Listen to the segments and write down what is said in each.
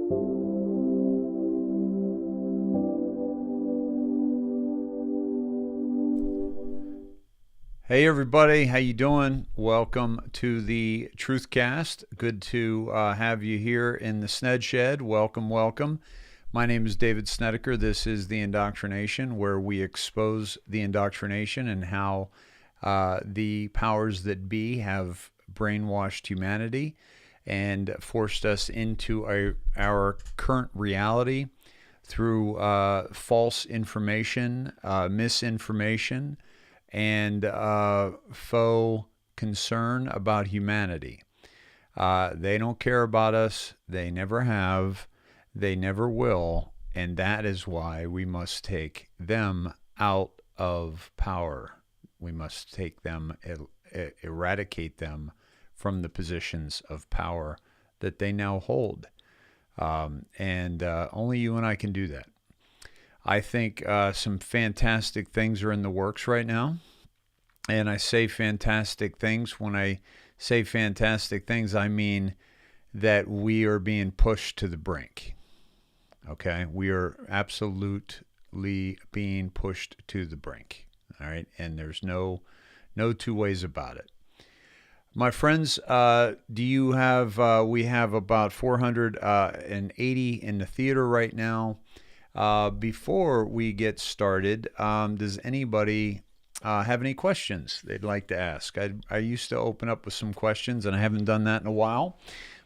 Hey everybody, how you doing? Welcome to the Truthcast. Good to have you here in the Sned Shed. Welcome, welcome. My name is David Snedeker. This is the Indoctrination, where we expose the indoctrination and how the powers that be have brainwashed humanity and forced us into our current reality through false information, misinformation, and faux concern about humanity. They don't care about us. They never have. They never will. And that is why we must take them out of power. We must take them, eradicate them from the positions of power that they now hold. And only you and I can do that. I think some fantastic things are in the works right now. And I say fantastic things. When I say fantastic things, I mean that we are being pushed to the brink. Okay? We are absolutely being pushed to the brink. All right? And there's no two ways about it. My friends, do you have, we have about 480 in the theater right now. Before we get started, does anybody have any questions they'd like to ask? I used to open up with some questions, and I haven't done that in a while.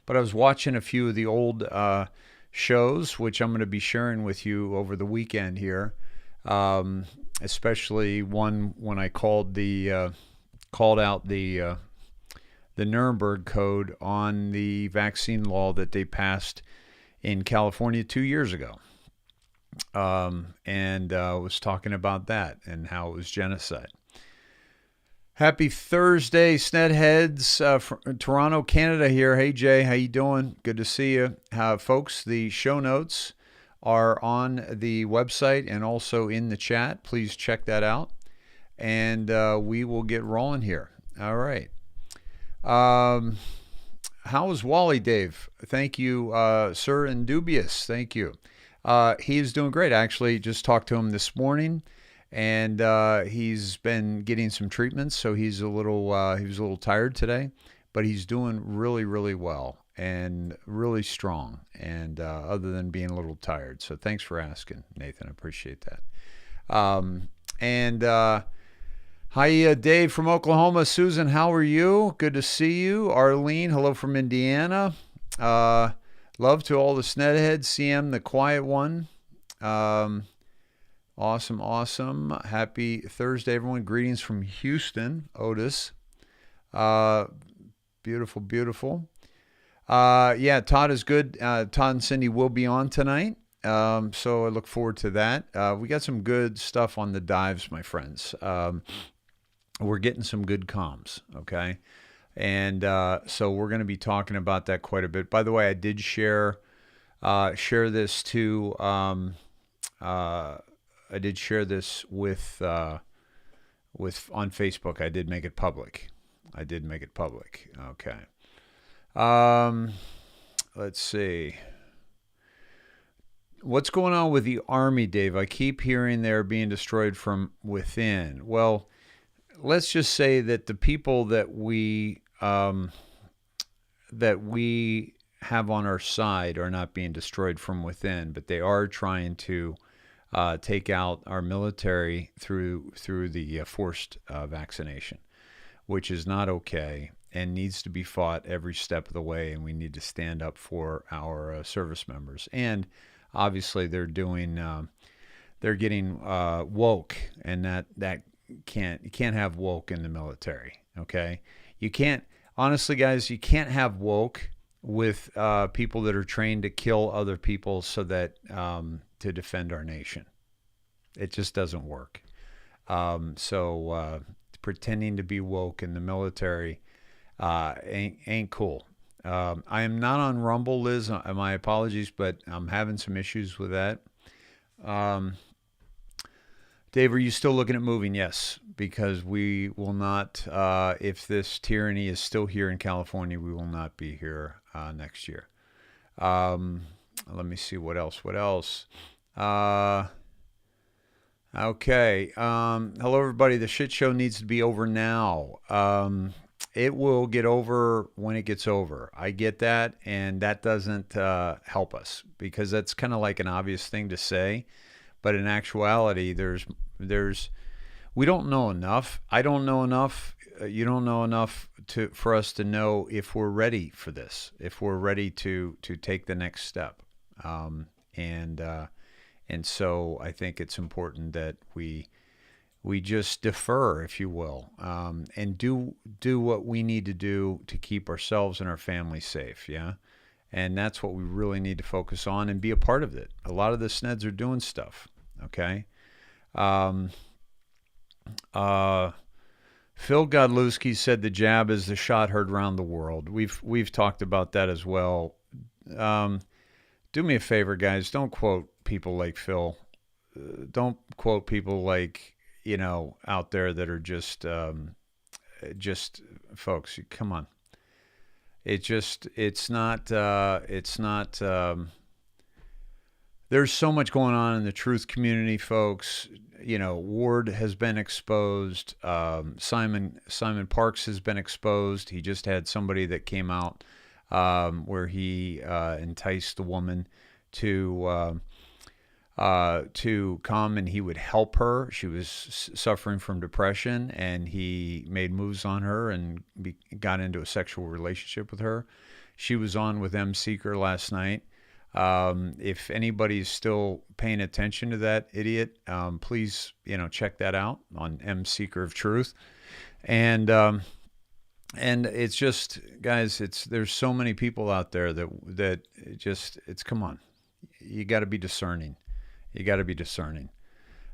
But I was watching a few of the old shows, which I'm going to be sharing with you over the weekend here, especially one when I called out the Nuremberg Code on the vaccine law that they passed in California 2 years ago. And was talking about that and how it was genocide. Happy Thursday, Snedheads, from Toronto, Canada here. Hey, Jay, how you doing? Good to see you. Folks, the show notes are on the website and also in the chat. Please check that out. And we will get rolling here. All right. How is Wally, Dave? Thank you, sir, and Dubious. Thank you. He is doing great. I actually just talked to him this morning, and he's been getting some treatments, so he was a little tired today, but he's doing really, really well and really strong, and other than being a little tired. So thanks for asking, Nathan. I appreciate that. Hi, Dave from Oklahoma. Susan, how are you? Good to see you. Arlene, hello from Indiana. Love to all the Snedheads. CM, the quiet one. Awesome. Happy Thursday, everyone. Greetings from Houston, Otis. Beautiful. Yeah, Todd is good. Todd and Cindy will be on tonight. So I look forward to that. We got some good stuff on the dives, my friends. We're getting some good comms, okay? And so we're going to be talking about that quite a bit. By the way, I did share this to I did share this with on Facebook. I did make it public. Okay. Let's see. What's going on with the Army, Dave? I keep hearing they're being destroyed from within. Well, let's just say that the people that we have on our side are not being destroyed from within, but they are trying to take out our military through the forced vaccination, which is not okay and needs to be fought every step of the way. And we need to stand up for our service members. And obviously, they're getting woke, and that you can't have woke in the military. Okay, you can't. Honestly, guys, you can't have woke with people that are trained to kill other people so that to defend our nation. It just doesn't work. So pretending to be woke in the military ain't cool. I am not on Rumble, Liz. My apologies, but I'm having some issues with that. Dave, are you still looking at moving? Yes, because we will not, if this tyranny is still here in California, we will not be here next year. Let me see what else. What else? Uh, okay. Hello, everybody. The shit show needs to be over now. It will get over when it gets over. I get that, and that doesn't help us because that's kind of like an obvious thing to say, but in actuality, there's we don't know enough. I don't know enough. You don't know enough for us to know if we're ready for this, if we're ready to take the next step. Um, and uh, and so I think it's important that we just defer, if you will, and do what we need to do to keep ourselves and our families safe. Yeah, and that's what we really need to focus on and be a part of it. A lot of the SNEDs are doing stuff. Okay. Um, uh, Phil Godlewski said the jab is the shot heard around the world. We've talked about that as well. Um, do me a favor, guys. Don't quote people like Phil. Don't quote people like out there that are just folks. Come on. It's not. There's so much going on in the truth community, folks. Ward has been exposed. Simon Parks has been exposed. He just had somebody that came out where he enticed the woman to come and he would help her. She was suffering from depression, and he made moves on her and got into a sexual relationship with her. She was on with M. Seeker last night. If anybody's still paying attention to that idiot, please, check that out on M. Seeker of Truth. And it's just, guys, there's so many people out there that come on, you got to be discerning. You got to be discerning.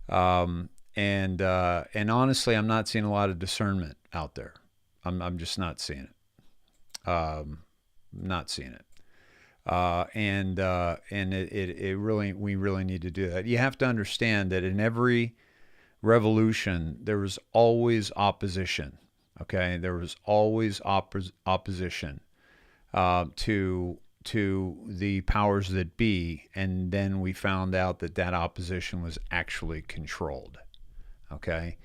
And honestly, I'm not seeing a lot of discernment out there. I'm just not seeing it. Not seeing it. And it really, we really need to do that. You have to understand that in every revolution, there was always opposition. Okay. There was always opposition, to the powers that be. And then we found out that opposition was actually controlled. Okay.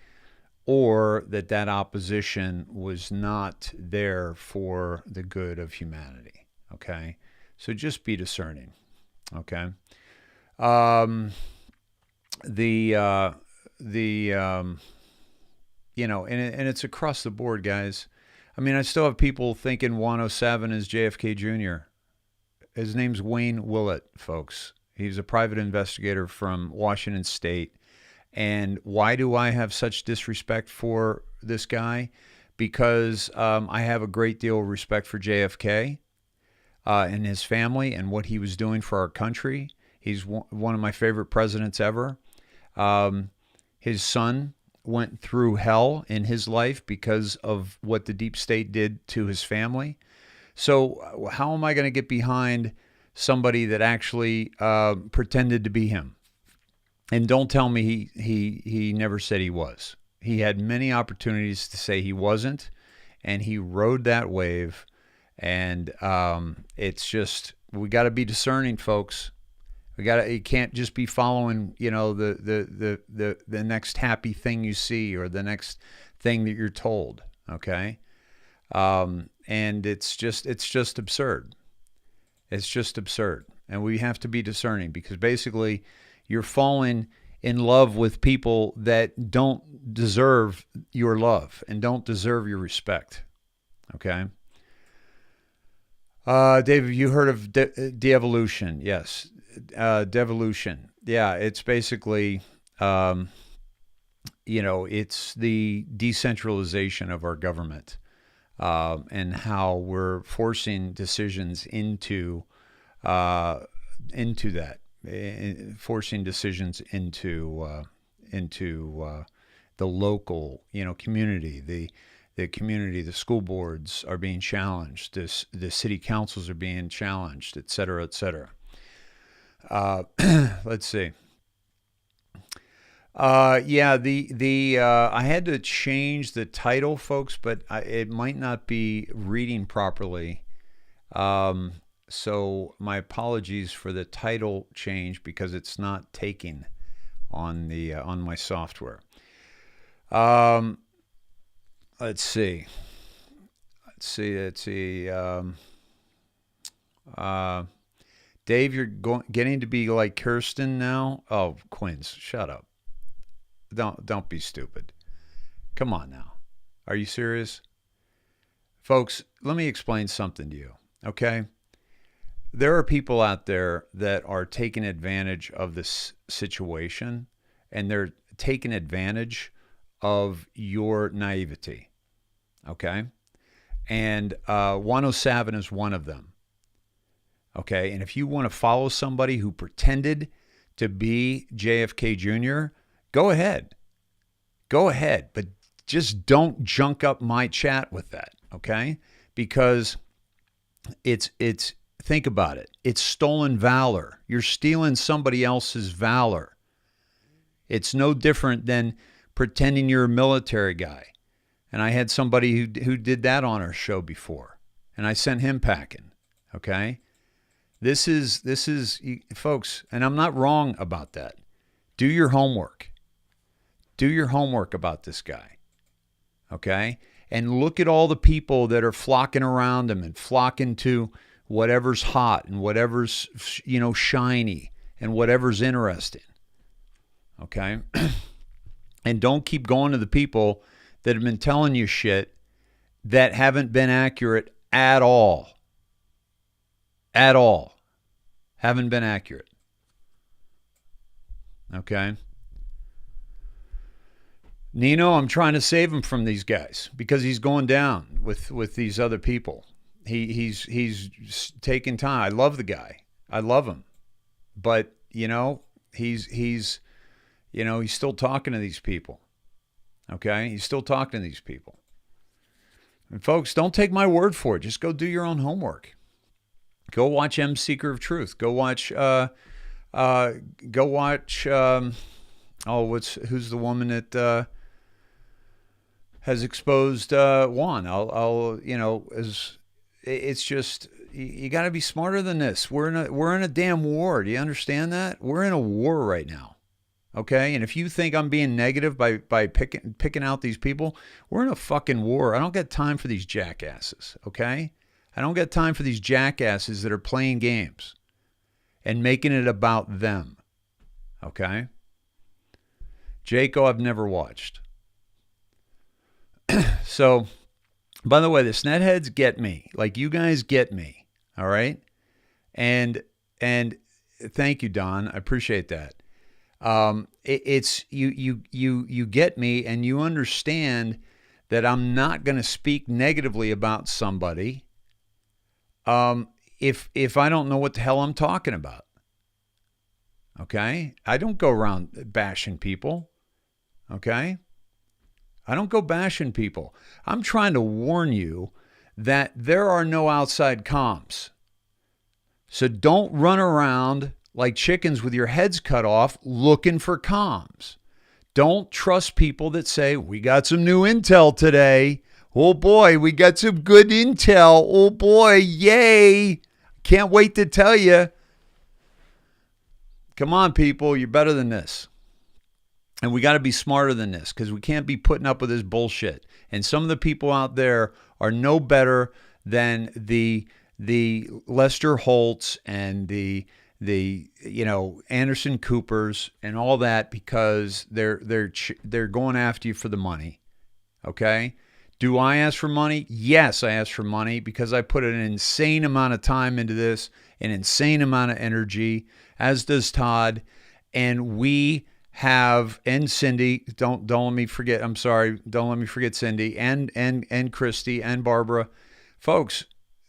Or that opposition was not there for the good of humanity. Okay. So just be discerning. Okay. And it's across the board, guys. I mean, I still have people thinking 107 is JFK Jr. His name's Wayne Willett, folks. He's a private investigator from Washington State. And why do I have such disrespect for this guy? Because I have a great deal of respect for JFK and his family and what he was doing for our country. He's one of my favorite presidents ever. His son went through hell in his life because of what the deep state did to his family. So how am I going to get behind somebody that actually pretended to be him? And don't tell me he never said he was. He had many opportunities to say he wasn't, and he rode that wave. And it's just, we got to be discerning, folks. You can't just be following, the next happy thing you see or the next thing that you're told. Okay. And it's just absurd. It's just absurd. And we have to be discerning because basically you're falling in love with people that don't deserve your love and don't deserve your respect. Okay. David, you heard of de-evolution? Yes. Devolution. Yeah. It's basically, it's the decentralization of our government. And how we're forcing decisions into that, forcing decisions into the local, community, the community, the school boards are being challenged, the city councils are being challenged, et cetera, et cetera. Let's see. I had to change the title, folks, but it might not be reading properly. So my apologies for the title change because it's not taking on the on my software. Let's see. Dave, you're getting to be like Kirsten now. Oh, Quinns, shut up. Don't be stupid. Come on now. Are you serious? Folks, let me explain something to you, okay? There are people out there that are taking advantage of this situation, and they're taking advantage of your naivety, okay? And 107 is one of them, okay? And if you want to follow somebody who pretended to be JFK Jr., go ahead. Go ahead, but just don't junk up my chat with that, okay? Because it's think about it. It's stolen valor. You're stealing somebody else's valor. It's no different than pretending you're a military guy. And I had somebody who did that on our show before, and I sent him packing, okay? This is folks, and I'm not wrong about that. Do your homework. Do your homework about this guy, okay? And look at all the people that are flocking around him and flocking to whatever's hot and whatever's, shiny and whatever's interesting, okay? And don't keep going to the people that have been telling you shit that haven't been accurate at all. At all. Haven't been accurate. Okay? Nino, I'm trying to save him from these guys because he's going down with these other people. He's taking time. I love the guy. I love him. But, he's still talking to these people. Okay? He's still talking to these people. And folks, don't take my word for it. Just go do your own homework. Go watch M Seeker of Truth. Go watch who's the woman that has exposed Juan. It's just you got to be smarter than this. We're in a damn war. Do you understand that? We're in a war right now. Okay? And if you think I'm being negative by picking out these people, we're in a fucking war. I don't got time for these jackasses, okay? I don't got time for these jackasses that are playing games and making it about them. Okay? Jaco, I've never watched. So, by the way, the Snedheads get me. Like, you guys get me. All right? And thank you, Don. I appreciate that. It's you get me, and you understand that I'm not going to speak negatively about somebody if I don't know what the hell I'm talking about. Okay? I don't go around bashing people. Okay? I don't go bashing people. I'm trying to warn you that there are no outside comms. So don't run around like chickens with your heads cut off looking for comms. Don't trust people that say, we got some new intel today. Oh boy, we got some good intel. Oh boy, yay. Can't wait to tell you. Come on, people, you're better than this. And we got to be smarter than this because we can't be putting up with this bullshit. And some of the people out there are no better than the Lester Holtz and the Anderson Coopers and all that because they're going after you for the money. Okay? Do I ask for money? Yes, I ask for money because I put an insane amount of time into this, an insane amount of energy, as does Todd, and we have, and Cindy, don't let me forget, I'm sorry, don't let me forget Cindy and Christy and Barbara. Folks,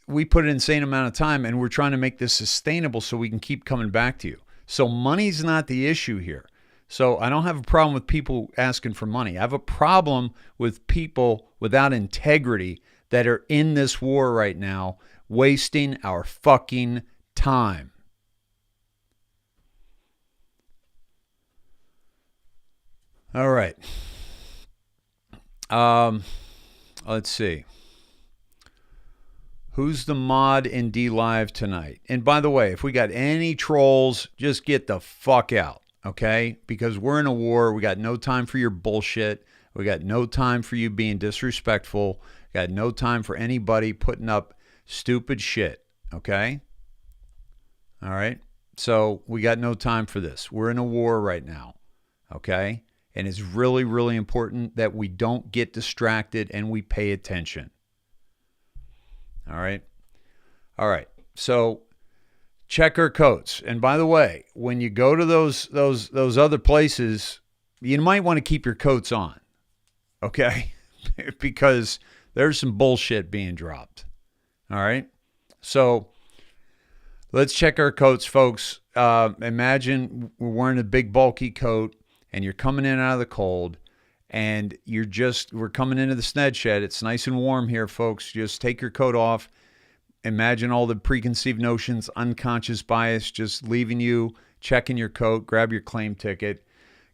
we put an insane amount of time and we're trying to make this sustainable so we can keep coming back to you. So money's not the issue here. So I don't have a problem with people asking for money. I have a problem with people without integrity that are in this war right now, wasting our fucking time. All right. Let's see. Who's the mod in D Live tonight? And by the way, if we got any trolls, just get the fuck out, okay? Because we're in a war. We got no time for your bullshit. We got no time for you being disrespectful. Got no time for anybody putting up stupid shit, okay? All right? So we got no time for this. We're in a war right now, okay? And it's really, really important that we don't get distracted and we pay attention. All right. All right. So check our coats. And by the way, when you go to those other places, you might want to keep your coats on. Okay? Because there's some bullshit being dropped. All right? So let's check our coats, folks. Imagine we're wearing a big bulky coat and you're coming in out of the cold. And we're coming into the Sned Shed. It's nice and warm here, folks. Just take your coat off. Imagine all the preconceived notions, unconscious bias, just leaving you, checking your coat, grab your claim ticket,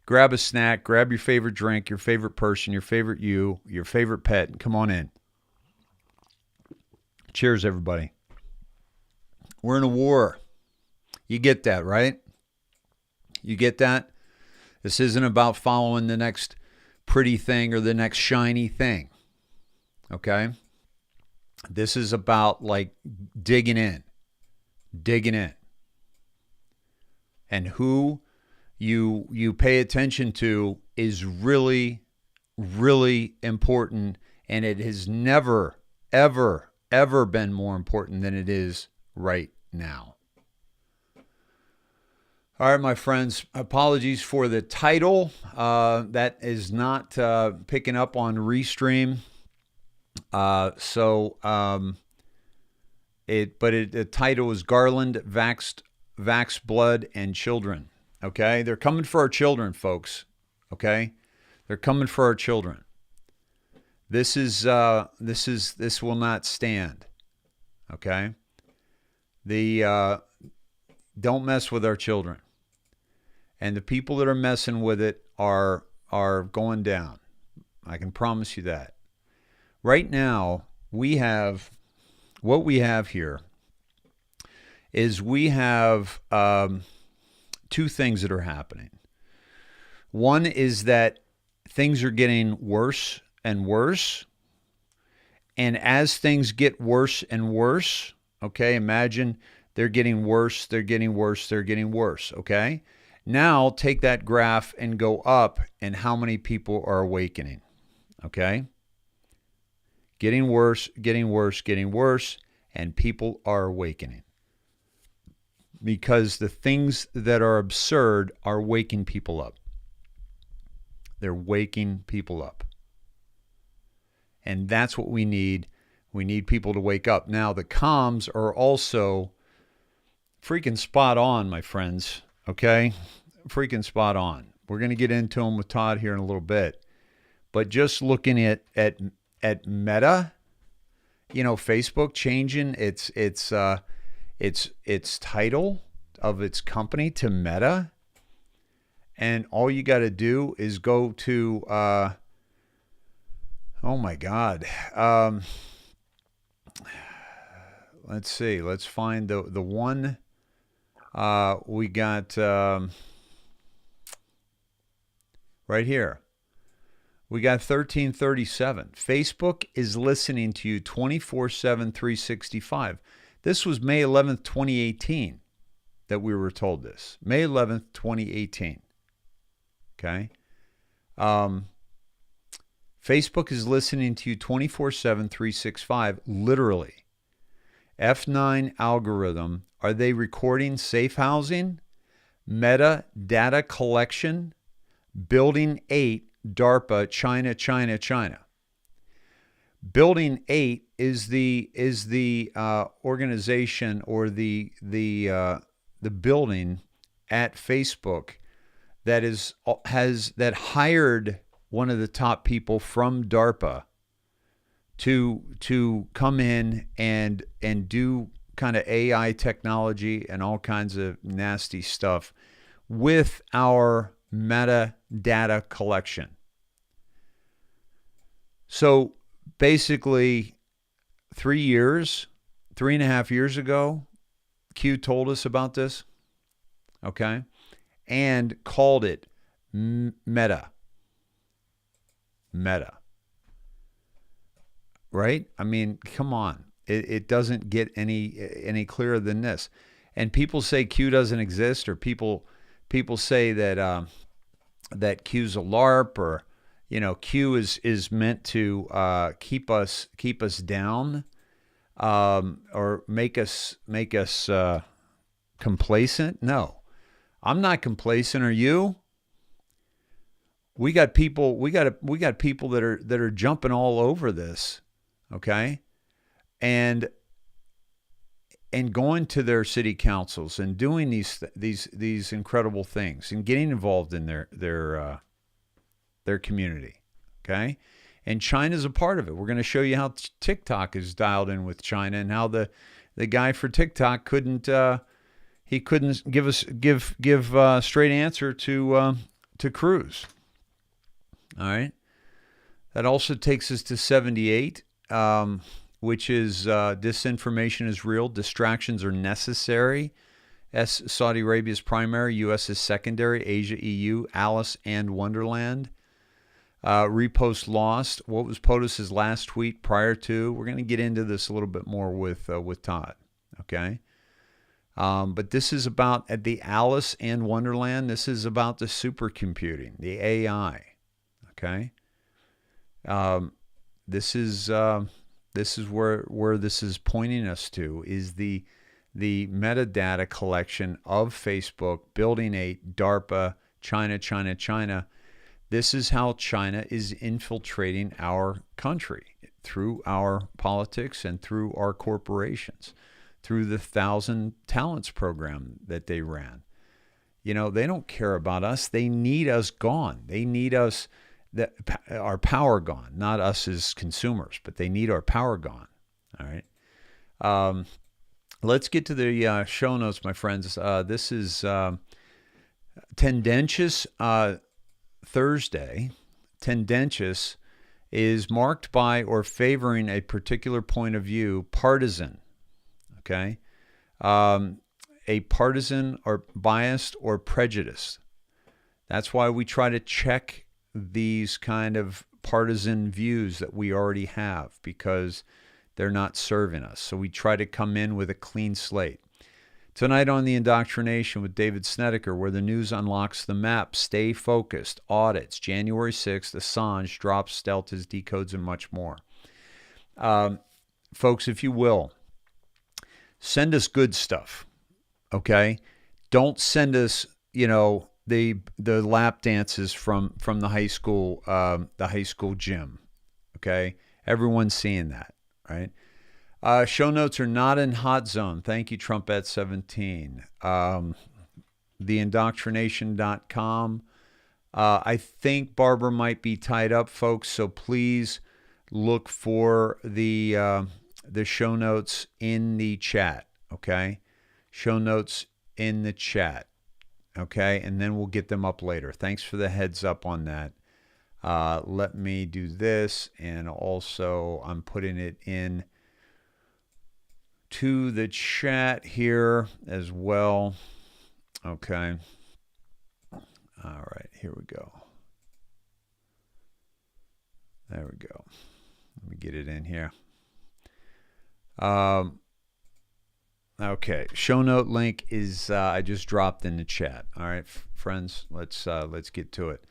grab a snack, grab your favorite drink, your favorite person, your favorite your favorite pet, and come on in. Cheers, everybody. We're in a war. You get that, right? You get that? This isn't about following the next pretty thing or the next shiny thing. Okay? This is about like digging in. And who you pay attention to is really, really important. And it has never, ever, ever been more important than it is right now. All right, my friends, apologies for the title. That is not picking up on Restream. The title is Garland, Vax Blood, and Children. Okay? They're coming for our children, folks. Okay? They're coming for our children. This will not stand. Okay? Don't mess with our children. And the people that are messing with it are going down. I can promise you that. Right now, what we have here is we have two things that are happening. One is that things are getting worse and worse. And as things get worse and worse, okay, imagine they're getting worse, they're getting worse, they're getting worse, okay? Now take that graph and go up and how many people are awakening, okay? Getting worse, getting worse, getting worse, and people are awakening. Because the things that are absurd are waking people up. They're waking people up. And that's what we need. We need people to wake up. Now, the comms are also freaking spot on, my friends. Okay? Freaking spot on. We're going to get into them with Todd here in a little bit. But just looking at Meta, Facebook changing its title of its company to Meta. And all you got to do is go to, oh my God. Let's see. Let's find the one we got right here. We got 1337. Facebook is listening to you 24/7, 365. This was May 11th, 2018 that we were told this. May 11th, 2018. Okay? Facebook is listening to you 24/7, 365, literally. F9 algorithm. Are they recording safe housing? Meta data collection? Building 8, DARPA, China. Building 8 is the organization or the building at Facebook that hired one of the top people from DARPA to come in and do kind of AI technology and all kinds of nasty stuff with our metadata collection. So basically 3 years 3.5 years ago, Q told us about this, okay, and called it meta. Meta. Right? I mean, come on. It doesn't get any clearer than this. And people say Q doesn't exist, or people say that that Q's a LARP, or Q is meant to keep us down, or make us complacent. No, I'm not complacent. Are you? We got people that are jumping all over this, okay, and going to their city councils and doing these incredible things and getting involved in their community, okay. And China's a part of it. We're going to show you how TikTok is dialed in with China, and how the guy for TikTok couldn't give a straight answer to Cruz. All right. That also takes us to 78, which is disinformation is real, distractions are necessary. Saudi Arabia is primary, U.S. is secondary, Asia, EU, Alice and Wonderland. Repost lost. What was POTUS's last tweet prior to? We're going to get into this a little bit more with Todd, okay? But this is about the Alice and Wonderland. This is about the supercomputing, the AI. Okay. This is where this is pointing us to, is the metadata collection of Facebook, Building 8, DARPA, China. This is how China is infiltrating our country through our politics and through our corporations, through the 1,000 Talents program that they ran. They don't care about us. They need us gone. They need us, our power gone, not us as consumers, but they need our power gone. All right. Let's get to the show notes, my friends. This is Tendentious Thursday. Tendentious is marked by or favoring a particular point of view, partisan. Okay. A partisan or biased or prejudiced. That's why we try to check these kind of partisan views that we already have, because they're not serving us. So we try to come in with a clean slate. Tonight on the Indoctrination with David Snedeker, where the news unlocks the map, stay focused, audits, January 6th, Assange drops deltas, decodes, and much more. Folks, if you will, send us good stuff, okay? Don't send us, the lap dances from the high school gym, okay? Everyone's seeing that, right? Show notes are not in hot zone. Thank you, Trumpet17. TheIndoctrination.com. I think Barbara might be tied up, folks, so please look for the show notes in the chat, okay? Show notes in the chat, okay? And then we'll get them up later. Thanks for the heads up on that. Let me do this, and also I'm putting it in to the chat here as well. Okay. All right, here we go. There we go. Let me get it in here. Okay, show note link is I just dropped in the chat. All right, friends, let's get to it.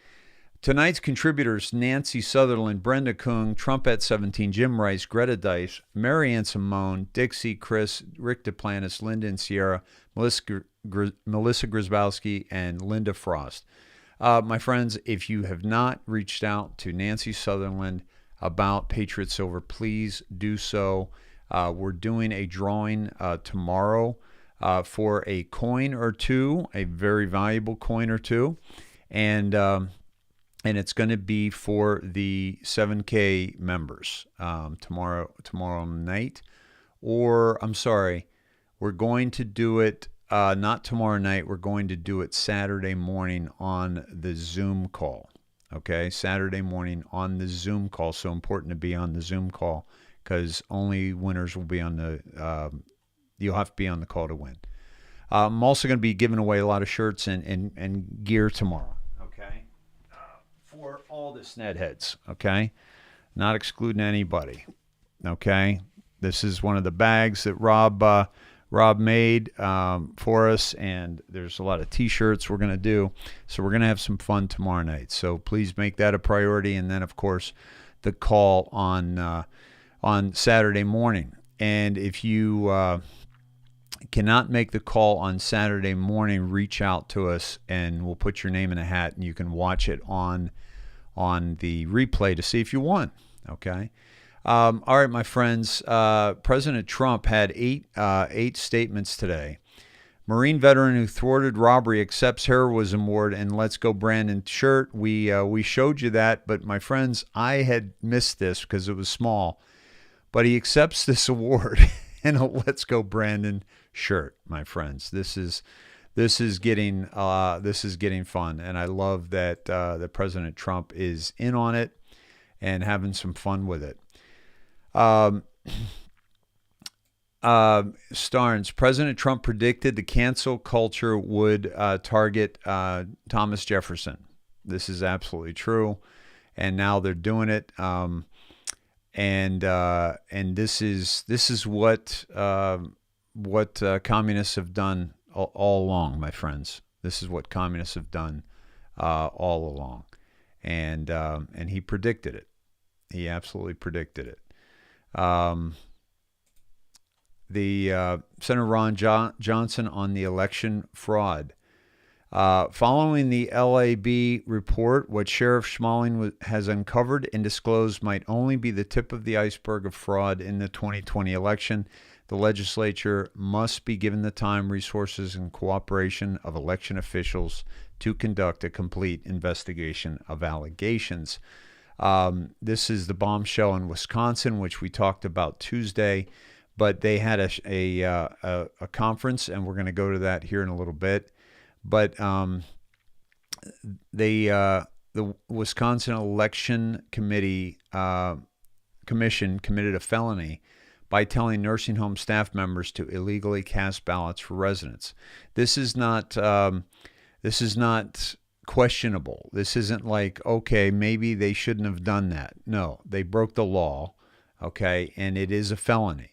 Tonight's contributors: Nancy Sutherland, Brenda Kung, Trumpet17, Jim Rice, Greta Dice, Marianne Simone, Dixie, Chris, Rick DePlantis, Linda and Sierra, Melissa Grzybowski, and Linda Frost. My friends, if you have not reached out to Nancy Sutherland about Patriot Silver, please do so. We're doing a drawing tomorrow for a coin or two, a very valuable coin or two, and it's going to be for the 7K members tomorrow night. Or, I'm sorry, we're going to do it not tomorrow night. We're going to do it Saturday morning on the Zoom call. Okay, Saturday morning on the Zoom call. So important to be on the Zoom call, because only winners will be on the. You'll have to be on the call to win. I'm also going to be giving away a lot of shirts and gear tomorrow. Okay, for all the Sned heads. Okay, not excluding anybody. Okay, this is one of the bags that Rob made for us, and there's a lot of T-shirts we're going to do. So we're going to have some fun tomorrow night. So please make that a priority. And then, of course, the call on Saturday morning. And if you cannot make the call on Saturday morning, reach out to us, and we'll put your name in a hat, and you can watch it on the replay to see if you won. Okay. All right, my friends. President Trump had eight statements today. Marine veteran who thwarted robbery accepts heroism award and Let's Go Brandon shirt. We showed you that, but my friends, I had missed this because it was small. But he accepts this award and a Let's Go Brandon shirt, my friends. This is getting fun, and I love that that President Trump is in on it and having some fun with it. Starnes, President Trump predicted the cancel culture would target Thomas Jefferson. This is absolutely true, and now they're doing it. And this is what communists have done all along, my friends. This is what communists have done all along, and he predicted it. He absolutely predicted it. Senator Ron Johnson on the election fraud. Following the LAB report, what Sheriff Schmaling has uncovered and disclosed might only be the tip of the iceberg of fraud in the 2020 election. The legislature must be given the time, resources, and cooperation of election officials to conduct a complete investigation of allegations. This is the bombshell in Wisconsin, which we talked about Tuesday, but they had a conference, and we're going to go to that here in a little bit. But the Wisconsin Election Commission committed a felony by telling nursing home staff members to illegally cast ballots for residents. This is not questionable. This isn't like, okay, maybe they shouldn't have done that. No, they broke the law, okay, and it is a felony.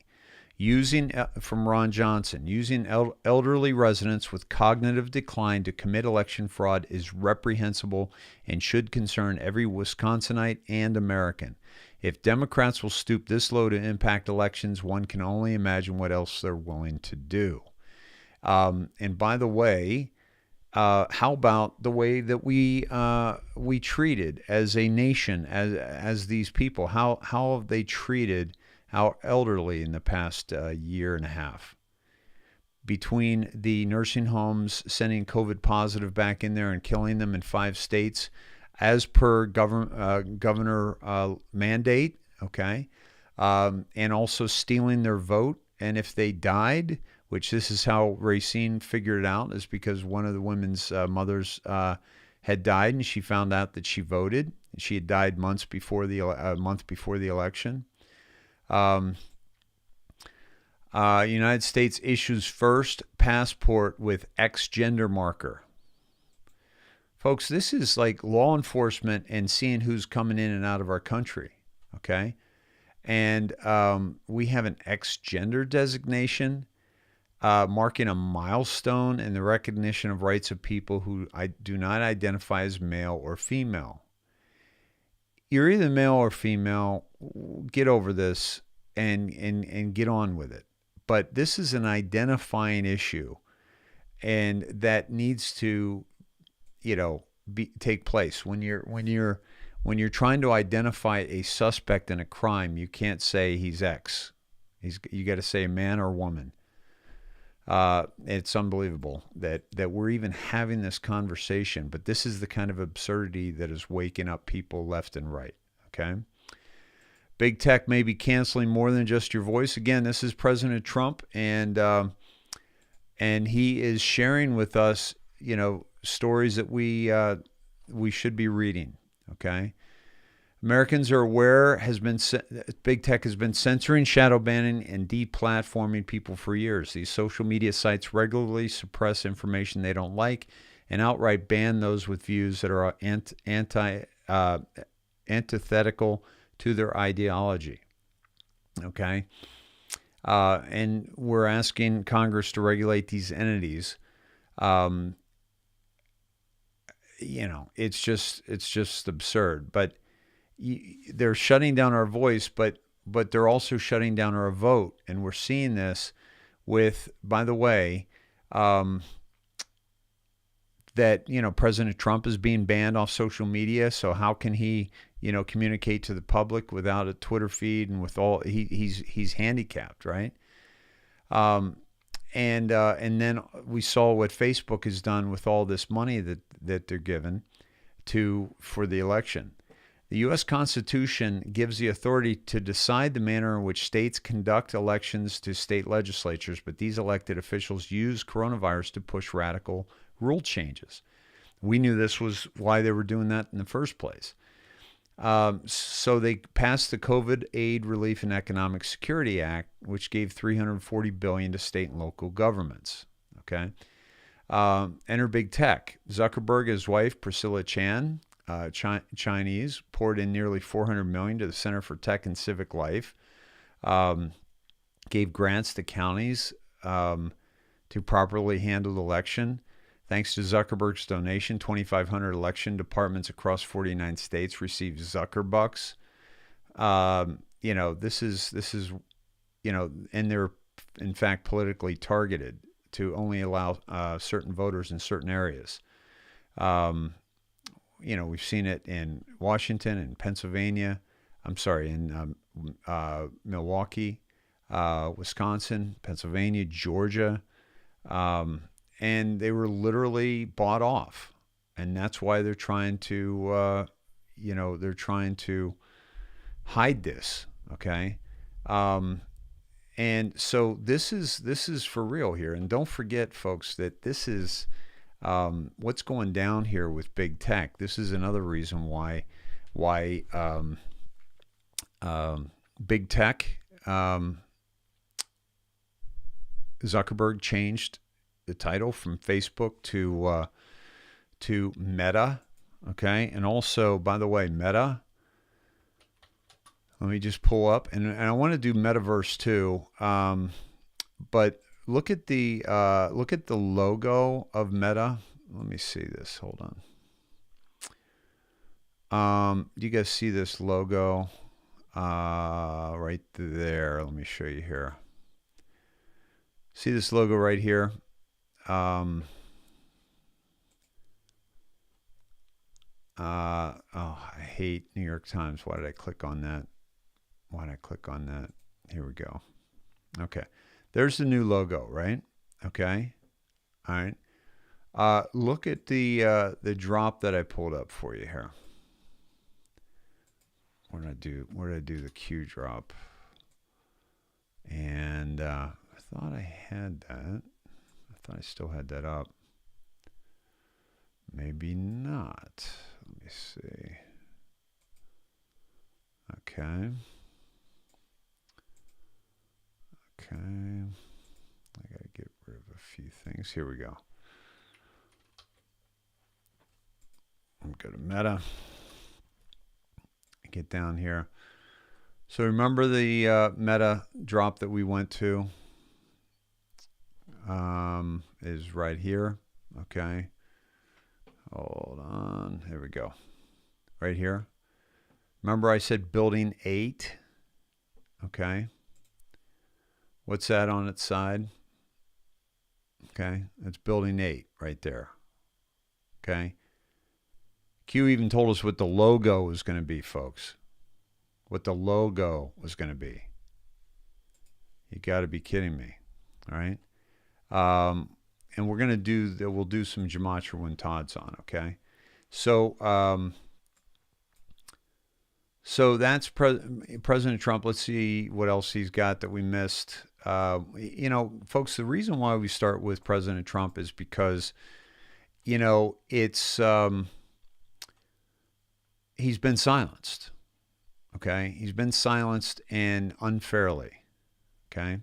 From Ron Johnson, using elderly residents with cognitive decline to commit election fraud is reprehensible and should concern every Wisconsinite and American. If Democrats will stoop this low to impact elections, one can only imagine what else they're willing to do. And by the way, how about the way that we treated as a nation, as these people? How have they treated our elderly in the past year and a half? Between the nursing homes sending COVID positive back in there and killing them in 5 states, as per governor mandate, okay, and also stealing their vote. And if they died, which this is how Racine figured it out, is because one of the women's mothers had died, and she found out that she voted. She had died month before the election. United States issues first passport with X gender marker. Folks, this is like law enforcement and seeing who's coming in and out of our country, okay? And we have an X gender designation marking a milestone in the recognition of rights of people who do not identify as male or female. You're either male or female. Get over this and get on with it. But this is an identifying issue, and that needs to, take place. When you're trying to identify a suspect in a crime, you can't say he's X. You got to say man or woman. It's unbelievable that we're even having this conversation, but this is the kind of absurdity that is waking up people left and right. Okay. Big tech may be canceling more than just your voice. Again, this is President Trump, and he is sharing with us, stories that we should be reading. Okay. Americans are aware big tech has been censoring, shadow banning, and deplatforming people for years. These social media sites regularly suppress information they don't like and outright ban those with views that are antithetical to their ideology. Okay? And we're asking Congress to regulate these entities. It's just absurd. But they're shutting down our voice, but they're also shutting down our vote. And we're seeing this with, by the way, that, President Trump is being banned off social media. So how can he, communicate to the public without a Twitter feed and with all, he's handicapped, right? And then we saw what Facebook has done with all this money that they're given for the election. The U.S. Constitution gives the authority to decide the manner in which states conduct elections to state legislatures, but these elected officials use coronavirus to push radical rule changes. We knew this was why they were doing that in the first place. So they passed the COVID Aid, Relief, and Economic Security Act, which gave $340 billion to state and local governments. Okay. Enter big tech. Zuckerberg and his wife, Priscilla Chan, Chinese, poured in nearly $400 million to the Center for Tech and Civic Life, gave grants to counties to properly handle the election. Thanks to Zuckerberg's donation, 2,500 election departments across 49 states received Zuckerbucks. This is, and they're in fact politically targeted to only allow certain voters in certain areas. We've seen it in Washington and Pennsylvania. In Milwaukee, Wisconsin, Pennsylvania, Georgia. And they were literally bought off. And that's why they're trying to, hide this. Okay. And so this is for real here. And don't forget, folks, that this is what's going down here with big tech. This is another reason why big tech, Zuckerberg changed the title from Facebook to Meta. Okay. And also, by the way, Meta, let me just pull up, and I want to do Metaverse too. But look at the logo of Meta. Let me see this. Hold on. Do you guys see this logo? Right there. Let me show you here. See this logo right here? I hate New York Times. Why did I click on that? Here we go. Okay. There's the new logo, right? Okay. All right. Look at the drop that I pulled up for you here. What did I do the Q drop? And I thought I had that. I thought I still had that up. Maybe not. Let me see. Okay. I got to get rid of a few things. Here we go. I'm going to Meta. Get down here. So remember the Meta drop that we went to is right here. Okay. Hold on. Here we go. Right here. Remember I said building 8? Okay. What's that on its side? Okay. That's building 8 right there. Okay. Q even told us what the logo was going to be, folks. What the logo was going to be. You got to be kidding me. All right. And we're going to we'll do some gematria when Todd's on. Okay. So, so that's President Trump. Let's see what else he's got that we missed. Folks, the reason why we start with President Trump is because, it's, he's been silenced. Okay? He's been silenced and unfairly. Okay?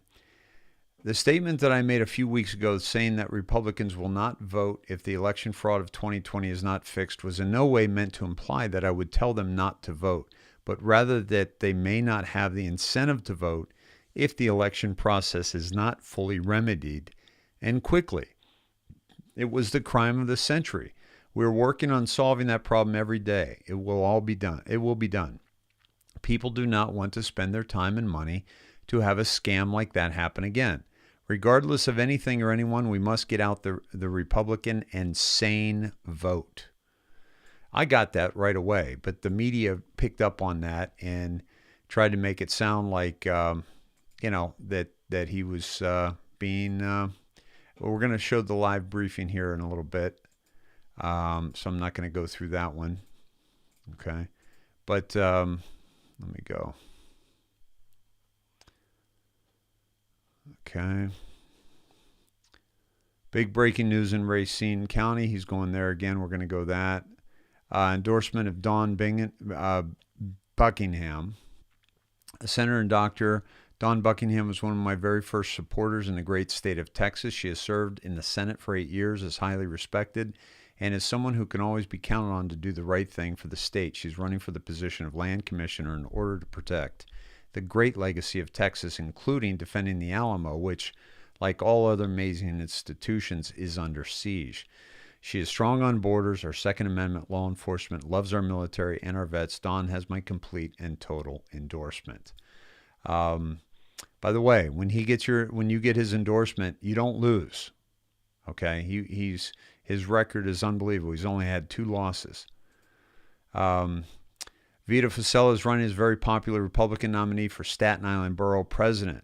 The statement that I made a few weeks ago saying that Republicans will not vote if the election fraud of 2020 is not fixed was in no way meant to imply that I would tell them not to vote, but rather that they may not have the incentive to vote if the election process is not fully remedied and quickly. It was the crime of the century. We're working on solving that problem every day. It will all be done. It will be done. People do not want to spend their time and money to have a scam like that happen again. Regardless of anything or anyone, we must get out the Republican and sane vote. I got that right away, but the media picked up on that and tried to make it sound like, that he was being. We're going to show the live briefing here in a little bit, so I'm not going to go through that one. Okay, but let me go. Okay. Big breaking news in Racine County. He's going there again. We're going to go that. Endorsement of Buckingham. Senator and Dr. Dawn Buckingham was one of my very first supporters in the great state of Texas. She has served in the Senate for 8 years, is highly respected, and is someone who can always be counted on to do the right thing for the state. She's running for the position of land commissioner in order to protect the great legacy of Texas, including defending the Alamo, which, like all other amazing institutions, is under siege. She is strong on borders, our Second Amendment, law enforcement, loves our military and our vets. Dawn has my complete and total endorsement. By the way, when you get his endorsement, you don't lose. Okay, his record is unbelievable. He's only had 2 losses. Vito Fossella is running as a very popular Republican nominee for Staten Island Borough President.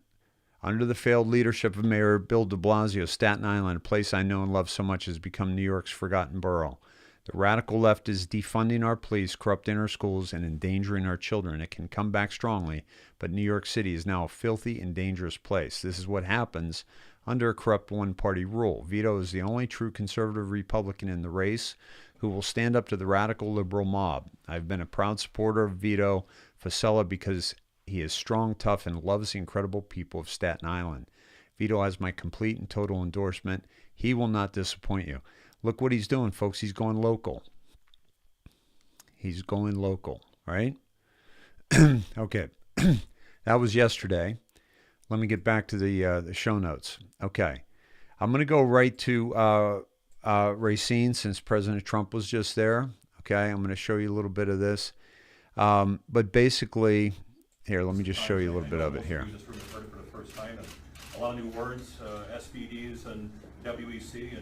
Under the failed leadership of Mayor Bill de Blasio, Staten Island, a place I know and love so much, has become New York's forgotten borough. The radical left is defunding our police, corrupting our schools, and endangering our children. It can come back strongly, but New York City is now a filthy and dangerous place. This is what happens under a corrupt one-party rule. Vito is the only true conservative Republican in the race who will stand up to the radical liberal mob. I've been a proud supporter of Vito Fossella because he is strong, tough, and loves the incredible people of Staten Island. Vito has my complete and total endorsement. He will not disappoint you. Look what he's doing, folks. He's going local. He's going local, right? Okay. That was yesterday. Let me get back to the show notes. Okay. I'm going to go right to Racine since President Trump was just there. Okay. I'm going to show you a little bit of this. But basically, here, let me just show you a little bit of it here. We just heard it for the first time, and a lot of new words, SVDs and WEC,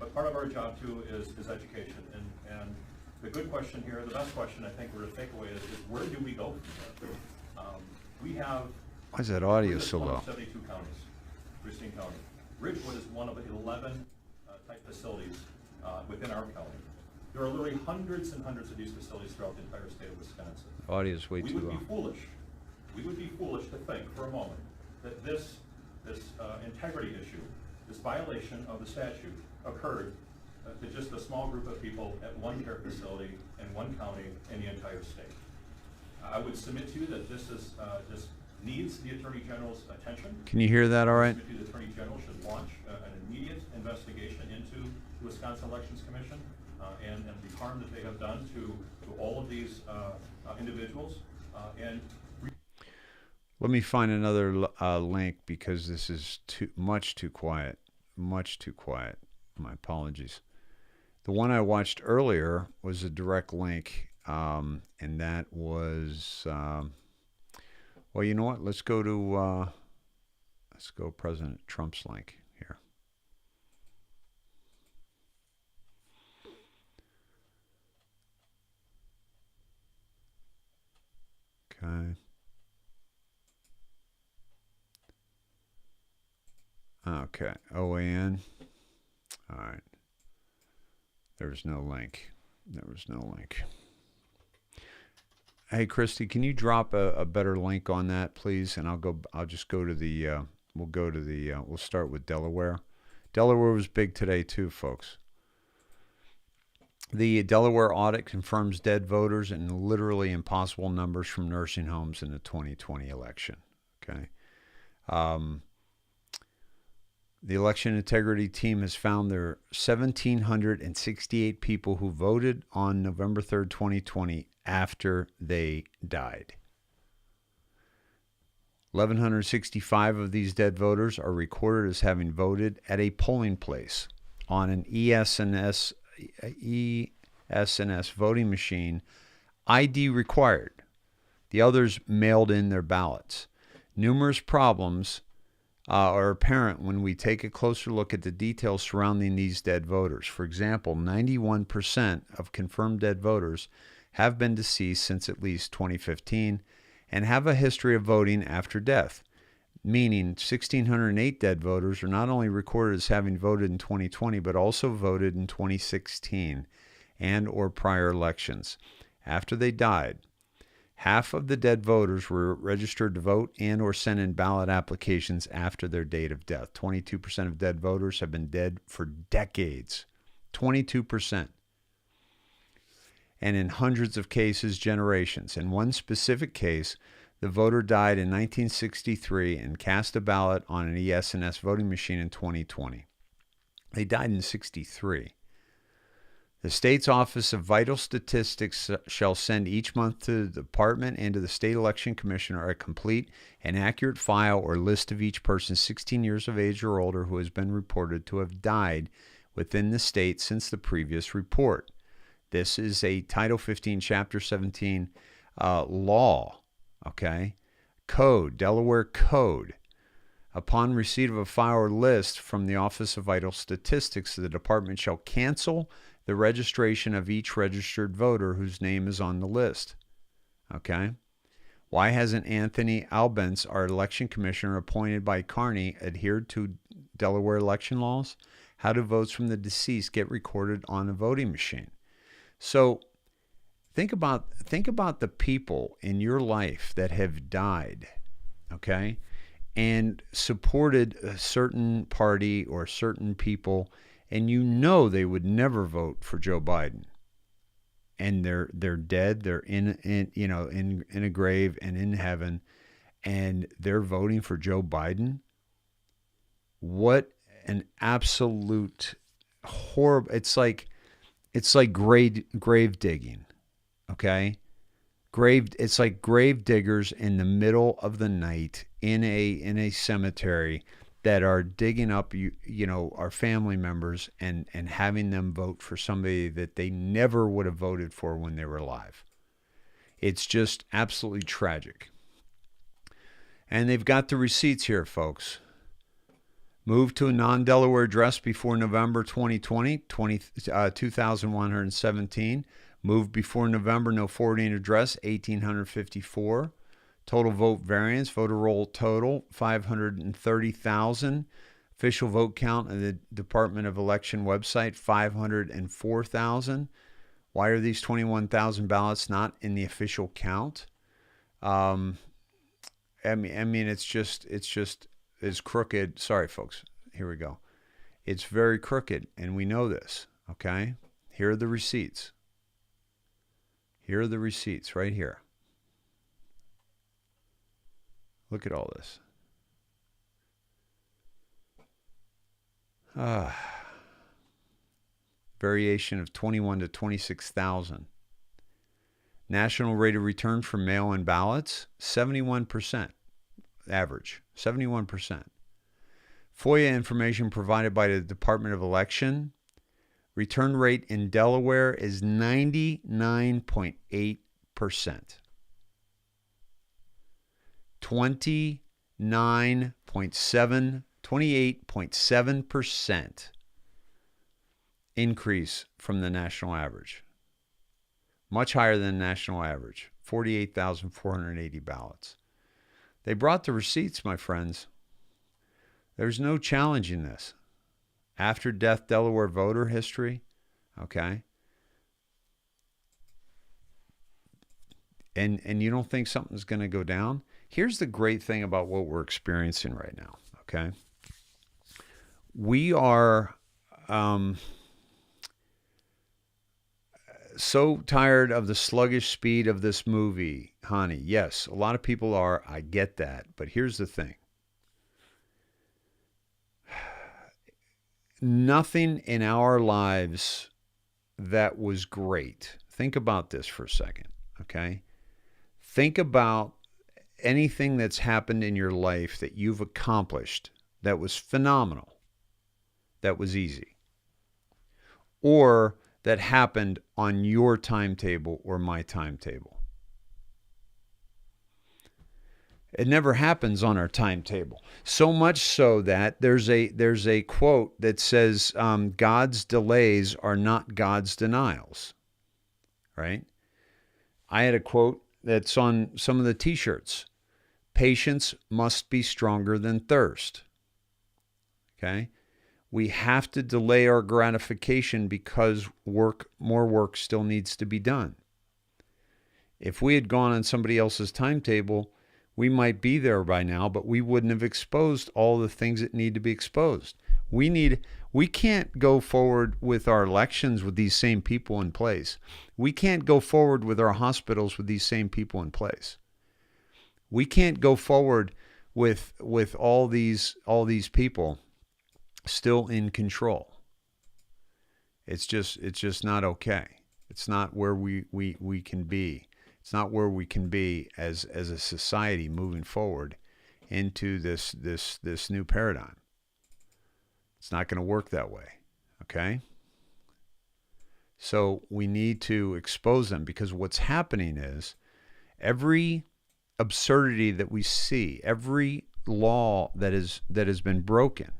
but part of our job too is education. And the good question here, the best question I think we're to take away is where do we go from here? We have. Why is that audio so low? 72 counties, Racine County. Ridgewood is one of 11 type facilities within our county. There are literally hundreds and hundreds of these facilities throughout the entire state of Wisconsin. Audio is way too low. We would be foolish to think for a moment that this integrity issue, this violation of the statute, occurred to just a small group of people at one care facility in one county in the entire state. I would submit to you that this needs the Attorney General's attention. Can you hear that all right? The Attorney General should launch an immediate investigation into the Wisconsin Elections Commission and the harm that they have done to all of these individuals. Let me find another link because this is much too quiet. Much too quiet. My apologies. The one I watched earlier was a direct link, and that was, well, you know what? Let's go President Trump's link here. Okay. Okay, OAN. All right. There's no link. There was no link. Hey, Christy, can you drop a better link on that, please? And I'll just go to the, we'll start with Delaware. Delaware was big today too, folks. The Delaware audit confirms dead voters and literally impossible numbers from nursing homes in the 2020 election. Okay. The election integrity team has found there are 1,768 people who voted on November 3rd, 2020 after they died. 1,165 of these dead voters are recorded as having voted at a polling place on an ES&S voting machine, ID required. The others mailed in their ballots. Numerous problems are apparent when we take a closer look at the details surrounding these dead voters. For example, 91% of confirmed dead voters have been deceased since at least 2015 and have a history of voting after death, meaning 1,608 dead voters are not only recorded as having voted in 2020, but also voted in 2016 and or prior elections. After they died, half of the dead voters were registered to vote and or sent in ballot applications after their date of death. 22% of dead voters have been dead for decades. 22%. And in hundreds of cases, generations. In one specific case, the voter died in 1963 and cast a ballot on an ES&S voting machine in 2020. They died in 63. The state's Office of Vital Statistics shall send each month to the department and to the state election commissioner a complete and accurate file or list of each person 16 years of age or older who has been reported to have died within the state since the previous report. This is a Title 15, Chapter 17 law, okay? Code, Delaware Code. Upon receipt of a file or list from the Office of Vital Statistics, the department shall cancel the registration of each registered voter whose name is on the list. Okay? Why hasn't Anthony Albence, our election commissioner appointed by Carney, adhered to Delaware election laws? How do votes from the deceased get recorded on a voting machine? So think about the people in your life that have died, okay, and supported a certain party or certain people, and you know they would never vote for Joe Biden, and they're dead, they're in a grave and in heaven, and they're voting for Joe Biden. What an absolute horrible! It's like grave digging, okay? It's like grave diggers in the middle of the night in a cemetery that are digging up our family members and having them vote for somebody that they never would have voted for when they were alive. It's just absolutely tragic. And they've got the receipts here, folks. Moved to a non-Delaware address before November 2020, 2,117. Moved before November, no forwarding address, 1,854. Total vote variance, voter roll total, 530,000. Official vote count of the Department of Election website, 504,000. Why are these 21,000 ballots not in the official count? I mean, it's crooked. Sorry, folks. Here we go. It's very crooked, and we know this, okay? Here are the receipts. Here are the receipts right here. Look at all this. Variation of 21 to 26,000. National rate of return for mail-in ballots, 71%. Average, 71%. FOIA information provided by the Department of Election. Return rate in Delaware is 99.8%. 28.7% increase from the national average. Much higher than the national average, 48,480 ballots. They brought the receipts, my friends. There's no challenging this. After death Delaware voter history, okay? And you don't think something's going to go down? Here's the great thing about what we're experiencing right now, okay? We are so tired of the sluggish speed of this movie, honey. Yes, a lot of people are. I get that. But here's the thing. Nothing in our lives that was great. Think about this for a second, okay? Think about anything that's happened in your life that you've accomplished that was phenomenal, that was easy, or that happened on your timetable or my timetable. It never happens on our timetable. So much so that there's a quote that says, God's delays are not God's denials, right? I had a quote that's on some of the t-shirts. Patience must be stronger than thirst. Okay? We have to delay our gratification because more work still needs to be done. If we had gone on somebody else's timetable, we might be there by now, but we wouldn't have exposed all the things that need to be exposed. We can't go forward with our elections with these same people in place. We can't go forward with our hospitals with these same people in place. We can't go forward with all these people still in control. It's just not okay. It's not where we can be. It's not where we can be as a society moving forward into this new paradigm. It's not going to work that way, okay? So we need to expose them, because what's happening is every absurdity that we see, every law that has been broken,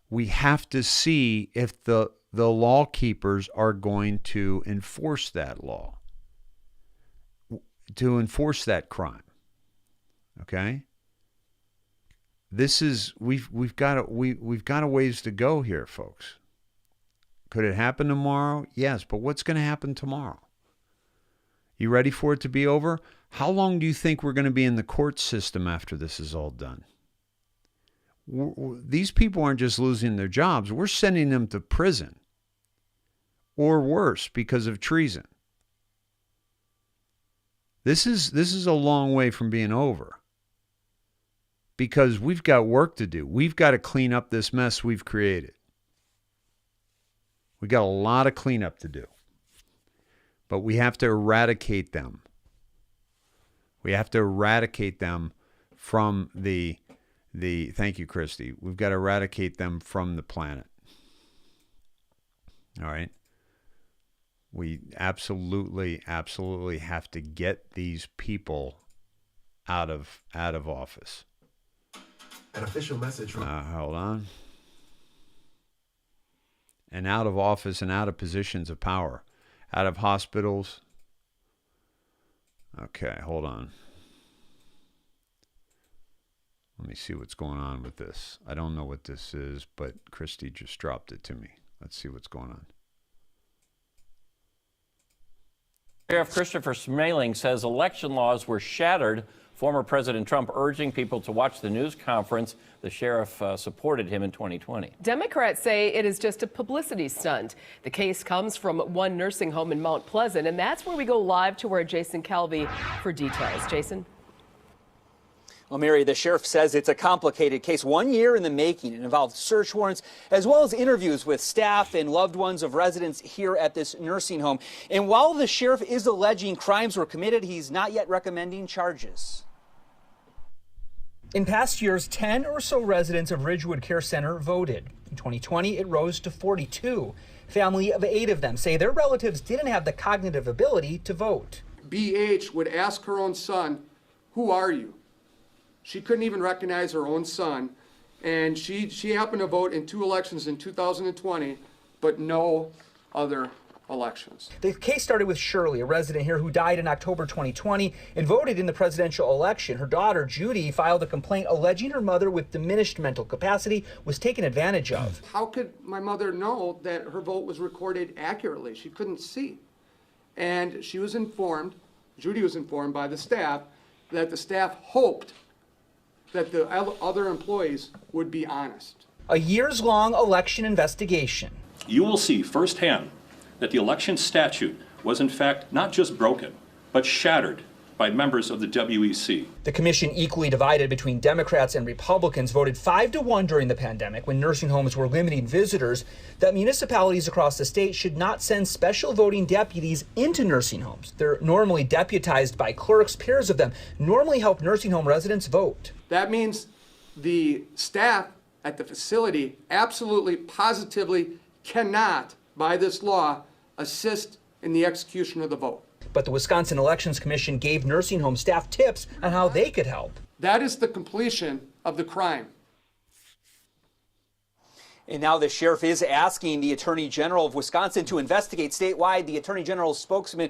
we have to see if the law keepers are going to enforce that law, to enforce that crime. Okay? This is we've got a ways to go here, folks. Could it happen tomorrow? Yes, but what's going to happen tomorrow? You ready for it to be over? How long do you think we're going to be in the court system after this is all done? These people aren't just losing their jobs. We're sending them to prison, or worse, because of treason. This is a long way from being over, because we've got work to do. We've got to clean up this mess we've created. We got a lot of cleanup to do, but we have to eradicate them. We have to eradicate them from the thank you, Christy. We've got to eradicate them from the planet. All right. We absolutely have to get these people out of office. An official message from... hold on. And out of office and out of positions of power. Out of hospitals. Okay, hold on. Let me see what's going on with this. I don't know what this is, but Christy just dropped it to me. Let's see what's going on. Sheriff Christopher Smalling says election laws were shattered. Former President Trump urging people to watch the news conference. The sheriff supported him in 2020. Democrats say it is just a publicity stunt. The case comes from one nursing home in Mount Pleasant, and that's where we go live to our Jason Calvi for details. Jason? Well, Mary, the sheriff says it's a complicated case, 1 year in the making. It involved search warrants as well as interviews with staff and loved ones of residents here at this nursing home. And while the sheriff is alleging crimes were committed, he's not yet recommending charges. In past years, 10 or so residents of Ridgewood Care Center voted. In 2020, it rose to 42. Family of 8 of them say their relatives didn't have the cognitive ability to vote. BH would ask her own son, "Who are you?" She couldn't even recognize her own son. And she happened to vote in 2 elections in 2020, but no other elections. The case started with Shirley, a resident here who died in October 2020 and voted in the presidential election. Her daughter, Judy, filed a complaint alleging her mother with diminished mental capacity was taken advantage of. How could my mother know that her vote was recorded accurately? She couldn't see. And she was informed, Judy was informed by the staff, that the staff hoped that the other employees would be honest. A years-long election investigation. You will see firsthand that the election statute was in fact not just broken, but shattered by members of the WEC. The commission, equally divided between Democrats and Republicans, voted 5-1 during the pandemic when nursing homes were limiting visitors that municipalities across the state should not send special voting deputies into nursing homes. They're normally deputized by clerks. Pairs of them normally help nursing home residents vote. That means the staff at the facility absolutely, positively cannot, by this law, assist in the execution of the vote. But the Wisconsin Elections Commission gave nursing home staff tips on how they could help. That is the completion of the crime. And now the sheriff is asking the Attorney General of Wisconsin to investigate statewide. The Attorney General's spokeswoman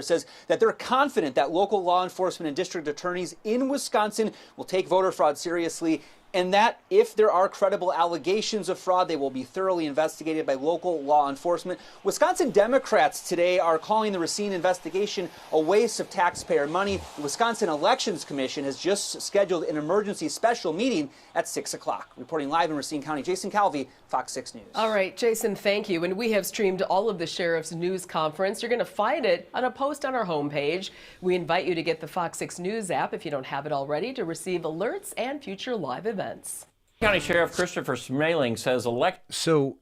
says that they're confident that local law enforcement and district attorneys in Wisconsin will take voter fraud seriously, and that if there are credible allegations of fraud, they will be thoroughly investigated by local law enforcement. Wisconsin Democrats today are calling the Racine investigation a waste of taxpayer money. The Wisconsin Elections Commission has just scheduled an emergency special meeting at 6 o'clock. Reporting live in Racine County, Jason Calvi, Fox 6 News. All right, Jason, thank you. And we have streamed all of the sheriff's news conference. You're going to find it on a post on our homepage. We invite you to get the Fox 6 News app if you don't have it already to receive alerts and future live events. County Sheriff Christopher Smaling says So,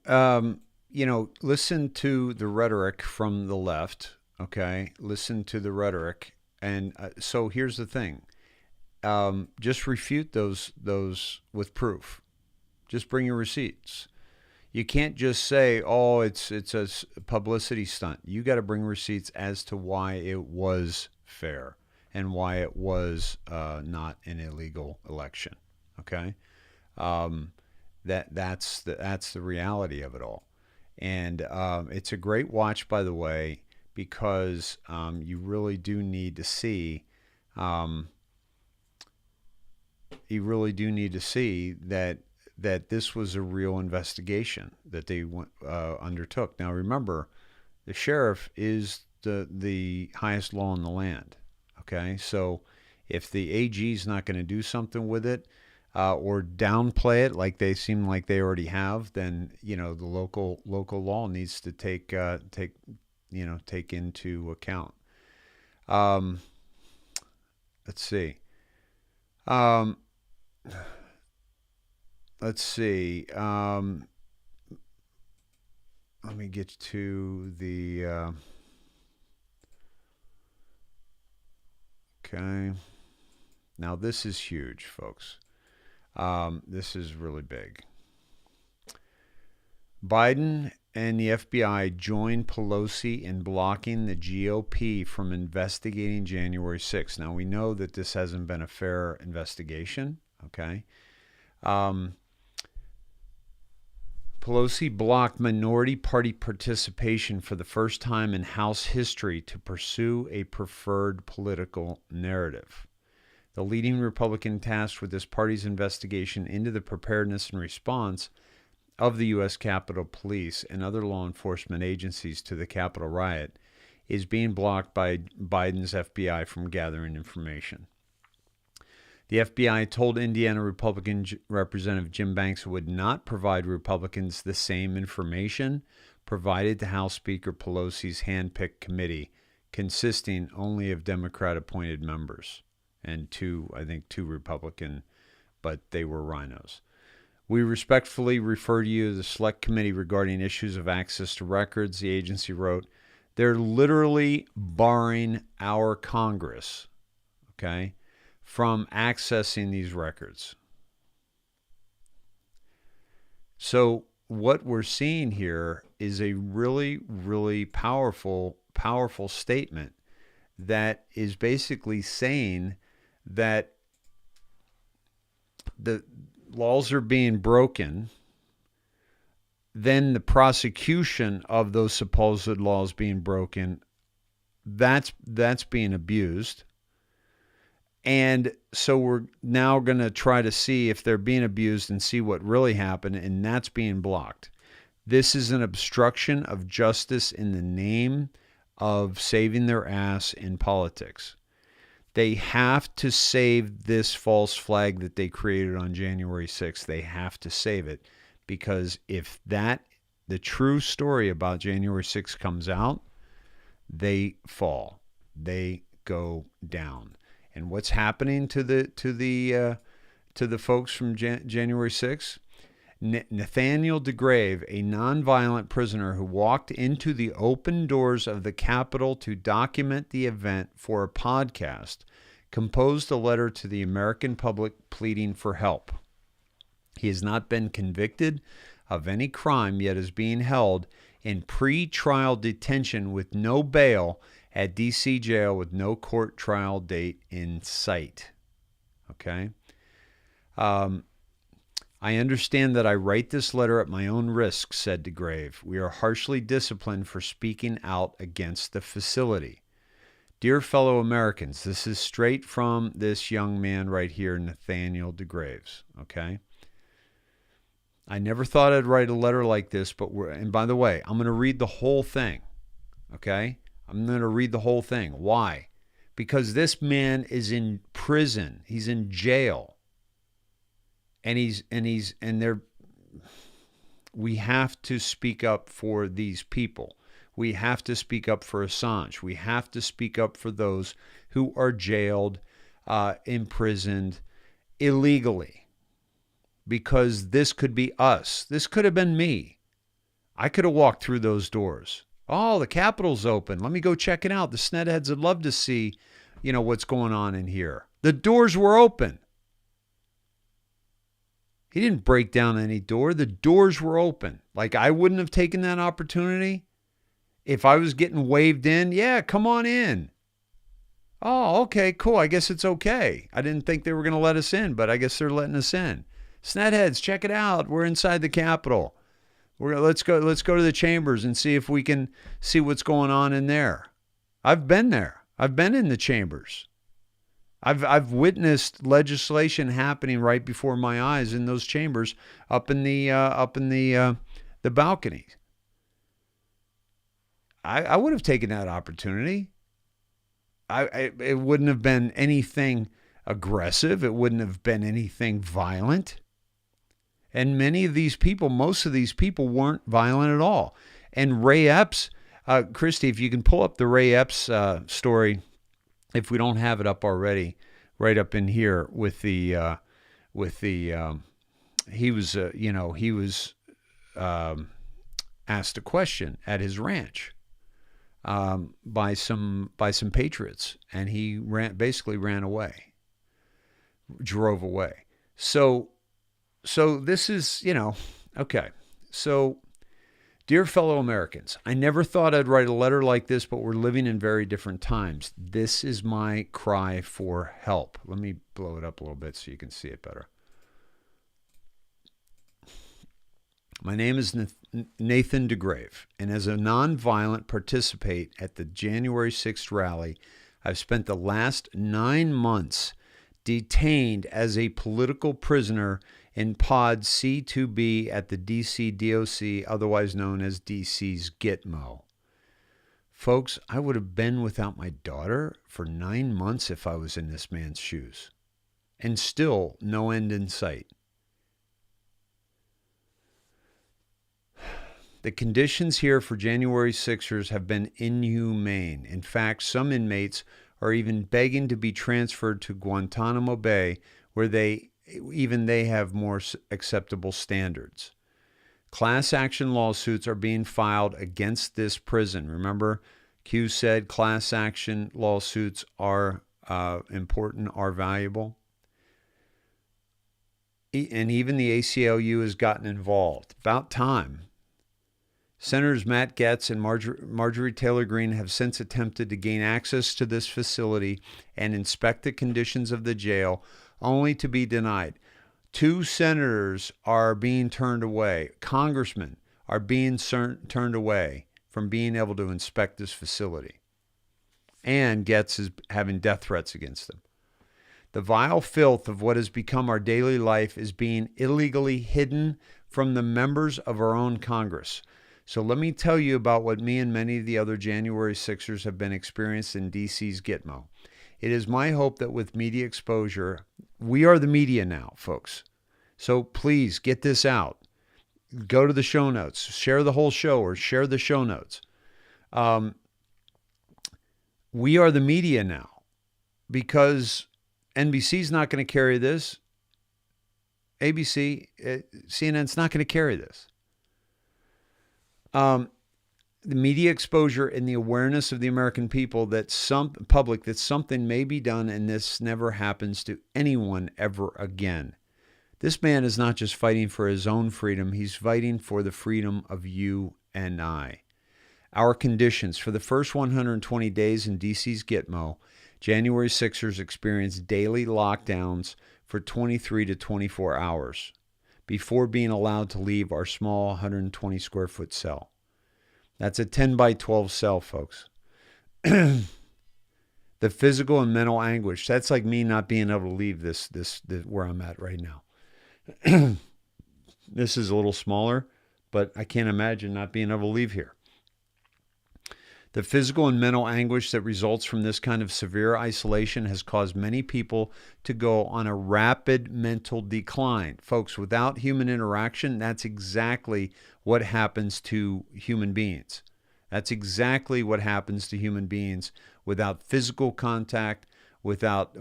listen to the rhetoric from the left, okay? Listen to the rhetoric. And so here's the thing. Just refute those with proof. Just bring your receipts. You can't just say, oh, it's a publicity stunt. You got to bring receipts as to why it was fair and why it was not an illegal election. Okay, that's the reality of it all, and it's a great watch, by the way, because you really do need to see, that this was a real investigation that they undertook. Now, remember, the sheriff is the highest law in the land. Okay, so if the AG is not going to do something with it, or downplay it like they seem like they already have, then the local law needs to take into account. Let's see. Let me get to the. Okay. Now this is huge, folks. This is really big. Biden and the FBI joined Pelosi in blocking the GOP from investigating January 6th. Now, we know that this hasn't been a fair investigation, okay? Pelosi blocked minority party participation for the first time in House history to pursue a preferred political narrative. The leading Republican tasked with this party's investigation into the preparedness and response of the U.S. Capitol Police and other law enforcement agencies to the Capitol riot is being blocked by Biden's FBI from gathering information. The FBI told Indiana Republican Representative Jim Banks it would not provide Republicans the same information provided to House Speaker Pelosi's hand-picked committee, consisting only of Democrat-appointed members. And two Republican, but they were rhinos. We respectfully refer to you to the Select Committee regarding issues of access to records, the agency wrote. They're literally barring our Congress, okay, from accessing these records. So what we're seeing here is a really, really powerful statement that is basically saying that the laws are being broken, then the prosecution of those supposed laws being broken, that's being abused. And so we're now going to try to see if they're being abused and see what really happened, and that's being blocked. This is an obstruction of justice in the name of saving their ass in politics. They have to save this false flag that they created on January 6th. They have to save it, because if that the true story about January 6th comes out, they fall. They go down. And what's happening to the folks from January 6th? Nathaniel DeGrave, a nonviolent prisoner who walked into the open doors of the Capitol to document the event for a podcast, composed a letter to the American public pleading for help. He has not been convicted of any crime, yet is being held in pre-trial detention with no bail at D.C. jail with no court trial date in sight. Okay? I understand that I write this letter at my own risk, said DeGrave. We are harshly disciplined for speaking out against the facility. Dear fellow Americans, this is straight from this young man right here, Nathaniel DeGraves, okay? I never thought I'd write a letter like this, and by the way, I'm going to read the whole thing, okay? I'm going to read the whole thing. Why? Because this man is in prison. He's in jail. We have to speak up for these people. We have to speak up for Assange. We have to speak up for those who are jailed, imprisoned illegally. Because this could be us. This could have been me. I could have walked through those doors. Oh, the Capitol's open. Let me go check it out. The Snedeheads would love to see, what's going on in here. The doors were open. He didn't break down any door. The doors were open. Like, I wouldn't have taken that opportunity. If I was getting waved in, yeah, come on in. Oh, okay, cool. I guess it's okay. I didn't think they were going to let us in, but I guess they're letting us in. Snedeheads, check it out. We're inside the Capitol. Let's go to the chambers and see if we can see what's going on in there. I've been there. I've been in the chambers. I've witnessed legislation happening right before my eyes in those chambers up in the balconies. I would have taken that opportunity. It wouldn't have been anything aggressive. It wouldn't have been anything violent. And most of these people weren't violent at all. And Ray Epps, Christy, if you can pull up the Ray Epps story, if we don't have it up already, right up in here with the he was asked a question at his ranch by some patriots, and he basically ran away, drove away. So this is, okay. So, dear fellow Americans, I never thought I'd write a letter like this, but we're living in very different times. This is my cry for help. Let me blow it up a little bit so you can see it better. My name is Nathan DeGrave, and as a nonviolent participant at the January 6th rally, I've spent the last 9 months detained as a political prisoner in Pod C2B at the DC DOC, otherwise known as DC's Gitmo. Folks, I would have been without my daughter for 9 months if I was in this man's shoes. And still no end in sight. The conditions here for January 6ers have been inhumane. In fact, some inmates are even begging to be transferred to Guantanamo Bay, where they have more acceptable standards. Class action lawsuits are being filed against this prison. Remember, Q said class action lawsuits are important, are valuable. And even the ACLU has gotten involved. About time. Senators Matt Gaetz and Marjorie Taylor Greene have since attempted to gain access to this facility and inspect the conditions of the jail, only to be denied. 2 senators are being turned away. Congressmen are being turned away from being able to inspect this facility. And Gaetz is having death threats against them. The vile filth of what has become our daily life is being illegally hidden from the members of our own Congress. So let me tell you about what me and many of the other January 6ers have been experiencing in DC's Gitmo. It is my hope that with media exposure, we are the media now, folks. So please get this out. go to the show notes, share the whole show or share the show notes. We are the media now because NBC's not going to carry this. ABC, CNN's not going to carry this. The media exposure and the awareness of the American people that something may be done and this never happens to anyone ever again. This man is not just fighting for his own freedom, he's fighting for the freedom of you and I. Our conditions. For the first 120 days in DC's Gitmo, January 6ers experienced daily lockdowns for 23 to 24 hours before being allowed to leave our small 120 square foot cell. That's a 10 by 12 cell, folks. The physical and mental anguish. That's like me not being able to leave this where I'm at right now. This is a little smaller, but I can't imagine not being able to leave here. The physical and mental anguish that results from this kind of severe isolation has caused many people to go on a rapid mental decline. Folks, without human interaction, that's exactly what happens to human beings. That's exactly what happens to human beings without physical contact, without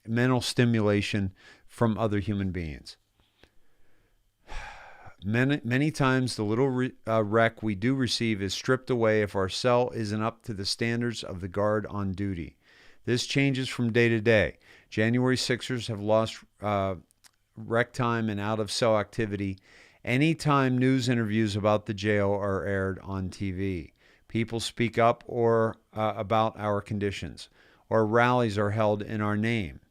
mental stimulation from other human beings. Many times the little wreck we do receive is stripped away if our cell isn't up to the standards of the guard on duty. This changes from day to day. January 6ers have lost rec time and out-of-cell activity anytime news interviews about the jail are aired on TV. People speak up or about our conditions, or rallies are held in our name.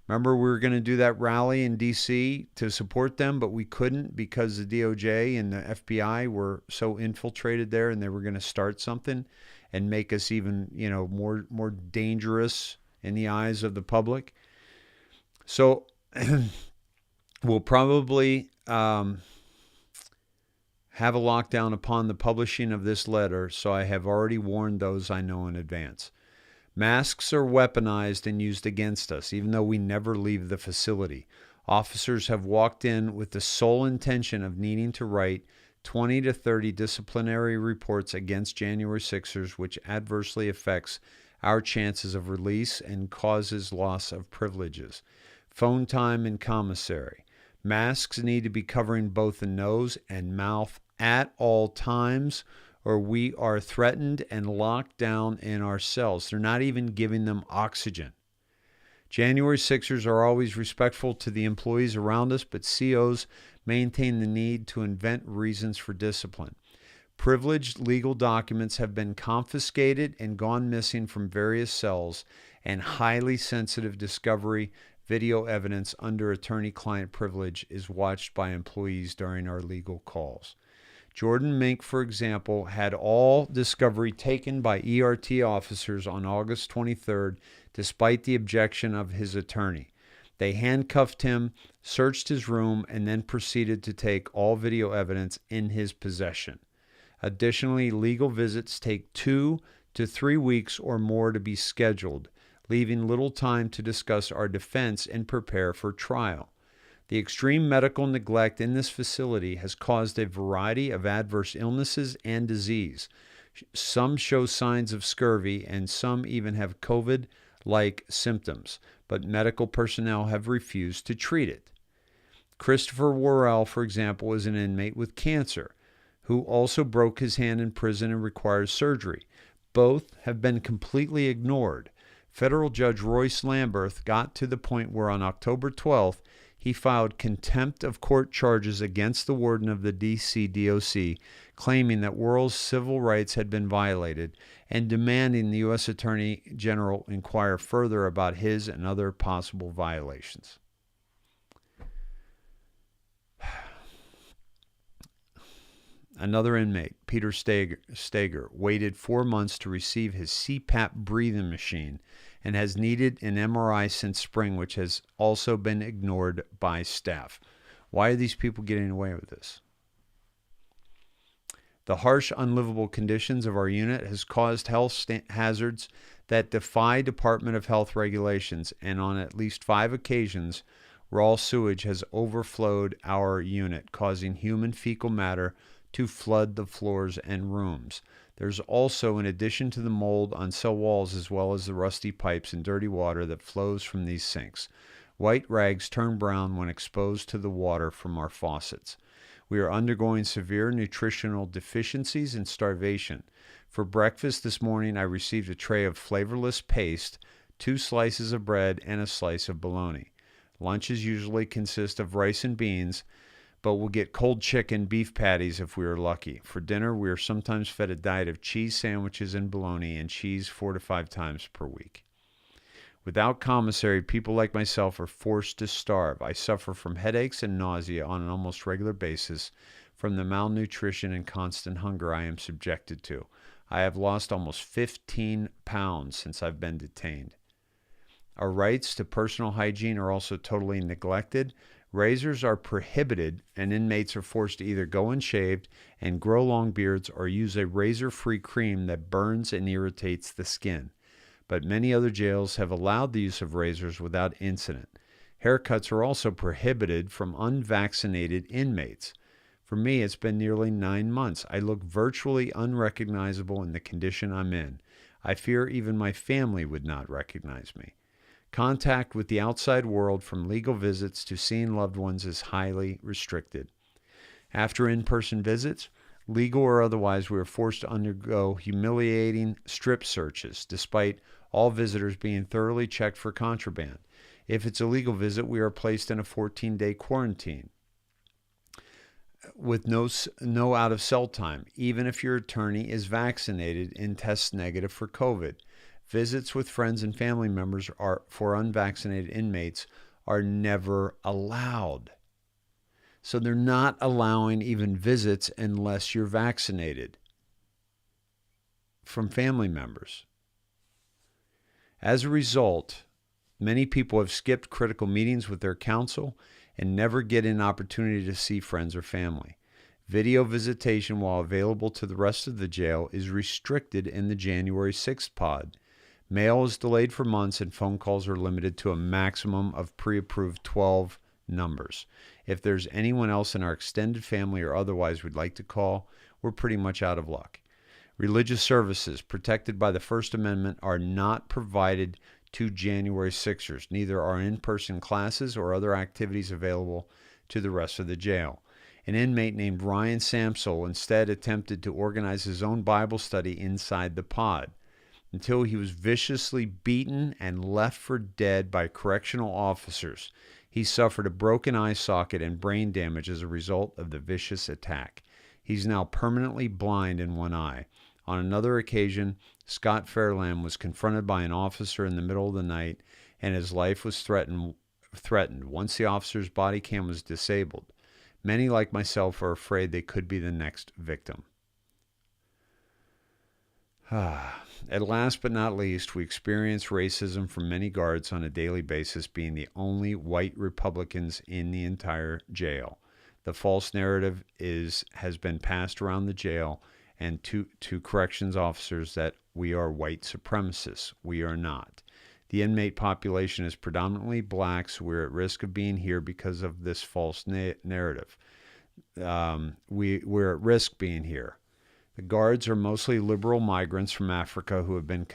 Remember, we were going to do that rally in D.C. to support them, but we couldn't because the DOJ and the FBI were so infiltrated there, and they were going to start something and make us even, more dangerous in the eyes of the public. So we'll probably have a lockdown upon the publishing of this letter, so I have already warned those I know in advance. Masks are weaponized and used against us, even though we never leave the facility. Officers have walked in with the sole intention of needing to write 20 to 30 disciplinary reports against January 6ers, which adversely affects our chances of release and causes loss of privileges. Phone time in commissary. Masks need to be covering both the nose and mouth at all times, or we are threatened and locked down in our cells. They're not even giving them oxygen. January 6ers are always respectful to the employees around us, but COs maintain the need to invent reasons for discipline. Privileged legal documents have been confiscated and gone missing from various cells, and highly sensitive discovery video evidence under attorney-client privilege is watched by employees during our legal calls. Jordan Mink, for example, had all discovery taken by ERT officers on August 23rd, despite the objection of his attorney. They handcuffed him, searched his room, and then proceeded to take all video evidence in his possession. Additionally, legal visits take 2 to 3 weeks or more to be scheduled, leaving little time to discuss our defense and prepare for trial. The extreme medical neglect in this facility has caused a variety of adverse illnesses and disease. Some show signs of scurvy, and some even have COVID-like symptoms, but medical personnel have refused to treat it. Christopher Worrell, for example, is an inmate with cancer who also broke his hand in prison and requires surgery. Both have been completely ignored. Federal Judge Royce Lamberth got to the point where on October 12th, he filed contempt of court charges against the warden of the D.C. DOC, claiming that Worrell's civil rights had been violated and demanding the U.S. Attorney General inquire further about his and other possible violations. Another inmate, Peter Steger, waited 4 months to receive his CPAP breathing machine and has needed an MRI since spring, which has also been ignored by staff. Why are these people getting away with this? The harsh, unlivable conditions of our unit has caused health hazards that defy Department of Health regulations, and on at least 5 occasions, Raw sewage has overflowed our unit, causing human fecal matter to flood the floors and rooms. There's also, in addition to the mold on cell walls, as well as the rusty pipes and dirty water that flows from these sinks. White rags turn brown when exposed to the water from our faucets. We are undergoing severe nutritional deficiencies and starvation. For breakfast this morning, I received a tray of flavorless paste, 2 slices of bread, and a slice of bologna. Lunches usually consist of rice and beans, but we'll get cold chicken, beef patties if we are lucky. For dinner, we are sometimes fed a diet of cheese sandwiches and bologna and cheese 4 to 5 times per week. Without commissary, people like myself are forced to starve. I suffer from headaches and nausea on an almost regular basis from the malnutrition and constant hunger I am subjected to. I have lost almost 15 pounds since I've been detained. Our rights to personal hygiene are also totally neglected. Razors are prohibited, and inmates are forced to either go unshaved and grow long beards or use a razor-free cream that burns and irritates the skin. But many other jails have allowed the use of razors without incident. Haircuts are also prohibited from unvaccinated inmates. For me, it's been nearly 9 months. I look virtually unrecognizable in the condition I'm in. I fear even my family would not recognize me. Contact with the outside world, from legal visits to seeing loved ones, is highly restricted. After in-person visits, legal or otherwise, we are forced to undergo humiliating strip searches, despite all visitors being thoroughly checked for contraband. If it's a legal visit, we are placed in a 14-day quarantine with no out-of-cell time, even if your attorney is vaccinated and tests negative for COVID. Visits with friends and family members for unvaccinated inmates are never allowed. So they're not allowing even visits unless you're vaccinated from family members. As a result, many people have skipped critical meetings with their counsel and never get an opportunity to see friends or family. Video visitation, while available to the rest of the jail, is restricted in the January 6th pod. Mail is delayed for months, and phone calls are limited to a maximum of pre-approved 12 numbers. If there's anyone else in our extended family or otherwise we'd like to call, we're pretty much out of luck. Religious services protected by the First Amendment are not provided to January 6ers. Neither are in-person classes or other activities available to the rest of the jail. An inmate named Ryan Samsel instead attempted to organize his own Bible study inside the pod, until he was viciously beaten and left for dead by correctional officers. He suffered a broken eye socket and brain damage as a result of the vicious attack. He's now permanently blind in one eye. On another occasion, Scott Fairland was confronted by an officer in the middle of the night, and his life was threatened once the officer's body cam was disabled. Many, like myself, are afraid they could be the next victim. At last but not least, we experience racism from many guards on a daily basis, being the only white Republicans in the entire jail. The false narrative has been passed around the jail and to corrections officers that we are white supremacists. We are not. The inmate population is predominantly black, so we're at risk of being here because of this false narrative. We're at risk being here. The guards are mostly liberal migrants from Africa who have been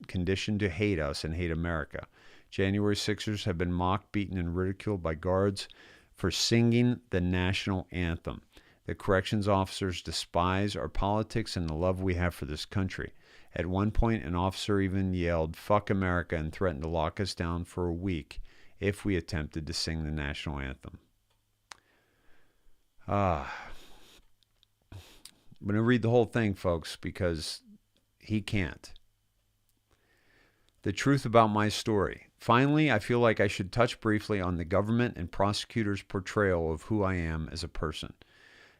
conditioned to hate us and hate America. January 6ers have been mocked, beaten, and ridiculed by guards for singing the national anthem. The corrections officers despise our politics and the love we have for this country. At one point, an officer even yelled, "Fuck America," and threatened to lock us down for a week if we attempted to sing the national anthem. I'm going to read the whole thing, folks, because he can't. The truth about my story. Finally, I feel like I should touch briefly on the government and prosecutors' portrayal of who I am as a person.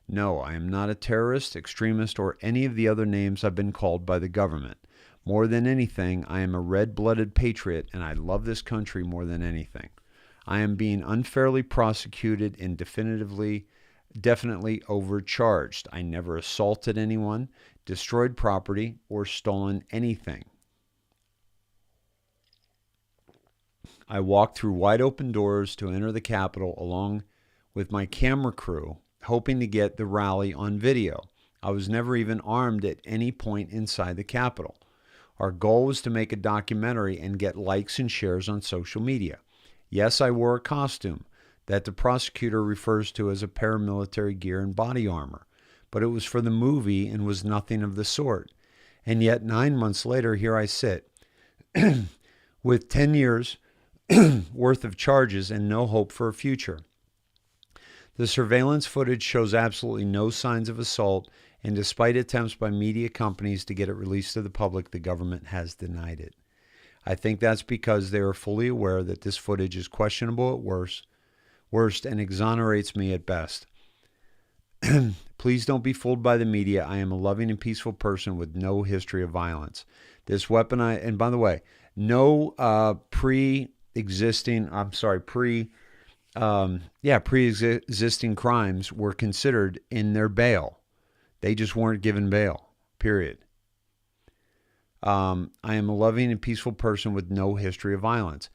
No, I am not a terrorist, extremist, or any of the other names I've been called by the government. More than anything, I am a red-blooded patriot, and I love this country more than anything. I am being unfairly prosecuted and definitely overcharged. I never assaulted anyone, destroyed property, or stolen anything. I walked through wide open doors to enter the Capitol along with my camera crew, hoping to get the rally on video. I was never even armed at any point inside the Capitol. Our goal was to make a documentary and get likes and shares on social media. Yes, I wore a costume that the prosecutor refers to as a paramilitary gear and body armor, but it was for the movie and was nothing of the sort. And yet 9 months later, here I sit with 10 years worth of charges and no hope for a future. The surveillance footage shows absolutely no signs of assault, and despite attempts by media companies to get it released to the public, the government has denied it. I think that's because they are fully aware that this footage is questionable at worst and exonerates me at best. Please don't be fooled by the media. I am a loving and peaceful person with no history of violence. This weaponized, and by the way, no pre-existing crimes were considered in their bail. They just weren't given bail, period. I am a loving and peaceful person with no history of violence.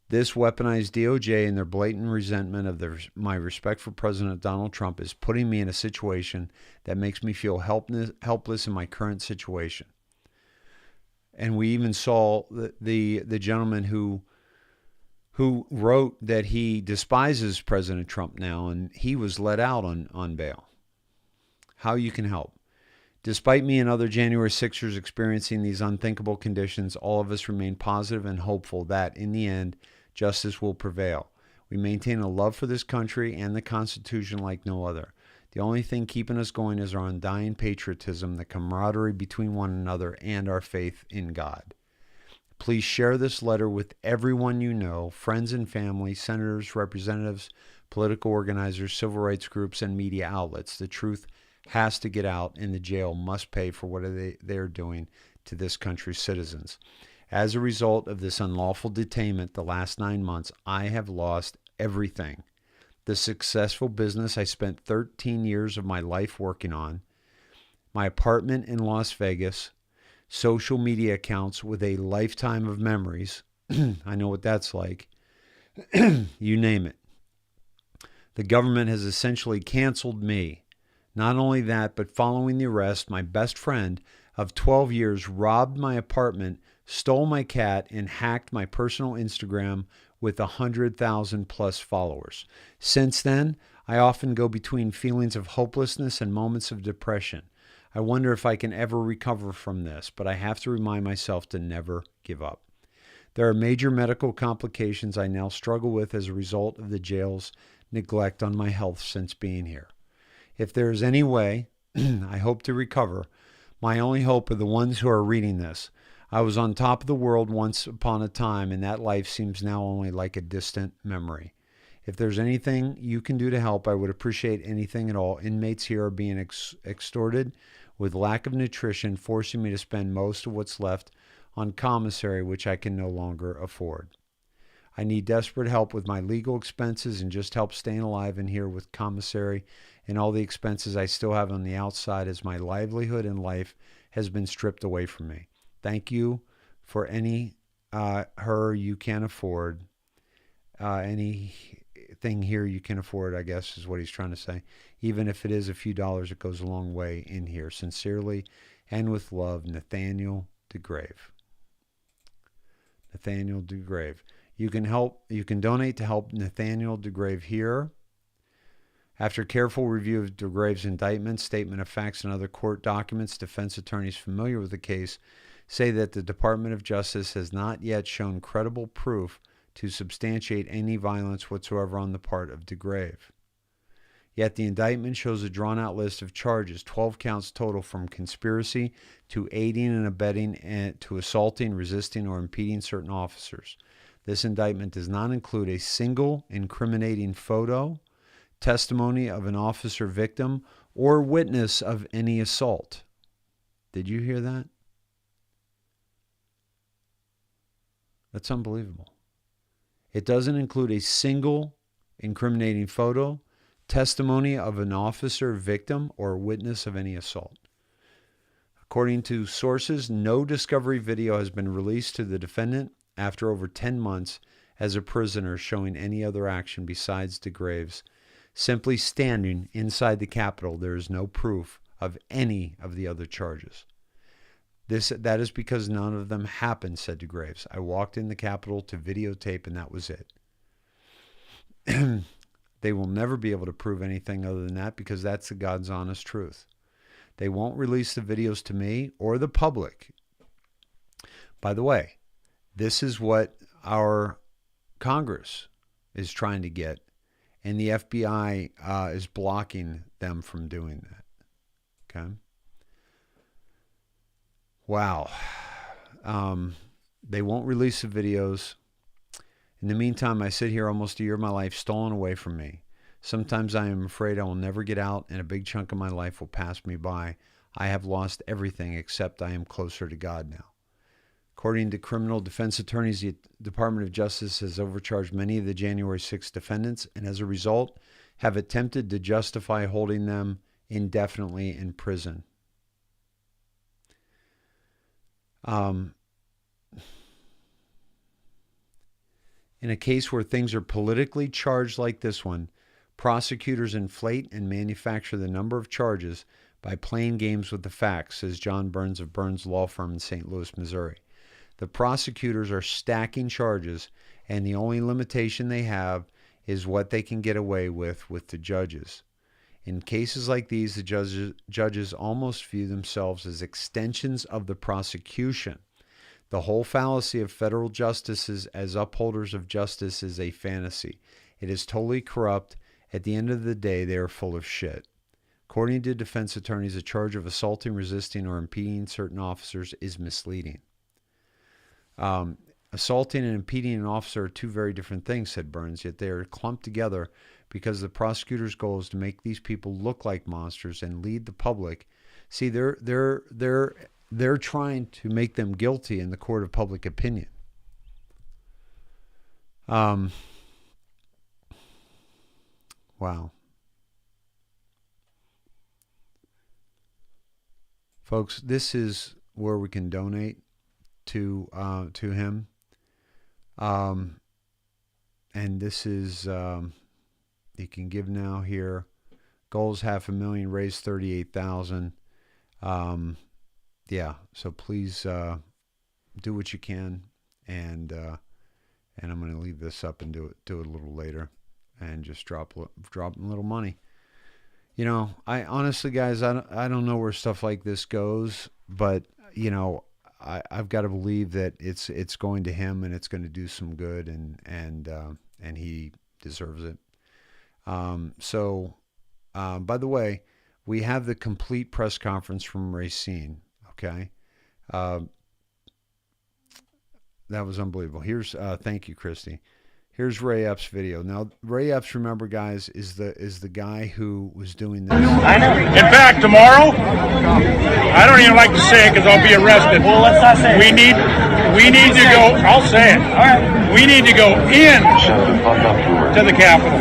This weaponized DOJ and their blatant resentment of my respect for President Donald Trump is putting me in a situation that makes me feel helpless in my current situation. And we even saw the gentleman who wrote that he despises President Trump now, and he was let out on bail. How you can help. Despite me and other January 6ers experiencing these unthinkable conditions, all of us remain positive and hopeful that, in the end, justice will prevail. We maintain a love for this country and the Constitution like no other. The only thing keeping us going is our undying patriotism, the camaraderie between one another, and our faith in God. Please share this letter with everyone you know, friends and family, senators, representatives, political organizers, civil rights groups, and media outlets. The truth has to get out, and the jail must pay for what they are doing to this country's citizens. As a result of this unlawful detainment the last 9 months, I have lost everything. The successful business I spent 13 years of my life working on, my apartment in Las Vegas, social media accounts with a lifetime of memories. I know what that's like. You name it. The government has essentially canceled me. Not only that, but following the arrest, my best friend of 12 years robbed my apartment, stole my cat, and hacked my personal Instagram with 100,000 plus followers. Since then, I often go between feelings of hopelessness and moments of depression. I wonder if I can ever recover from this, but I have to remind myself to never give up. There are major medical complications I now struggle with as a result of the jail's neglect on my health since being here. If there is any way I hope to recover, my only hope are the ones who are reading this. I was on top of the world once upon a time, and that life seems now only like a distant memory. If there's anything you can do to help, I would appreciate anything at all. Inmates here are being extorted with lack of nutrition, forcing me to spend most of what's left on commissary, which I can no longer afford. I need desperate help with my legal expenses and just help staying alive in here with commissary and all the expenses I still have on the outside, as my livelihood and life has been stripped away from me. Thank you for any her you can afford. Anything here you can afford, I guess, is what he's trying to say. Even if it is a few dollars, it goes a long way in here. Sincerely and with love, Nathaniel DeGrave. Nathaniel DeGrave. You can donate to help Nathaniel DeGrave here. After careful review of DeGrave's indictment, statement of facts, and other court documents, defense attorneys familiar with the case say that the Department of Justice has not yet shown credible proof to substantiate any violence whatsoever on the part of DeGrave. Yet the indictment shows a drawn-out list of charges, 12 counts total, from conspiracy to aiding and abetting and to assaulting, resisting, or impeding certain officers. This indictment does not include a single incriminating photo, testimony of an officer victim, or witness of any assault. Did you hear that? That's unbelievable. It doesn't include a single incriminating photo, testimony of an officer victim, or witness of any assault. According to sources, no discovery video has been released to the defendant after over 10 months, as a prisoner showing any other action besides DeGrave's simply standing inside the Capitol. There is no proof of any of the other charges. That is because none of them happened, said DeGraves. I walked in the Capitol to videotape, and that was it. They will never be able to prove anything other than that because that's the God's honest truth. They won't release the videos to me or the public. By the way, this is what our Congress is trying to get, and the FBI is blocking them from doing that. Okay? Wow. They won't release the videos. In the meantime, I sit here almost a year of my life stolen away from me. Sometimes I am afraid I will never get out and a big chunk of my life will pass me by. I have lost everything except I am closer to God now. According to criminal defense attorneys, the Department of Justice has overcharged many of the January 6th defendants and as a result have attempted to justify holding them indefinitely in prison. In a case where things are politically charged like this one, prosecutors inflate and manufacture the number of charges by playing games with the facts, says John Burns of Burns Law Firm in St. Louis, Missouri. The prosecutors are stacking charges, and the only limitation they have is what they can get away with the judges. In cases like these, the judges almost view themselves as extensions of the prosecution. The whole fallacy of federal justices as upholders of justice is a fantasy. It is totally corrupt. At the end of the day, they are full of shit. According to defense attorneys, a charge of assaulting, resisting, or impeding certain officers is misleading. Assaulting and impeding an officer are two very different things, said Burns, yet they are clumped together because the prosecutor's goal is to make these people look like monsters and lead the public. See, they're trying to make them guilty in the court of public opinion. Wow. Folks, this is where we can donate to him. And this is, you can give now here. Goal's $500,000, raise $38,000. Yeah, so please do what you can, and I'm going to leave this up and do it a little later, and just drop a little money. You know, I honestly, guys, I don't know where stuff like this goes, but you know, I've got to believe that it's going to him and it's going to do some good, and he deserves it. So, by the way, we have the complete press conference from Racine. Okay. That was unbelievable. Here's, thank you, Christy. Here's Ray Epps' video. Now, Ray Epps, remember, guys, is the guy who was doing this. In fact, tomorrow, I don't even like to say it because I'll be arrested. Well, let's not say it. We need to go, I'll say it. All right. We need to go in to the Capitol.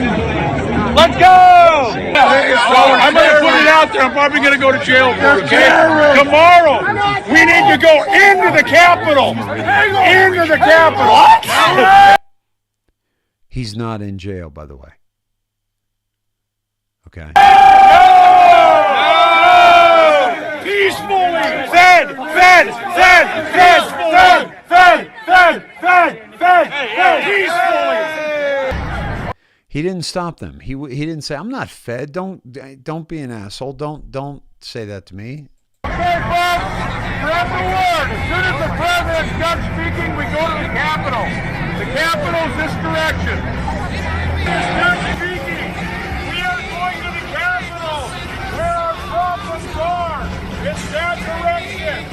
Let's go! So I'm going to put it out there. I'm probably going to go to jail for it, okay? Tomorrow, we need to go into the Capitol. Into the Capitol. He's not in jail, by the way. Okay. Peacefully. Fed. Peacefully. He didn't stop them. He didn't say, "I'm not fed." Don't be an asshole. Don't say that to me. Okay, folks, spread the word. As soon as the president's done speaking, we go to the Capitol. The Capitol's this direction. He's done speaking. We are going to the Capitol, where our problems are. It's that direction.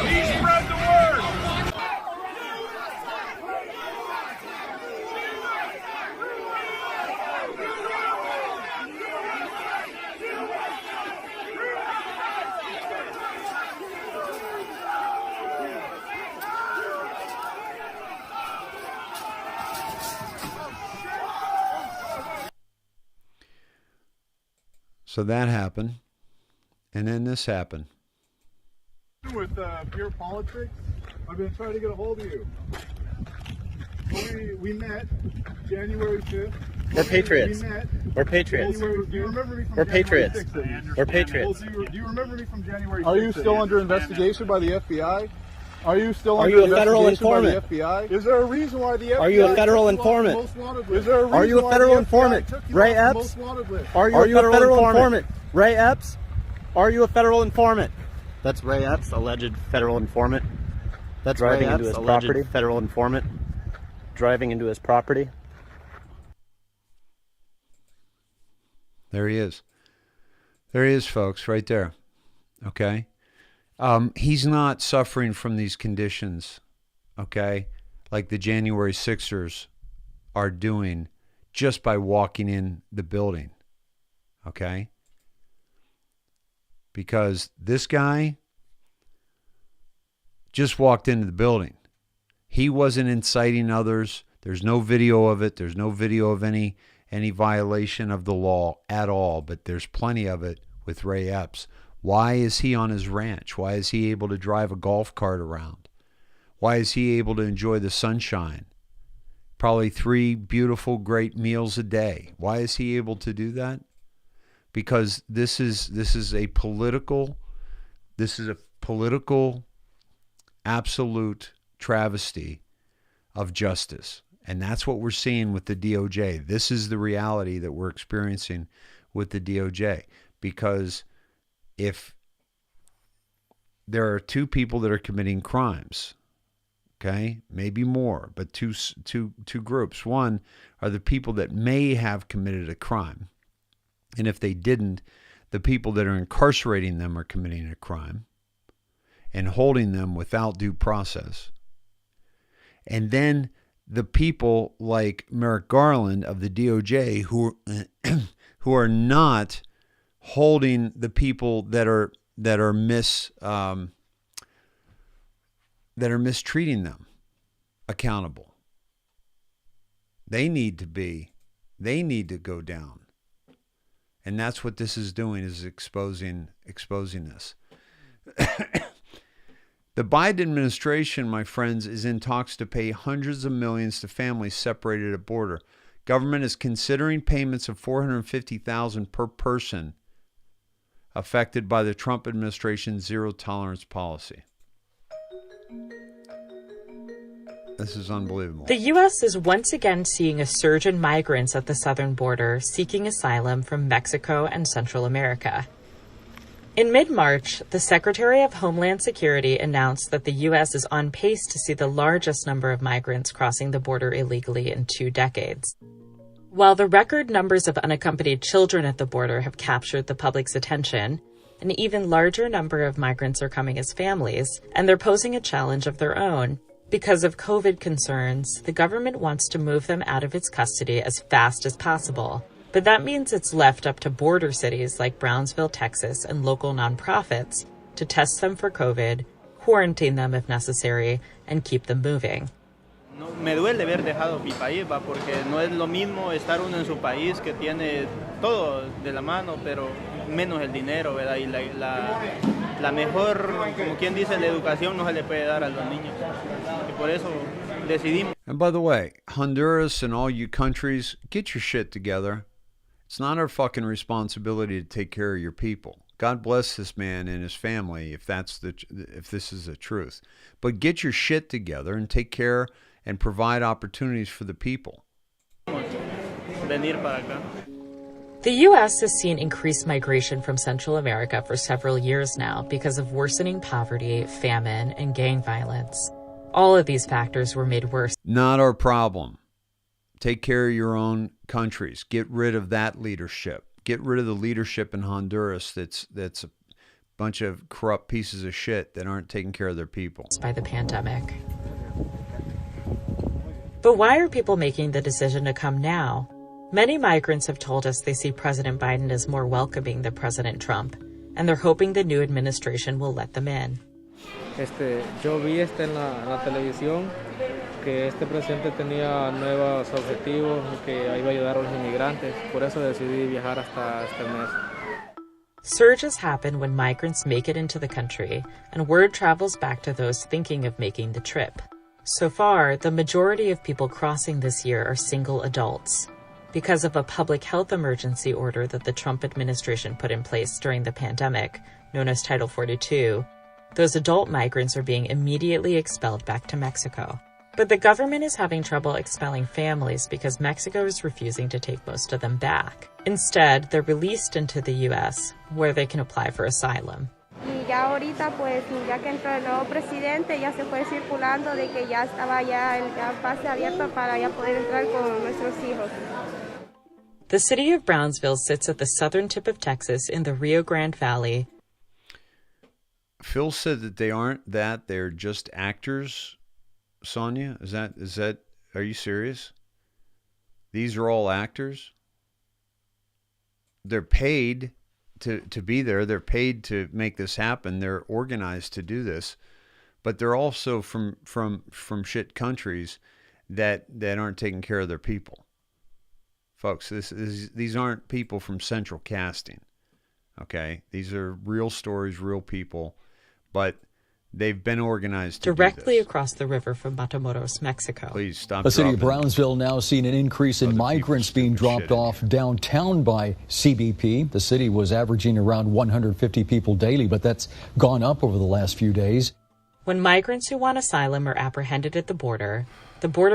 Please spread the word. So that happened, and then this happened. With pure politics, I've been trying to get a hold of you. We met January 5th. We're patriots. We're patriots. Do you remember me from We're January patriots. 6th? We're patriots. Do you remember me from January 6th? Are you still under investigation by the FBI? Are you still Are under you a federal investigation by informant? the FBI? Is there a reason why the FBI Are you a federal took you off the informant? most wanted list? Is there a reason Are you a why federal the FBI informant? took you Ray off the Epps? most wanted list? Are you a federal informant? Ray Epps? Are you a federal informant? That's Ray Epps, alleged federal informant. That's driving into his property. Federal informant. Driving into his property. There he is. There he is, folks, right there. Okay? He's not suffering from these conditions, okay, like the January 6ers are doing just by walking in the building, okay? Because this guy just walked into the building. He wasn't inciting others. There's no video of it. There's no video of any violation of the law at all, but there's plenty of it with Ray Epps. Why is he on his ranch? Why is he able to drive a golf cart around? Why is he able to enjoy the sunshine? Probably 3 beautiful, great meals a day. Why is he able to do that? Because this is a political absolute travesty of justice. And that's what we're seeing with the DOJ. This is the reality that we're experiencing with the DOJ. Because if there are 2 people that are committing crimes, okay, maybe more, but two groups. One are the people that may have committed a crime. And if they didn't, the people that are incarcerating them are committing a crime and holding them without due process. And then the people like Merrick Garland of the DOJ who are not holding the people that are mistreating them accountable. They need to go down. And that's what this is doing, is exposing this. The Biden administration, my friends, is in talks to pay hundreds of millions to families separated at border. Government is considering payments of $450,000 per person affected by the Trump administration's zero-tolerance policy. This is unbelievable. The U.S. is once again seeing a surge in migrants at the southern border seeking asylum from Mexico and Central America. In mid-March, the Secretary of Homeland Security announced that the U.S. is on pace to see the largest number of migrants crossing the border illegally in 2 decades. While the record numbers of unaccompanied children at the border have captured the public's attention, an even larger number of migrants are coming as families, and they're posing a challenge of their own. Because of COVID concerns, the government wants to move them out of its custody as fast as possible. But that means it's left up to border cities like Brownsville, Texas, and local nonprofits to test them for COVID, quarantine them if necessary, and keep them moving. Me duele haber dejado mi país, porque no es lo mismo estar uno en su país que tiene todo de la mano, pero menos el dinero, ¿verdad? Y la mejor, como quien dice, la educación no se le puede dar a los niños. Y por eso decidimos. And by the way, Honduras and all you countries, get your shit together. It's not our fucking responsibility to take care of your people. God bless this man and his family if this is the truth. But get your shit together and take care and provide opportunities for the people. The U.S. has seen increased migration from Central America for several years now because of worsening poverty, famine, and gang violence. All of these factors were made worse. Not our problem. Take care of your own countries. Get rid of that leadership. Get rid of the leadership in Honduras that's a bunch of corrupt pieces of shit that aren't taking care of their people. By the pandemic. But why are people making the decision to come now? Many migrants have told us they see President Biden as more welcoming than President Trump, and they're hoping the new administration will let them in. Yo vi en la televisión que este presidente tenía nuevos objetivos y que iba a ayudar a los inmigrantes. Por eso decidí viajar hasta este mes. Surges happen when migrants make it into the country, and word travels back to those thinking of making the trip. So far, the majority of people crossing this year are single adults. Because of a public health emergency order that the Trump administration put in place during the pandemic, known as Title 42, those adult migrants are being immediately expelled back to Mexico. But the government is having trouble expelling families because Mexico is refusing to take most of them back. Instead, they're released into the U.S., where they can apply for asylum. Y ya ahorita, pues, ya que entró el nuevo presidente, ya se fue circulando de que ya estaba ya el pase abierto para ya poder entrar con nuestros hijos. The city of Brownsville sits at the southern tip of Texas in the Rio Grande Valley. Phil said that they aren't that, they're just actors. Sonia, is that, are you serious? These are all actors? They're paid to be there. They're paid to make this happen. They're organized to do this, but they're also from shit countries that aren't taking care of their people. Folks, these aren't people from central casting. Okay? These are real stories, real people, but they've been organized to directly across the river from Matamoros, Mexico. Please stop. The city of Brownsville now seeing an increase in migrants being dropped off downtown by CBP. The city was averaging around 150 people daily, but that's gone up over the last few days. When migrants who want asylum are apprehended at the Border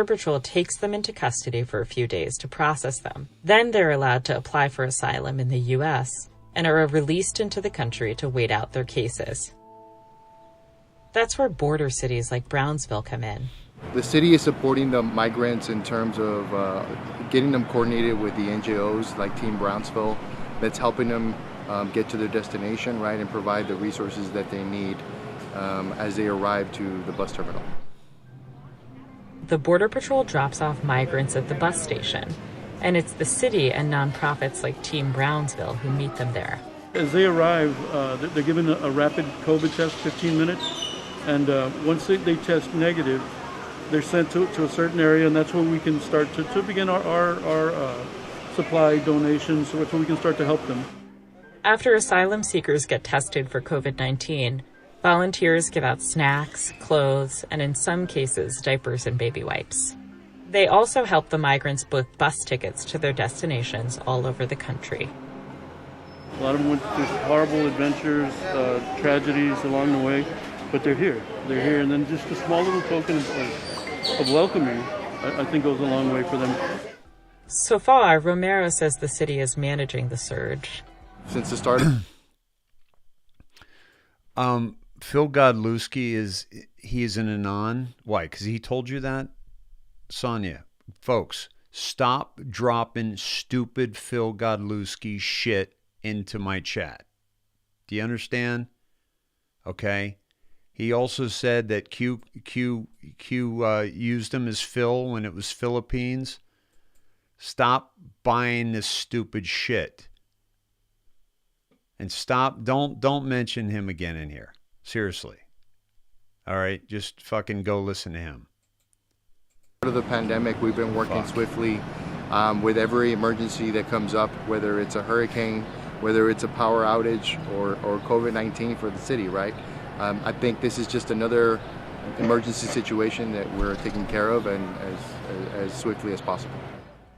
Patrol takes them into custody for a few days to process them. Then they're allowed to apply for asylum in the U.S. and are released into the country to wait out their cases. That's where border cities like Brownsville come in. The city is supporting the migrants in terms of getting them coordinated with the NGOs like Team Brownsville that's helping them get to their destination, right, and provide the resources that they need as they arrive to the bus terminal. The Border Patrol drops off migrants at the bus station, and it's the city and nonprofits like Team Brownsville who meet them there. As they arrive, they're given a rapid COVID test, 15 minutes. And once they test negative, they're sent to a certain area, and that's where we can start to begin our supply donations, so that's where we can start to help them. After asylum seekers get tested for COVID-19, volunteers give out snacks, clothes, and in some cases, diapers and baby wipes. They also help the migrants book bus tickets to their destinations all over the country. A lot of them went through horrible adventures, tragedies along the way. But they're here, and then just a small little token of welcoming, I think goes a long way for them. So far, Romero says the city is managing the surge. Since the start Phil Godlewski he's an anon. Why? Because he told you that? Sonia, folks, stop dropping stupid Phil Godlewski shit into my chat. Do you understand? Okay? He also said that Q used him as Phil when it was Philippines. Stop buying this stupid shit. And don't mention him again in here. Seriously. All right, just fucking go listen to him. of the pandemic, we've been working swiftly with every emergency that comes up, whether it's a hurricane, whether it's a power outage or COVID-19 for the city, right? I think this is just another emergency situation that we're taking care of and as swiftly as possible.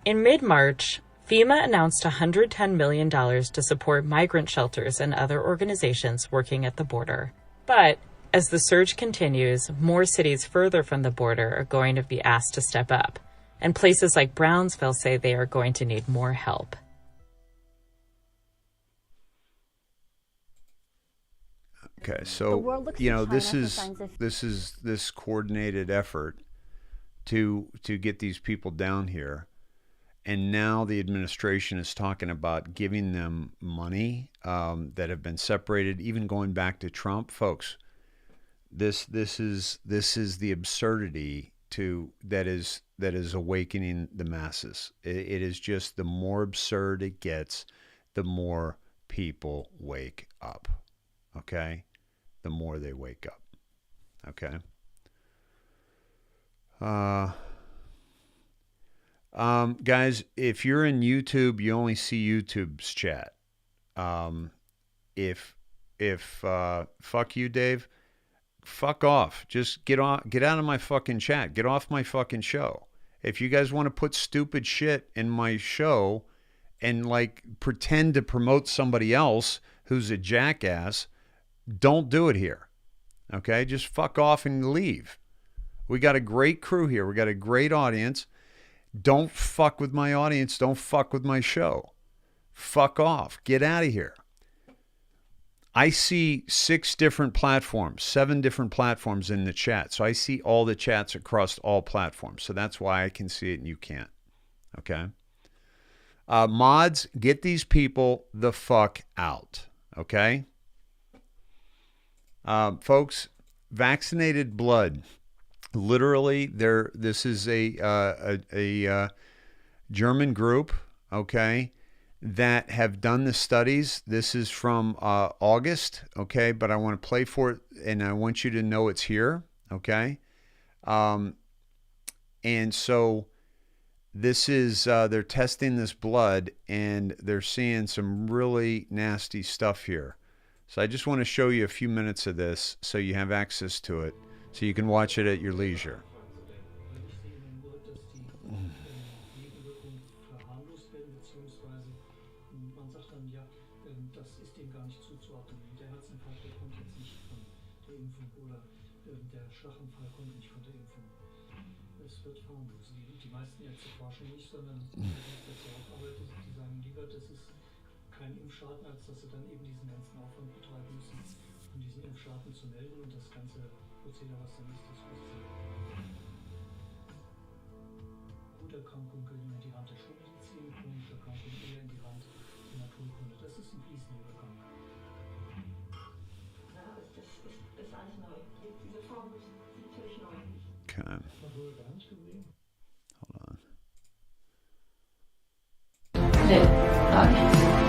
In mid-March, FEMA announced $110 million to support migrant shelters and other organizations working at the border. But as the surge continues, more cities further from the border are going to be asked to step up. And places like Brownsville say they are going to need more help. Okay, so this is this coordinated effort to get these people down here, and now the administration is talking about giving them money that have been separated, even going back to Trump, folks. This is the absurdity that is awakening the masses. It is just the more absurd it gets, the more people wake up. Okay. The more they wake up. Okay. Guys, if you're in YouTube, you only see YouTube's chat. If fuck you, Dave, fuck off. Just get out of my fucking chat. Get off my fucking show. If you guys want to put stupid shit in my show and like pretend to promote somebody else who's a jackass, don't do it here. Okay? Just fuck off and leave. We got a great crew here. We got a great audience. Don't fuck with my audience. Don't fuck with my show. Fuck off. Get out of here. I see 6 different platforms, 7 different platforms in the chat. So I see all the chats across all platforms. So that's why I can see it and you can't. Okay? Mods, get these people the fuck out. Okay? Folks, vaccinated blood. Literally, this is a German group, okay, that have done the studies. This is from August, okay, but I want to play for it, and I want you to know it's here, okay? And so this is, they're testing this blood, and they're seeing some really nasty stuff here. So I just want to show you a few minutes of this so you have access to it, so you can watch it at your leisure. Okay. Hold on.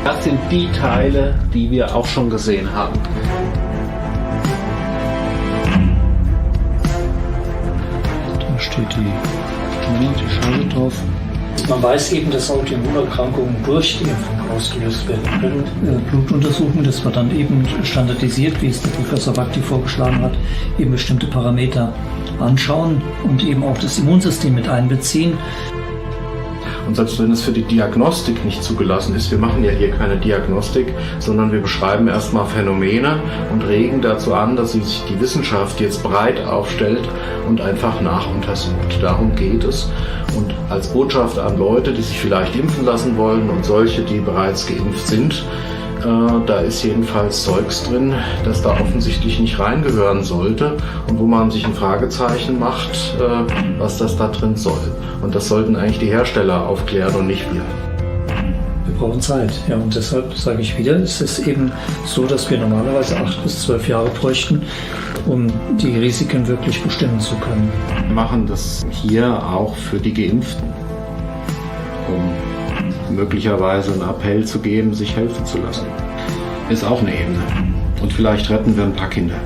Das sind die Teile, die wir auch schon gesehen haben. Da steht die Schale drauf. Man weiß eben, dass Autoimmunerkrankungen durch die Impfung ausgelöst werden können. Blutuntersuchungen, das wird dann eben standardisiert, wie es der Professor Bakti vorgeschlagen hat, eben bestimmte Parameter anschauen und eben auch das Immunsystem mit einbeziehen. Und selbst wenn es für die Diagnostik nicht zugelassen ist, wir machen ja hier keine Diagnostik, sondern wir beschreiben erstmal Phänomene und regen dazu an, dass sich die Wissenschaft jetzt breit aufstellt und einfach nachuntersucht. Darum geht es. Und als Botschaft an Leute, die sich vielleicht impfen lassen wollen und solche, die bereits geimpft sind, da ist jedenfalls Zeugs drin, das da offensichtlich nicht reingehören sollte und wo man sich ein Fragezeichen macht, was das da drin soll. Und das sollten eigentlich die Hersteller aufklären und nicht wir. Wir brauchen Zeit. Ja, und deshalb sage ich wieder, es ist eben so, dass wir normalerweise 8 bis 12 Jahre bräuchten, um die Risiken wirklich bestimmen zu können. Wir machen das hier auch für die Geimpften, um möglicherweise einen Appell zu geben, sich helfen zu lassen. Ist auch eine Ebene. Und vielleicht retten wir ein paar Kinder.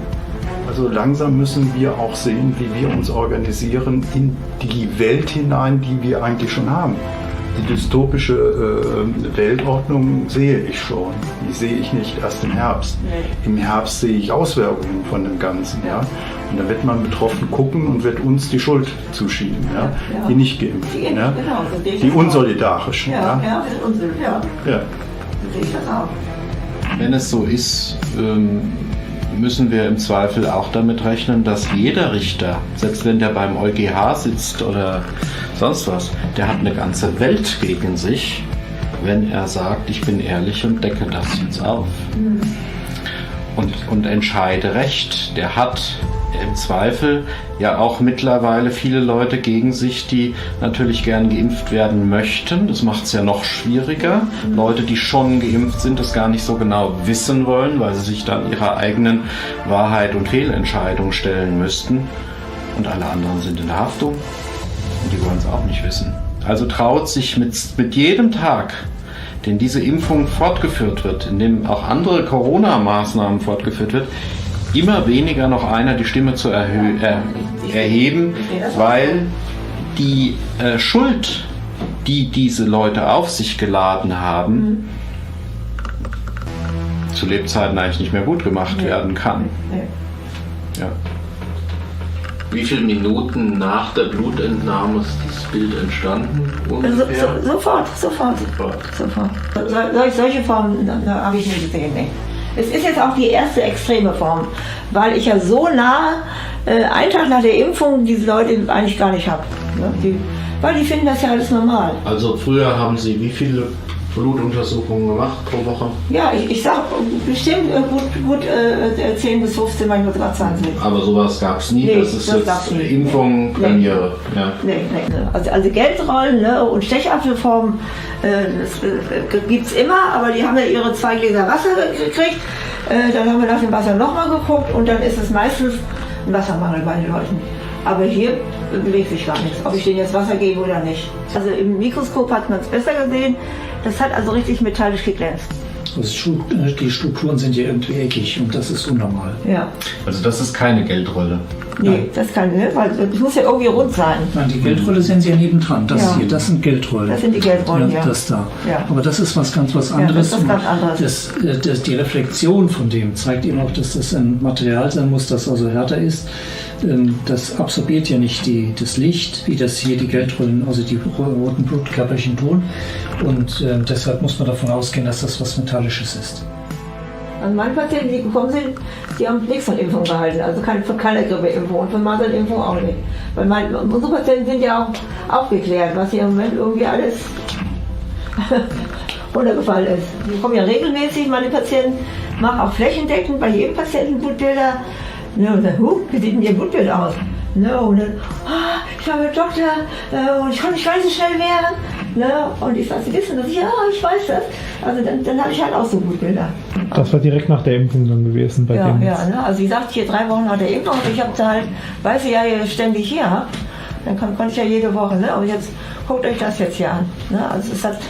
Also langsam müssen wir auch sehen, wie wir uns organisieren in die Welt hinein, die wir eigentlich schon haben. Die dystopische Weltordnung sehe ich schon. Die sehe ich nicht erst im Herbst. Im Herbst sehe ich Auswirkungen von dem Ganzen. Ja? Und da wird man betroffen gucken und wird uns die Schuld zuschieben. Ja? Die nicht Geimpften. Ja? Die Unsolidarischen. Ja. Ja. Wenn es so ist, müssen wir im Zweifel auch damit rechnen, dass jeder Richter, selbst wenn der beim EuGH sitzt oder sonst was, der hat eine ganze Welt gegen sich, wenn er sagt, ich bin ehrlich und decke das jetzt auf. Und entscheide recht. Der hat im Zweifel ja auch mittlerweile viele Leute gegen sich, die natürlich gern geimpft werden möchten. Das macht es ja noch schwieriger. Leute, die schon geimpft sind, das gar nicht so genau wissen wollen, weil sie sich dann ihrer eigenen Wahrheit und Fehlentscheidung stellen müssten. Und alle anderen sind in der Haftung und die wollen es auch nicht wissen. Also traut sich mit jedem Tag, den diese Impfung fortgeführt wird, in dem auch andere Corona-Maßnahmen fortgeführt wird, immer weniger noch einer die Stimme zu erheben, weil die Schuld, die diese Leute auf sich geladen haben, zu Lebzeiten eigentlich nicht mehr gut gemacht werden kann. Ja. Wie viele Minuten nach der Blutentnahme ist dieses Bild entstanden? Ungefähr? Sofort. Solche Formen habe ich nie gesehen. Nee. Es ist jetzt auch die erste extreme Form, weil ich ja so nahe, einen Tag nach der Impfung, diese Leute eigentlich gar nicht habe. Ne? Weil die finden das ja alles normal. Also früher haben Sie wie viele Blutuntersuchungen gemacht pro Woche? Ja, ich sag bestimmt gut 10 bis 15, manchmal sogar 20. Aber sowas gab es nie? Nee, das ist das jetzt Impfung, Premiere? Nee. Ja. Nee. Also Geldrollen, ne, und Stechapfelformen, das gibt es immer, aber die haben ja ihre 2 Gläser Wasser gekriegt. Dann haben wir nach dem Wasser nochmal geguckt und dann ist es meistens ein Wassermangel bei den Leuten. Aber hier bewegt sich gar nichts, ob ich denen jetzt Wasser gebe oder nicht. Also im Mikroskop hat man es besser gesehen. Das hat also richtig metallisch geglänzt. Die Strukturen sind ja irgendwie eckig und das ist unnormal. Ja. Also das ist keine Geldrolle? Nee, das kann nicht, weil es muss ja irgendwie rund sein. Nein, die Geldrolle sind ja nebendran. Das hier, das sind Geldrollen. Das sind die Geldrollen, ja. Das da. Ja. Aber das ist was ganz anderes. Ja, das ist ganz anderes. Die Reflexion von dem zeigt eben auch, dass das ein Material sein muss, das also härter ist. Das absorbiert ja nicht das Licht, wie das hier die Geldrollen, also die roten Blutkörperchen tun. Und deshalb muss man davon ausgehen, dass das was Metallisches ist. Also meine Patienten, die gekommen sind, die haben nichts von Impfung gehalten, also von keiner Grippeimpfung und von Masernimpfung auch nicht. Weil unsere Patienten sind ja auch aufgeklärt, was hier im Moment irgendwie alles runtergefallen ist. Die kommen ja regelmäßig, meine Patienten, machen auch flächendeckend bei jedem Patienten Blutbilder. Ne, und dann, wie sieht denn Ihr Blutbild aus? Ne, und dann, ich war mit Doktor und ich konnte nicht ganz so schnell werden. Ne, und ich sage, Sie wissen das? Ja, ich weiß das. Also dann habe ich halt auch so Blutbilder. Das war direkt nach der Impfung dann gewesen bei denen. Ja, ne? Also sie sagt hier 3 Wochen nach der Impfung und ich habe sie halt, weil sie ja hier ständig hier habe, dann konnte ich ja jede Woche, ne? Aber jetzt guckt euch das jetzt hier an. Ne? Also es hat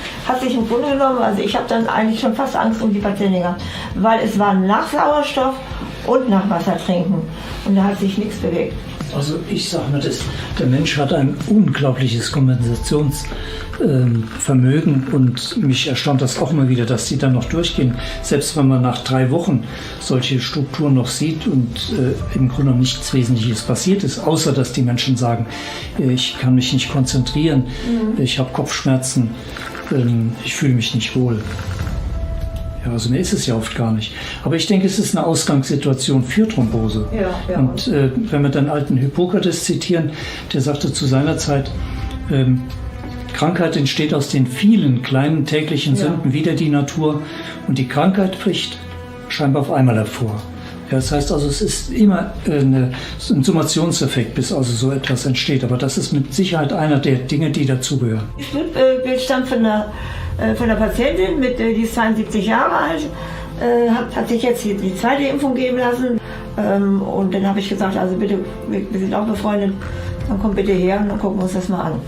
sich im Grunde genommen, also ich habe dann eigentlich schon fast Angst um die Patienten gehabt, weil es war nach Sauerstoff und nach Wasser trinken und da hat sich nichts bewegt. Also ich sage mal, der Mensch hat ein unglaubliches Kompensationsvermögen und mich erstaunt das auch immer wieder, dass die dann noch durchgehen. Selbst wenn man nach 3 Wochen solche Strukturen noch sieht und im Grunde nichts Wesentliches passiert ist, außer dass die Menschen sagen, ich kann mich nicht konzentrieren, ich habe Kopfschmerzen, ich fühle mich nicht wohl. Ja, also mehr ist es ja oft gar nicht. Aber ich denke, es ist eine Ausgangssituation für Thrombose. Ja. Und wenn wir dann alten Hippokrates zitieren, der sagte zu seiner Zeit, Krankheit entsteht aus den vielen kleinen täglichen Sünden wider die Natur und die Krankheit bricht scheinbar auf einmal hervor. Ja, das heißt also, es ist immer ein Summationseffekt, bis also so etwas entsteht. Aber das ist mit Sicherheit einer der Dinge, die dazugehören. Bild stammt von einer Patientin, die ist 72 Jahre alt, hat sich jetzt die 2. Impfung geben lassen. Und dann habe ich gesagt, also bitte, wir sind auch befreundet, dann komm bitte her und dann gucken wir uns das mal an.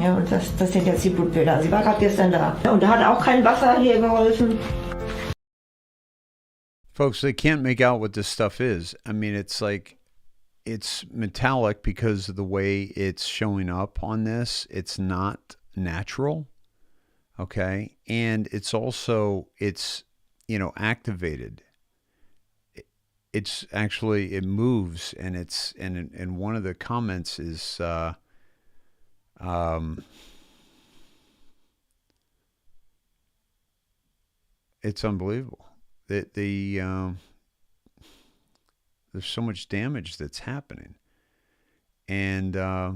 Ja, und das sind jetzt die Blutbilder. Also sie war gerade gestern da. Und da hat auch kein Wasser hier geholfen. Folks, they can't make out what this stuff is. I mean, it's like, it's metallic because of the way it's showing up on this. It's not natural. Okay. And it's also, activated. It's actually, it moves and and one of the comments is, it's unbelievable. There's so much damage that's happening, and I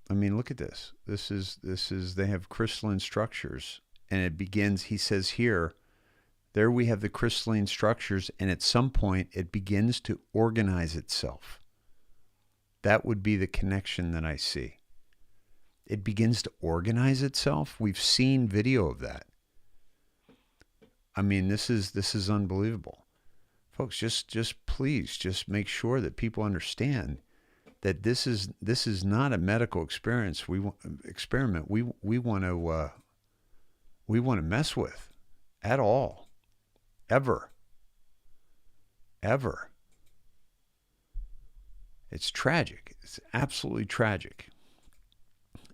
mean, look at this. This is they have crystalline structures, and it begins. He says here, there we have the crystalline structures, and at some point it begins to organize itself. That would be the connection that I see. It begins to organize itself. We've seen video of that. I mean, this is unbelievable. Folks, just please make sure that people understand that this is not a medical experience. We want to mess with at all. Ever. It's tragic. It's absolutely tragic.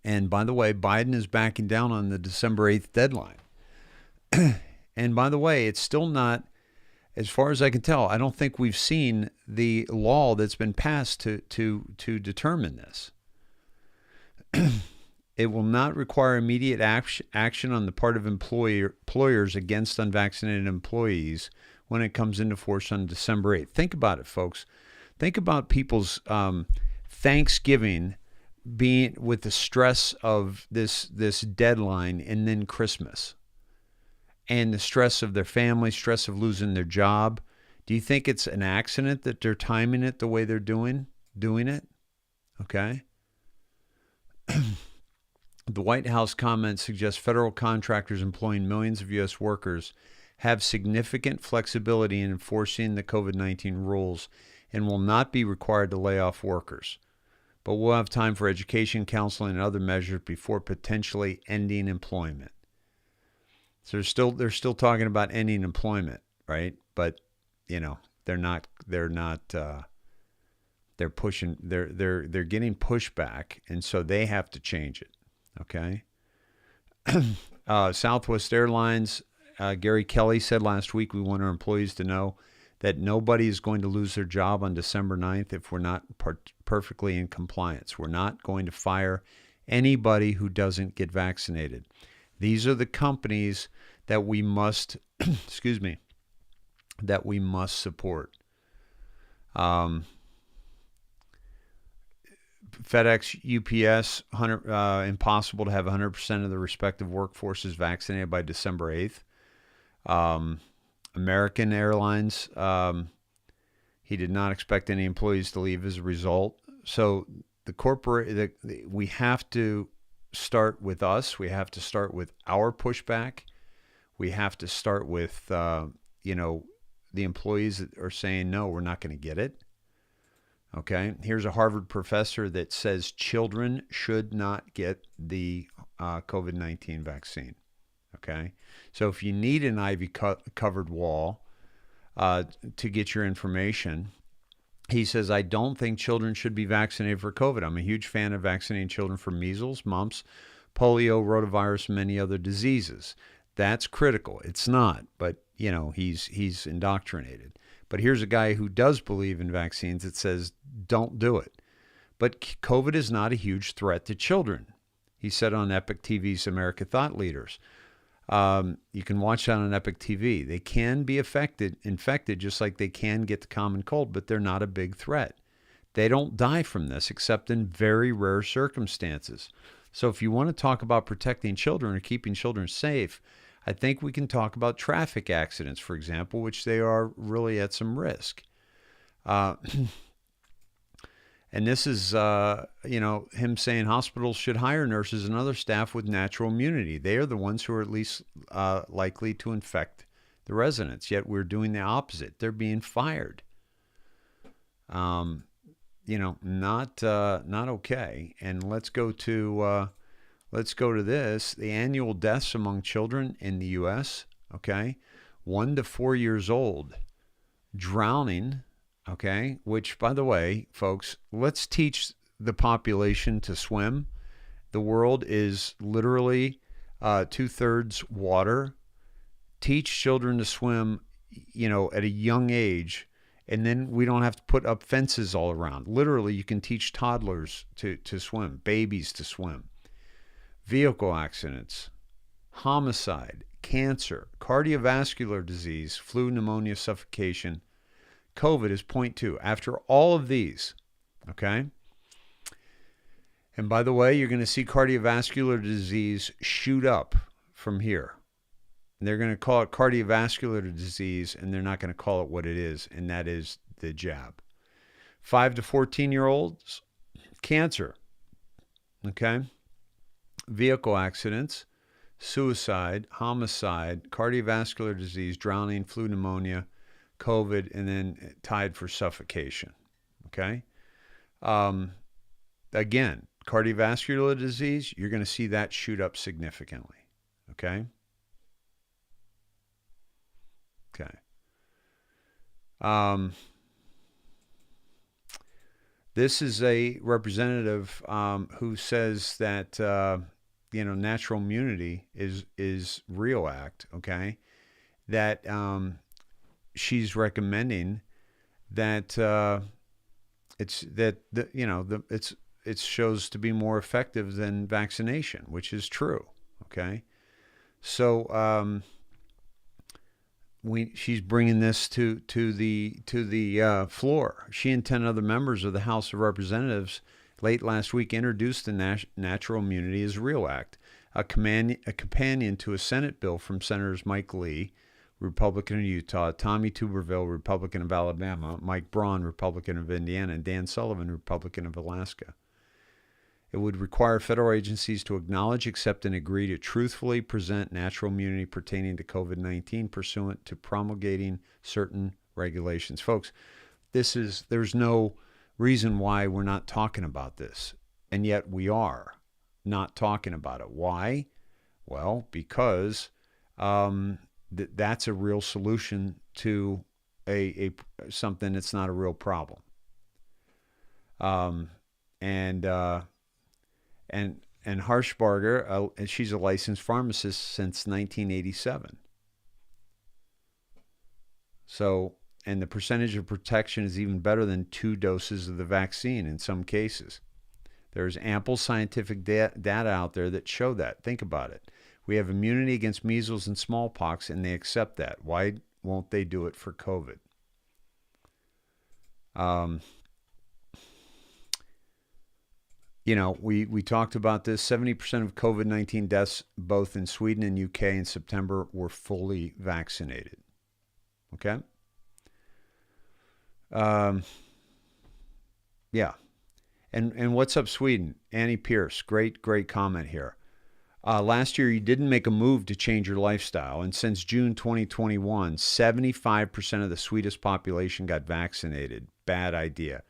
And by the way, Biden is backing down on the December 8th deadline. And by the way, it's still not as far as I can tell, I don't think we've seen the law that's been passed to determine this. It will not require immediate action on the part of employers against unvaccinated employees when it comes into force on December 8th. Think about it, folks. Think about people's Thanksgiving being with the stress of this deadline, and then Christmas, and the stress of their family, stress of losing their job. Do you think it's an accident that they're timing it the way they're doing it? Okay. The White House comment suggests federal contractors employing millions of U.S. workers have significant flexibility in enforcing the COVID-19 rules and will not be required to lay off workers. But we'll have time for education, counseling, and other measures before potentially ending employment. So they're still talking about ending employment, right? But they're getting pushback, and so they have to change it. Okay. Southwest Airlines, Gary Kelly said last week, we want our employees to know that nobody is going to lose their job on December 9th if we're not perfectly in compliance. We're not going to fire anybody who doesn't get vaccinated. These are the companies that we must, that we must support. FedEx, UPS, impossible to have 100% of the respective workforces vaccinated by December 8th. American Airlines, he did not expect any employees to leave as a result. So we have to start with us. We have to start with our pushback. We have to start with, the employees that are saying, no, we're not going to get it. Okay, here's a Harvard professor that says children should not get the COVID-19 vaccine. Okay, so if you need an ivy covered wall to get your information, he says, I don't think children should be vaccinated for COVID. I'm a huge fan of vaccinating children for measles, mumps, polio, rotavirus, and many other diseases. That's critical. It's not, but he's indoctrinated. But here's a guy who does believe in vaccines that says, don't do it. But COVID is not a huge threat to children. He said on Epic TV's America Thought Leaders. You can watch that on Epic TV. They can be infected just like they can get the common cold, but they're not a big threat. They don't die from this except in very rare circumstances. So if you want to talk about protecting children or keeping children safe, I think we can talk about traffic accidents, for example, which they are really at some risk. And this is, him saying hospitals should hire nurses and other staff with natural immunity. They are the ones who are at least likely to infect the residents. Yet we're doing the opposite. They're being fired. Not okay. And let's go to this. The annual deaths among children in the U.S., 1 to 4 years old, drowning, which, by the way, folks, let's teach the population to swim. The world is literally 2/3 water. Teach children to swim, at a young age, and then we don't have to put up fences all around. Literally, you can teach toddlers to swim, babies to swim. Vehicle accidents, homicide, cancer, cardiovascular disease, flu, pneumonia, suffocation. COVID is 0.2. After all of these, and by the way, you're going to see cardiovascular disease shoot up from here. They're going to call it cardiovascular disease, and they're not going to call it what it is, and that is the jab. 5 to 14-year-olds, cancer, vehicle accidents, suicide, homicide, cardiovascular disease, drowning, flu, pneumonia, COVID, and then tied for suffocation. Again, cardiovascular disease, you're going to see that shoot up significantly. This is a representative who says that natural immunity is real act. That she's recommending that it shows to be more effective than vaccination, which is true. Okay, so she's bringing this to the floor. She and 10 other members of the House of Representatives late last week introduced the Natural Immunity is Real Act, a companion to a Senate bill from Senators Mike Lee, Republican of Utah, Tommy Tuberville, Republican of Alabama, Mike Braun, Republican of Indiana, and Dan Sullivan, Republican of Alaska. It would require federal agencies to acknowledge, accept, and agree to truthfully present natural immunity pertaining to COVID-19 pursuant to promulgating certain regulations. Folks, there's no reason why we're not talking about this, and yet we are not talking about it. Why? Well, because that's a real solution to a something that's not a real problem. And Harshbarger, she's a licensed pharmacist since 1987. So, and the percentage of protection is even better than 2 doses of the vaccine in some cases. There's ample scientific data out there that show that. Think about it. We have immunity against measles and smallpox, and they accept that. Why won't they do it for COVID? We talked about this. 70% of COVID-19 deaths, both in Sweden and UK in September, were fully vaccinated. Okay? Yeah. And what's up, Sweden? Annie Pierce, great comment here. Last year, you didn't make a move to change your lifestyle, and since June 2021, 75% of the Swedish population got vaccinated. Bad idea.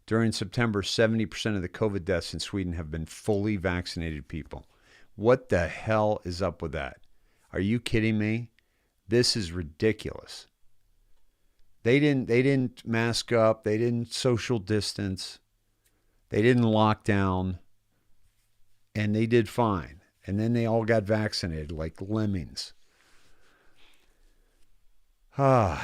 During September, 70% of the COVID deaths in Sweden have been fully vaccinated people. What the hell is up with that? Are you kidding me? This is ridiculous. They didn't mask up. They didn't social distance. They didn't lock down. And they did fine. And then they all got vaccinated like lemmings. The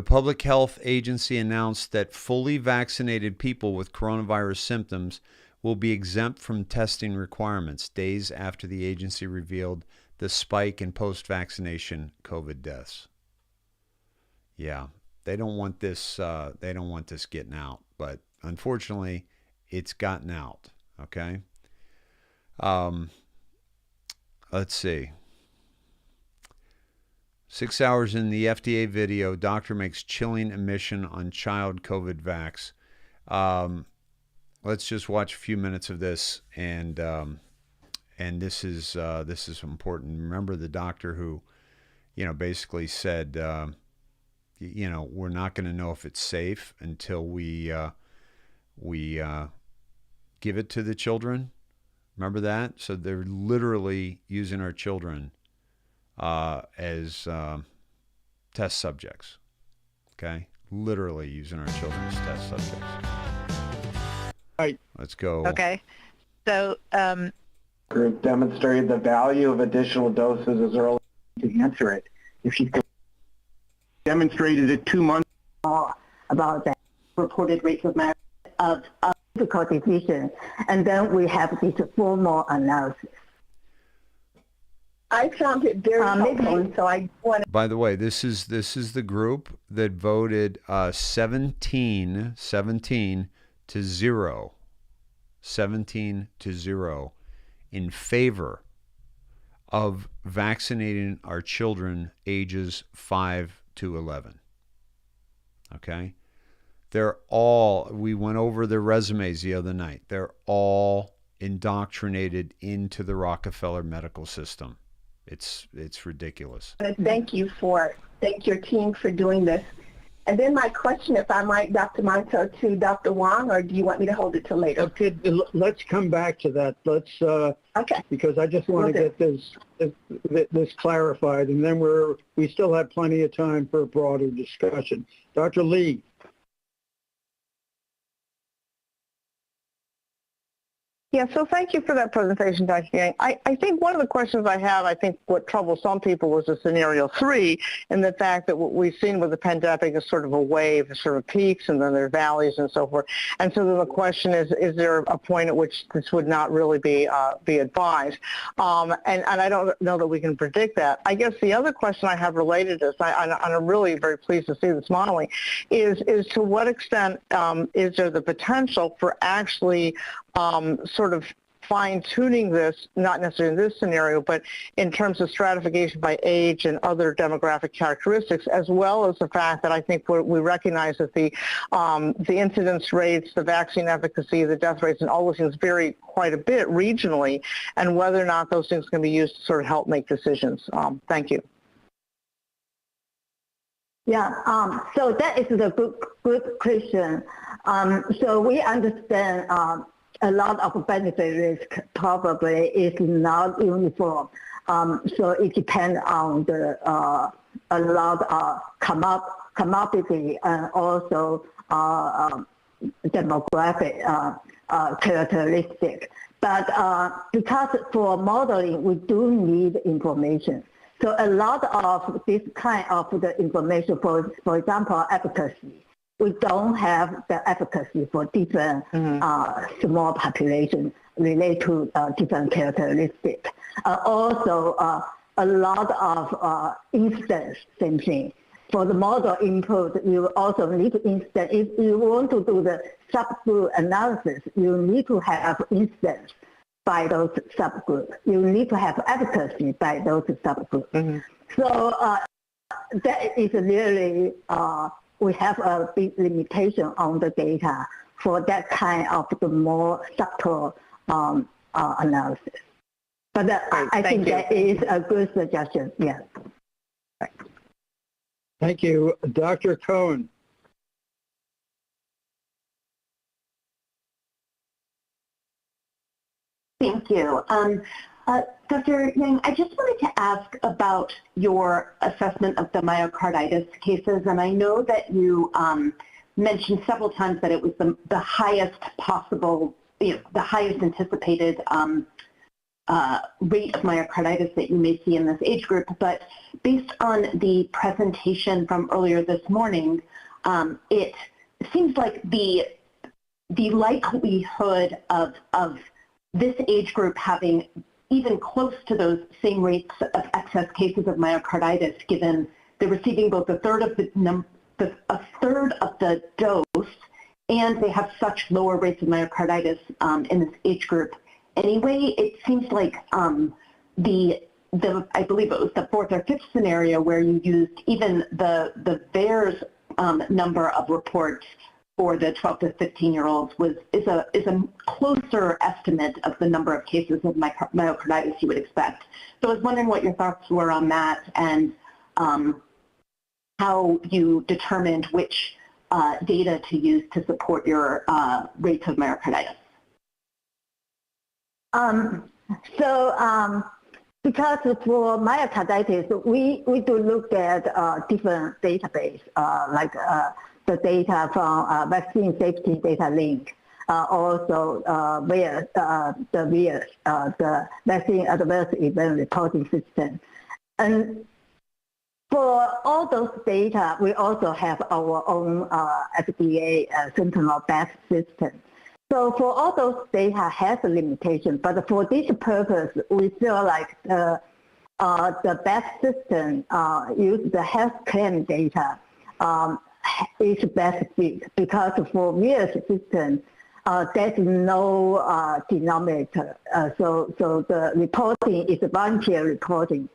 Public Health Agency announced that fully vaccinated people with coronavirus symptoms will be exempt from testing requirements days after the agency revealed the spike in post-vaccination COVID deaths. Yeah, they don't want this. They don't want this getting out, but unfortunately, it's gotten out. Okay. Let's see. 6 hours in the FDA video, doctor makes chilling admission on child COVID vax. Let's just watch a few minutes of this, and this is important. Remember the doctor who, basically said, we're not going to know if it's safe until we give it to the children. Remember that? So they're literally using our children as test subjects. Okay? Literally using our children as test subjects. Right. Let's go. Okay. So, group demonstrated the value of additional doses as early to answer it. If she demonstrated it 2 months about the reported rates of difficulty patients, and then we have this formal analysis. I found it very helpful, so I want. By the way, this is the group that voted 17 to 0 in favor of vaccinating our children ages 5 to 11. Okay? We went over their resumes the other night. They're all indoctrinated into the Rockefeller medical system. It's ridiculous. Thank your team for doing this. And then my question, if I might, Dr. Monto, to Dr. Wong, or do you want me to hold it till later? Okay, let's come back to that. Okay. Because I just want to get this clarified, and then we still have plenty of time for a broader discussion. Dr. Lee. Yeah, so thank you for that presentation, Dr. Yang. I think one of the questions I have, I think what troubles some people was the scenario 3, and the fact that what we've seen with the pandemic is sort of a wave, sort of peaks, and then there are valleys and so forth. And so then the question is there a point at which this would not really be advised? And I don't know that we can predict that. I guess the other question I have related to this, and I'm really very pleased to see this modeling, is to what extent is there the potential for actually sort of fine-tuning this, not necessarily in this scenario, but in terms of stratification by age and other demographic characteristics, as well as the fact that I think we recognize that the incidence rates, the vaccine efficacy, the death rates, and all those things vary quite a bit regionally, and whether or not those things can be used to sort of help make decisions. Thank you. Yeah, so that is a good question. So we understand a lot of benefit risk probably is not uniform. So it depends on a lot of comorbidity and also demographic characteristic. But because for modeling, we do need information. So a lot of this kind of the information, for example, efficacy, we don't have the efficacy for different small populations related to different characteristics. Also, a lot of instance, same thing. For the model input, you also need instance. If you want to do the subgroup analysis, you need to have instance by those subgroups. You need to have efficacy by those subgroups. So that is really, we have a big limitation on the data for that kind of the more subtle analysis. But I think that is a good suggestion, yes. Thank you. Dr. Cohen. Thank you. Dr. Yang, I just wanted to ask about your assessment of the myocarditis cases, and I know that you mentioned several times that it was the highest possible, the highest anticipated rate of myocarditis that you may see in this age group, but based on the presentation from earlier this morning, it seems like the likelihood of this age group having even close to those same rates of excess cases of myocarditis, given they're receiving both a third of the dose, and they have such lower rates of myocarditis in this age group. Anyway, it seems like I believe it was the 4th or 5th scenario where you used even the VAERS number of reports for the 12 to 15-year-olds is a closer estimate of the number of cases of myocarditis you would expect. So I was wondering what your thoughts were on that and how you determined which data to use to support your rates of myocarditis. Because for myocarditis, we do look at different database, like the data from Vaccine Safety Data Link, also VAERS, the Vaccine Adverse Event Reporting System. And for all those data, we also have our own FDA Sentinel-based system. So for all those data has a limitation, but for this purpose, we feel like the best system use the health claim data is best fit, because for VAERS system, there's no denominator. So the reporting is voluntary reporting.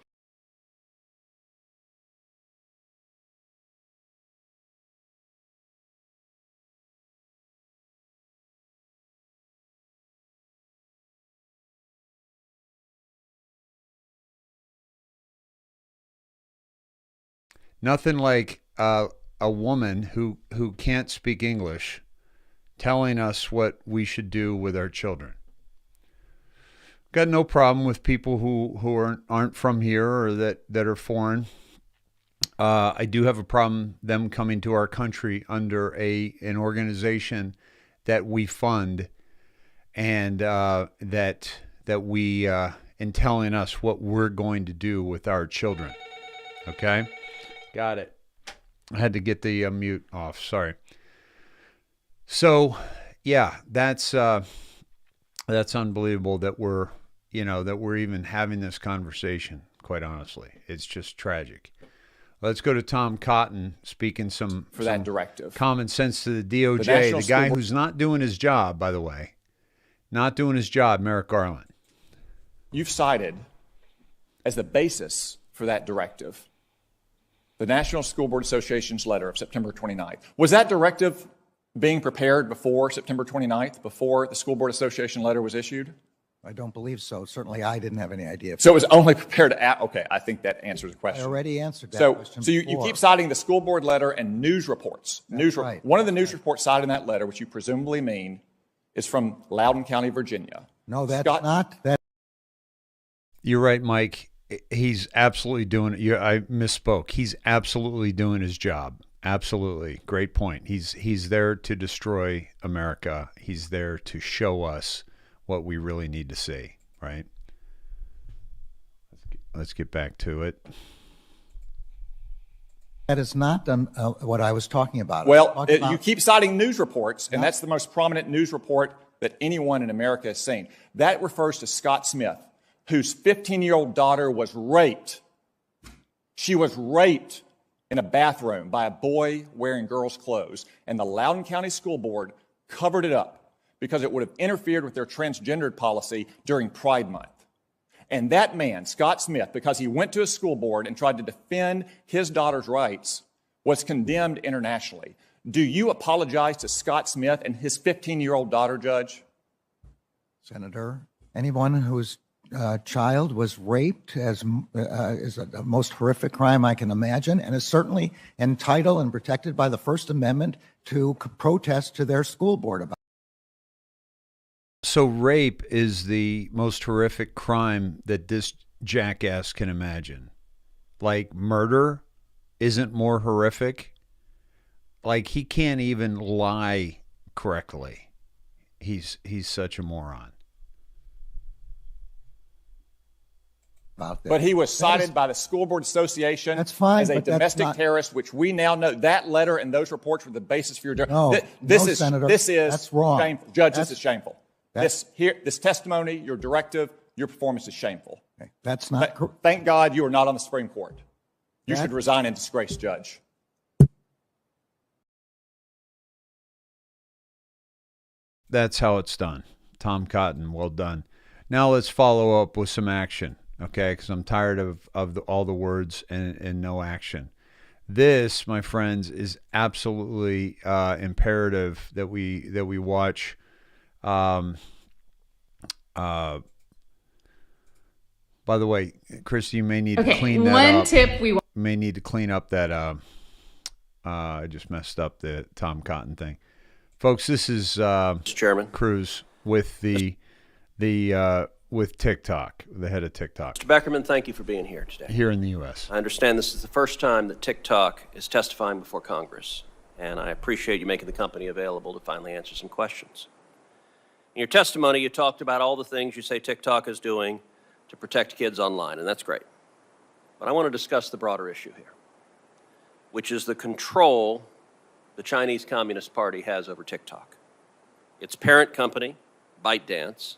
Nothing like a woman who can't speak English telling us what we should do with our children. Got no problem with people who aren't from here or that are foreign. I do have a problem them coming to our country under an organization that we fund and that we in telling us what we're going to do with our children. Okay, got it. I had to get the mute off. Sorry. So, yeah, that's unbelievable that we're even having this conversation. Quite honestly, it's just tragic. Let's go to Tom Cotton speaking some directive. Common sense to the DOJ. The guy who's not doing his job, by the way, not doing his job, Merrick Garland. You've cited as the basis for that directive the National School Board Association's letter of September 29th. Was that directive being prepared before September 29th, before the School Board Association letter was issued? I don't believe so. Certainly I didn't have any idea. So it was only prepared okay, I think that answers the question. I already answered that question So you keep citing the school board letter and news reports. Right. One of the news reports cited in that letter, which you presumably mean, is from Loudoun County, Virginia. No, that's not. That. You're right, Mike. He's absolutely doing it. I misspoke. He's absolutely doing his job. Absolutely. Great point. He's there to destroy America. He's there to show us what we really need to see, right? Let's get back to it. That is not what I was talking about. Well, you keep citing news reports, and that's the most prominent news report that anyone in America has seen. That refers to Scott Smith, whose 15-year-old daughter was raped. She was raped in a bathroom by a boy wearing girls' clothes, and the Loudoun County School Board covered it up because it would have interfered with their transgendered policy during Pride Month. And that man, Scott Smith, because he went to a school board and tried to defend his daughter's rights, was condemned internationally. Do you apologize to Scott Smith and his 15-year-old daughter, Judge? Senator, anyone whose child was raped is the most horrific crime I can imagine, and is certainly entitled and protected by the First Amendment to protest to their school board about it. So rape is the most horrific crime that this jackass can imagine. Like murder isn't more horrific. Like he can't even lie correctly. He's such a moron. But he was cited by the School Board Association as a domestic terrorist, which we now know that letter and those reports were the basis for your. Senator, this is that's wrong. Shameful. Judge, this is shameful. This testimony, your directive, your performance is shameful. Okay. That's not. Thank God you are not on the Supreme Court. You should resign in disgrace, Judge. That's how it's done. Tom Cotton, well done. Now let's follow up with some action, okay? Because I'm tired of all the words and no action. This, my friends, is absolutely imperative that we watch. By the way, Chris, you may need to clean that up. One tip we may need to clean up that. I just messed up the Tom Cotton thing, folks. This is Chairman Cruz with with TikTok, the head of TikTok. Mr. Beckerman, thank you for being here today. Here in the U.S. I understand this is the first time that TikTok is testifying before Congress, and I appreciate you making the company available to finally answer some questions. In your testimony, you talked about all the things you say TikTok is doing to protect kids online, and that's great. But I want to discuss the broader issue here, which is the control the Chinese Communist Party has over TikTok. Its parent company, ByteDance,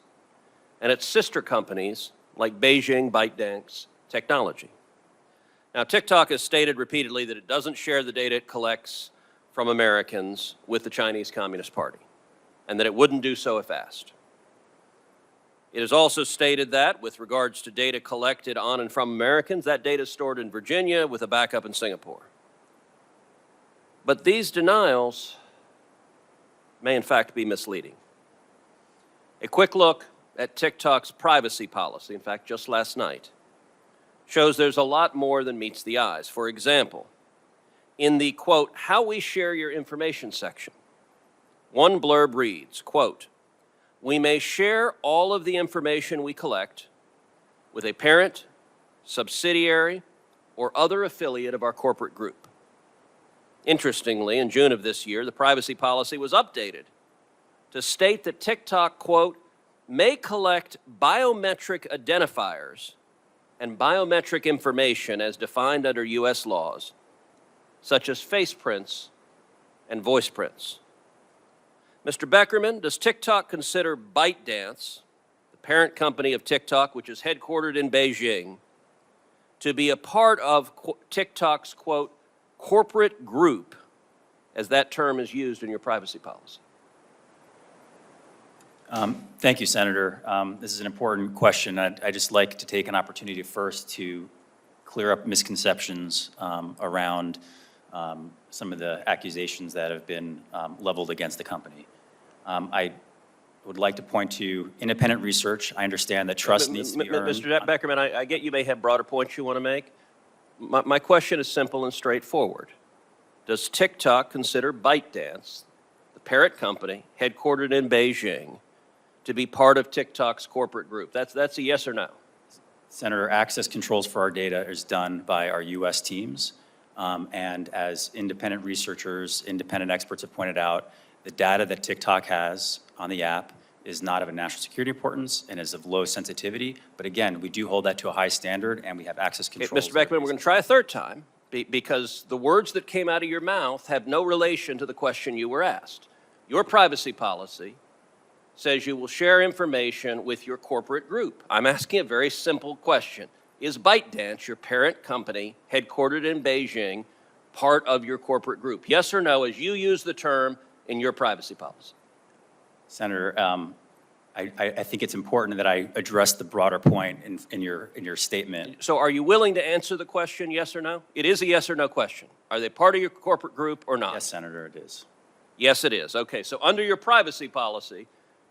and its sister companies like Beijing ByteDance Technology. Now, TikTok has stated repeatedly that it doesn't share the data it collects from Americans with the Chinese Communist Party, and that it wouldn't do so if asked. It has also stated that, with regards to data collected on and from Americans, that data is stored in Virginia with a backup in Singapore. But these denials may in fact be misleading. A quick look at TikTok's privacy policy, in fact, just last night, shows there's a lot more than meets the eyes. For example, in the, quote, how we share your information section, one blurb reads, quote, we may share all of the information we collect with a parent, subsidiary, or other affiliate of our corporate group. Interestingly, in June of this year, the privacy policy was updated to state that TikTok, quote, may collect biometric identifiers and biometric information as defined under U.S. laws, such as face prints and voice prints. Mr. Beckerman, does TikTok consider ByteDance, the parent company of TikTok, which is headquartered in Beijing, to be a part of TikTok's, quote, corporate group, as that term is used in your privacy policy? Thank you, Senator. This is an important question. I'd just like to take an opportunity first to clear up misconceptions around some of the accusations that have been leveled against the company. I would like to point to independent research. I understand that trust needs to be earned. Mr. Beckerman, I get you may have broader points you want to make. My question is simple and straightforward. Does TikTok consider ByteDance, the parent company headquartered in Beijing, to be part of TikTok's corporate group? That's a yes or no. Senator, access controls for our data is done by our U.S. teams. And as independent researchers, independent experts have pointed out, the data that TikTok has on the app is not of a national security importance and is of low sensitivity. But again, we do hold that to a high standard, and we have access controls. Mr. Beckerman, we're going to try a third time because the words that came out of your mouth have no relation to the question you were asked. Your privacy policy says you will share information with your corporate group. I'm asking a very simple question. Is ByteDance, your parent company, headquartered in Beijing, part of your corporate group? Yes or no, as you use the term in your privacy policy? Senator, I think it's important that I address the broader point in your statement. So are you willing to answer the question, yes or no? It is a yes or no question. Are they part of your corporate group or not? Yes, Senator, it is. Yes, it is. Okay, so under your privacy policy,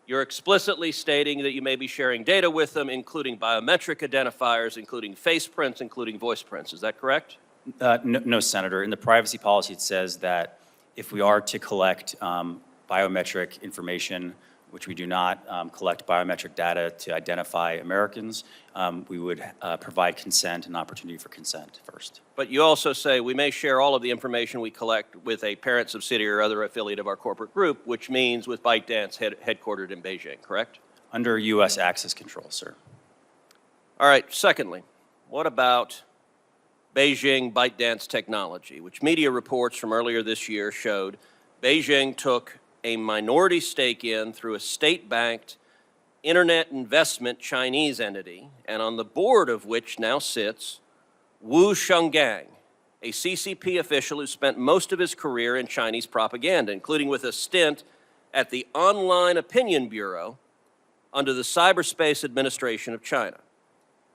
you're explicitly stating that you may be sharing data with them, including biometric identifiers, including face prints, including voice prints. Is that correct? No, Senator. In the privacy policy, it says that if we are to collect biometric information, which we do not collect biometric data to identify Americans, we would provide consent and opportunity for consent first. But you also say we may share all of the information we collect with a parent subsidiary or other affiliate of our corporate group, which means with ByteDance headquartered in Beijing, correct? Under U.S. access control, sir. All right, secondly, what about Beijing ByteDance technology, which media reports from earlier this year showed Beijing took a minority stake in through a state-backed internet investment Chinese entity, and on the board of which now sits Wu Shenggang, a CCP official who spent most of his career in Chinese propaganda, including with a stint at the Online Opinion Bureau under the Cyberspace Administration of China,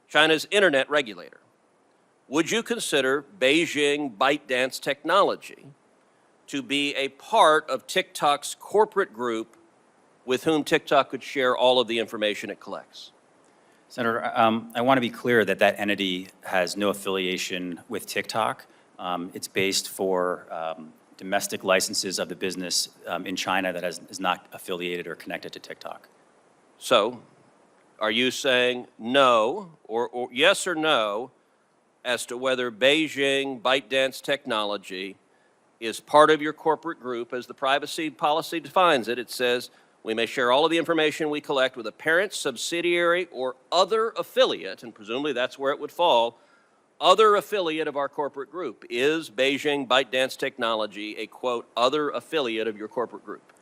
China's internet regulator. Would you consider Beijing ByteDance technology to be a part of TikTok's corporate group with whom TikTok could share all of the information it collects? Senator, I want to be clear that that entity has no affiliation with TikTok. It's based for domestic licenses of the business in China that is not affiliated or connected to TikTok. So, are you saying no, or yes or no, as to whether Beijing ByteDance technology is part of your corporate group? As the privacy policy defines it, it says we may share all of the information we collect with a parent, subsidiary, or other affiliate, and presumably that's where it would fall, other affiliate of our corporate group. Is Beijing ByteDance technology a, quote, other affiliate of your corporate group?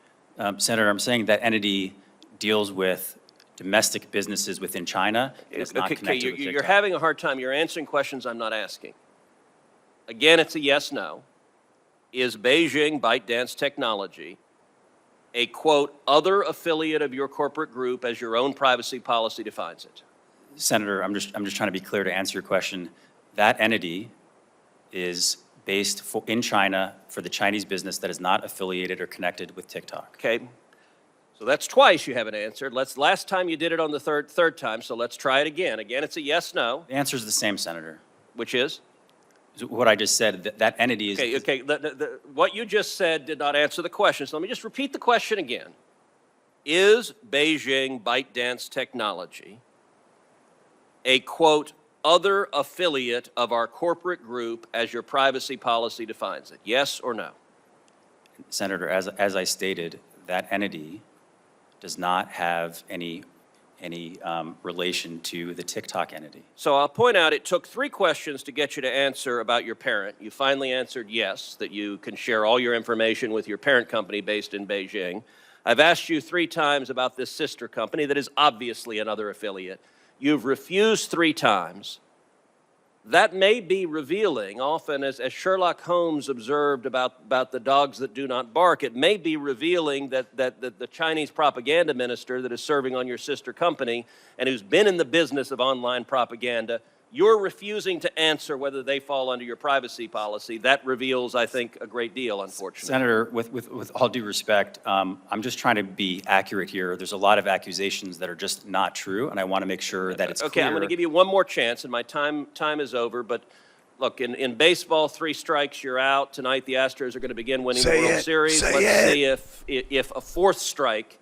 Senator, I'm saying that entity deals with domestic businesses within China. It's not connected with TikTok. You're having a hard time. You're answering questions I'm not asking. Again, it's a yes, no. Is Beijing ByteDance technology a, quote, other affiliate of your corporate group as your own privacy policy defines it? Senator, I'm just trying to be clear to answer your question. That entity is based in China for the Chinese business that is not affiliated or connected with TikTok. Okay. So that's twice you haven't answered. Last time you did it on the third time, so let's try it again. Again, it's a yes, no. The answer is the same, Senator. Which is? What I just said, that entity is... Okay. What you just said did not answer the question, so let me just repeat the question again. Is Beijing ByteDance technology a, quote, other affiliate of our corporate group as your privacy policy defines it? Yes or no? Senator, as I stated, that entity does not have any any relation to the TikTok entity. So I'll point out it took 3 questions to get you to answer about your parent. You finally answered yes, that you can share all your information with your parent company based in Beijing. I've asked you 3 times about this sister company that is obviously another affiliate. You've refused 3 times. That may be revealing, often as Sherlock Holmes observed about the dogs that do not bark, it may be revealing that the Chinese propaganda minister that is serving on your sister company and who's been in the business of online propaganda, you're refusing to answer whether they fall under your privacy policy. That reveals, I think, a great deal, unfortunately. Senator, with all due respect, I'm just trying to be accurate here. There's a lot of accusations that are just not true, and I want to make sure that it's okay, clear. I'm going to give you one more chance, and my time is over. But look, in baseball, 3 strikes, you're out. Tonight, the Astros are going to begin winning the World Series. Let's see if a 4th strike,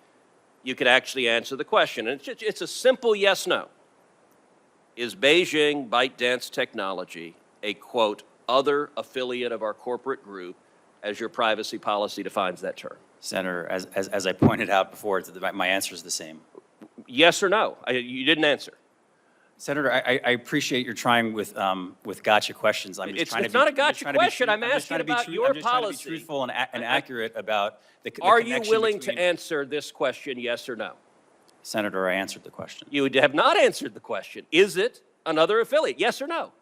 you could actually answer the question. And it's a simple yes/no. Is Beijing ByteDance Technology a, quote, other affiliate of our corporate group, as your privacy policy defines that term? Senator, as I pointed out before, my answer is the same. Yes or no? You didn't answer. Senator, I appreciate you're trying with gotcha questions. It's not a gotcha question. I'm asking about your policy. I'm just trying to be truthful and accurate about the Are connection you willing between... to answer this question, yes or no? Senator, I answered the question. You have not answered the question. Is it another affiliate, yes or no?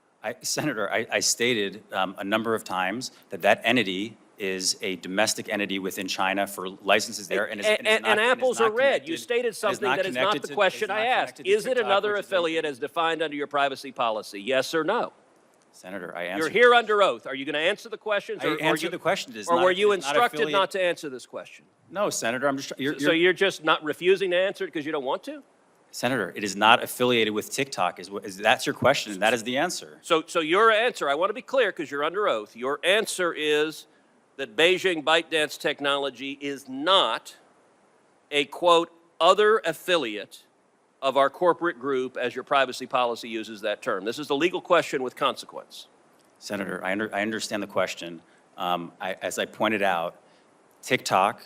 Senator, I stated a number of times that entity is a domestic entity within China for licenses there. And apples are red. You stated something that is not the question I asked. Is it another affiliate as defined under your privacy policy, yes or no? Senator, I answered. You're here under oath. Are you going to answer the questions? I answered the question. Or were you instructed not to answer this question? No, Senator. I'm just. So you're just not refusing to answer it because you don't want to? Senator, it is not affiliated with TikTok. That's your question, and that is the answer. So your answer, I want to be clear because you're under oath. Your answer is that Beijing ByteDance Technology is not a, quote, other affiliate of our corporate group, as your privacy policy uses that term. This is a legal question with consequence. Senator, I understand the question. As I pointed out, TikTok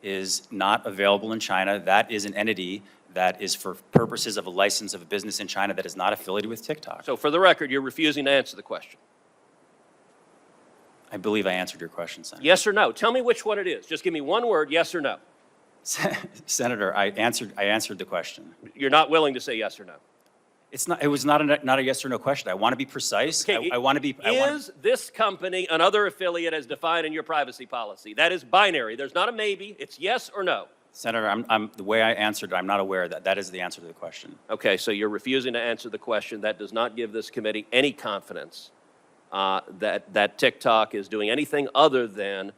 is not available in China. That is an entity that is for purposes of a license of a business in China that is not affiliated with TikTok. So for the record, you're refusing to answer the question. I believe I answered your question, Senator. Yes or no? Tell me which one it is. Just give me one word, yes or no. Senator, I answered the question. You're not willing to say yes or no? It was not a yes or no question. I want to be precise. Okay, I want to be. Is this company another affiliate as defined in your privacy policy? That is binary. There's not a maybe. It's yes or no. Senator, the way I answered, I'm not aware that is the answer to the question. Okay, so you're refusing to answer the question. That does not give this committee any confidence that TikTok is doing anything other than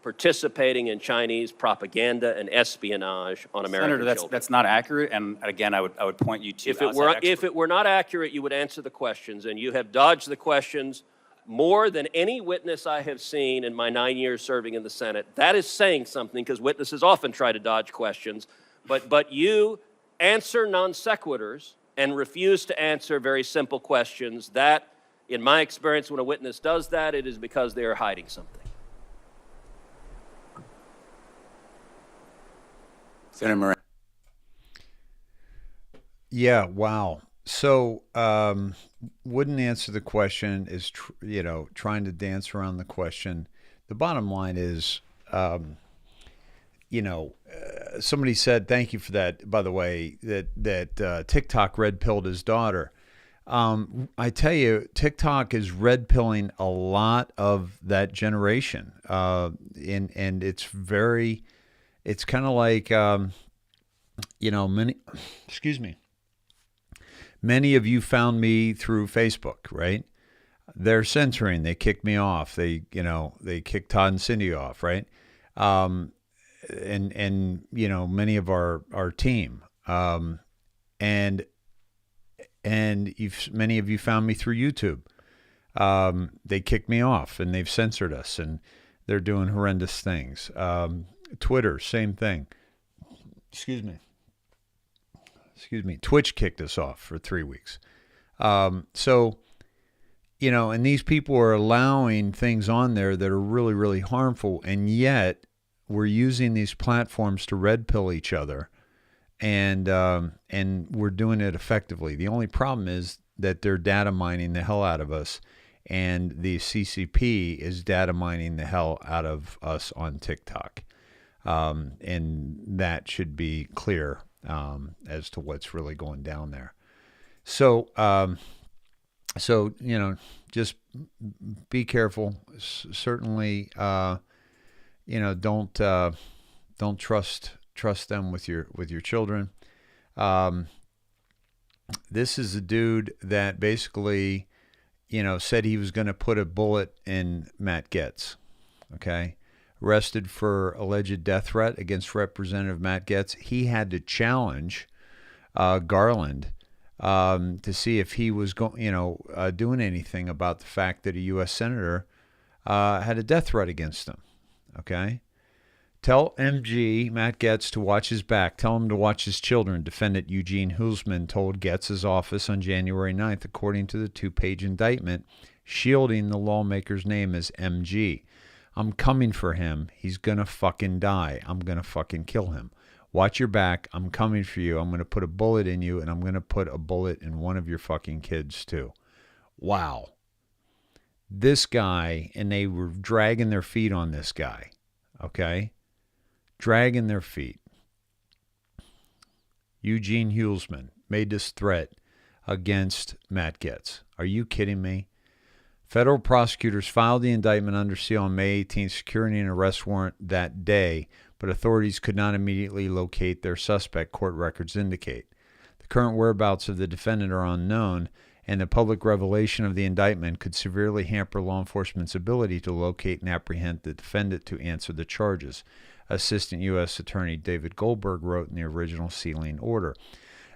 participating in Chinese propaganda and espionage on American children. Senator, that's not accurate. And again, I would point you to. If it were not accurate, you would answer the questions, and you have dodged the questions more than any witness I have seen in my 9 years serving in the Senate. That is saying something, because witnesses often try to dodge questions. But you answer non sequiturs and refuse to answer very simple questions. That, in my experience, when a witness does that, it is because they are hiding something. Senator Moran. Yeah, wow. So wouldn't answer the question is, trying to dance around the question. The bottom line is, somebody said, thank you for that, by the way, that TikTok red-pilled his daughter. I tell you, TikTok is red-pilling a lot of that generation. And it's kind of like, many of you found me through Facebook, right? They're censoring. They kicked me off. They kicked Todd and Cindy off, right? And many of our team. And many of you found me through YouTube. They kicked me off and they've censored us and they're doing horrendous things. Twitter, same thing. Excuse me. Twitch kicked us off for 3 weeks. And these people are allowing things on there that are really, really harmful. And yet we're using these platforms to red pill each other and we're doing it effectively. The only problem is that they're data mining the hell out of us, and the CCP is data mining the hell out of us on TikTok. And that should be clear as to what's really going down there. So, just be careful. Certainly, don't trust them with your children. This is a dude that basically, said he was going to put a bullet in Matt Gaetz. Okay. Arrested for alleged death threat against Representative Matt Gaetz. He had to challenge Garland to see if he was doing anything about the fact that a U.S. senator had a death threat against him. Okay? Tell MG, Matt Gaetz, to watch his back. Tell him to watch his children, Defendant Eugene Hulsman told Gaetz's office on January 9th, according to the 2-page indictment, shielding the lawmaker's name as MG. I'm coming for him. He's going to fucking die. I'm going to fucking kill him. Watch your back. I'm coming for you. I'm going to put a bullet in you, and I'm going to put a bullet in one of your fucking kids, too. Wow. This guy, and they were dragging their feet on this guy. Okay? Dragging their feet. Eugene Hulsman made this threat against Matt Gaetz. Are you kidding me? Federal prosecutors filed the indictment under seal on May 18th, securing an arrest warrant that day, but authorities could not immediately locate their suspect, court records indicate. The current whereabouts of the defendant are unknown, and the public revelation of the indictment could severely hamper law enforcement's ability to locate and apprehend the defendant to answer the charges, Assistant U.S. Attorney David Goldberg wrote in the original sealing order.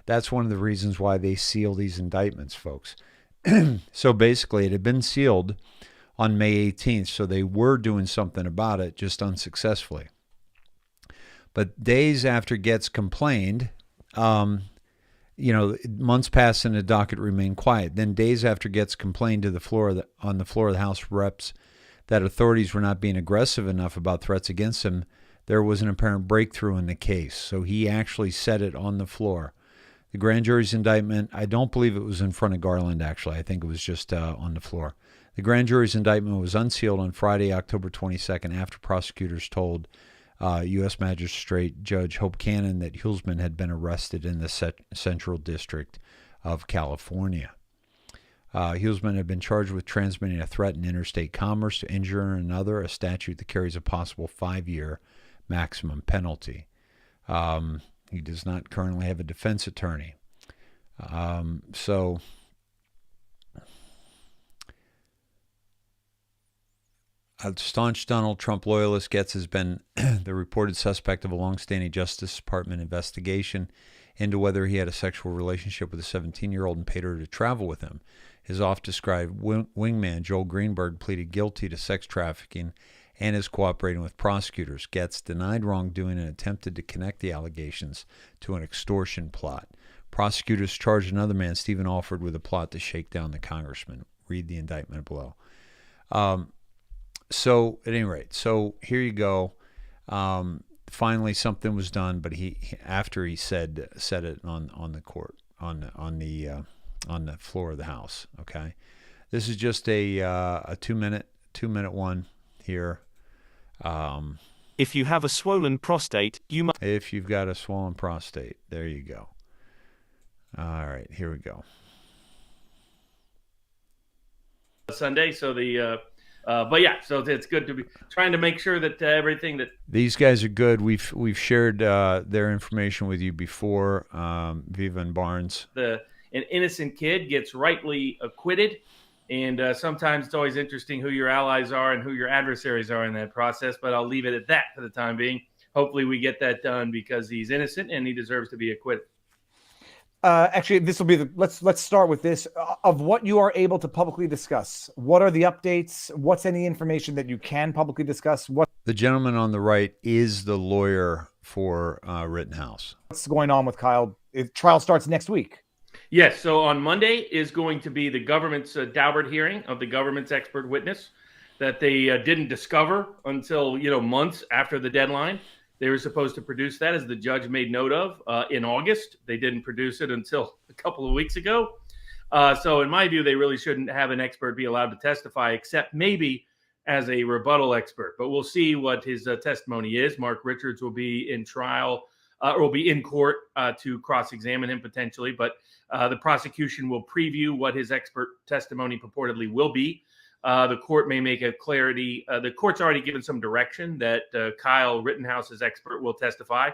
That's one of the reasons why they seal these indictments, folks. So basically, it had been sealed on May 18th, so they were doing something about it, just unsuccessfully. But days after Gaetz complained, months passed and the docket remained quiet. Then days after Gaetz complained on the floor of the House of Reps that authorities were not being aggressive enough about threats against him, there was an apparent breakthrough in the case. So he actually said it on the floor. The grand jury's indictment, I don't believe it was in front of Garland, actually. I think it was just on the floor. The grand jury's indictment was unsealed on Friday, October 22nd, after prosecutors told U.S. Magistrate Judge Hope Cannon that Hulsman had been arrested in the Central District of California. Hulsman had been charged with transmitting a threat in interstate commerce to injure another, a statute that carries a possible 5-year maximum penalty. He does not currently have a defense attorney. So a staunch Donald Trump loyalist, Gaetz has been the reported suspect of a long-standing Justice Department investigation into whether he had a sexual relationship with a 17-year-old and paid her to travel with him. His oft-described wingman, Joel Greenberg, pleaded guilty to sex trafficking and is cooperating with prosecutors. Gaetz denied wrongdoing and attempted to connect the allegations to an extortion plot. Prosecutors charged another man, Stephen Alford, with a plot to shake down the congressman. Read the indictment below. So at any rate, so here you go. Finally, something was done, but after he said it on the court on the floor of the House. Okay, this is just a 2-minute one here. If you have a swollen prostate, you must. If you've got a swollen prostate, there you go. All right, here we go. Sunday, so but yeah, so it's good to be trying to make sure that everything that these guys are good. We've shared their information with you before. Viva and Barnes. An innocent kid gets rightly acquitted, and sometimes it's always interesting who your allies are and who your adversaries are in that process. But I'll leave it at that for the time being. Hopefully, we get that done because he's innocent and he deserves to be acquitted. Actually, this will be let's start with this. Of what you are able to publicly discuss, what are the updates? What's any information that you can publicly discuss? The gentleman on the right is the lawyer for Rittenhouse. What's going on with Kyle? Trial starts next week. Yes, so on Monday is going to be the government's Daubert hearing of the government's expert witness that they didn't discover until months after the deadline. They were supposed to produce that, as the judge made note of, in August. They didn't produce it until a couple of weeks ago. So in my view, they really shouldn't have an expert be allowed to testify, except maybe as a rebuttal expert. But we'll see what his testimony is. Mark Richards will be in trial, or will be in court to cross-examine him potentially. But the prosecution will preview what his expert testimony purportedly will be. The court may make a clarity. The court's already given some direction that Kyle Rittenhouse's expert will testify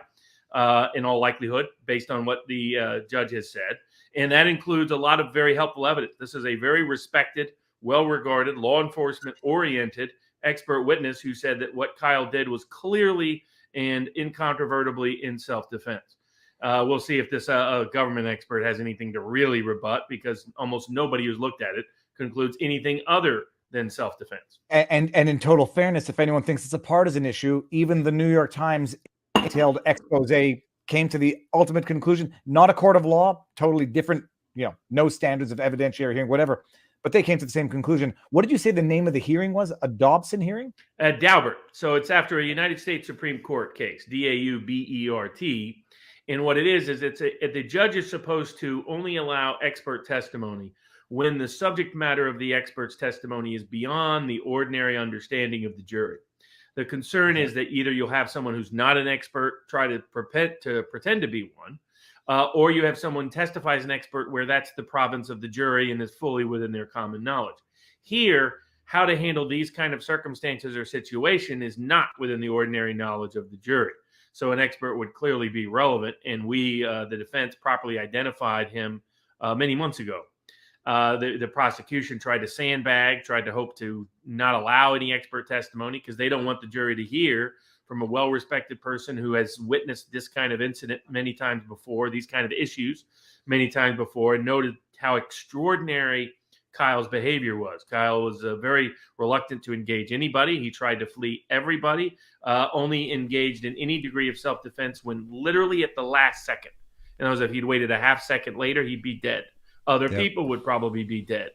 in all likelihood, based on what the judge has said. And that includes a lot of very helpful evidence. This is a very respected, well-regarded, law enforcement-oriented expert witness who said that what Kyle did was clearly and incontrovertibly in self-defense. We'll see if this government expert has anything to really rebut, because almost nobody who's looked at it concludes anything other than self-defense. And in total fairness, if anyone thinks it's a partisan issue, even the New York Times detailed expose came to the ultimate conclusion, not a court of law, totally different, no standards of evidentiary hearing, whatever, but they came to the same conclusion. What did you say the name of the hearing was? A Dobson hearing? Daubert. So it's after a United States Supreme Court case, Daubert. And what it is the judge is supposed to only allow expert testimony when the subject matter of the expert's testimony is beyond the ordinary understanding of the jury. The concern is that either you'll have someone who's not an expert try to pretend to be one, or you have someone testify as an expert where that's the province of the jury and is fully within their common knowledge. Here, how to handle these kind of circumstances or situation is not within the ordinary knowledge of the jury. So an expert would clearly be relevant, and we, the defense, properly identified him many months ago. The prosecution tried to sandbag, tried to hope to not allow any expert testimony because they don't want the jury to hear from a well-respected person who has witnessed this kind of incident many times before, these kind of issues many times before, and noted how extraordinary Kyle's behavior was. Kyle was very reluctant to engage anybody. He tried to flee everybody, only engaged in any degree of self-defense when literally at the last second. In other words, if he'd waited a half second later, he'd be dead. Other people would probably be dead.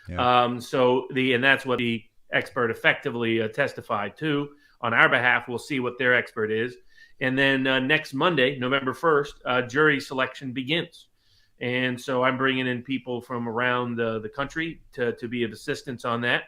And that's what the expert effectively testified to on our behalf. We'll see what their expert is. And then next Monday, November 1st, jury selection begins. And so I'm bringing in people from around the country to be of assistance on that,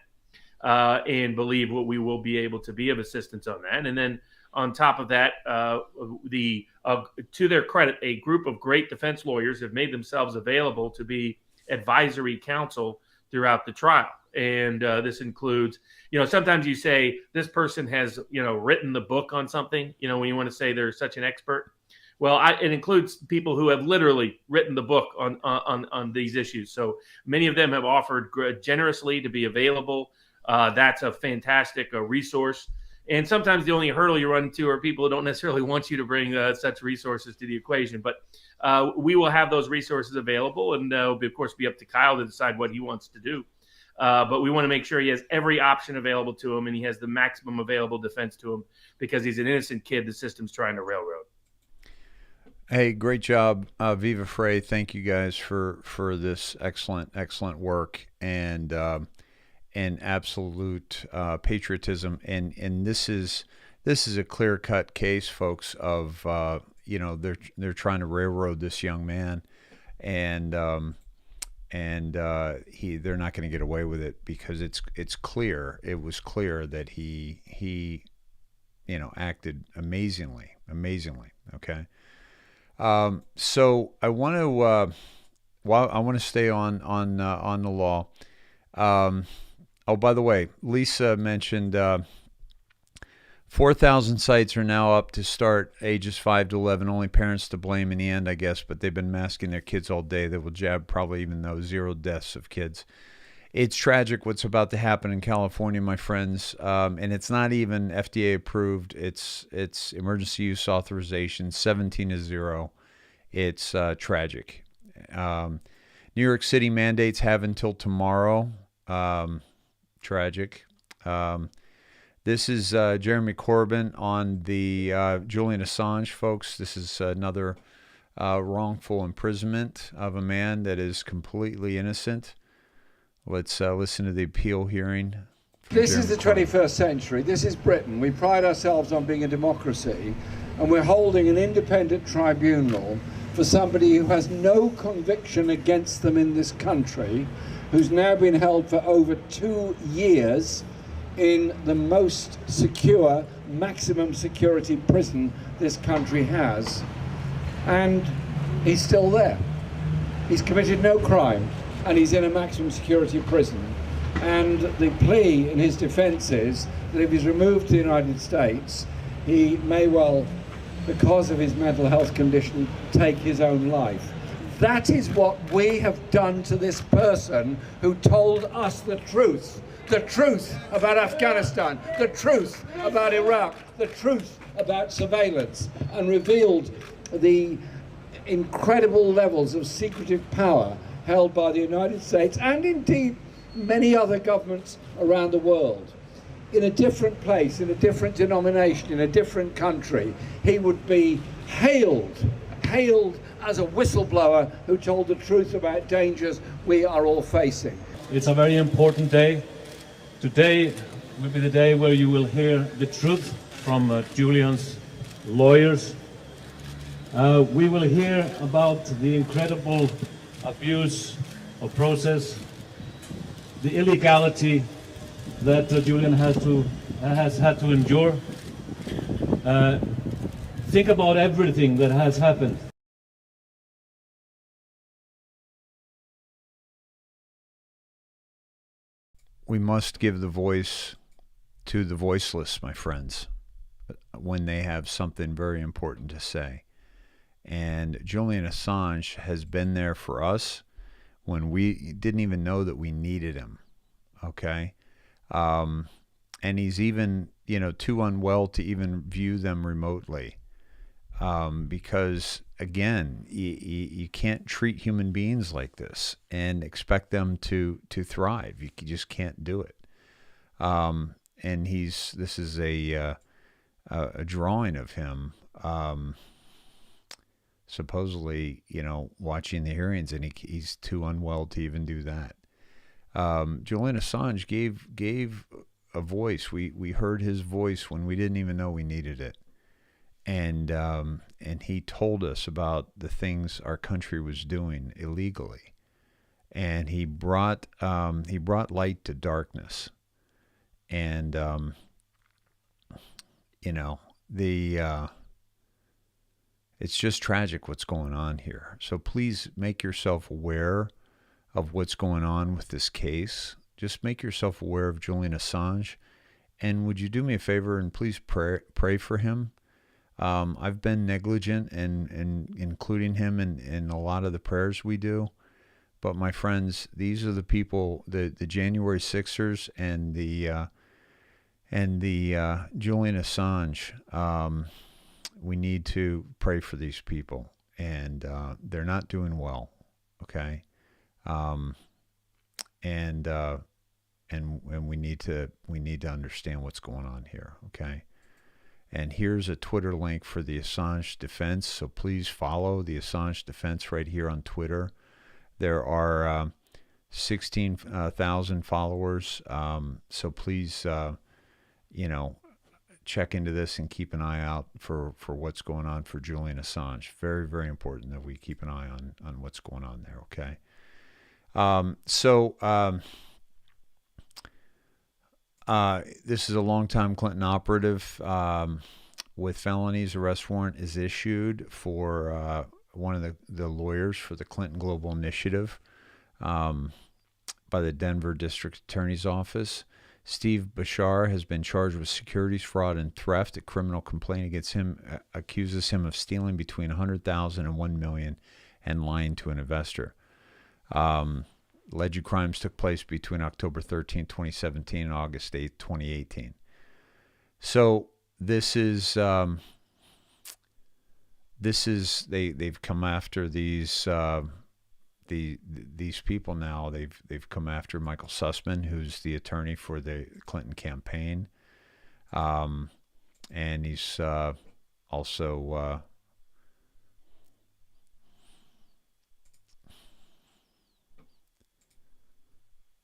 and believe what we will be able to be of assistance on that. And then on top of that, to their credit, a group of great defense lawyers have made themselves available to be advisory counsel throughout the trial. And this includes, sometimes you say this person has, written the book on something, when you want to say they're such an expert. Well, it includes people who have literally written the book on these issues. So many of them have offered generously to be available. That's a fantastic resource. And sometimes the only hurdle you run into are people who don't necessarily want you to bring such resources to the equation. But we will have those resources available, and it'll, of course, be up to Kyle to decide what he wants to do. But we want to make sure he has every option available to him, and he has the maximum available defense to him, because he's an innocent kid the system's trying to railroad. Hey, great job, Viva Frey. Thank you guys for this excellent work and absolute patriotism. And this is a clear-cut case, folks, of they're trying to railroad this young man, and they're not going to get away with it, because it's clear. It was clear that he acted amazingly. Okay. So I want to stay on the law. Oh, by the way, Lisa mentioned 4,000 sites are now up to start ages 5 to 11. Only parents to blame in the end, I guess, but they've been masking their kids all day. They will jab probably, even though 0 deaths of kids. It's tragic what's about to happen in California, my friends, and it's not even FDA approved. It's emergency use authorization, 17-0. It's tragic. New York City mandates have until tomorrow. Tragic. This is Jeremy Corbyn on the Julian Assange, folks. This is another wrongful imprisonment of a man that is completely innocent. Let's listen to the appeal hearing. This is the 21st century. This is Britain. We pride ourselves on being a democracy. and we're holding an independent tribunal for somebody who has no conviction against them in this country, who's now been held for over 2 years in the most secure, maximum security prison this country has. And he's still there. He's committed no crime, and he's in a maximum security prison. And the plea in his defense is that if he's removed to the United States, he may well, because of his mental health condition, take his own life. That is what we have done to this person who told us the truth about Afghanistan, the truth about Iraq, the truth about surveillance, and revealed the incredible levels of secretive power held by the United States and indeed many other governments around the world. In a different place, in a different denomination, in a different country, he would be hailed as a whistleblower who told the truth about dangers we are all facing. It's a very important day. Today will be the day where you will hear the truth from Julian's lawyers. We will hear about the incredible abuse of process, the illegality that Julian has had to endure. Think about everything that has happened. We must give the voice to the voiceless, my friends, when they have something very important to say. And Julian Assange has been there for us when we didn't even know that we needed him, okay? And he's even, too unwell to even view them remotely. Because, again, you can't treat human beings like this and expect them to thrive. You just can't do it. And this is a drawing of him, supposedly, watching the hearings, and he's too unwell to even do that. Julian Assange gave a voice. We heard his voice when we didn't even know we needed it. And he told us about the things our country was doing illegally, and he brought light to darkness. And it's just tragic what's going on here. So please make yourself aware of what's going on with this case. Just make yourself aware of Julian Assange, and would you do me a favor and please pray for him? I've been negligent in including him in a lot of the prayers we do. But my friends, these are the people, the January 6ers and the Julian Assange. We need to pray for these people, and they're not doing well. Okay, and we need to understand what's going on here. Okay. And here's a Twitter link for the Assange defense. So please follow the Assange defense right here on Twitter. There are 16,000 followers. So please, check into this and keep an eye out for what's going on for Julian Assange. Very, very important that we keep an eye on what's going on there. Okay. This is a longtime Clinton operative with felonies. Arrest warrant is issued for one of the lawyers for the Clinton Global Initiative by the Denver District Attorney's Office. Steve Bashar has been charged with securities fraud and theft. A criminal complaint against him accuses him of stealing between $100,000 and $1 million and lying to an investor. Alleged crimes took place between October 13, 2017 and August 8, 2018. So they've come after these people now. They've come after Michael Sussman, who's the attorney for the Clinton campaign. And he's also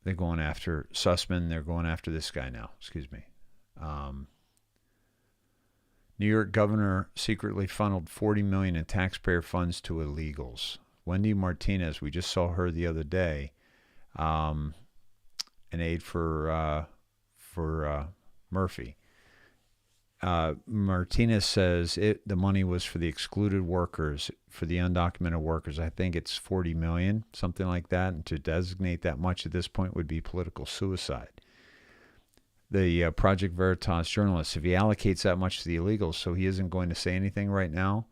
they're going after Sussman. They're going after this guy now. Excuse me. New York governor secretly funneled $40 million in taxpayer funds to illegals. Wendy Martinez, we just saw her the other day, an aide for Murphy. Martinez says the money was for the excluded workers, for the undocumented workers. I think it's $40 million, something like that. And to designate that much at this point would be political suicide. The Project Veritas journalist, if he allocates that much to the illegals, so he isn't going to say anything right now,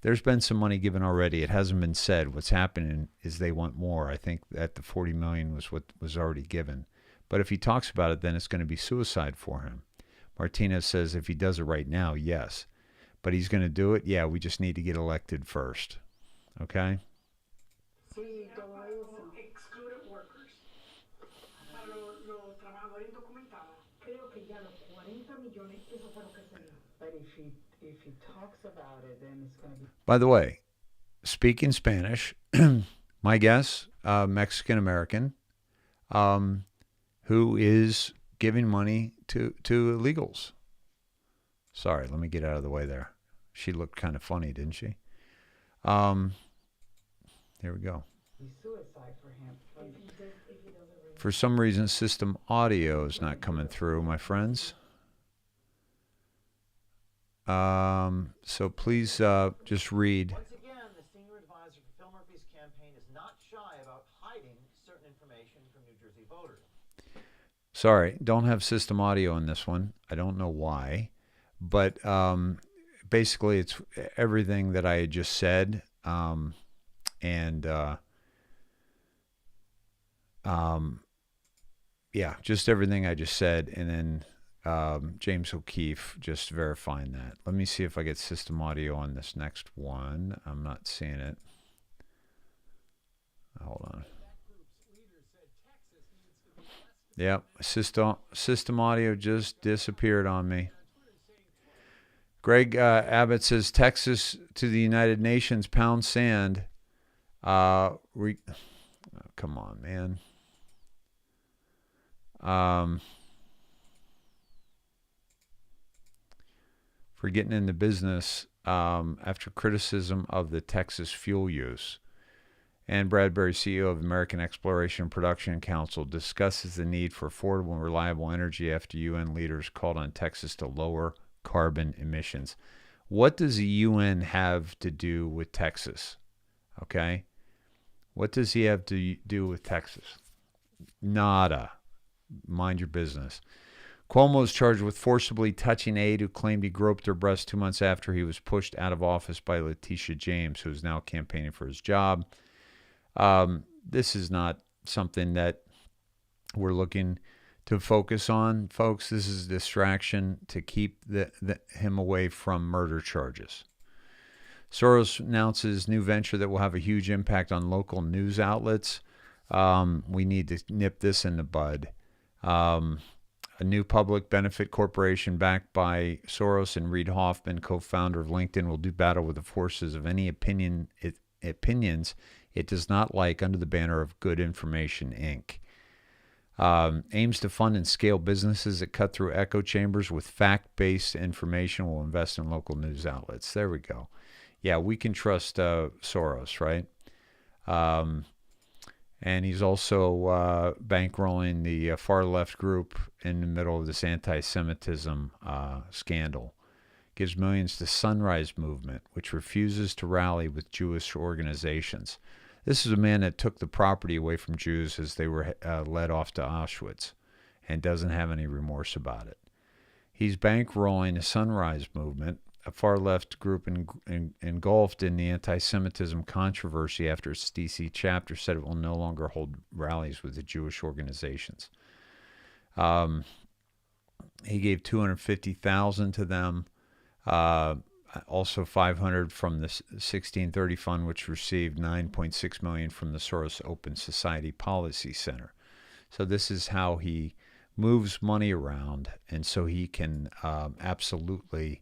there's been some money given already. It hasn't been said. What's happening is they want more. I think that the $40 million was what was already given. But if he talks about it, then it's going to be suicide for him. Martinez says if he does it right now, yes. But he's going to do it? Yeah, we just need to get elected first. Okay? If he talks about it, then it's going to be... By the way, speaking Spanish, my guess, Mexican-American, who is giving money to illegals. Sorry, let me get out of the way there. She looked kind of funny, didn't she? Here we go. Suicide for him. If he does it For some reason, system audio is not coming through, my friends. So please just read. Once again, the senior advisor for Phil Murphy's campaign is not shy about hiding certain information from New Jersey voters. Sorry, don't have system audio in this one. I don't know why. But basically, it's everything that I had just said. Yeah, just everything I just said. And then James O'Keefe just verifying that. Let me see if I get system audio on this next one. I'm not seeing it. Hold on. Yep, system audio just disappeared on me. Greg Abbott says Texas to the United Nations, pound sand. Oh, come on, man. For getting into business after criticism of the Texas fuel use. Ann Bradbury, CEO of American Exploration and Production Council, discusses the need for affordable and reliable energy after UN leaders called on Texas to lower carbon emissions. What does the UN have to do with Texas? Okay? What does he have to do with Texas? Nada. Mind your business. Cuomo is charged with forcibly touching aide who claimed he groped her breast 2 months after he was pushed out of office by Letitia James, who is now campaigning for his job. This is not something that we're looking to focus on, folks. This is a distraction to keep him away from murder charges. Soros announces new venture that will have a huge impact on local news outlets. We need to nip this in the bud. A new public benefit corporation backed by Soros and Reid Hoffman, co-founder of LinkedIn, will do battle with the forces of any opinions it does not like under the banner of Good Information, Inc. Aims to fund and scale businesses that cut through echo chambers with fact-based information, will invest in local news outlets. There we go. Yeah, we can trust Soros, right? And he's also bankrolling the far-left group in the middle of this anti-Semitism scandal. Gives millions to Sunrise Movement, which refuses to rally with Jewish organizations. This is a man that took the property away from Jews as they were led off to Auschwitz and doesn't have any remorse about it. He's bankrolling the Sunrise Movement, a far-left group engulfed in the anti-Semitism controversy after its D.C. chapter said it will no longer hold rallies with the Jewish organizations. He gave $250,000 to them. Also $500 from the 1630 Fund, which received $9.6 million from the Soros Open Society Policy Center. So this is how he moves money around, and so he can absolutely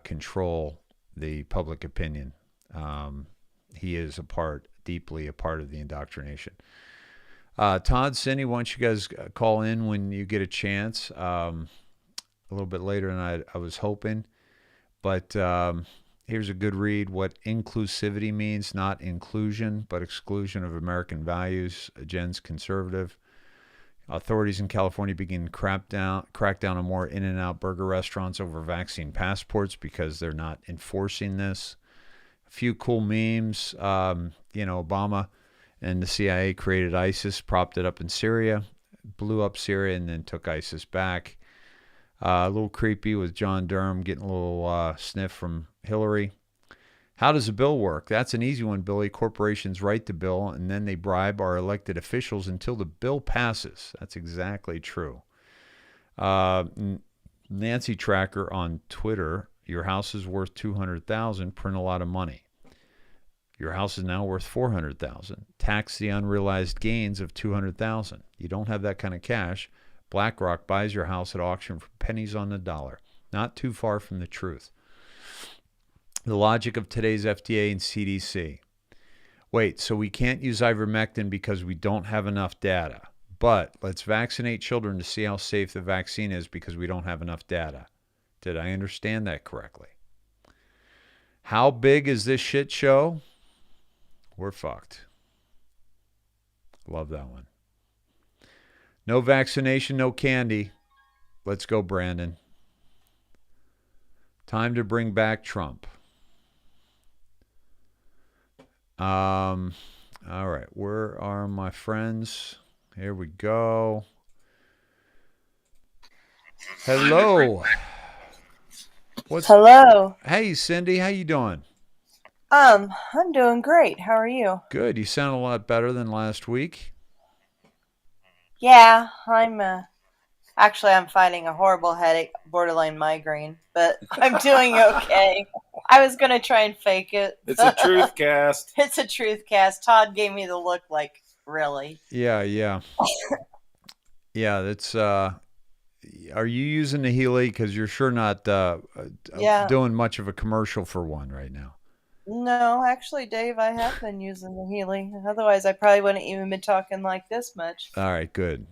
control the public opinion. He is deeply a part of the indoctrination. Todd, Cindy, why don't you guys call in when you get a chance? A little bit later than I was hoping. But here's a good read: What inclusivity means, not inclusion, but exclusion of American values. Jen's conservative. Authorities in California begin crackdown on more In-N-Out burger restaurants over vaccine passports because they're not enforcing this. A few cool memes. Obama and the CIA created ISIS, propped it up in Syria, blew up Syria, and then took ISIS back. A little creepy with John Durham getting a little sniff from Hillary. How does a bill work? That's an easy one, Billy. Corporations write the bill, and then they bribe our elected officials until the bill passes. That's exactly true. Nancy Tracker on Twitter, your house is worth $200,000, print a lot of money. Your house is now worth $400,000. Tax the unrealized gains of $200,000. You don't have that kind of cash. BlackRock buys your house at auction for pennies on the dollar. Not too far from the truth. The logic of today's FDA and CDC. Wait, so we can't use ivermectin because we don't have enough data. But let's vaccinate children to see how safe the vaccine is because we don't have enough data. Did I understand that correctly? How big is this shit show? We're fucked. Love that one. No vaccination, no candy. Let's go, Brandon. Time to bring back Trump. All right, where are my friends? Here we go. Hello. Hello. Hey, Cindy, how you doing? I'm doing great. How are you? Good. You sound a lot better than last week. Yeah, I'm fighting a horrible headache, borderline migraine, but I'm doing okay. I was going to try and fake it. It's a truth cast. It's a truth cast. Todd gave me the look like, really? Yeah. Yeah, that's are you using the Healy? Because you're sure not doing much of a commercial for one right now. No, actually, Dave, I have been using the Healy. Otherwise, I probably wouldn't even been talking like this much. All right, good.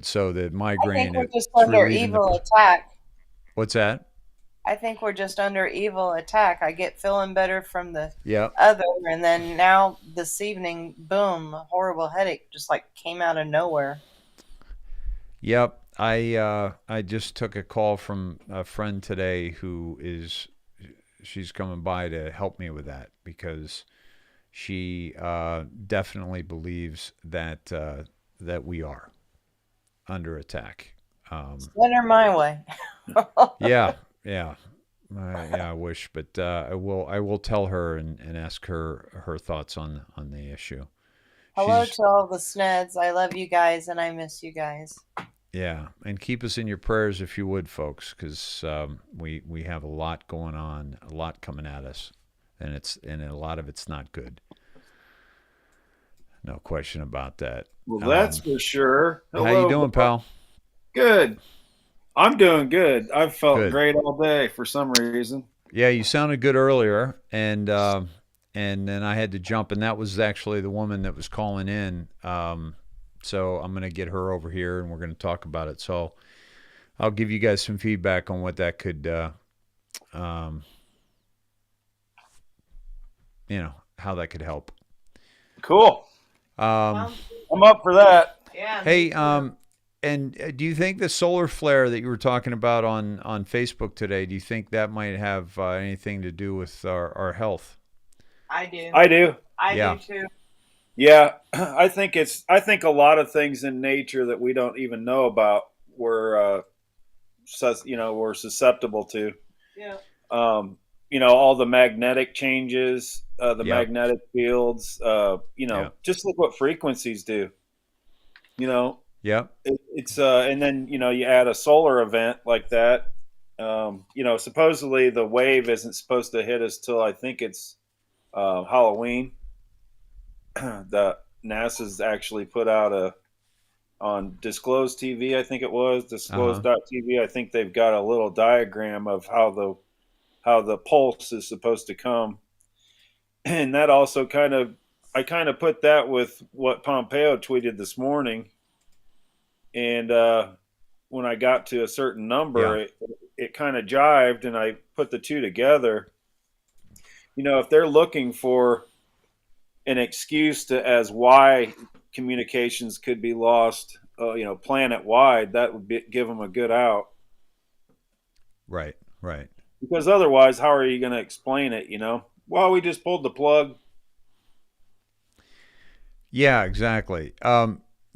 So the migraine. I think we're just under evil attack. What's that? I think we're just under evil attack. I get feeling better from the Yep. other, and then now this evening, boom, a horrible headache just like came out of nowhere. Yep. I just took a call from a friend today she's coming by to help me with that because she definitely believes that that we are under attack. Send her my way. Yeah. I wish, but I will tell her and ask her thoughts on the issue. Hello to all the Sneds. I love you guys and I miss you guys. Yeah, and keep us in your prayers if you would, folks, because we have a lot going on, a lot coming at us, and a lot of it's not good. No question about that. Well, that's for sure. Hello. How you doing, pal? Good. I'm doing good. I've felt great all day for some reason. Yeah, you sounded good earlier, and then I had to jump, and that was actually the woman that was calling in. So I'm going to get her over here, and we're going to talk about it. So I'll give you guys some feedback on what that could, how that could help. Cool. I'm up for that. Yeah. Hey, and do you think the solar flare that you were talking about on Facebook today, do you think that might have anything to do with our health? I do. I do. I do too. Yeah, I think a lot of things in nature that we don't even know about we're susceptible to. Yeah. All the magnetic changes, magnetic fields, just look what frequencies do. Yep. It's and then you add a solar event like that. Supposedly the wave isn't supposed to hit us till I think it's Halloween. The NASA's actually put out on Disclosed TV, I think it was Disclosed.tv. I think they've got a little diagram of how the pulse is supposed to come, and that also I kind of put that with what Pompeo tweeted this morning, and when I got to a certain number, it kind of jived, and I put the two together. If they're looking for an excuse as why communications could be lost, planet wide, that would give them a good out. Right. Because otherwise, how are you going to explain it? Well, we just pulled the plug. Yeah, exactly.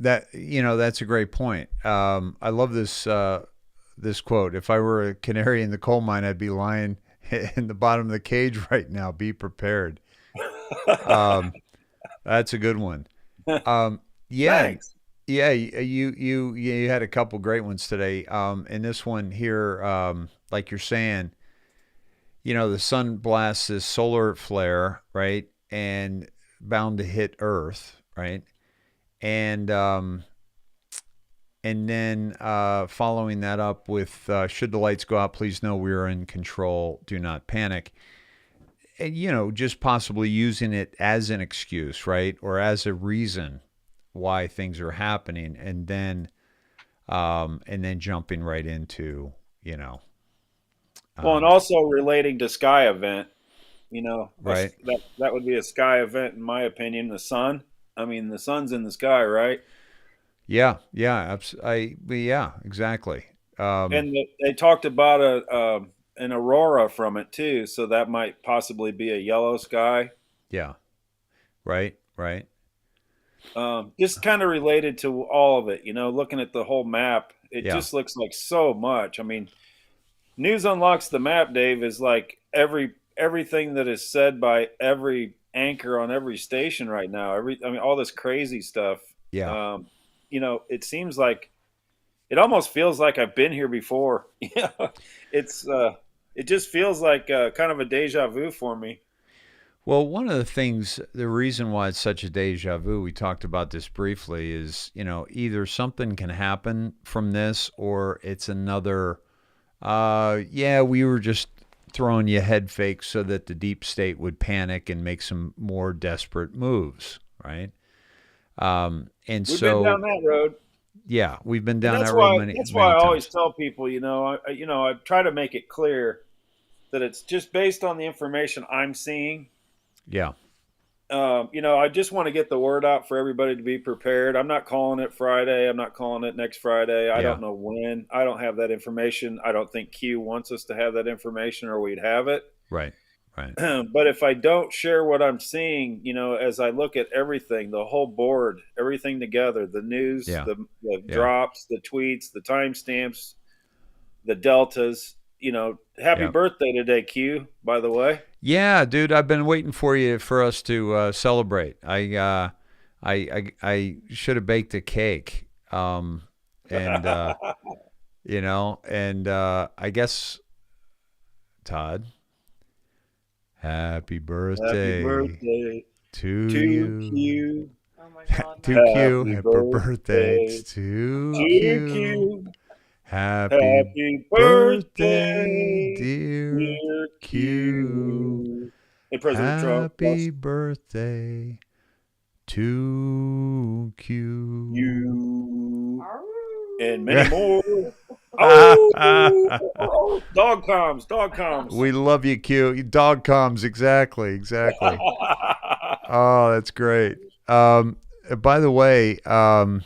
That's a great point. I love this quote. If I were a canary in the coal mine, I'd be lying in the bottom of the cage right now. Be prepared. That's a good one. Yeah. Thanks. Yeah, you had a couple great ones today. And this one here, like you're saying, the sun blasts this solar flare, right, and bound to hit Earth, right, and then following that up with should the lights go out, please know we are in control. Do not panic. And just possibly using it as an excuse, right, or as a reason why things are happening, and then jumping right into well, and also relating to sky event, right, that would be a sky event in my opinion. The sun, the sun's in the sky, right? Yeah, exactly. And they talked about an aurora from it too, so that might possibly be a yellow sky. Yeah, right. Just kind of related to all of it, looking at the whole map, it just looks like so much. News Unlocks the Map, Dave, is like everything that is said by every anchor on every station right now. All this crazy stuff. Yeah. It seems like it almost feels like I've been here before. It just feels like kind of a deja vu for me. Well, one of the things, the reason why it's such a deja vu, we talked about this briefly, is, either something can happen from this, or it's another, we were just throwing you head fakes so that the deep state would panic and make some more desperate moves, right? We've been down that road. Yeah, we've been down that road many That's why I times. always tell people, I try to make it clear that it's just based on the information I'm seeing. Yeah. I just want to get the word out for everybody to be prepared. I'm not calling it Friday. I'm not calling it next Friday. I don't know when. I don't have that information. I don't think Q wants us to have that information, or we'd have it. Right. But if I don't share what I'm seeing, as I look at everything, the whole board, everything together, the news, the drops, the tweets, the timestamps, the deltas, happy birthday today, Q, by the way. Yeah, dude, I've been waiting for us to celebrate. I should have baked a cake. And I guess, Todd, happy birthday to you. Oh my God. To Q. Happy birthday to Q. Happy birthday, dear Q. Hey, President Trump. Happy birthday to Q. You. And many more. Oh, dog comms. We love you, Q. Dog comms, exactly. Oh, that's great. By the way, my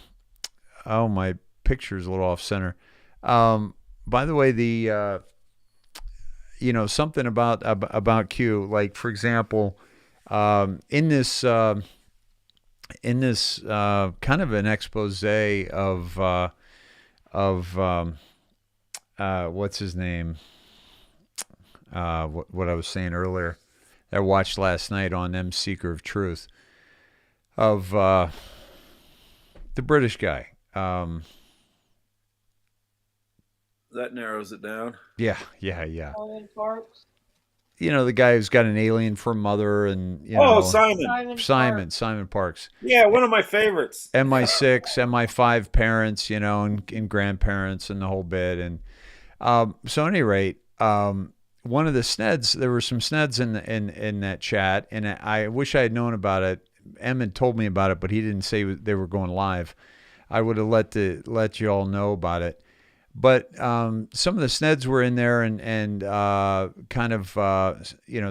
picture's a little off center. By the way, the something about Q, like for example, in this kind of an expose of what's his name? What I was saying earlier, that I watched last night on M Seeker of Truth, of the British guy. That narrows it down. Yeah. Parks. The guy who's got an alien for a mother, and Simon Parks. Yeah, one of my favorites. MI6, MI5 parents, and grandparents and the whole bit. And so at any rate, one of the Sneds, there were some Sneds in that chat, and I wish I had known about it. Em had told me about it, but he didn't say they were going live. I would have let you all know about it. But some of the Sneds were in there and kind of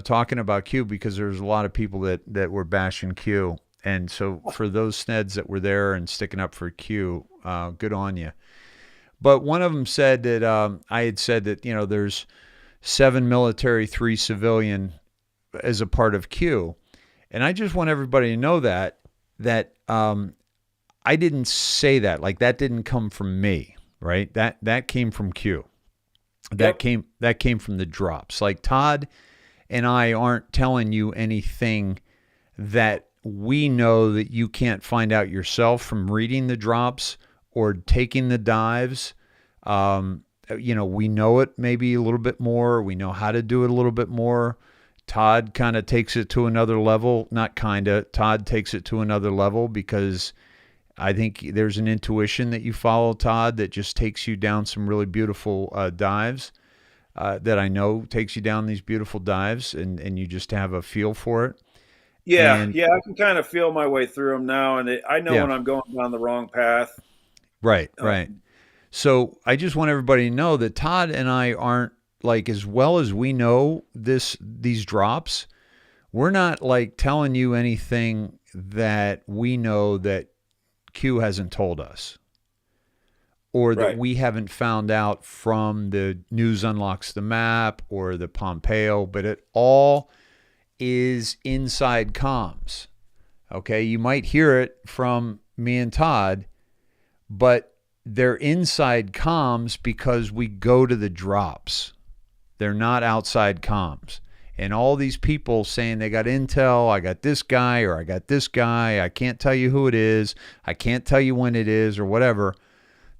talking about Q, because there's a lot of people that were bashing Q. And so for those Sneds that were there and sticking up for Q, good on you. But one of them said that I had said that, there's 7 military, 3 civilian as a part of Q. And I just want everybody to know that I didn't say that. Like, that didn't come from me, right? That came from Q. That came from the drops. Like, Todd and I aren't telling you anything that we know that you can't find out yourself from reading the drops or taking the dives. We know it maybe a little bit more. We know how to do it a little bit more. Todd kind of takes it to another level. Not kind of. Todd takes it to another level, because I think there's an intuition that you follow, Todd, that just takes you down some really beautiful dives, that I know takes you down these beautiful dives, and you just have a feel for it. Yeah, I can kind of feel my way through them now, and I know when I'm going down the wrong path. Right. So I just want everybody to know that Todd and I aren't, like, as well as we know these drops, we're not like telling you anything that we know that Q hasn't told us, or that we haven't found out from the News Unlocks the Map or the Pompeo, but it all is inside comms. Okay, you might hear it from me and Todd, but they're inside comms because we go to the drops. They're not outside comms. And all these people saying they got intel, I got this guy, or I got this guy, I can't tell you who it is, I can't tell you when it is, or whatever,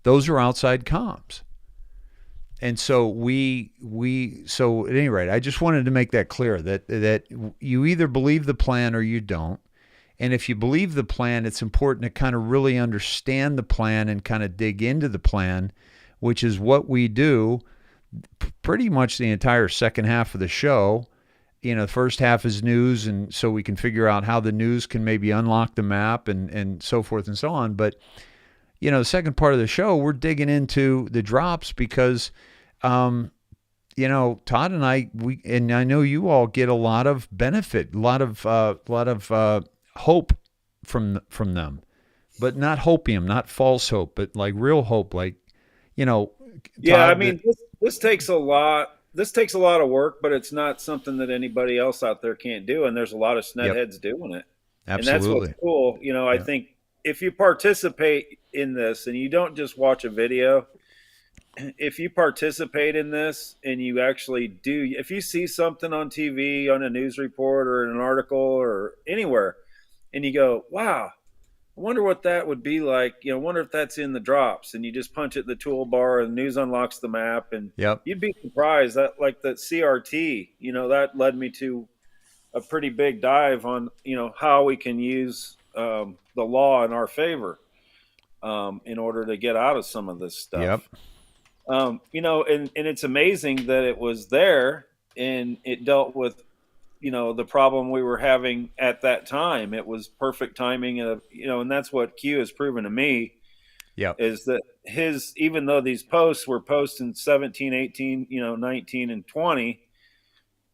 those are outside comms. And so so at any rate, I just wanted to make that clear, that you either believe the plan or you don't. And if you believe the plan, it's important to kind of really understand the plan and kind of dig into the plan, which is what we do pretty much the entire second half of the show. The first half is news, and so we can figure out how the news can maybe unlock the map and so forth and so on. But, the second part of the show, we're digging into the drops because, Todd and I, and I know you all get a lot of benefit, a lot of hope from them, but not hopium, not false hope, but like real hope, like, Todd, I mean, this takes a lot. This takes a lot of work, but it's not something that anybody else out there can't do. And there's a lot of Snedheads doing it. Absolutely. And that's what's cool. I think if you participate in this and you don't just watch a video, if you participate in this and you actually do, if you see something on TV, on a news report or an article or anywhere, and you go, wow, I wonder what that would be like. I wonder if that's in the drops, and you just punch it in the toolbar and News Unlocks the Map, and you'd be surprised that, like, that CRT, that led me to a pretty big dive on, how we can use the law in our favor in order to get out of some of this stuff. And it's amazing that it was there and it dealt with, the problem we were having at that time. It was perfect timing, and that's what Q has proven to me. Is that even though these posts were posted in 17, 18, 19 and 20,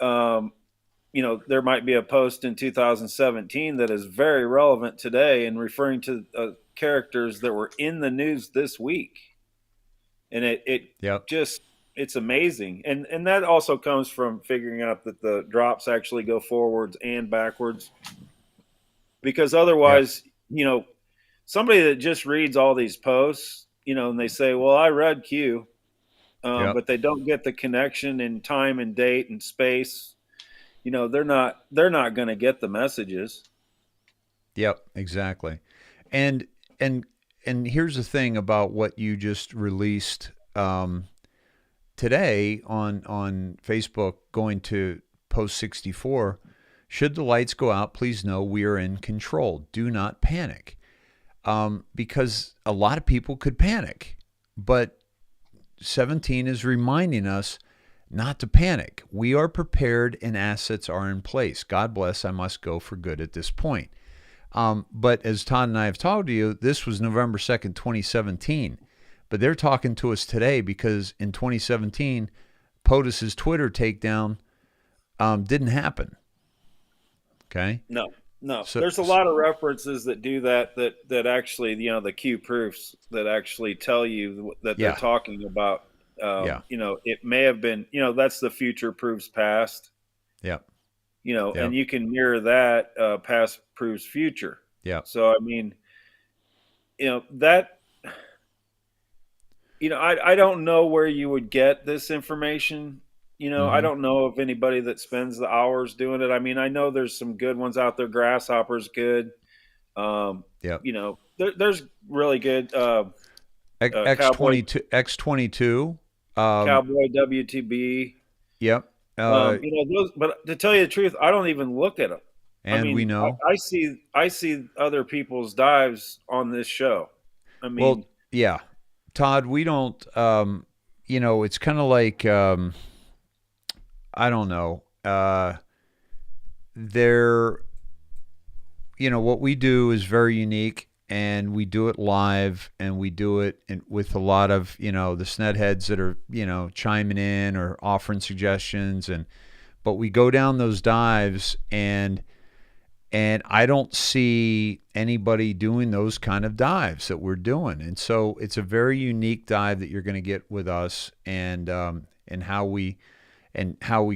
there might be a post in 2017 that is very relevant today and referring to characters that were in the news this week. And it's amazing. And that also comes from figuring out that the drops actually go forwards and backwards. Because otherwise, somebody that just reads all these posts, and they say, well, I read Q, but they don't get the connection in time and date and space. They're not going to get the messages. Yep, exactly. And here's the thing about what you just released today on Facebook, going to post 64. Should the lights go out, please know we are in control. Do not panic. Because a lot of people could panic. But 17 is reminding us not to panic. We are prepared and assets are in place. God bless, I must go for good at this point. But as Todd and I have talked to you, this was November 2nd, 2017. but they're talking to us today because in 2017, POTUS's Twitter takedown didn't happen. Okay. No. So, There's a lot of references that do that actually, the Q proofs that actually tell you that they're talking about. It may have been, that's the future proves past. Yeah. And you can mirror that, past proves future. Yeah. So, I mean, that, I don't know where you would get this information. I don't know of anybody that spends the hours doing it. I mean, I know there's some good ones out there. Grasshopper's good. There's really good. X22. Cowboy WTB. Yep. Those, but to tell you the truth, I don't even look at them. And I mean, we know. I see other people's dives on this show. I mean, well, yeah, Todd, we don't. It's kind of like. I don't know. What we do is very unique, and we do it live, and we do it with a lot of, the Snedheads that are, chiming in or offering suggestions, but we go down those dives, and I don't see anybody doing those kind of dives that we're doing, and so it's a very unique dive that you're going to get with us, and how we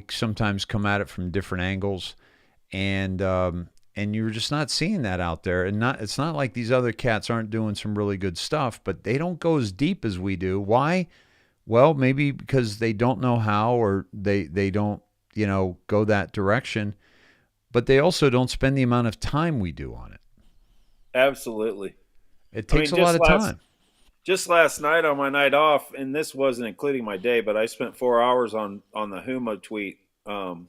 sometimes come at it from different angles, and you're just not seeing that out there. And it's not like these other cats aren't doing some really good stuff, but they don't go as deep as we do. Why? Well, maybe because they don't know how, or they don't, go that direction, but they also don't spend the amount of time we do on it. Absolutely. It takes a lot of time. Just last night on my night off, and this wasn't including my day, but I spent 4 hours on the Huma tweet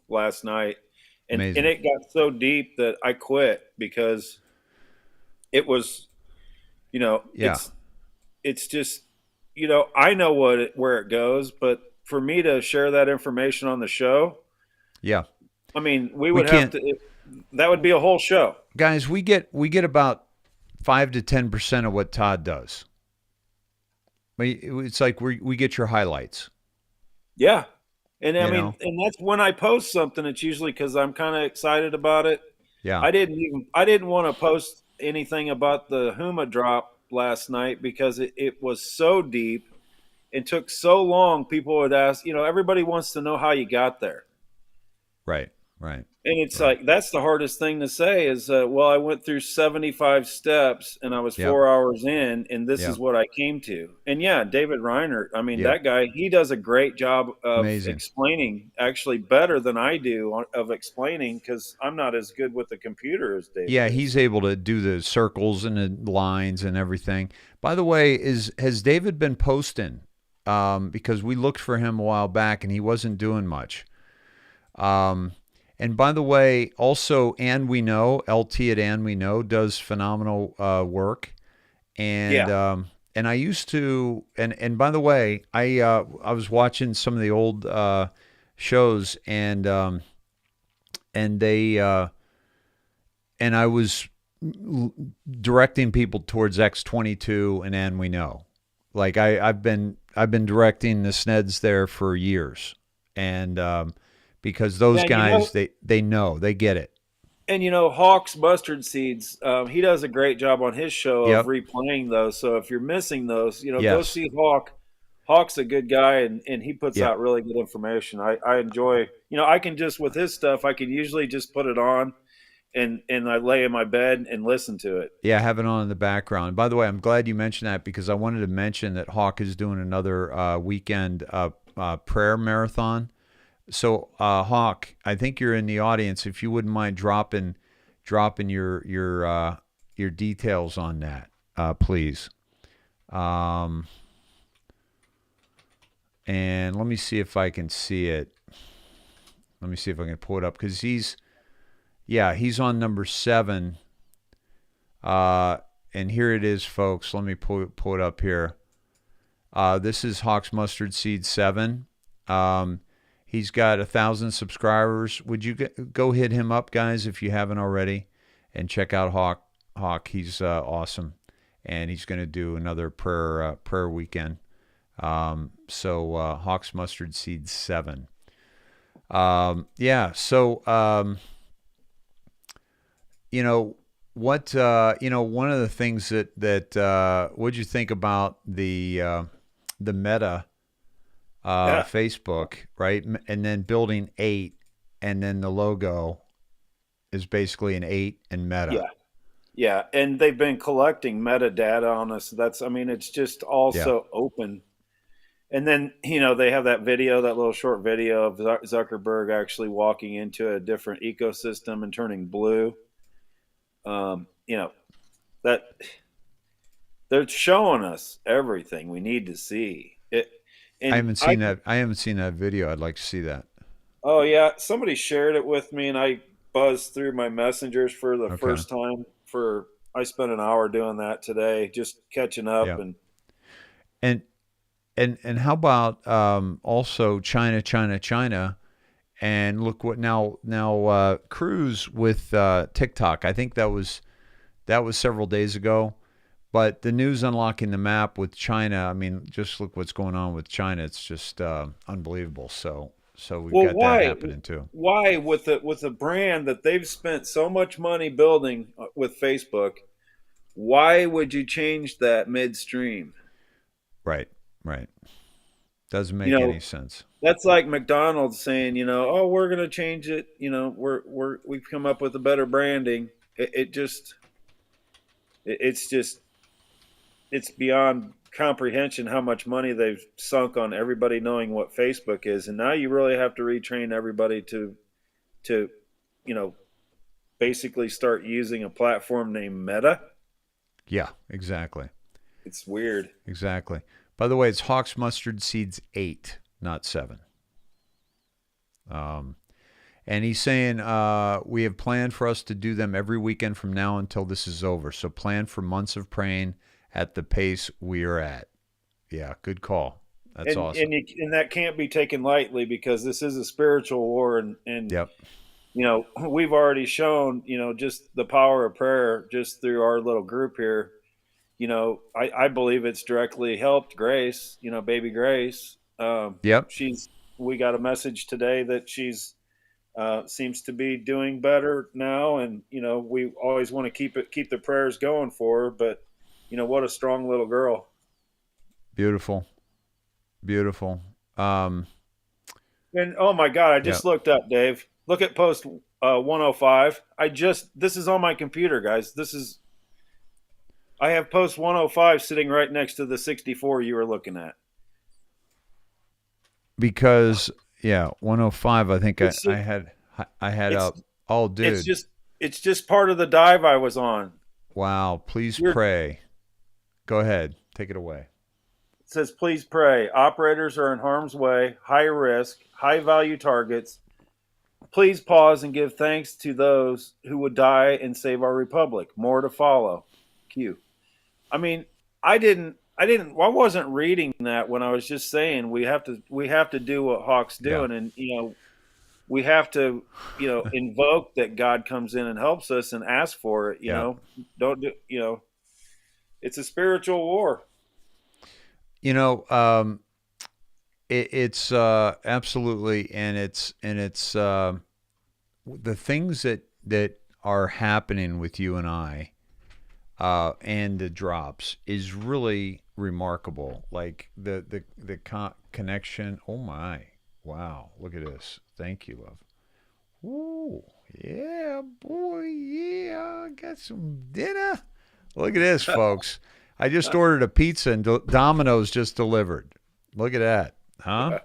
last night, and it got so deep that I quit because it was, it's just, I know where it goes, but for me to share that information on the show, I mean, we would have to. That would be a whole show, guys. We get about 5 to 10% of what Todd does. It's like we get your highlights. Yeah. And I mean, and that's when I post something, it's usually because I'm kind of excited about it. Yeah. I didn't want to post anything about the Huma drop last night because it was so deep and took so long. People would ask, everybody wants to know how you got there. Right. And it's like, that's the hardest thing to say is, well, I went through 75 steps and I was 4 hours in, and this is what I came to. And David Reiner, I mean, that guy, he does a great job of explaining, actually better than I do of explaining, because I'm not as good with the computer as David. Yeah, he's able to do the circles and the lines and everything. By the way, has David been posting? Because we looked for him a while back and he wasn't doing much. And by the way, also, And We Know, LT at And We Know does phenomenal work. And and I used to, and by the way, I was watching some of the old shows, and they and I was directing people towards X22 and We Know. Like I've been directing the Sneds there for years, and because those guys, they know, they get it. And Hawk's Mustard Seeds, he does a great job on his show of replaying those. So if you're missing those, go see Hawk. Hawk's a good guy, and he puts out really good information. I enjoy, I can just, with his stuff, I can usually just put it on and I lay in my bed and listen to it. Yeah, have it on in the background. By the way, I'm glad you mentioned that, because I wanted to mention that Hawk is doing another weekend prayer marathon. So, Hawk, I think you're in the audience. If you wouldn't mind dropping your details on that, please. And let me see if I can see it. Let me see if I can pull it up, because he's on number 7. And here it is, folks. Let me pull it up here. This is Hawk's Mustard Seed 7. He's got 1,000 subscribers. Would you go hit him up, guys, if you haven't already, and check out Hawk. He's awesome. and he's going to do another prayer weekend. So Hawks Mustard Seed 7. Yeah. So what one of the things that what'd you think about the Meta Facebook, right? And then building 8, and then the logo is basically an 8 and Meta. Yeah, and they've been collecting metadata on us. It's just all so open. And then, they have that video, that little short video of Zuckerberg actually walking into a different ecosystem and turning blue. That they're showing us everything we need to see. I haven't seen that. I haven't seen that video. I'd like to see that. Oh yeah, somebody shared it with me, and I buzzed through my messengers for the first time. I spent an hour doing that today, just catching up. And how about also China, and look what now Cruz with TikTok. I think that was several days ago. But the news unlocking the map with China, just look what's going on with China. It's just unbelievable. So we've got that happening too. Why, with a brand that they've spent so much money building with Facebook, why would you change that midstream? Right. Doesn't make any sense. That's like McDonald's saying, we're going to change it. We've come up with a better branding. It's beyond comprehension how much money they've sunk on everybody knowing what Facebook is. And now you really have to retrain everybody to basically start using a platform named Meta. Yeah, exactly. It's weird. Exactly. By the way, it's Hawks Mustard Seeds 8, not 7. And he's saying, we have planned for us to do them every weekend from now until this is over. So plan for months of praying at the pace we are at. Yeah, good call. That's awesome. And that can't be taken lightly, because this is a spiritual war. And yep. We've already shown, just the power of prayer just through our little group here. I believe it's directly helped Grace, baby Grace. Yep. We got a message today that she's seems to be doing better now. And, we always want to keep the prayers going for her, but what a strong little girl. Beautiful. And oh my God, I just looked up, Dave. Look at post 105. This is on my computer, guys. I have post 105 sitting right next to the 64 you were looking at. Because 105. I think I had up. Oh, dude. It's just part of the dive I was on. Wow. Please pray. Go ahead. Take it away. It says, please pray. Operators are in harm's way, high risk, high value targets. Please pause and give thanks to those who would die and save our republic. More to follow. Q. I wasn't reading that when I was just saying we have to do what Hawk's doing. And, we have to, invoke that God comes in and helps us and ask for it, don't do, it's a spiritual war. It's absolutely, and it's the things that are happening with you and I, and the drops is really remarkable. Like the connection. Oh my, wow! Look at this. Thank you, love. Ooh, yeah, boy, yeah. Got some dinner. Look at this, folks. I just ordered a pizza and Domino's just delivered. Look at that, huh?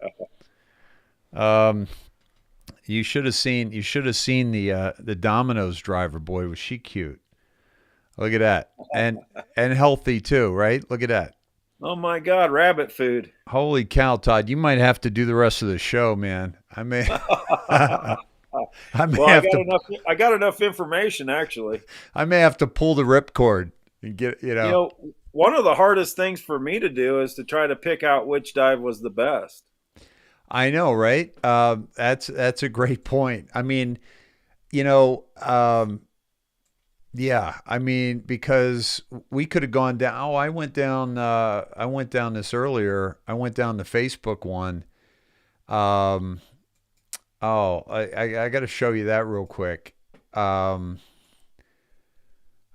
You should have seen the Domino's driver. Boy, was she cute. Look at that, and healthy too, right? Look at that. Oh my God, rabbit food! Holy cow, Todd! You might have to do the rest of the show, man. I may. I got enough information, actually. I may have to pull the ripcord and get one of the hardest things for me to do is to try to pick out which dive was the best. I know, right? That's a great point. I mean, Yeah, I mean, because we could have gone down. Oh, I went down. I went down this earlier. I went down the Facebook one. Um, oh, I got to show you that real quick.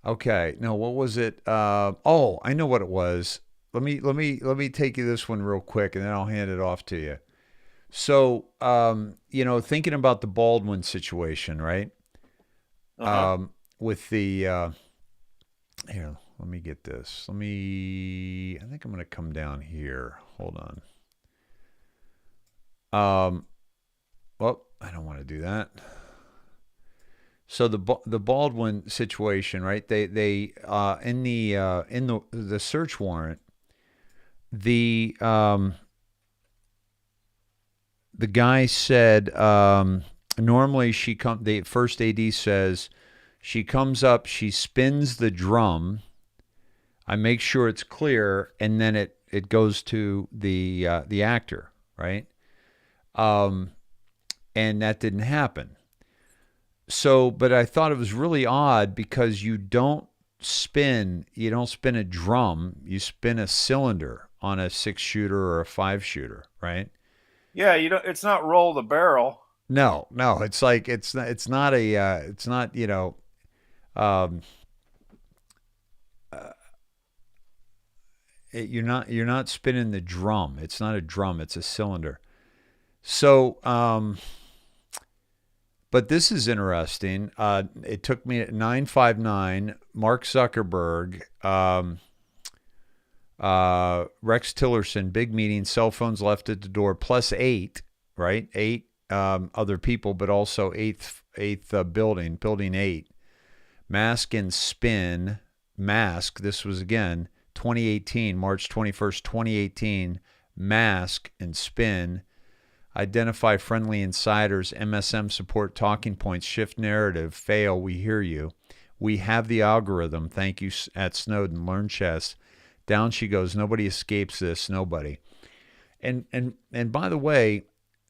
Okay, no, what was it? Oh, I know what it was. Let me take you this one real quick, and then I'll hand it off to you. So, thinking about the Baldwin situation, right? With the here, let me get this. I think I'm going to come down here. Hold on. Well, I don't want to do that. So the Baldwin situation, right? They in the search warrant, the guy said normally the first AD says she comes up, she spins the drum, I make sure it's clear, and then it goes to the actor, right? And that didn't happen. So, but I thought it was really odd because you don't spin a drum, you spin a cylinder on a 6-shooter or a 5-shooter, right? Yeah, it's not roll the barrel. No, it's like it's not you're not spinning the drum. It's not a drum, it's a cylinder. So, but this is interesting. It took me at 9:59. Mark Zuckerberg, Rex Tillerson, big meeting, cell phones left at the door, plus 8, right? 8 other people, but also eighth building 8. Mask and spin. Mask. This was again 2018, March 21st, 2018. Mask and spin. Identify friendly insiders, MSM support talking points, shift narrative, fail, we hear you. We have the algorithm, thank you at Snowden, learn chess. Down she goes, nobody escapes this, nobody. And by the way,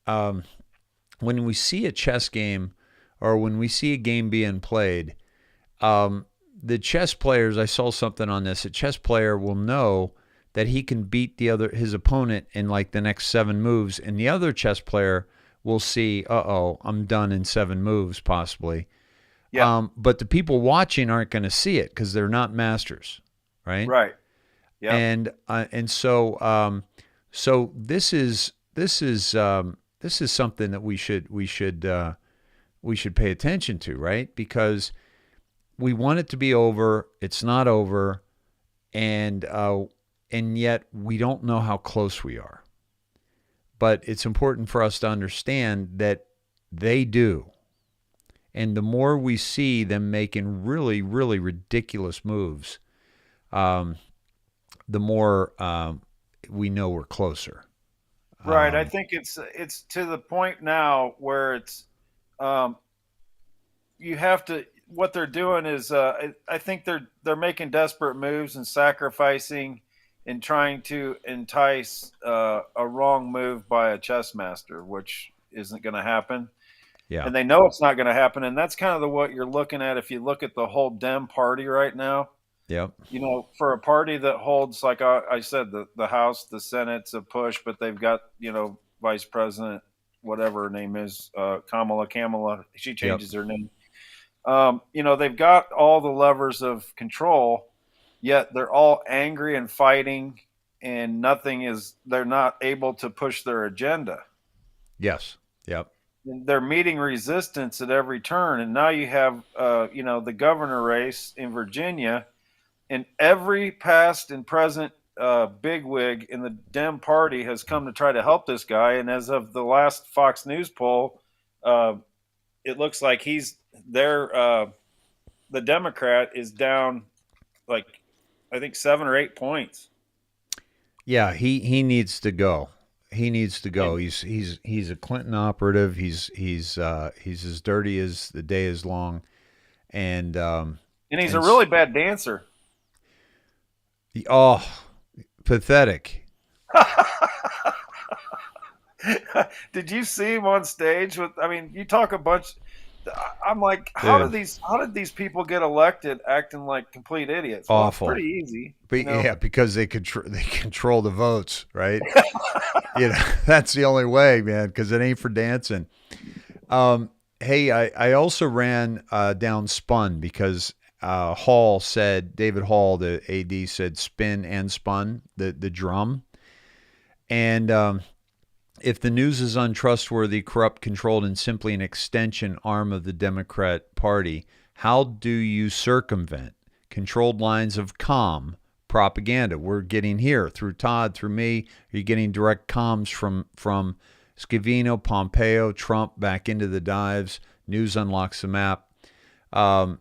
when we see a chess game or when we see a game being played, the chess players, I saw something on this, a chess player will know that he can beat his opponent in like the next 7 moves, and the other chess player will see, I'm done in 7 moves possibly. Yeah. But the people watching aren't going to see it because they're not masters, right? Right. Yeah. And so this is something that we should pay attention to, right? Because we want it to be over, it's not over, and yet we don't know how close we are. But it's important for us to understand that they do. And the more we see them making really, really ridiculous moves, the more we know we're closer. Right. I think it's to the point now where it's you have to. What they're doing is I think they're making desperate moves and sacrificing and trying to entice a wrong move by a chess master, which isn't going to happen. Yeah. And they know it's not going to happen. And that's kind of what you're looking at if you look at the whole Dem party right now. Yep. For a party that holds, like I said, the House, the Senate's a push, but they've got, Vice President, whatever her name is, Kamala, she changes her name. They've got all the levers of control, yet they're all angry and fighting, and they're not able to push their agenda. Yes. Yep. They're meeting resistance at every turn. And now you have, the governor race in Virginia, and every past and present bigwig in the Dem party has come to try to help this guy. And as of the last Fox News poll, it looks like the Democrat is down like, I think 7 or 8 points. Yeah, he needs to go. He needs to go. He's a Clinton operative. He's as dirty as the day is long, and he's a really bad dancer. Oh, pathetic. Did you see him on stage you talk a bunch. I'm like, how Dude. did these people get elected acting like complete idiots? Well, it's Awful. pretty easy. But, yeah, because they control the votes, right? That's the only way, man, because it ain't for dancing. Hey, I also ran down spun because David Hall, the AD, said spin and spun, the drum. And if the news is untrustworthy, corrupt, controlled, and simply an extension arm of the Democrat Party, how do you circumvent controlled lines of comm propaganda we're getting here through Todd, through me? Are you getting direct comms from Scavino, Pompeo, Trump back into the dives? News unlocks the map. How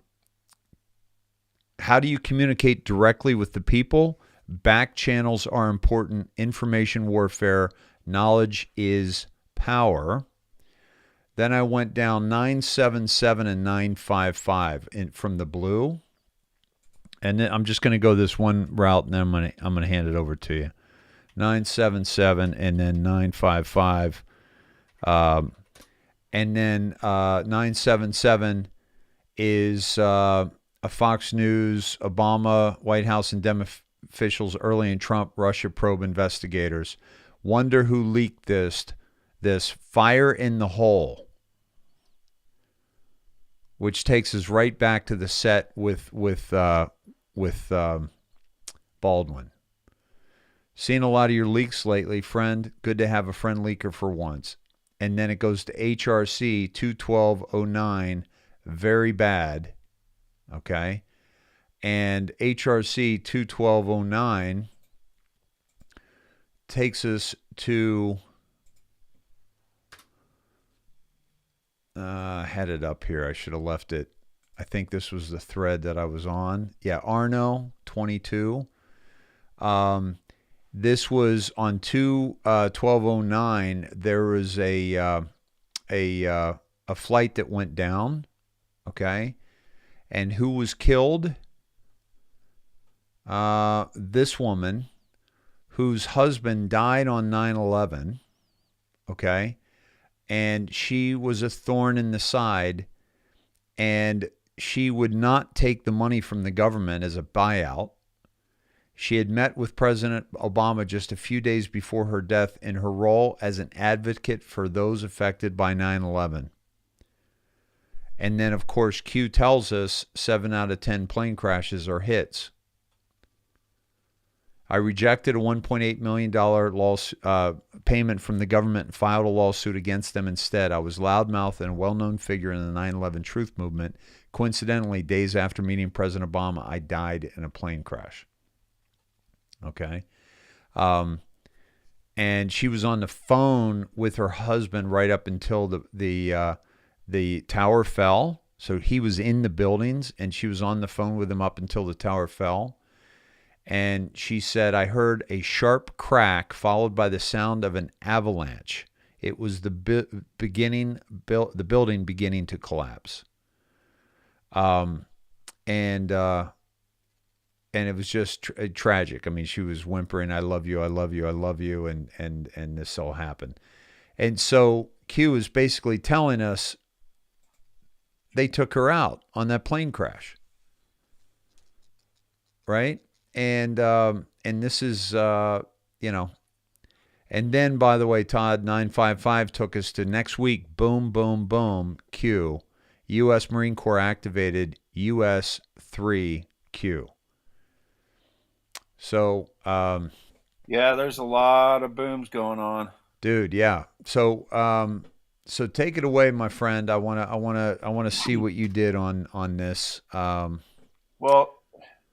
do you communicate directly with the people? Back channels are important. Information warfare. Knowledge is power. Then I went down 977 and 955 from the blue. And then I'm just going to go this one route, and then I'm going to hand it over to you. 977 and then 955. And then 977 is a Fox News, Obama, White House, and Dem officials early in Trump Russia probe investigators. Wonder who leaked this fire in the hole, which takes us right back to the set with Baldwin. Seen a lot of your leaks lately, friend. Good to have a friend leaker for once. And then it goes to HRC 21209, very bad. Okay. And HRC 21209 takes us to, I had it up here. I should have left it. I think this was the thread that I was on. Yeah, Arno 22. This was on 1209. There was a flight that went down. Okay, and who was killed? This woman, whose husband died on 9/11. Okay, and she was a thorn in the side, and she would not take the money from the government as a buyout. She had met with President Obama just a few days before her death in her role as an advocate for those affected by 9/11. And then, of course, Q tells us 7 out of 10 plane crashes are hits. I rejected a $1.8 million payment from the government and filed a lawsuit against them instead. I was loudmouth and a well-known figure in the 9/11 truth movement. Coincidentally, days after meeting President Obama, I died in a plane crash. Okay. And she was on the phone with her husband right up until the tower fell. So he was in the buildings, and she was on the phone with him up until the tower fell. And she said, I heard a sharp crack followed by the sound of an avalanche. It was the building beginning to collapse. And it was just tragic. I mean, she was whimpering, I love you, I love you, I love you. And this all happened. And so Q is basically telling us they took her out on that plane crash. Right? And this is, and then, by the way, Todd, 955 took us to next week. Boom, boom, boom. Q. U.S. Marine Corps activated U.S. 3Q. So, yeah, there's a lot of booms going on, dude. Yeah. So, so take it away, my friend. I want to see what you did on this. Well,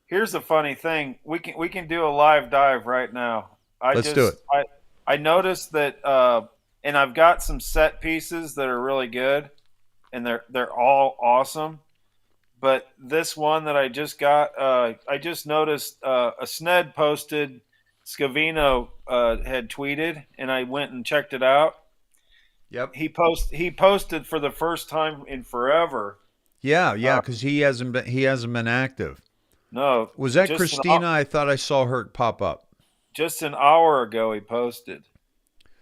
here's the funny thing. We can do a live dive right now. Let's do it. I noticed that, and I've got some set pieces that are really good, and they're all awesome. But this one that I just got, I just noticed a Sned posted, Scavino had tweeted, and I went and checked it out. Yep. He posted for the first time in forever. Yeah, because he hasn't been active. No. Was that Christina? I thought I saw her pop up. Just an hour ago he posted.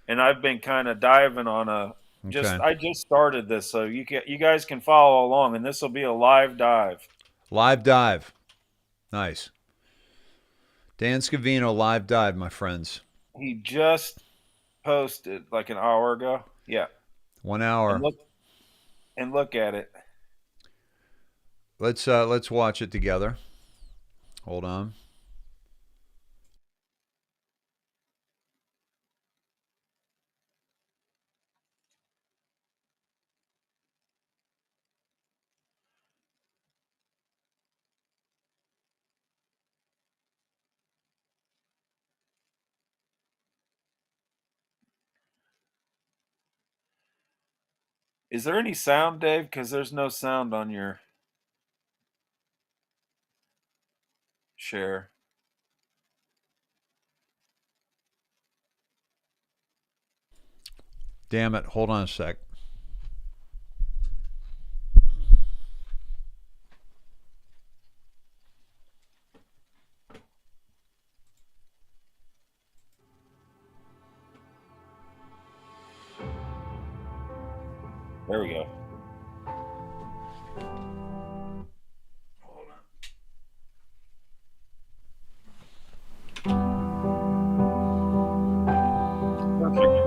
And I've been kind of diving on Okay. I just started this, so you guys can follow along, and this will be a live dive. Live dive. Nice. Dan Scavino, live dive, my friends. He just posted like an hour ago. Yeah. 1 hour. And look at it. Let's watch it together. Hold on. Is there any sound, Dave? Because there's no sound on your share. Damn it. Hold on a sec. There we go. Perfect.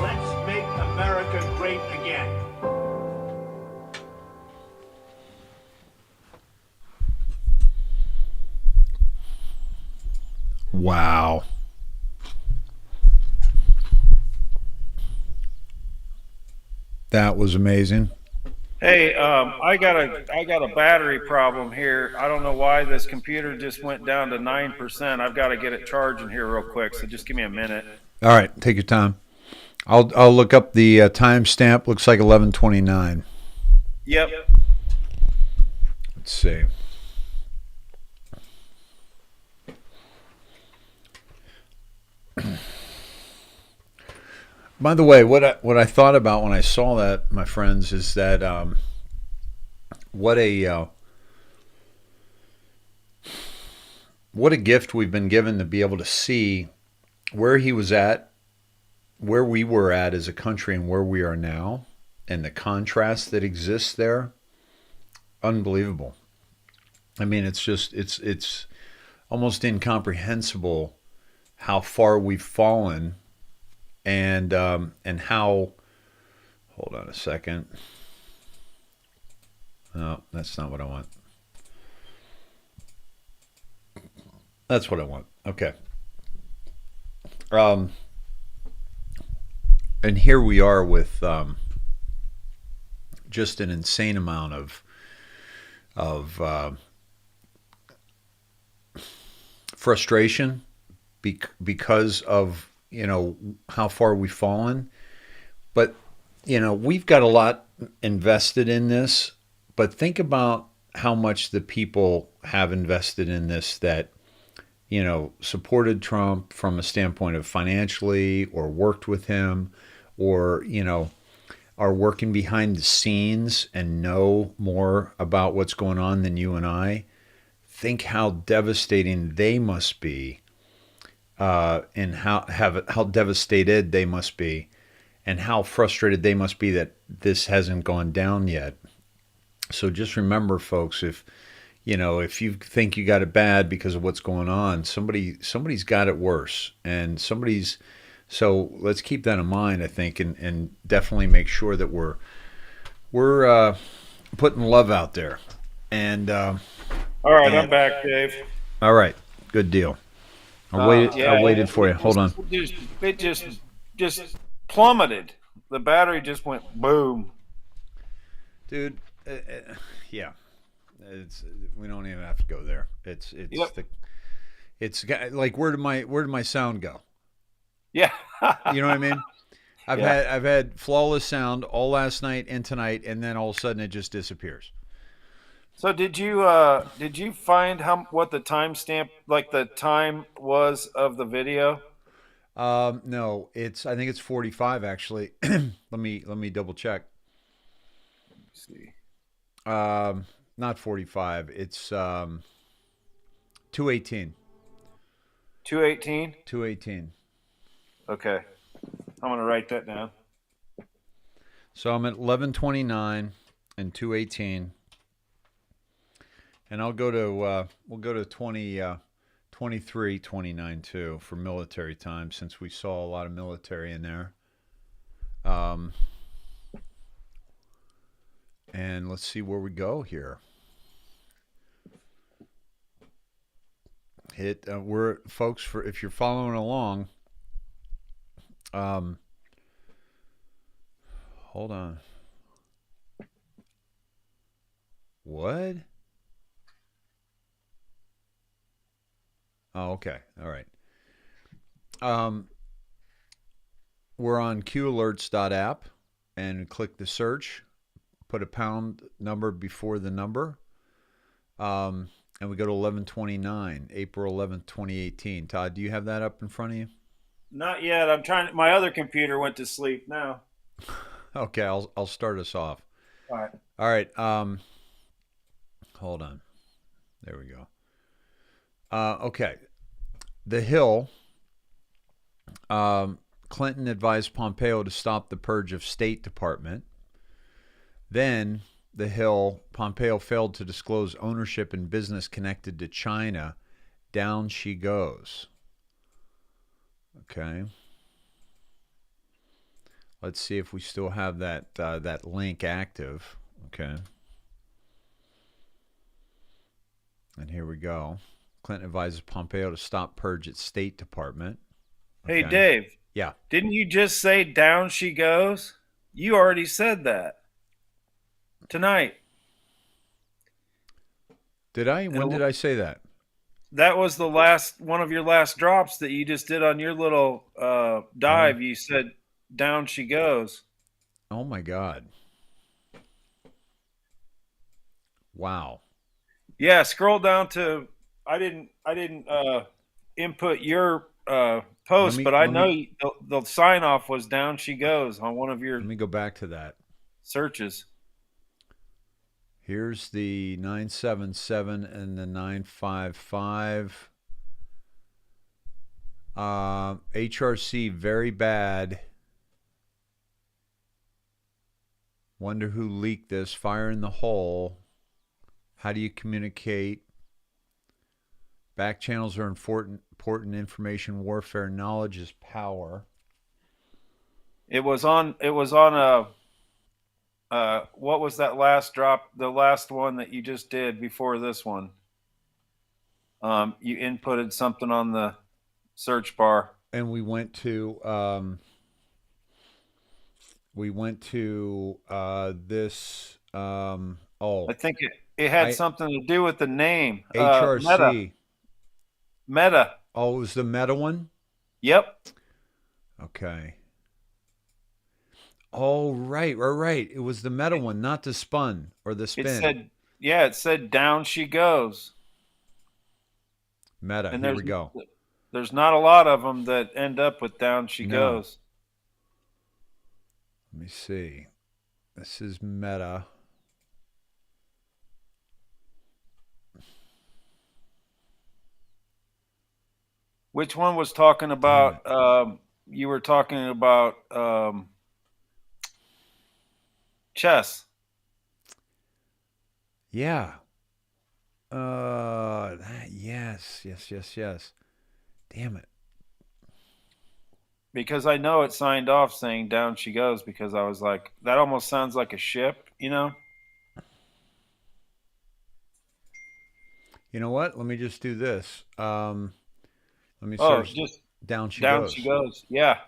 Let's make America great again. Wow. That was amazing. Hey, I got a battery problem here. I don't know why this computer just went down to 9%. I've got to get it charging here real quick. So just give me a minute. All right, take your time. I'll look up the timestamp. Looks like 11:29. Yep. Let's see. By the way, what I thought about when I saw that, my friends, is that what a gift we've been given to be able to see where he was at, where we were at as a country, and where we are now, and the contrast that exists there. Unbelievable. I mean, it's almost incomprehensible how far we've fallen. And how, hold on a second. No, that's not what I want. That's what I want. Okay. And here we are with just an insane amount of frustration because of, you know, how far we've fallen. But, you know, we've got a lot invested in this, but think about how much the people have invested in this that, you know, supported Trump from a standpoint of financially, or worked with him, or, you know, are working behind the scenes and know more about what's going on than you and I. Think how devastating they must be, and how devastated they must be, and how frustrated they must be that this hasn't gone down yet. So just remember, folks, if you think you got it bad because of what's going on, somebody's got it worse, and so let's keep that in mind, I think, and definitely make sure that we're putting love out there. And all right, I'm back, Dave. All right, good deal. I waited for you. Hold on. It just plummeted. The battery just went boom. Dude, yeah. We don't even have to go there. It's like, where did my sound go? Yeah. You know what I mean? I've had flawless sound all last night and tonight, and then all of a sudden it just disappears. So did you find what the timestamp, like the time was of the video? No, I think it's 45 actually. Let me double check. Let's see. Not 45. It's 2:18. 2:18? 2:18. Okay. I'm going to write that down. So I'm at 11:29 and 2:18. And we'll go to 23:29 too for military time, since we saw a lot of military in there. And let's see where we go here. Folks, if you're following along, hold on. What? Oh, okay. All right. We're on qalerts.app and click the search, put a pound number before the number. And we go to 11:29, April 11th, 2018. Todd, do you have that up in front of you? Not yet. I'm trying. My other computer went to sleep now. Okay, I'll start us off. All right. All right. Hold on. There we go. Okay. The Hill. Clinton advised Pompeo to stop the purge of State Department. Then, The Hill, Pompeo failed to disclose ownership in business connected to China. Down she goes. Okay. Let's see if we still have that link active. Okay. And here we go. Clinton advises Pompeo to stop purge at State Department. Okay. Hey, Dave. Yeah. Didn't you just say down she goes? You already said that. Tonight. Did I? When did I say that? That was the last one of your last drops that you just did on your little dive. You said down she goes. Oh my God. Wow. Yeah, scroll down to I didn't input your post, but I know the sign off was down she goes on one of your. Let me go back to that. Searches. Here's the 977 and the 955. HRC, very bad. Wonder who leaked this. Fire in the hole. How do you communicate? Back channels are important information warfare. Knowledge is power. It was on a. What was that last drop? The last one that you just did before this one. You inputted something on the search bar, and we went to We went to this. I think it had something to do with the name. HRC. Meta. Oh, it was the Meta one? Yep. Okay. Oh, right. It was the Meta one, not the Spun or the Spin. It said down she goes. Meta. And Here we go. There's not a lot of them that end up with down she goes. Let me see. This is Meta. Which one was talking about? You were talking about chess. Yeah. Yes. Damn it. Because I know it signed off saying down she goes, because I was like, that almost sounds like a ship, you know? You know what? Let me just do this. Let me search. Just down she down goes. she goes. Yeah.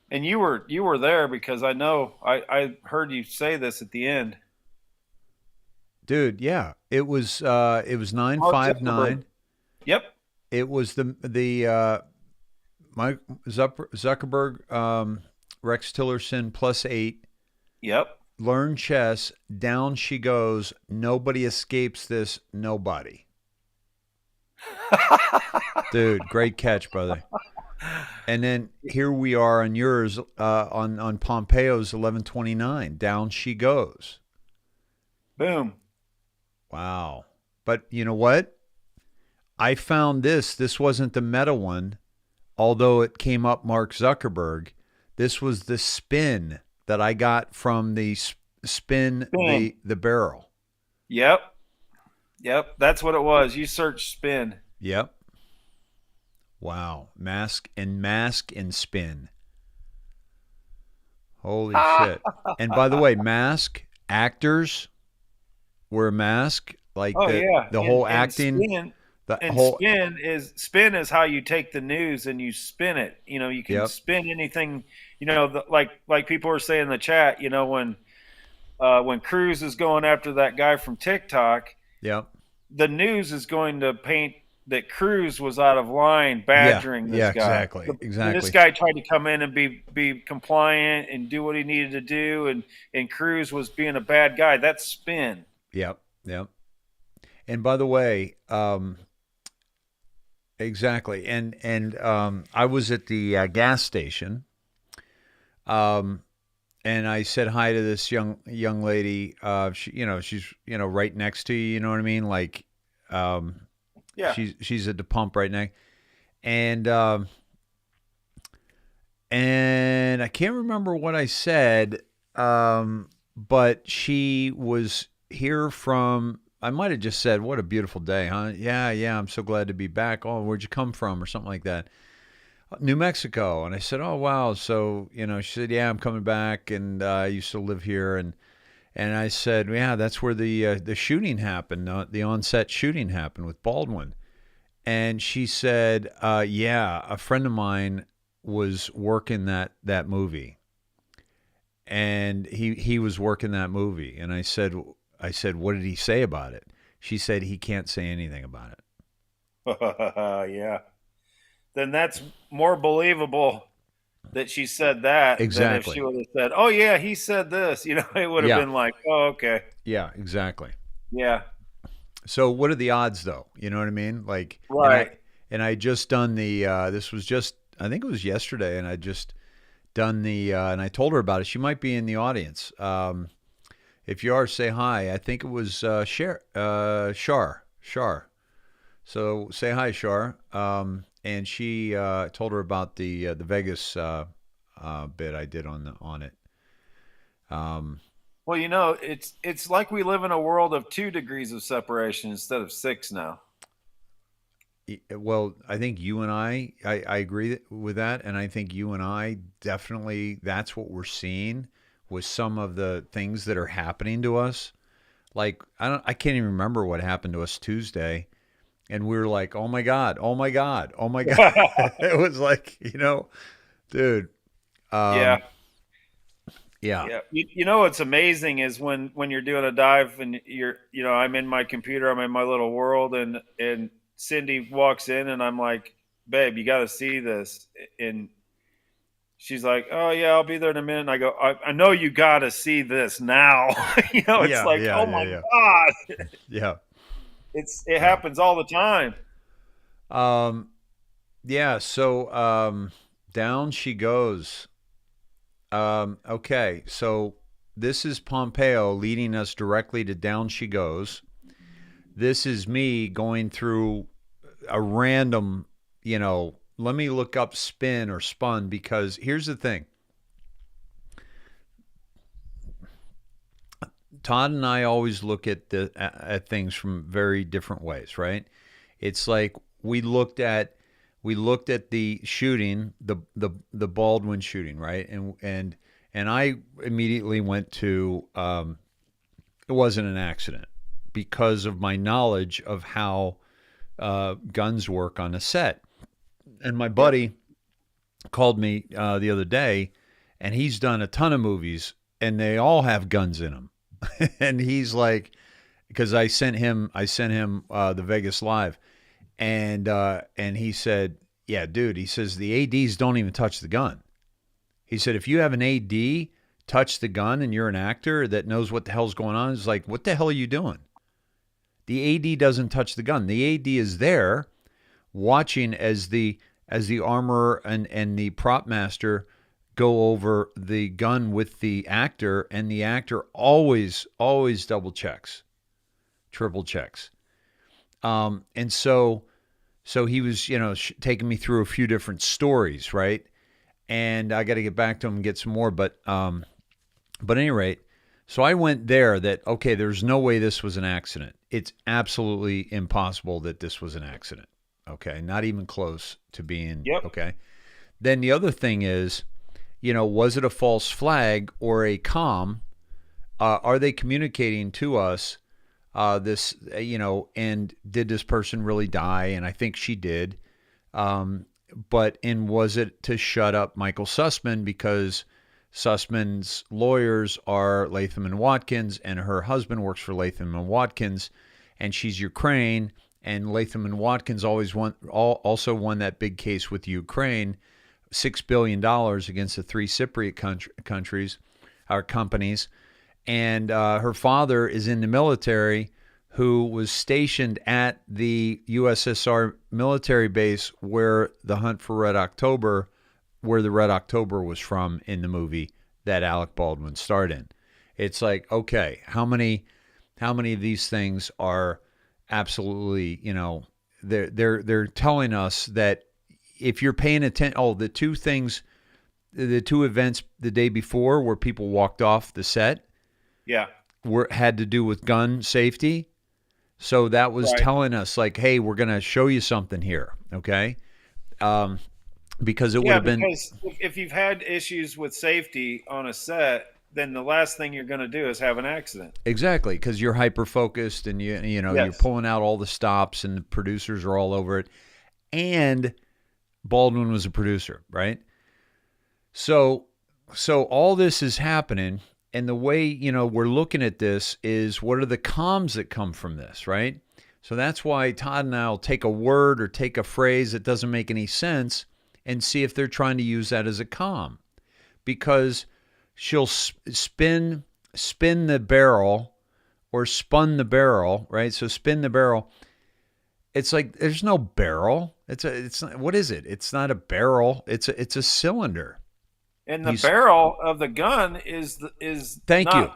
And you were there, because I know I heard you say this at the end. Dude, yeah. It was 959. Yep. It was the Mike Zuckerberg, Rex Tillerson +8. Yep. Learn chess. Down she goes. Nobody escapes this. Nobody. Dude, great catch, brother. And then here we are on yours, on Pompeo's 1129. Down she goes. Boom. Wow. But you know what? I found this. This wasn't the Meta one, although it came up Mark Zuckerberg. This was the Spin that I got from the spin. The barrel. Yep. That's what it was. You search spin. Yep. Wow. Mask and spin. Holy shit. And by the way, mask, actors wear a mask. Like the whole acting. Spin is how you take the news and you spin it. You know, you can spin anything. You know, like people are saying in the chat. You know, when Cruz is going after that guy from TikTok. Yep. The news is going to paint that Cruz was out of line, badgering this guy. Exactly. This guy tried to come in and be compliant and do what he needed to do, and Cruz was being a bad guy. That's spin. Yep. And by the way, exactly. And I was at the gas station, and I said hi to this young lady. She's right next to you. You know what I mean? Like, she's at the pump right next, and I can't remember what I said, but she was here from. I might have just said, "What a beautiful day, huh?" Yeah. I'm so glad to be back. Oh, where'd you come from, or something like that. New Mexico. And I said, "Oh, wow." So, she said, "Yeah, I'm coming back, and I used to live here." And I said, "Yeah, that's where the shooting happened, the on-set shooting happened with Baldwin." And she said, "Yeah, a friend of mine was working that movie, and he was working that movie." And I said, "What did he say about it?" She said, "He can't say anything about it." Yeah. Then that's more believable that she said that than if she would have said, "Oh yeah, he said this." It would have been like, "Oh, okay." Yeah, exactly. Yeah. So what are the odds, though? You know what I mean? Like, right. And I just done the. This was just, I think it was yesterday, and I just done the. And I told her about it. She might be in the audience. If you are, say hi. I think it was Shar. So say hi, Shar. And she told her about the Vegas bit I did on it. Well, it's like we live in a world of 2 degrees of separation instead of 6 now. Well, I think you and I agree with that, and I think you and I definitely, that's what we're seeing with some of the things that are happening to us. Like, I can't even remember what happened to us Tuesday. And we were like, "Oh my God, oh my God, oh my God." It was like, dude. Yeah. Yeah. Yeah. You know what's amazing is when you're doing a dive and I'm in my computer, I'm in my little world, and Cindy walks in and I'm like, babe, you got to see this. And she's like, oh yeah, I'll be there in a minute. And I go, I know you got to see this now. It's like, oh my God. Yeah. It happens all the time. Yeah. So, down she goes. Okay. So this is Pompeo leading us directly to down she goes. This is me going through a random, let me look up spin or spun, because here's the thing. Todd and I always look at things from very different ways, right? It's like we looked at the shooting, the Baldwin shooting, right? And I immediately went to it wasn't an accident, because of my knowledge of how guns work on a set. And my buddy called me the other day, and he's done a ton of movies, and they all have guns in them. And he's like, because I sent him the Vegas Live, and he said, yeah, dude, he says the ADs don't even touch the gun. He said, if you have an AD touch the gun and you're an actor that knows what the hell's going on, it's like, what the hell are you doing? The AD doesn't touch the gun. The AD is there watching as the armorer and the prop master go over the gun with the actor, and the actor always double checks, triple checks. And so he was, taking me through a few different stories, right? And I got to get back to him and get some more, but at any rate, so I went there that, okay, there's no way this was an accident. It's absolutely impossible that this was an accident. Okay. Not even close to being, okay. Then the other thing is, was it a false flag or a comm? Are they communicating to us this, and did this person really die? And I think she did. But was it to shut up Michael Sussman, because Sussman's lawyers are Latham and Watkins, and her husband works for Latham and Watkins, and she's Ukraine, and Latham and Watkins also won that big case with Ukraine, $6 billion against the three Cypriot countries, our companies. And her father is in the military, who was stationed at the USSR military base where the Hunt for Red October, where the Red October was from in the movie that Alec Baldwin starred in. It's like, okay, how many of these things are absolutely, they're telling us that if you're paying attention, the two events the day before where people walked off the set, had to do with gun safety. So that was telling us, like, hey, we're going to show you something here, okay? Because it would have been... because if you've had issues with safety on a set, then the last thing you're going to do is have an accident. Exactly, because you're hyper-focused, and you're pulling out all the stops, and the producers are all over it. And Baldwin was a producer, right? So all this is happening... And the way, we're looking at this is, what are the comms that come from this, right? So that's why Todd and I will take a word or take a phrase that doesn't make any sense and see if they're trying to use that as a comm. Because she'll spin the barrel or spun the barrel, right? So spin the barrel. It's like, there's no barrel. It's not, what is it? It's not a barrel. It's a cylinder. And the barrel of the gun is Thank you.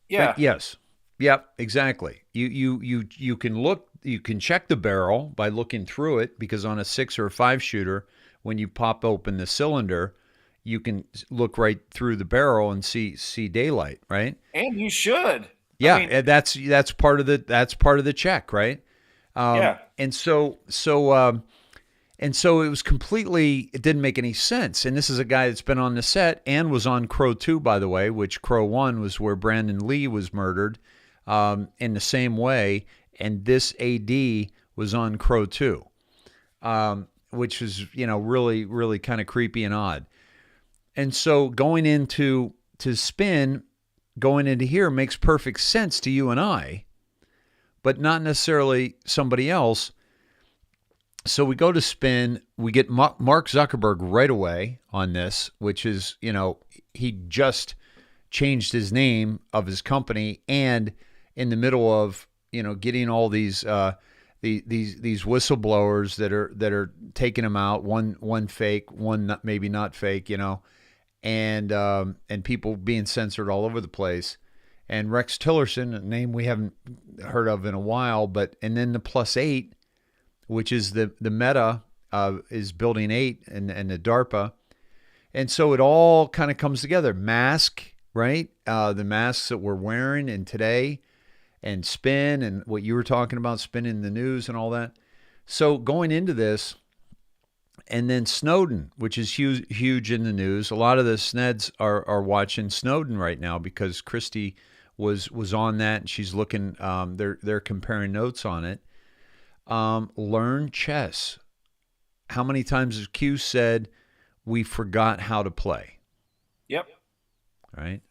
Yeah. Yes. Yep. Exactly. You can look. You can check the barrel by looking through it, because on a 6 or a 5 shooter, when you pop open the cylinder, you can look right through the barrel and see daylight. Right. And you should. Yeah. I mean, that's part of the check. Right. Yeah. And so it was it didn't make any sense. And this is a guy that's been on the set and was on Crow 2, by the way, which Crow 1 was where Brandon Lee was murdered in the same way. And this AD was on Crow 2, which was, really, really kind of creepy and odd. And so going into to spin going into here makes perfect sense to you and I, but not necessarily somebody else. So we go to spin, we get Mark Zuckerberg right away on this, which is, he just changed his name of his company, and in the middle of, getting all these whistleblowers that are taking him out, one fake, one maybe not fake, and people being censored all over the place. And Rex Tillerson, a name we haven't heard of in a while, and then the +8, which is the Meta is building 8 and the DARPA. And so it all kind of comes together. Mask, right? The masks that we're wearing and today, and spin, and what you were talking about, spinning the news and all that. So going into this, and then Snowden, which is huge in the news. A lot of the Sneds are watching Snowden right now because Christy was on that, and she's looking. They're comparing notes on it. Learn chess. How many times has Q said we forgot how to play? Yep. Right.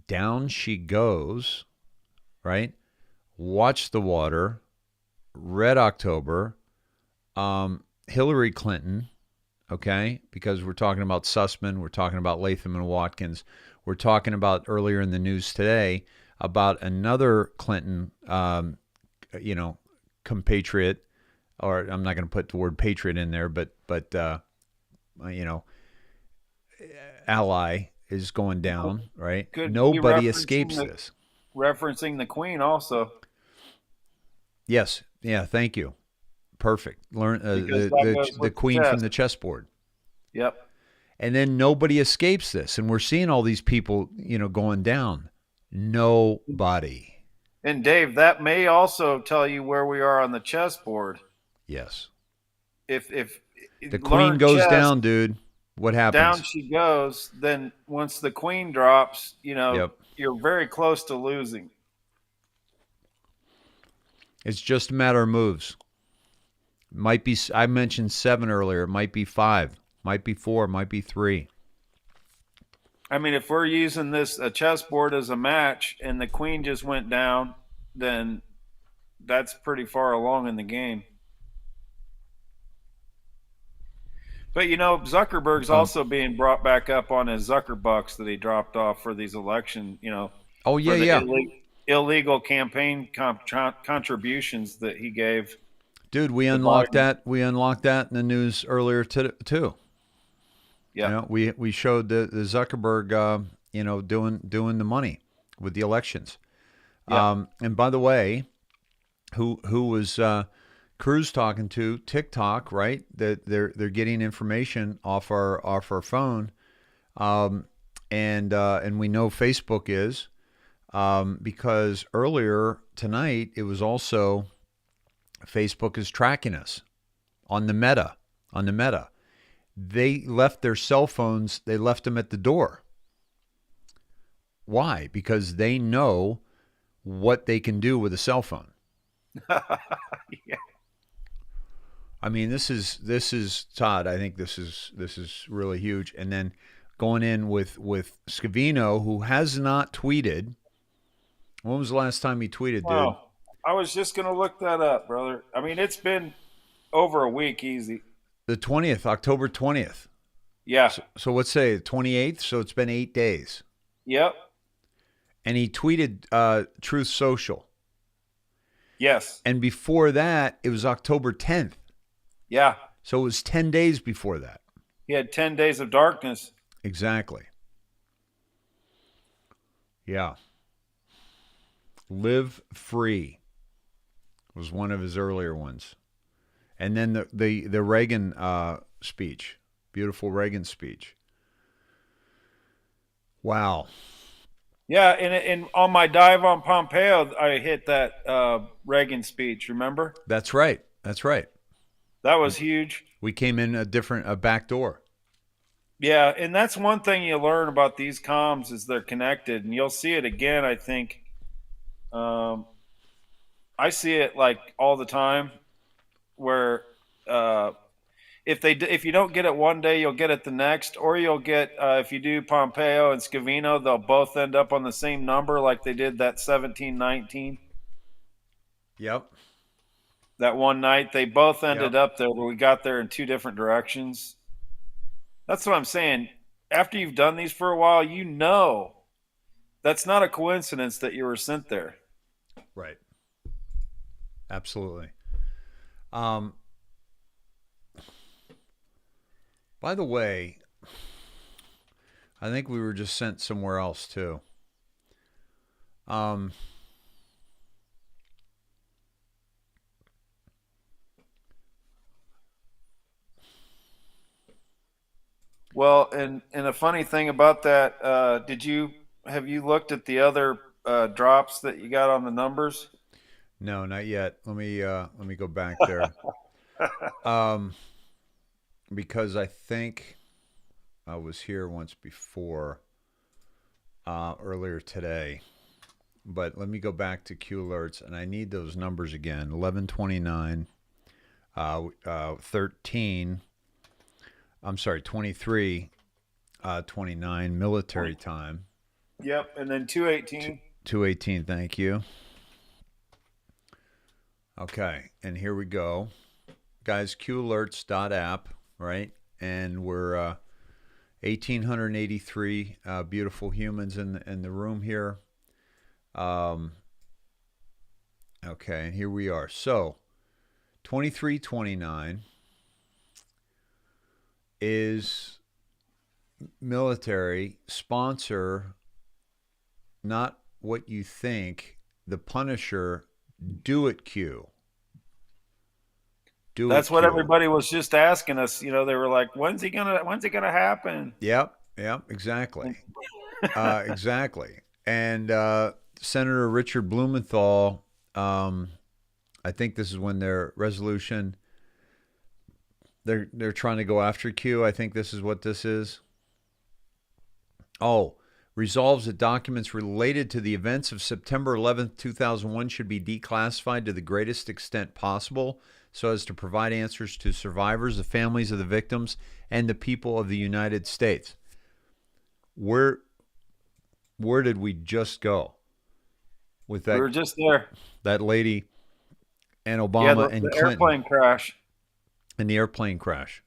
Down she goes. Right. Watch the Water. Red October. Hillary Clinton. Okay. Because we're talking about Sussman. We're talking about Latham and Watkins. We're talking about earlier in the news today about another Clinton, compatriot, or I'm not going to put the word patriot in there, but ally is going down, right? Could Nobody be escapes this. Referencing the Queen also. Yes. Yeah. Thank you. Perfect. Learn the Queen from the chessboard. Yep. And then nobody escapes this, and we're seeing all these people, going down. Nobody. And Dave, that may also tell you where we are on the chessboard. Yes. If the Queen goes chess, down, dude, what happens? Down she goes. Then once the Queen drops, Yep. You're very close to losing. It's just a matter of moves. Might be. I mentioned 7 earlier. It might be 5. Might be 4. Might be 3. I mean, if we're using a chessboard as a match and the Queen just went down, then that's pretty far along in the game. But, Zuckerberg's also being brought back up on his Zuckerbucks that he dropped off for these election, Oh, yeah, for the illegal campaign contributions that he gave. Dude, we unlocked that. We unlocked that in the news earlier too. Yeah. We showed the Zuckerberg, doing the money with the elections. Yeah. And by the way, who was Cruz talking to? TikTok, right? That they're getting information off our phone, and we know Facebook is, because earlier tonight it was also Facebook is tracking us on the Meta. They left their cell phones. They left them at the door. Why? Because they know what they can do with a cell phone. Yeah. I mean, this is Todd. I think this is really huge. And then going in with Scavino, who has not tweeted. When was the last time he tweeted, dude? I was just going to look that up, brother. I mean, it's been over a week easy. The 20th, October 20th. Yeah. So let's say the 28th. So it's been 8 days. Yep. And he tweeted Truth Social. Yes. And before that, it was October 10th. Yeah. So it was 10 days before that. He had 10 days of darkness. Exactly. Yeah. Live Free was one of his earlier ones. And then the Reagan speech, beautiful Reagan speech. Wow. Yeah, and on my dive on Pompeo, I hit that Reagan speech, remember? That's right. That was huge. We came in a back door. Yeah, and that's one thing you learn about these comms is they're connected, and you'll see it again, I think. I see it like all the time where if you don't get it one day, you'll get it the next, or you'll get if you do Pompeo and Scavino, they'll both end up on the same number, like they did that 1719. Yep. That one night, they both ended up there, but we got there in two different directions. That's what I'm saying. After you've done these for a while, you know that's not a coincidence that you were sent there. Right. Absolutely. By the way, I think we were just sent somewhere else too. Well, and a funny thing about that, have you looked at the other drops that you got on the numbers? No, not yet. Let me go back there. Because I think I was here once before, earlier today. But let me go back to Q alerts, and I need those numbers again. 11:29, 13. I'm sorry, 23, 29 military time. Yep, and then 218. 218, thank you. Okay, and here we go. Guys, qalerts.app, right? And we're 1,883 beautiful humans in the room here. Okay, and here we are. So, 2329 is military sponsor, not what you think, the Punisher. Do it, Q. That's what everybody was just asking us. You know, they were like, when's it gonna happen? Yep, exactly. Exactly. And Senator Richard Blumenthal, I think this is when their resolution, they're trying to go after Q. I think this is what this is. Oh, resolves that documents related to the events of September 11th, 2001 should be declassified to the greatest extent possible so as to provide answers to survivors, the families of the victims, and the people of the United States. Where did we just go with that? We were just there. That lady and Obama and the Clinton. Airplane crash. And the airplane crash.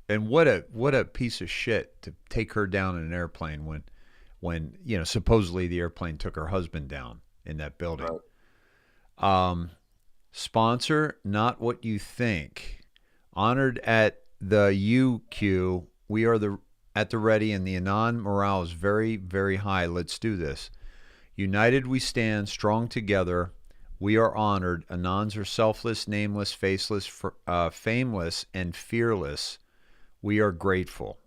And what a piece of shit to take her down in an airplane when supposedly the airplane took her husband down in that building. Right. Sponsor, not what you think. Honored at the UQ, we are at the ready, and the Anon morale is very, very high. Let's do this. United we stand, strong together. We are honored. Anons are selfless, nameless, faceless, fameless, and fearless. We are grateful.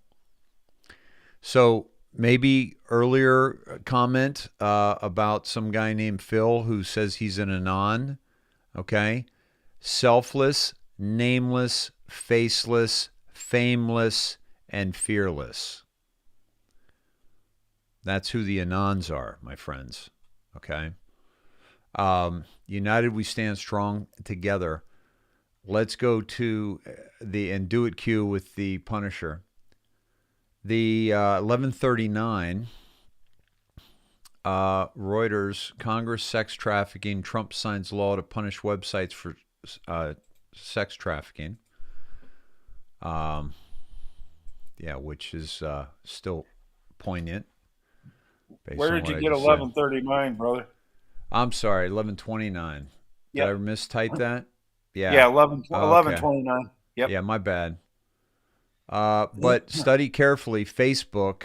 So maybe earlier comment about some guy named Phil who says he's an Anon. Okay? Selfless, nameless, faceless, fameless, and fearless. That's who the Anons are, my friends. Okay? United we stand strong together. Let's go to and do it Q with the Punisher. The 1139 Reuters, Congress sex trafficking. Trump signs law to punish websites for sex trafficking. Which is still poignant. Where did you get 1139, brother? I'm sorry, 1129. Did I mistype that? Yeah, 1129. Yep. Yeah, my bad. But study carefully. Facebook,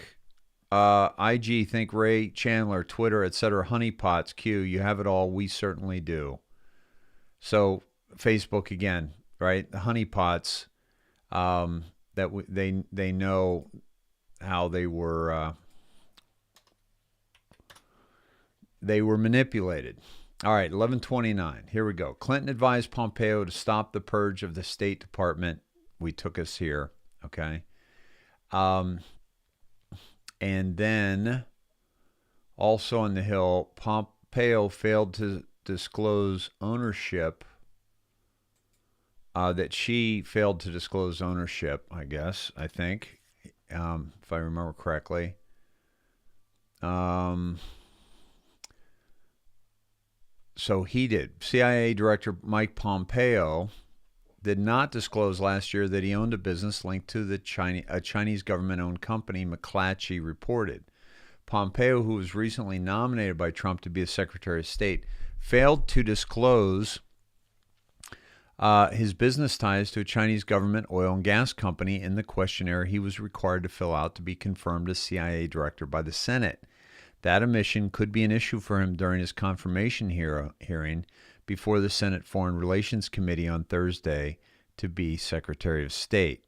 IG, think Ray Chandler, Twitter, etc. Honeypots, Q. You have it all. We certainly do. So Facebook again, right? The honeypots, that they know how they were manipulated. All right, 1129. Here we go. Clinton advised Pompeo to stop the purge of the State Department. We took us here, okay? And then also on the Hill, Pompeo failed to disclose ownership that she failed to disclose ownership, I think, if I remember correctly. So he did. CIA Director Mike Pompeo did not disclose last year that he owned a business linked to a Chinese government-owned company, McClatchy reported. Pompeo, who was recently nominated by Trump to be a Secretary of State, failed to disclose his business ties to a Chinese government oil and gas company in the questionnaire he was required to fill out to be confirmed as CIA director by the Senate. That omission could be an issue for him during his confirmation hearing before the Senate Foreign Relations Committee on Thursday to be Secretary of State.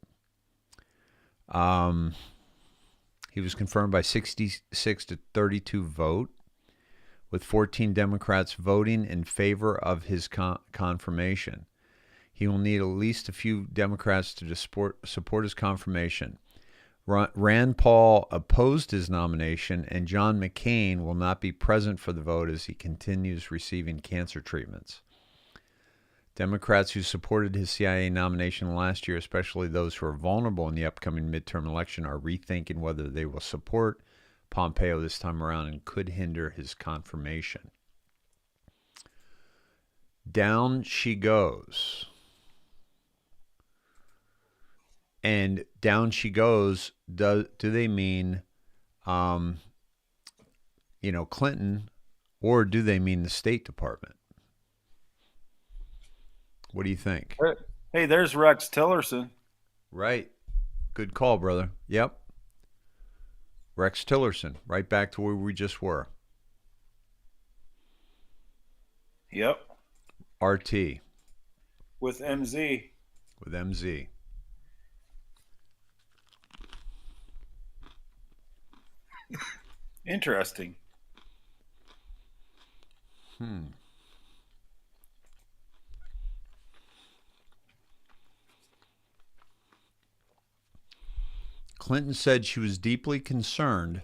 He was confirmed by 66 to 32 vote, with 14 Democrats voting in favor of his confirmation. He will need at least a few Democrats to support his confirmation. Rand Paul opposed his nomination, and John McCain will not be present for the vote as he continues receiving cancer treatments. Democrats who supported his CIA nomination last year, especially those who are vulnerable in the upcoming midterm election, are rethinking whether they will support Pompeo this time around and could hinder his confirmation. Down she goes. And down she goes, do they mean, Clinton, or do they mean the State Department? What do you think? Hey, there's Rex Tillerson. Right. Good call, brother. Yep. Rex Tillerson, right back to where we just were. Yep. RT. With MZ. With MZ. Interesting. Clinton said she was deeply concerned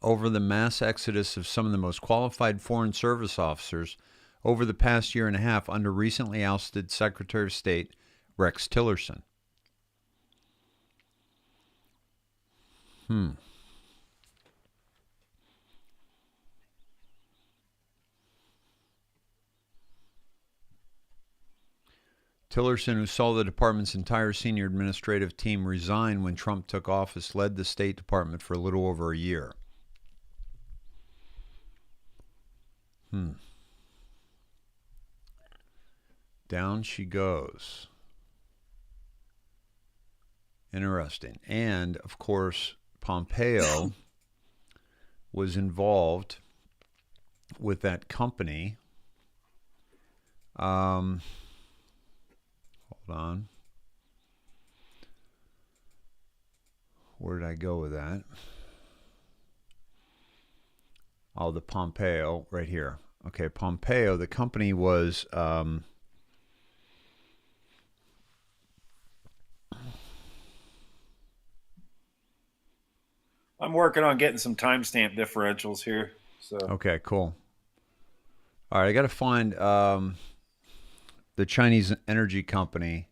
over the mass exodus of some of the most qualified Foreign Service officers over the past year and a half under recently ousted Secretary of State Rex Tillerson. Tillerson, who saw the department's entire senior administrative team resign when Trump took office, led the State Department for a little over a year. Down she goes. Interesting. And, of course, Pompeo was involved with that company. Hold on. Where did I go with that? Oh, the Pompeo, right here. Okay, Pompeo, the company was... I'm working on getting some timestamp differentials here. So Okay, cool. All right, I got to find the Chinese energy company.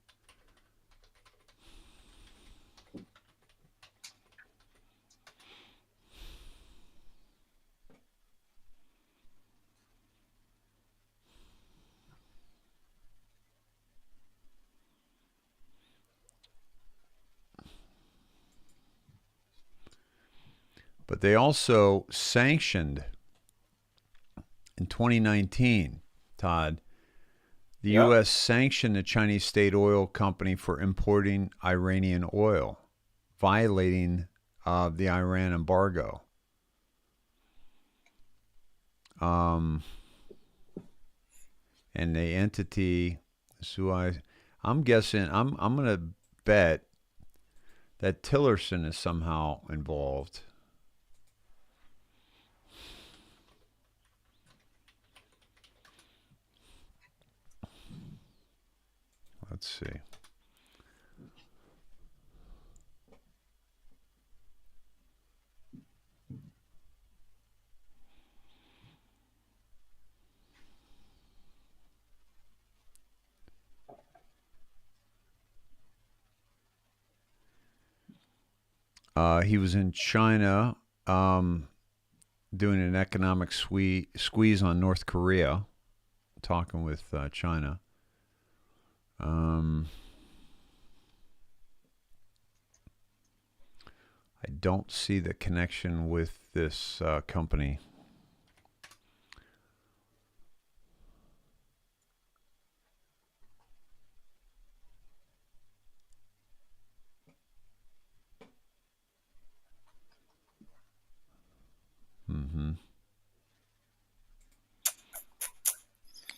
But they also sanctioned in 2019, Todd, the U.S. sanctioned the Chinese state oil company for importing Iranian oil, violating the Iran embargo. And the entity, I'm guessing, I'm going to bet that Tillerson is somehow involved. Let's see. He was in China doing an economic squeeze on North Korea, talking with China. I don't see the connection with this company.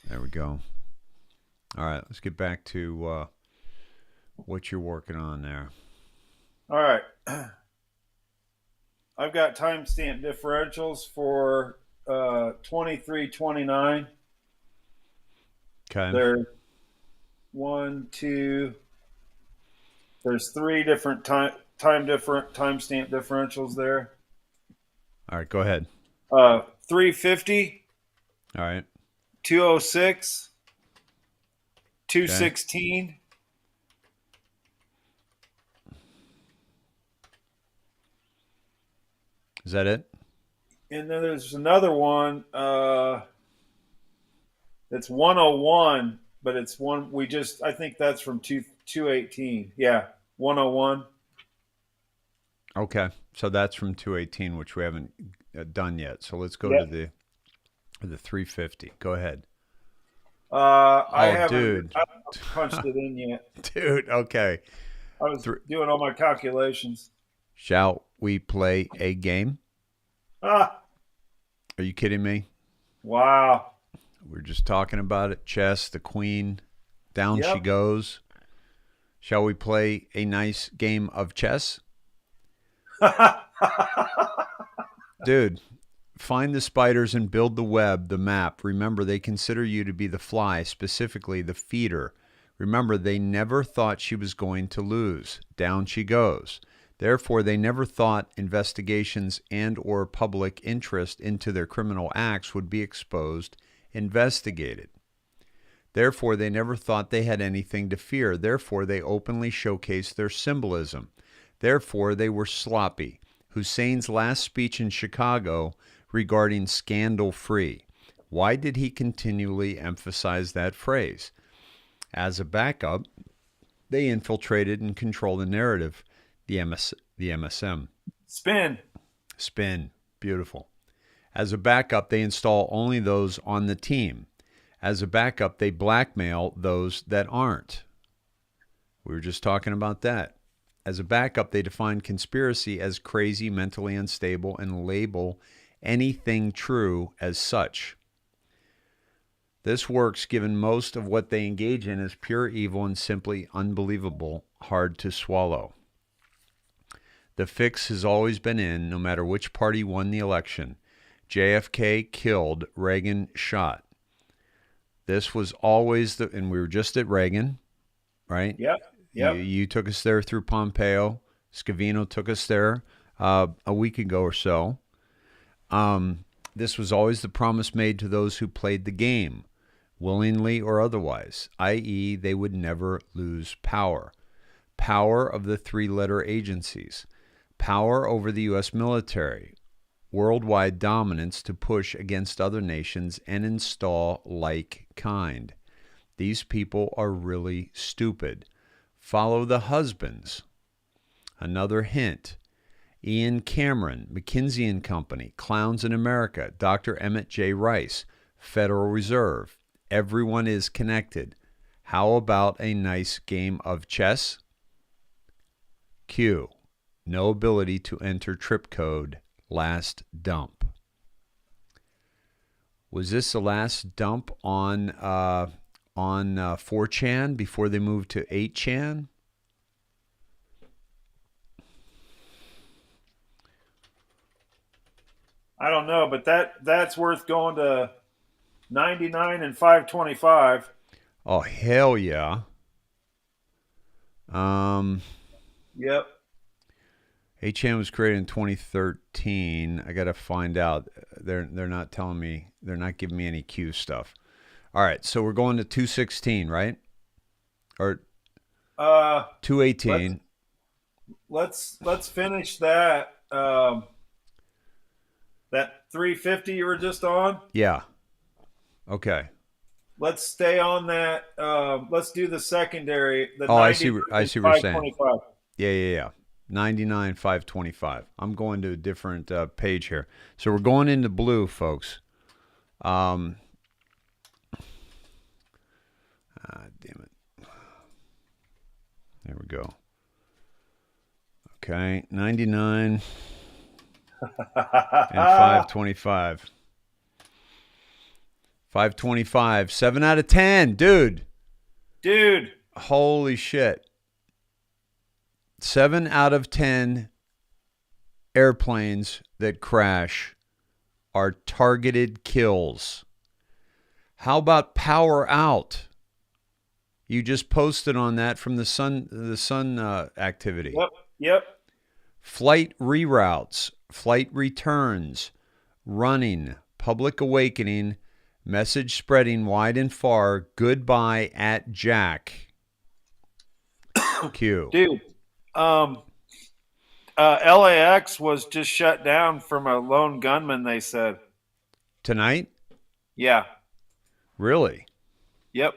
There we go. All right, let's get back to what you're working on there. All right. I've got timestamp differentials for 2329. Okay. There's there's three different timestamp differentials there. All right, go ahead. 350. All right. 206. 216. Is that it? And then there's another one that's 101, but it's one I think that's from 218. Yeah, 101. Okay, so that's from 218, which we haven't done yet. So let's go to the 350. Go ahead. I haven't dude. punched it in yet. Dude, okay. I was doing all my calculations. Shall we play a game? Ah, Are you kidding me? wow. We're just talking about it. Chess, the queen, down Yep. she goes. Shall we play a nice game of chess? Dude, find the spiders and build the web, the map. Remember, they consider you to be the fly, specifically the feeder. Remember, they never thought she was going to lose. Down she goes. Therefore, they never thought investigations and or public interest into their criminal acts would be exposed, investigated. Therefore, they never thought they had anything to fear. Therefore, they openly showcased their symbolism. Therefore, they were sloppy. Hussein's last speech in Chicago regarding scandal-free. Why did he continually emphasize that phrase? As a backup, they infiltrated and controlled the narrative. The MSM. Spin. Beautiful. As a backup, they install only those on the team. As a backup, they blackmail those that aren't. We were just talking about that. As a backup, they define conspiracy as crazy, mentally unstable, and label anything true as such. This works given most of what they engage in is pure evil and simply unbelievable, hard to swallow. The fix has always been in, no matter which party won the election. JFK killed, Reagan shot. This was always and we were just at Reagan, right? Yep. You took us there through Pompeo. Scavino took us there a week ago or so. This was always the promise made to those who played the game, willingly or otherwise, i.e., they would never lose power. Power of the three-letter agencies. Power over the U.S. military, worldwide dominance to push against other nations and install like kind. These people are really stupid. Follow the husbands. Another hint. Ian Cameron, McKinsey and Company, Clowns in America, Dr. Emmett J. Rice, Federal Reserve. Everyone is connected. How about a nice game of chess? Q. No ability to enter trip code. Last dump. Was this the last dump on 4chan before they moved to 8chan? I don't know, but that's worth going to 99 and 525. Oh, hell yeah. Yep. 8chan was created in 2013. I got to find out. They're not telling me. They're not giving me any Q stuff. All right, so we're going to 216, right? Or 218. let's finish that. That 350 you were just on. Yeah. Okay. Let's stay on that. Let's do the secondary. The Oh, I see what you're saying. 525. Yeah. 99,525. I'm going to a different page here. So we're going into blue, folks. Damn it. There we go. Okay, 99 and 525. 525, 7 out of 10, dude. Holy shit. 7 out of 10 airplanes that crash are targeted kills. How about power out? You just posted on that from the sun activity. Yep. Flight reroutes, flight returns, running, public awakening, message spreading wide and far, goodbye at Jack. Q. Dude, LAX was just shut down from a lone gunman, they said. Tonight? Yeah. Really? Yep.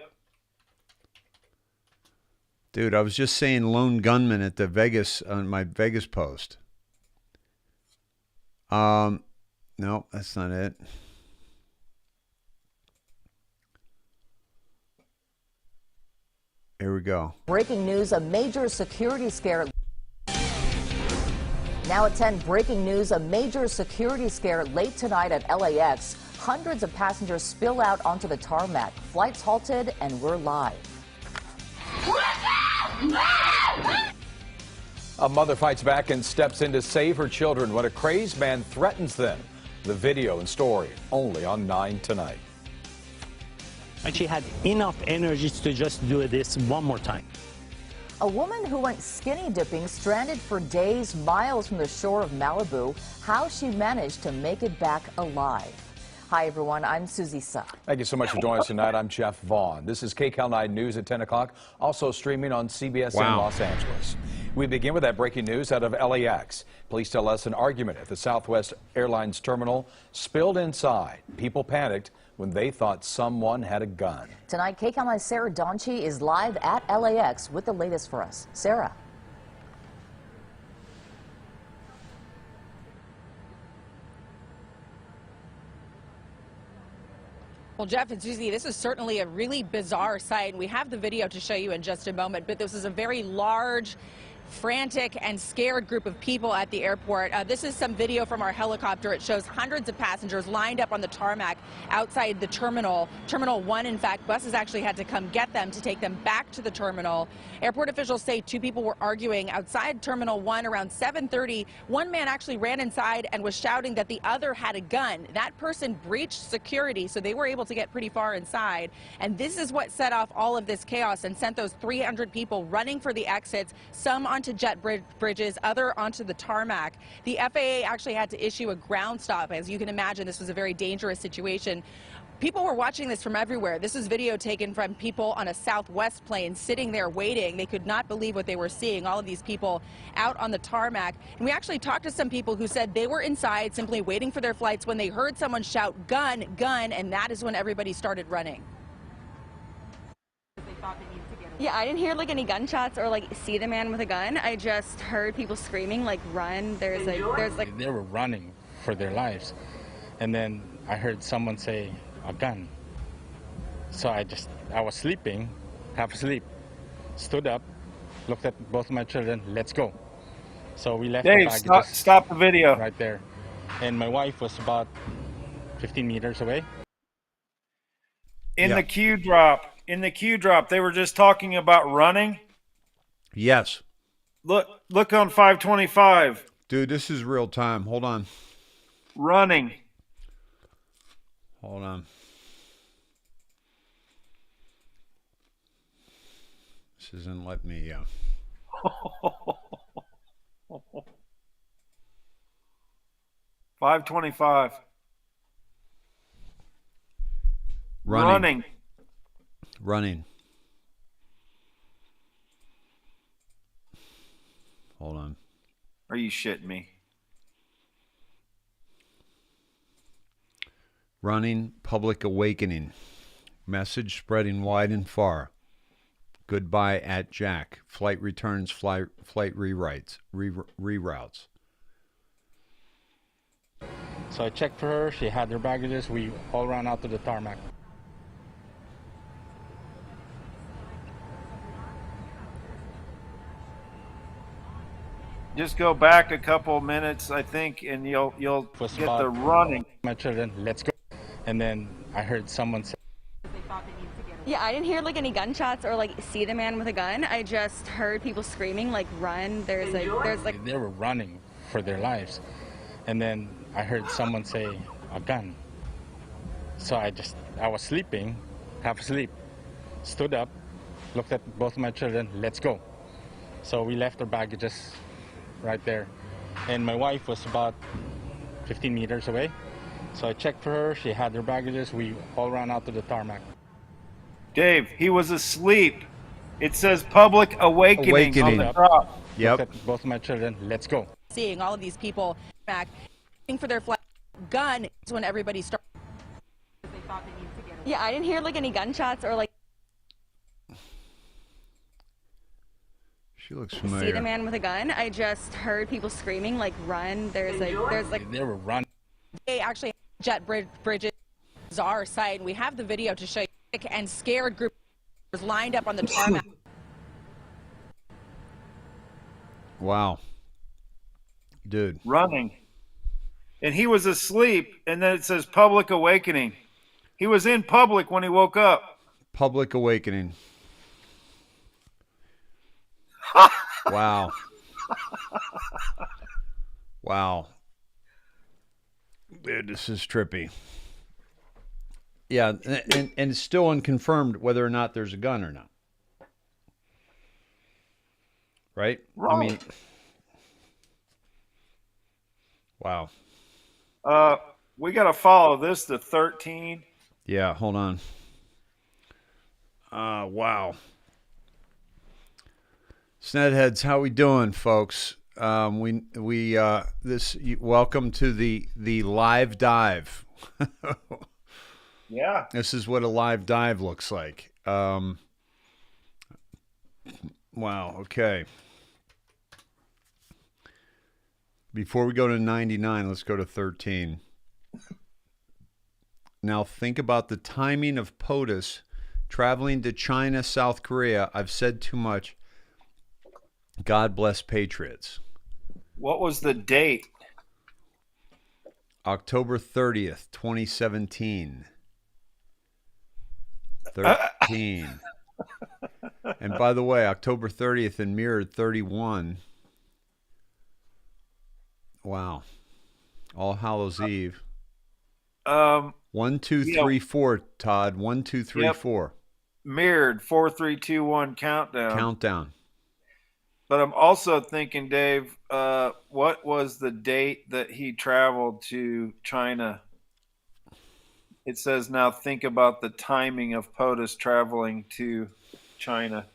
Dude, I was just saying lone gunman at the Vegas, on my Vegas post. No, that's not it. Here we go. Breaking news, a major security scare. Now at 10, breaking news, a major security scare late tonight at LAX. Hundreds of passengers spill out onto the tarmac. Flights halted, and we're live. A mother fights back and steps in to save her children when a crazed man threatens them. The video and story only on 9 tonight. And she had enough energy to just do this one more time. A woman who went skinny dipping stranded for days miles from the shore of Malibu. How she managed to make it back alive. Hi, everyone. I'm Susie Sa. Thank you so much for joining us tonight. I'm Jeff Vaughn. This is KCAL 9 News at 10 o'clock, also streaming on CBS in Los Angeles. We begin with that breaking news out of LAX. Police tell us an argument at the Southwest Airlines terminal spilled inside. People panicked when they thought someone had a gun. Tonight, KCAL 9's Sarah Donchi is live at LAX with the latest for us. Sarah. Well, Jeff and Susie, this is certainly a really bizarre sight. We have the video to show you in just a moment, but this is a very large, frantic and scared group of people at the airport. This is some video from our helicopter. It shows hundreds of passengers lined up on the tarmac outside the terminal. Terminal 1, in fact, buses actually had to come get them to take them back to the terminal. Airport officials say two people were arguing outside Terminal 1 around 7:30. One man actually ran inside and was shouting that the other had a gun. That person breached security, so they were able to get pretty far inside. And this is what set off all of this chaos and sent those 300 people running for the exits, some onto jet bridges, other onto the tarmac. The FAA actually had to issue a ground stop. As you can imagine, this was a very dangerous situation. People were watching this from everywhere. This is video taken from people on a Southwest plane sitting there waiting. They could not believe what they were seeing, all of these people out on the tarmac. And we actually talked to some people who said they were inside simply waiting for their flights when they heard someone shout, "Gun, gun," and that is when everybody started running. Yeah, I didn't hear like any gunshots or like see the man with a gun. I just heard people screaming like run. There's like they were running for their lives. And then I heard someone say a gun. So I was sleeping, half asleep, stood up, looked at both of my children, let's go. So we left Dave, the baggage. stop the video. Right there. And my wife was about 15 meters away. In the Q drop, they were just talking about running. Yes. Look on 525. Dude, this is real time. Hold on. Running. Hold on. This isn't letting me. 525. Running. Hold on. Are you shitting me? Running public awakening. Message spreading wide and far. Goodbye at Jack. Flight returns, flight reroutes. So I checked for her. She had her baggages. We all ran out to the tarmac. Just go back a couple minutes, I think, and you'll Was get about the running. My children, let's go. And then I heard someone say, Yeah, I didn't hear like any gunshots or like see the man with a gun. I just heard people screaming like run. There's like they were running for their lives. And then I heard someone say a gun. So I was sleeping, half asleep, stood up, looked at both my children, let's go. So we left our baggages right there. And my wife was about 15 meters away. So I checked for her. She had her baggages. We all ran out to the tarmac. Dave, he was asleep. It says public awakening on the top. Looked at both my children, let's go. Seeing all of these people back for their flag gun is when everybody started. Yeah, I didn't hear like any gunshots or like She looks see familiar. the man with a gun. I just heard people screaming like run. There's like they were running. They actually jet bridges, bizarre sight. We have the video to show you. And scared group was lined up on the tarmac. Wow. Dude. Running. And he was asleep, and then it says public awakening. He was in public when he woke up. Public awakening. Wow. Wow. Dude, this is trippy. Yeah, and it's still unconfirmed whether or not there's a gun or not. Right? Wrong. I mean, wow. We got to follow this to 13. Yeah, hold on. Wow. Snedheads, how we doing, folks? Welcome to the live dive. Yeah. This is what a live dive looks like. Wow, okay. Before we go to 99, let's go to 13. Now think about the timing of POTUS traveling to China, South Korea. I've said too much. God bless patriots. What was the date? October 30th, 2017. 13. And by the way, October 30th and mirrored 31. Wow. All Hallows Eve. 1, 2, 3, 4, Todd. 1, 2, 3, 4. Mirrored 4, 3, 2, 1 countdown. Countdown. But I'm also thinking, Dave, what was the date that he traveled to China? It says now think about the timing of POTUS traveling to China.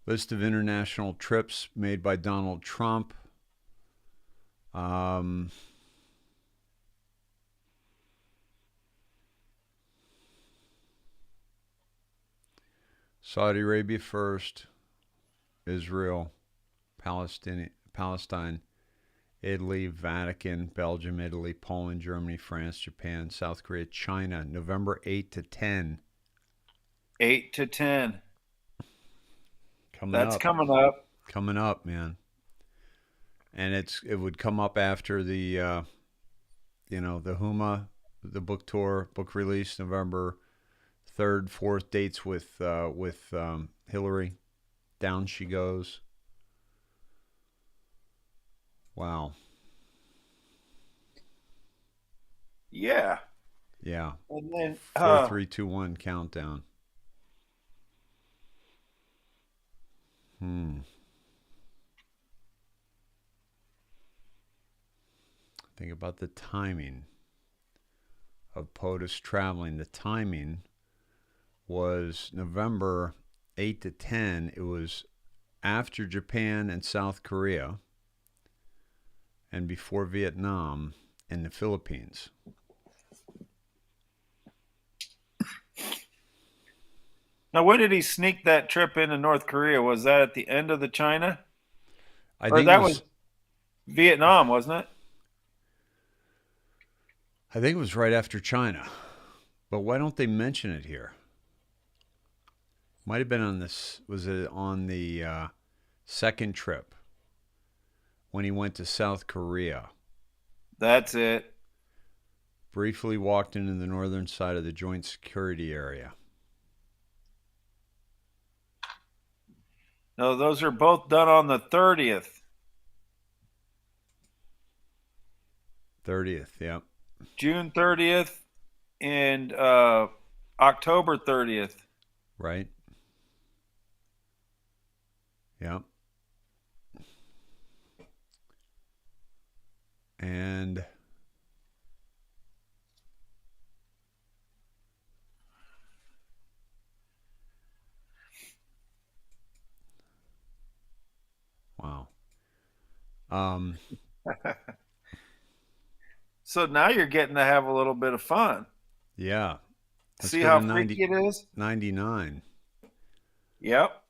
List of international trips made by Donald Trump. Saudi Arabia first, Israel, Palestine, Italy, Vatican, Belgium, Italy, Poland, Germany, France, Japan, South Korea, China, November 8 to 10. 8 to 10. That's coming up. Coming up, man. And it would come up after the the Huma, the book tour, book release, November 3rd, 4th, dates with Hillary. Down she goes. Wow. Yeah. Yeah. And then 4, 3, 2, 1 countdown. Think about the timing. of POTUS traveling. The timing was November 8 to 10. It was after Japan and South Korea and before Vietnam and the Philippines. Now, when did he sneak that trip into North Korea? Was that at the end of the China? I Or think that was Vietnam, wasn't it? I think it was right after China. But why don't they mention it here? Might have been on this. Was it on the second trip when he went to South Korea? That's it. Briefly walked into the northern side of the joint security area. No, those are both done on the 30th. 30th, yep. June 30th and October 30th. Right. Yep. And wow. So now you're getting to have a little bit of fun. Yeah. Let's See go how to freaky it is? 99. Yep.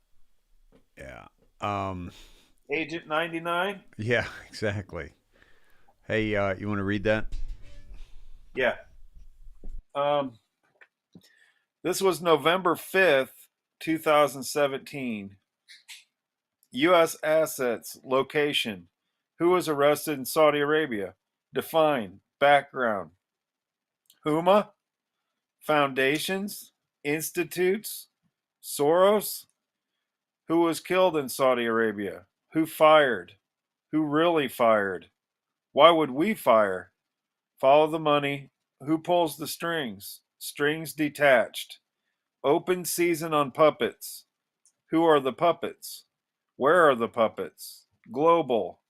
Yeah. Agent 99? Yeah, exactly. Hey, you want to read that? Yeah. This was November 5th, 2017. U.S. assets, location. Who was arrested in Saudi Arabia? Define. Background. Huma? Foundations? Institutes? Soros? Who was killed in Saudi Arabia? Who fired? Who really fired? Why would we fire? Follow the money. Who pulls the strings? Strings detached. Open season on puppets. Who are the puppets? Where are the puppets? Global.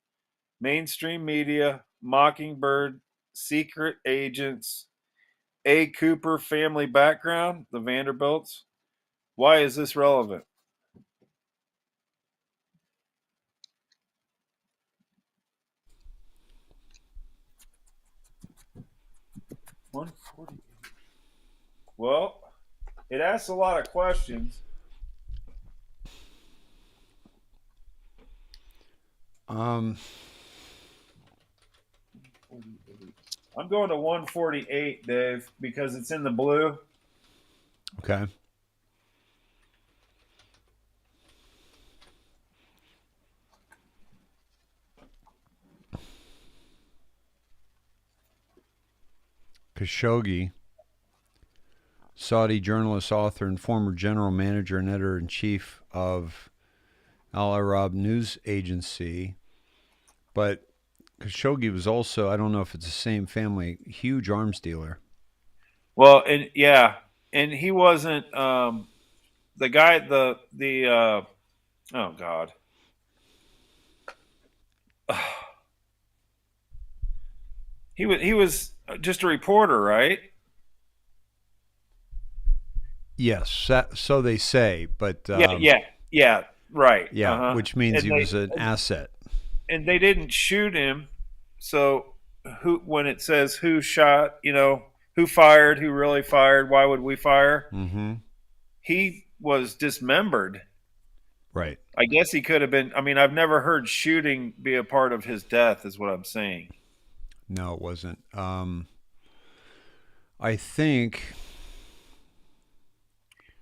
Mainstream media. Mockingbird. Secret agents. A. Cooper family background. The Vanderbilts. Why is this relevant? Well, it asks a lot of questions. I'm going to 148, Dave, because it's in the blue. Okay. Khashoggi, Saudi journalist, author, and former general manager and editor-in-chief of Al Arab News Agency. But Khashoggi was also, I don't know if it's the same family, huge arms dealer. Well, and yeah, and he wasn't the guy. Oh God. He was just a reporter, right? Yes, so they say, but yeah, right. Yeah, which means he was an asset. And they didn't shoot him, so when it says who shot, who fired, who really fired, why would we fire? Mm-hmm. He was dismembered. Right. I guess he could have been. I mean, I've never heard shooting be a part of his death, is what I'm saying. No, it wasn't. I think.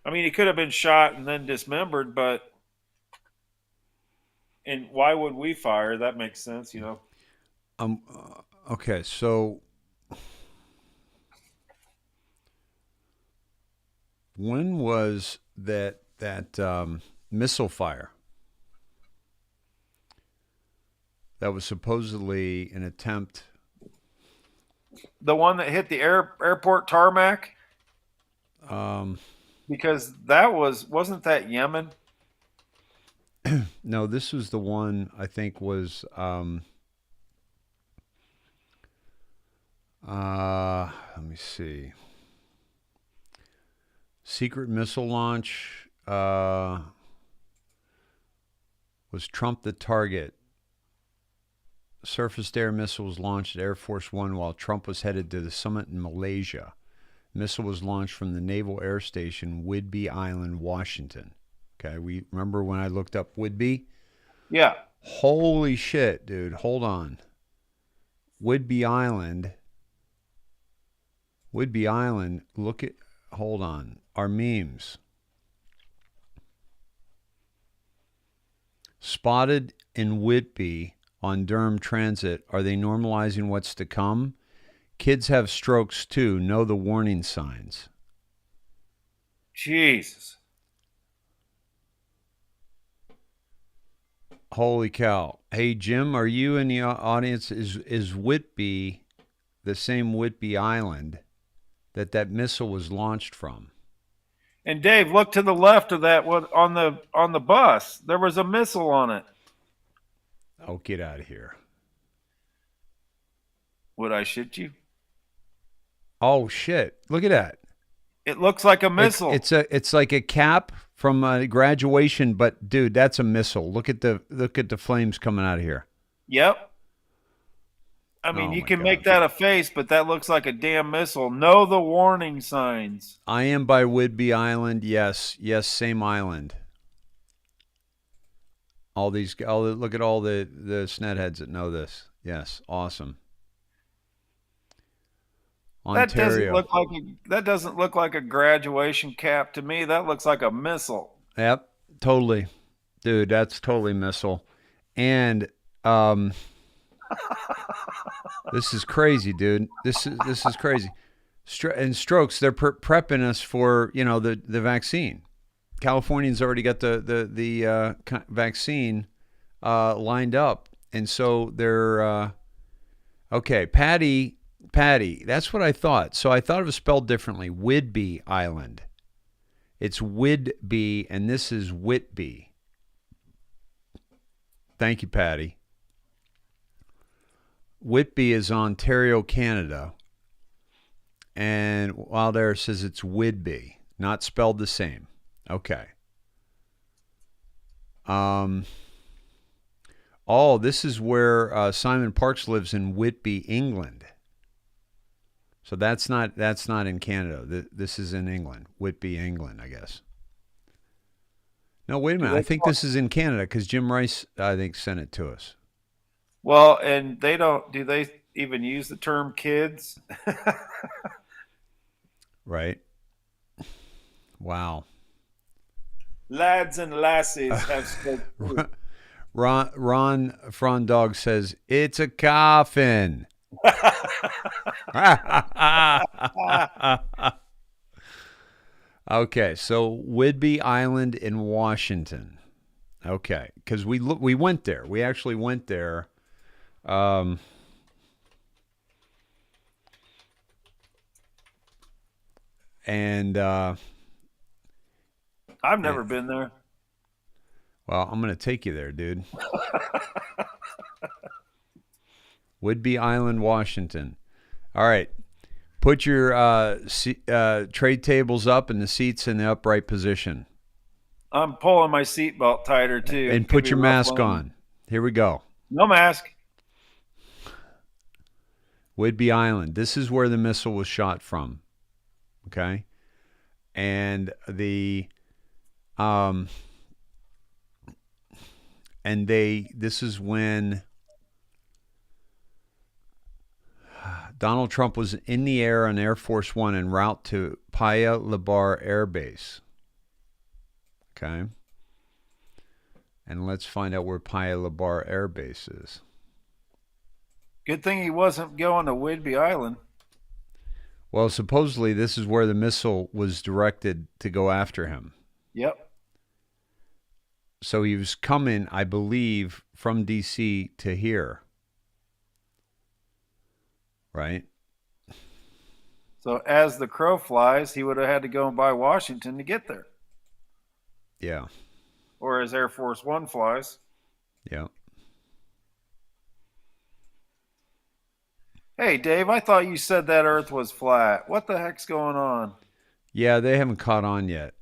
I mean, he could have been shot and then dismembered, but. And why would we fire? That makes sense, Okay, so. When was that missile fire? That was supposedly an attempt. The one that hit the airport tarmac? Because that wasn't that Yemen? No, this was the one I think was Let me see. Secret missile launch. Was Trump the target? Surface-to-air missile was launched at Air Force One while Trump was headed to the summit in Malaysia. Missile was launched from the Naval Air Station, Whidbey Island, Washington. Okay, we remember when I looked up Whidbey? Yeah. Holy shit, dude. Hold on. Whidbey Island. Whidbey Island. Look at, hold on. Our memes. Spotted in Whidbey on Durham Transit. Are they normalizing what's to come? Kids have strokes too. Know the warning signs. Jesus. Holy cow. Hey, Jim, are you in the audience? Is Whidbey the same Whidbey Island that missile was launched from? And Dave, look to the left of that one on the bus. There was a missile on it. Oh, get out of here. Would I shit you? Oh shit. Look at that. It looks like a missile. It's like a cap from a graduation, but dude, that's a missile. Look at the flames coming out of here. Yep. I mean, Oh you my can God. make that a face, but that looks like a damn missile. Know the warning signs. I am by Whidbey Island. Yes, same island. Look at all the snedheads that know this. Yes, awesome. Ontario. That doesn't look like a graduation cap to me. That looks like a missile. Yep, totally. Dude, that's totally missile. And this is crazy, dude. This is crazy. And strokes, they're prepping us for, the vaccine. Californians already got the vaccine lined up. And so they're okay, Patty, that's what I thought. So I thought it was spelled differently. Whidbey Island. It's Whidbey, and this is Whitby. Thank you, Patty. Whitby is Ontario, Canada. And while there it says it's Whidbey, not spelled the same. Okay. Oh, this is where Simon Parks lives in Whitby, England. So that's not in Canada. This is in England, Whitby, England, I guess. No, wait a minute. I think this is in Canada because Jim Rice, I think, sent it to us. Well, and do they even use the term kids? Right. Wow. Lads and lassies have spoken. Ron Frondog says, it's a coffin. Okay, so Whidbey Island in Washington. Okay, because we went there. We actually went there. And I've never been there. Well, I'm going to take you there, dude. Whidbey Island, Washington. All right. Put your tray tables up and the seats in the upright position. I'm pulling my seatbelt tighter, too. And put your mask on. Here we go. No mask. Whidbey Island. This is where the missile was shot from. Okay? And this is when Donald Trump was in the air on Air Force One en route to Paya Lebar Air Base. Okay. And let's find out where Paya Lebar Air Base is. Good thing he wasn't going to Whidbey Island. Well, supposedly this is where the missile was directed to go after him. Yep. So he was coming, I believe, from D.C. to here. Right? So as the crow flies, he would have had to go by Washington to get there. Yeah. Or as Air Force One flies. Yeah. Hey, Dave, I thought you said that Earth was flat. What the heck's going on? Yeah, they haven't caught on yet.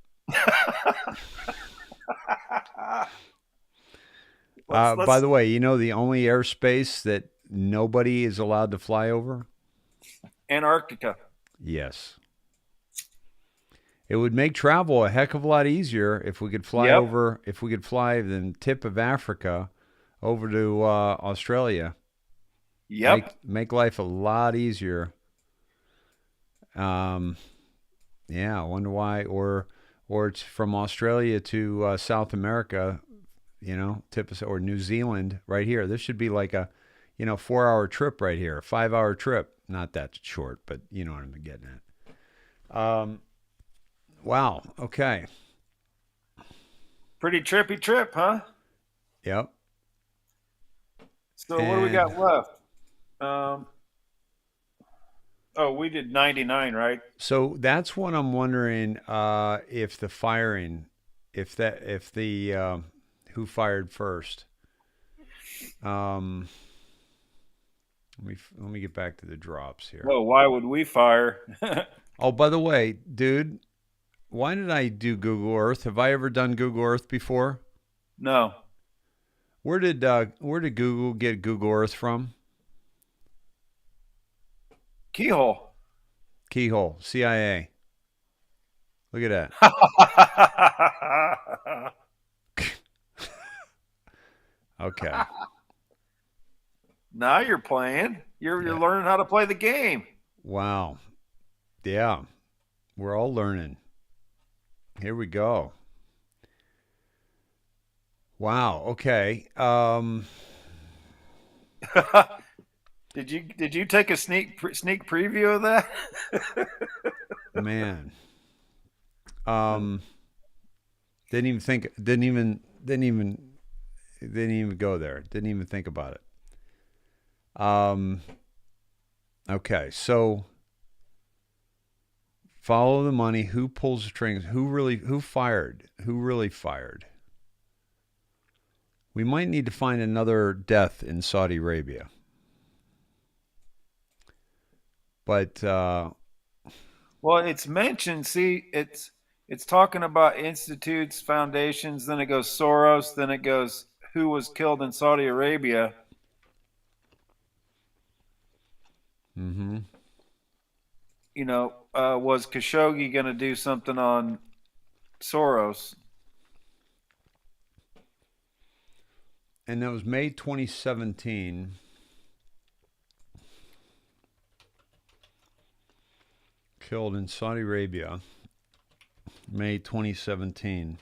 By the way, you know the only airspace that nobody is allowed to fly over? Antarctica. Yes. It would make travel a heck of a lot easier if we could fly over, if we could fly the tip of Africa over to Australia. Yep. Make life a lot easier. Yeah, I wonder why, or it's from Australia to South America, you know, or New Zealand right here. This should be like a, 4-hour trip right here, a 5-hour trip. Not that short, but you know what I'm getting at. Wow. Okay. Pretty trippy trip, huh? Yep. So what do we got left? We did 99, right? So that's what I'm wondering, if the firing, who fired first. Let me get back to the drops here. Well, why would we fire? Oh, by the way, dude, why did I do Google Earth? Have I ever done Google Earth before? No. Where did Google get Google Earth from? Keyhole. CIA. Look at that. Okay. Now you're playing. You're learning how to play the game. Wow. Yeah. We're all learning. Here we go. Wow. Okay. Did you take a sneak preview of that? Man. Didn't even go there. Didn't even think about it. Okay, so follow the money. Who pulls the strings? Who really fired? We might need to find another death in Saudi Arabia. But well, it's mentioned. See, it's talking about institutes, foundations. Then it goes Soros. Then it goes who was killed in Saudi Arabia. Mm-hmm. Was Khashoggi going to do something on Soros? And that was May 2017. Killed in Saudi Arabia, May 2017.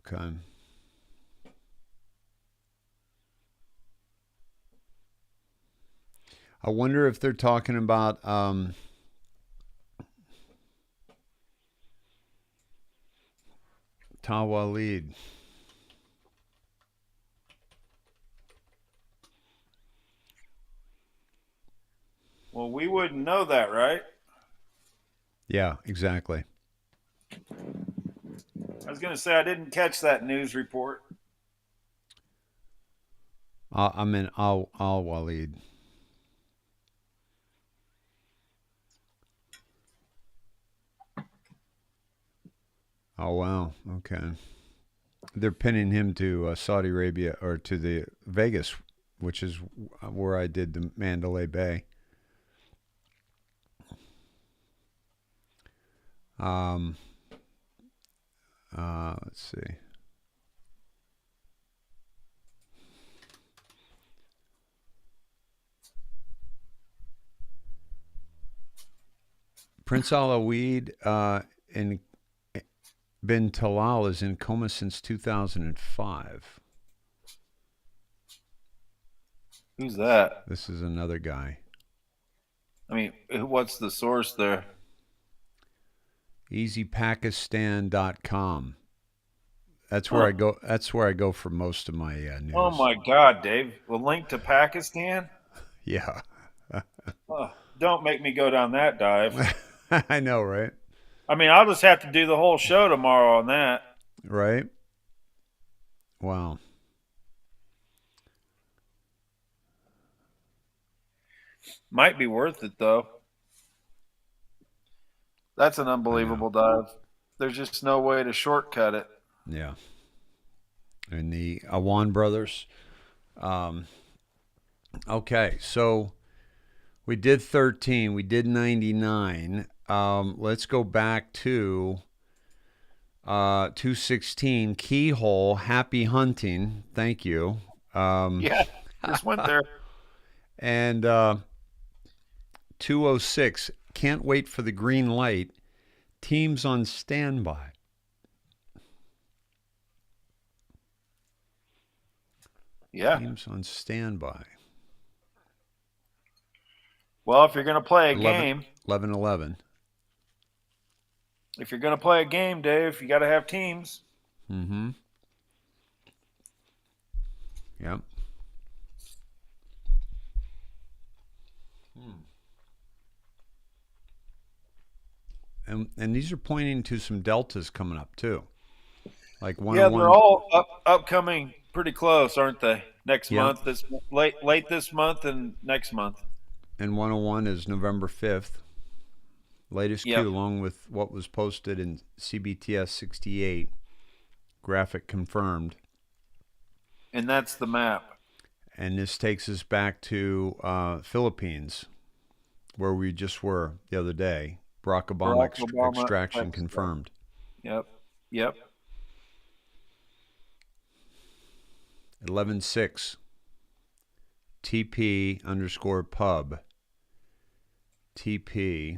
Okay. I wonder if they're talking about Tawalid. Well, we wouldn't know that, right? Yeah, exactly. I was going to say I didn't catch that news report. I'm in Al-Walid. Oh, wow. Okay. They're pinning him to Saudi Arabia, or to the Vegas, which is where I did the Mandalay Bay. Let's see. Prince Alawid in bin Talal is in coma since 2005. Who's that? This is another guy. I mean, what's the source there? EasyPakistan.com. That's where I go. That's where I go for most of my news. Oh my God, Dave! A link to Pakistan? Yeah. Oh, don't make me go down that dive. I know, right? I mean, I'll just have to do the whole show tomorrow on that. Right? Wow. Might be worth it, though. That's an unbelievable dive. There's just no way to shortcut it. Yeah. And the Awan brothers. Okay, so we did 13. We did 99. Let's go back to 216. Keyhole, happy hunting. Thank you. Yeah, just went there. And 206, can't wait for the green light. Teams on standby. Yeah. Teams on standby. Well, if you're going to play a 11, game. 11-11. If you're going to play a game, Dave, you got to have teams. Mm-hmm. Yep. And these are pointing to some deltas coming up too, like 101. Yeah, they're all upcoming pretty close, aren't they? Next Yeah. month, this late this month, and next month. And 101 is November 5th. Latest Yep. Q, along with what was posted in CBTS 68. Graphic confirmed. And that's the map. And this takes us back to Philippines, where we just were the other day. Barack Obama, extraction confirmed. Yep. Yep. 11-6. TP_pub. TP.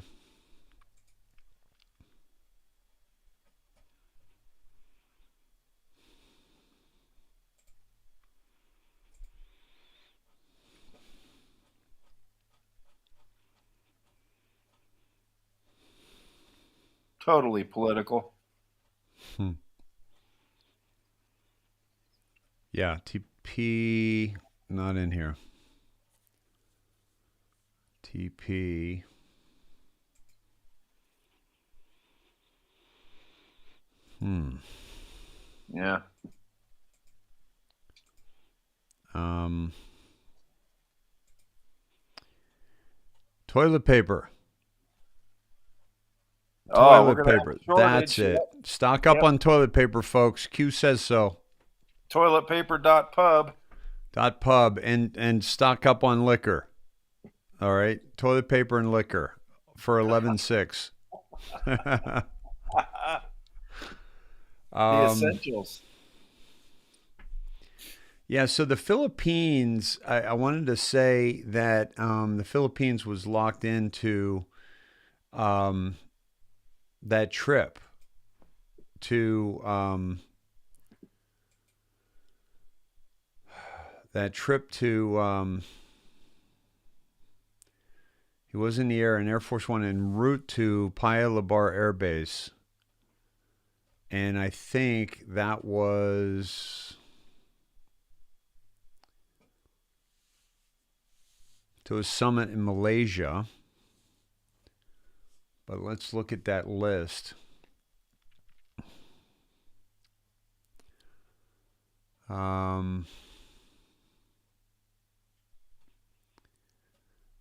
Totally political. Yeah, TP not in here. TP. Yeah. Toilet paper. Oh, Toilet paper. That's it. Stock up on toilet paper, folks. Q says so. Toiletpaper.pub. .pub and stock up on liquor. All right, toilet paper and liquor for 11-6. The essentials. Yeah, so the Philippines, I wanted to say that the Philippines was locked into that trip to he was in the air in Air Force One en route to Paya Lebar Air Base. And I think that was to a summit in Malaysia. But let's look at that list.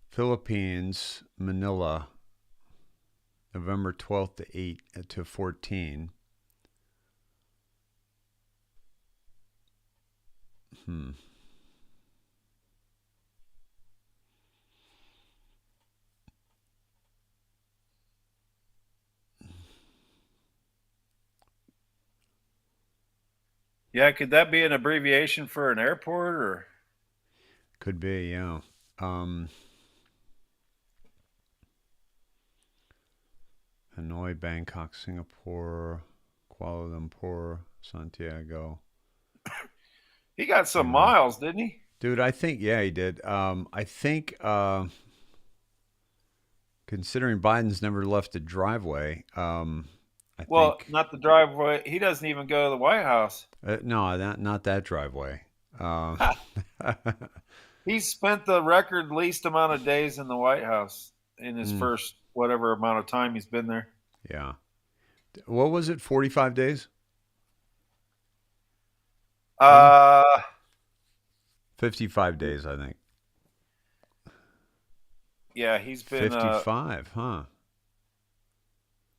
Philippines, Manila, November 12th to 8 to 14. Yeah, could that be an abbreviation for an airport or? Could be, yeah. Hanoi, Bangkok, Singapore, Kuala Lumpur, Santiago. He got some miles, didn't he? Dude, I think, yeah, he did. I think, considering Biden's never left a driveway, I think, not the driveway. He doesn't even go to the White House. no, not that driveway. He's spent the record least amount of days in the White House in his first whatever amount of time he's been there. Yeah. What was it? 45 days? 55 days, I think. Yeah, he's been 55, huh?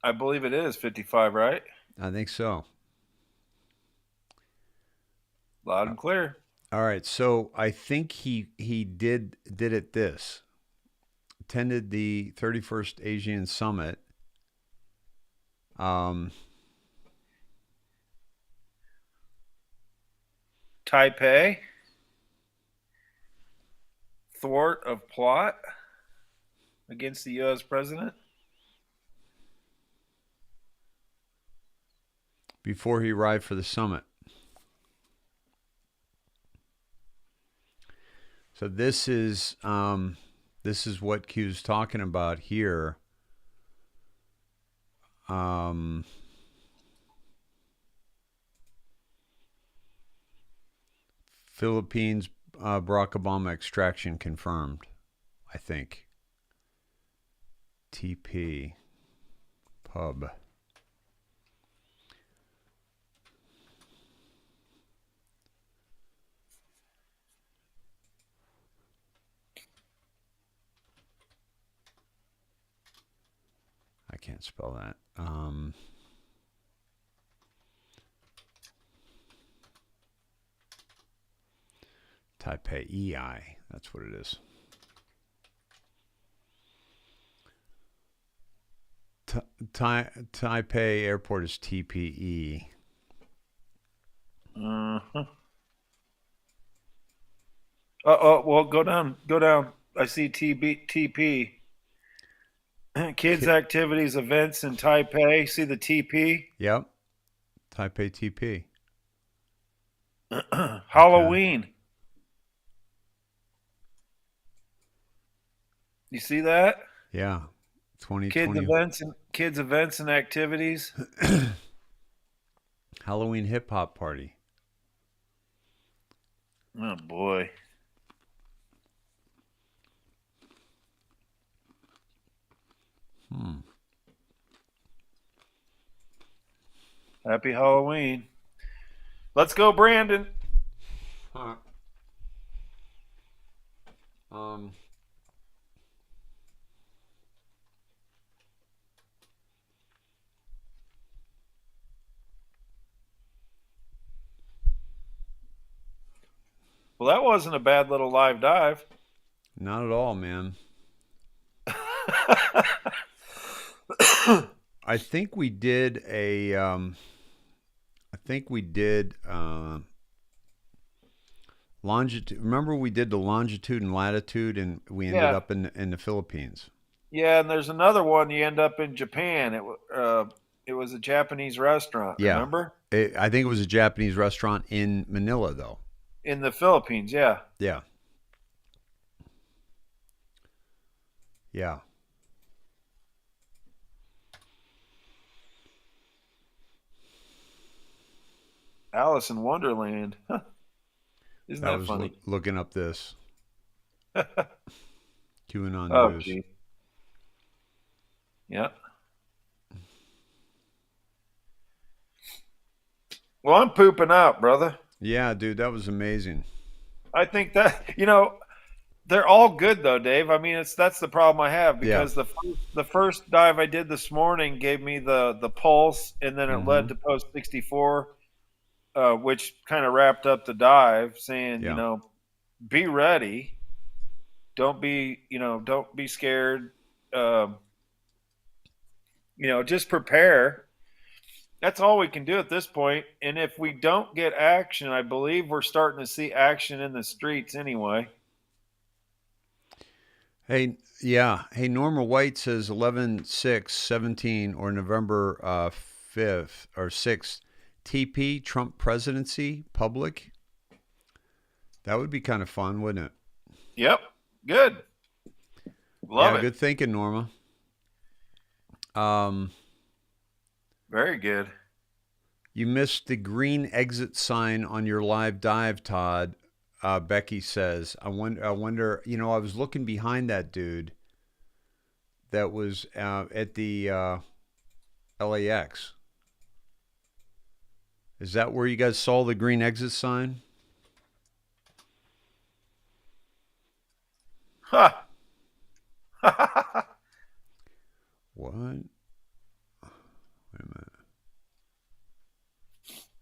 I believe it is 55, right? I think so. Loud and clear. All right, so I think he did it this. Attended the 31st Asian Summit. Taipei. Thwart of plot against the U.S. president. Before he arrived for the summit. So this is what Q's talking about here. Philippines, Barack Obama extraction confirmed, I think. TP pub. I can't spell that. Taipei EI. That's what it is. Taipei Airport is TPE. Well, go down. I see TP. Kids activities, events in Taipei. See the TP? Yep. Taipei TP. Halloween. You see that? Yeah. 2020. Kids events and activities. Halloween hip hop party. Oh boy. Happy Halloween. Let's go, Brandon. Huh. Well, that wasn't a bad little live dive. Not at all, man. I think we did longitude. Remember we did the longitude and latitude, and we ended up in the Philippines. Yeah, and there's another one. You end up in Japan. It was a Japanese restaurant. Yeah. Remember? I think it was a Japanese restaurant in Manila, though. In the Philippines, yeah. Yeah. Yeah. Alice in Wonderland. Huh. Isn't that funny? Looking up this. QAnon news. Geez. Yeah. Well, I'm pooping out, brother. Yeah, dude, that was amazing. I think that, they're all good though, Dave. I mean, that's the problem I have because the first dive I did this morning gave me the pulse, and then it led to post 64, which kind of wrapped up the dive, saying, be ready, don't be scared, just prepare. That's all we can do at this point. And if we don't get action, I believe we're starting to see action in the streets anyway. Hey, yeah. Hey, Norma White says 11/6/17 or November 5th or 6th. TP, Trump presidency, public. That would be kind of fun, wouldn't it? Yep. Good. Love it. Good thinking, Norma. Very good. You missed the green exit sign on your live dive, Todd. Becky says, I wonder, you know, I was looking behind that dude that was at the LAX. Is that where you guys saw the green exit sign? Huh. What? Wait a minute.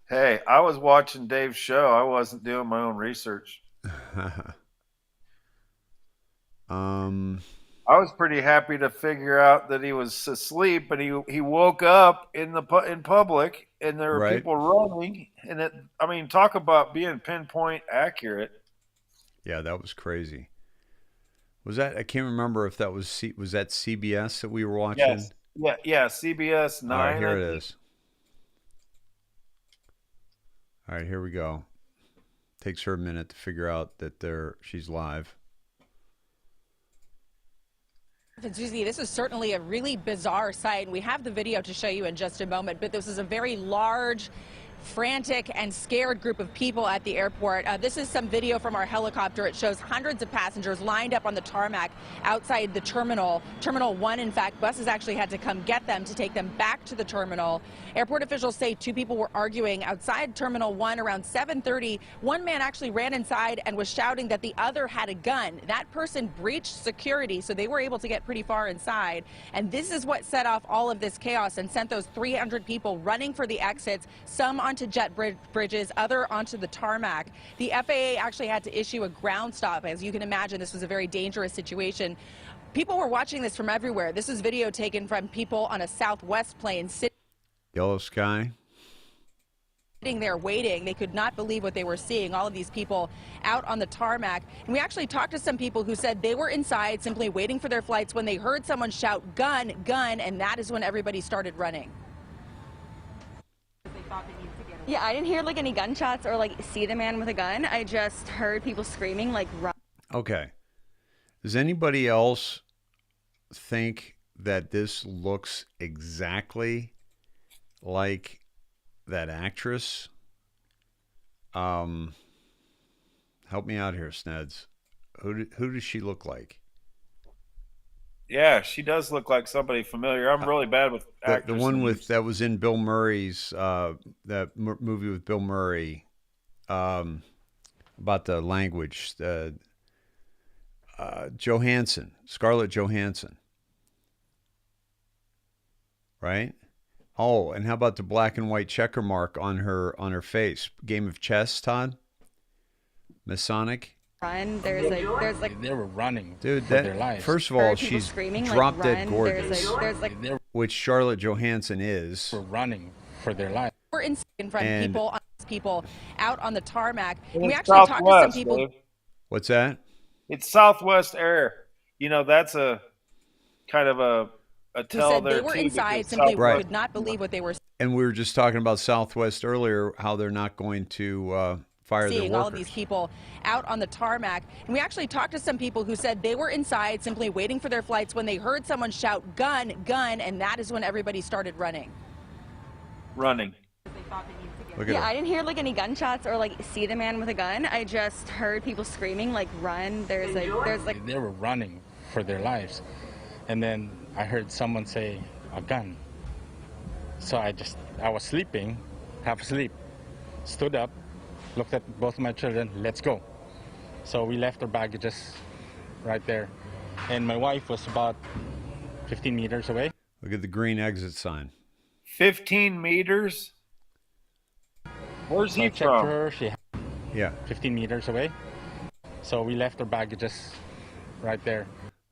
Hey, I was watching Dave's show. I wasn't doing my own research. I was pretty happy to figure out that he was asleep, but he woke up in public, and there were Right. people running, and I mean, talk about being pinpoint accurate. Yeah, that was crazy. Was that? I can't remember if that was was that CBS that we were watching. Yes. Yeah, CBS 9. All right, here it is. All right, here we go. Takes her a minute to figure out that she's live. Susie, this is certainly a really bizarre sight, and we have the video to show you in just a moment, but this is a very large, frantic and scared group of people at the airport. This is some video from our helicopter. It shows hundreds of passengers lined up on the tarmac outside the terminal. Terminal 1, in fact, buses actually had to come get them to take them back to the terminal. Airport officials say two people were arguing outside Terminal 1 around 7:30. One man actually ran inside and was shouting that the other had a gun. That person breached security, so they were able to get pretty far inside. And this is what set off all of this chaos and sent those 300 people running for the exits, some onto jet bridges, other onto the tarmac. The FAA actually had to issue a ground stop. As you can imagine, this was a very dangerous situation. People were watching this from everywhere. This is video taken from people on a Southwest plane Yellow sky. sitting there waiting. They could not believe what they were seeing, all of these people out on the tarmac. And we actually talked to some people who said they were inside simply waiting for their flights when they heard someone shout, "Gun, gun," and that is when everybody started running. Yeah, I didn't hear like any gunshots or like see the man with a gun. I just heard people screaming like run. Okay. Does anybody else think that this looks exactly like that actress? Help me out here, Sneds. Who does she look like? Yeah, she does look like somebody familiar. I'm really bad with actors. The one that was in Bill Murray's movie with Bill Murray about the language. Johansson, Scarlett Johansson, right? Oh, and how about the black and white checker mark on her face? Game of chess, Todd. Masonic. Run. There's like they were running, dude. for their lives. First of all, Heard people she's screaming, like, drop dead run. gorgeous, which Scarlett Johansson is. Were running for their life. We're in front of people out on the tarmac. And we It's actually talked to some Southwest, people. Dave. What's that? It's Southwest Air. You know, that's a kind of a Who tell said there they were too, inside because simply Right. could not believe what they were And we were just talking about Southwest earlier, how they're not going to fire their seeing, workers. all of these people out on the tarmac. And we actually talked to some people who said they were inside simply waiting for their flights when they heard someone shout, "Gun, gun," and that is when everybody started running. running. Look at yeah, her. I didn't hear like any gunshots or like see the man with a gun. I just heard people screaming like run. There's like They were running for their lives, and then I heard someone say a gun. So I was sleeping, half asleep, stood up, looked at both of my children. Let's go. So we left our baggages right there, and my wife was about 15 meters away. Look at the green exit sign. 15 meters? Where's So I he checked from? for her. She Yeah. 15 meters away. So we left our baggages right there.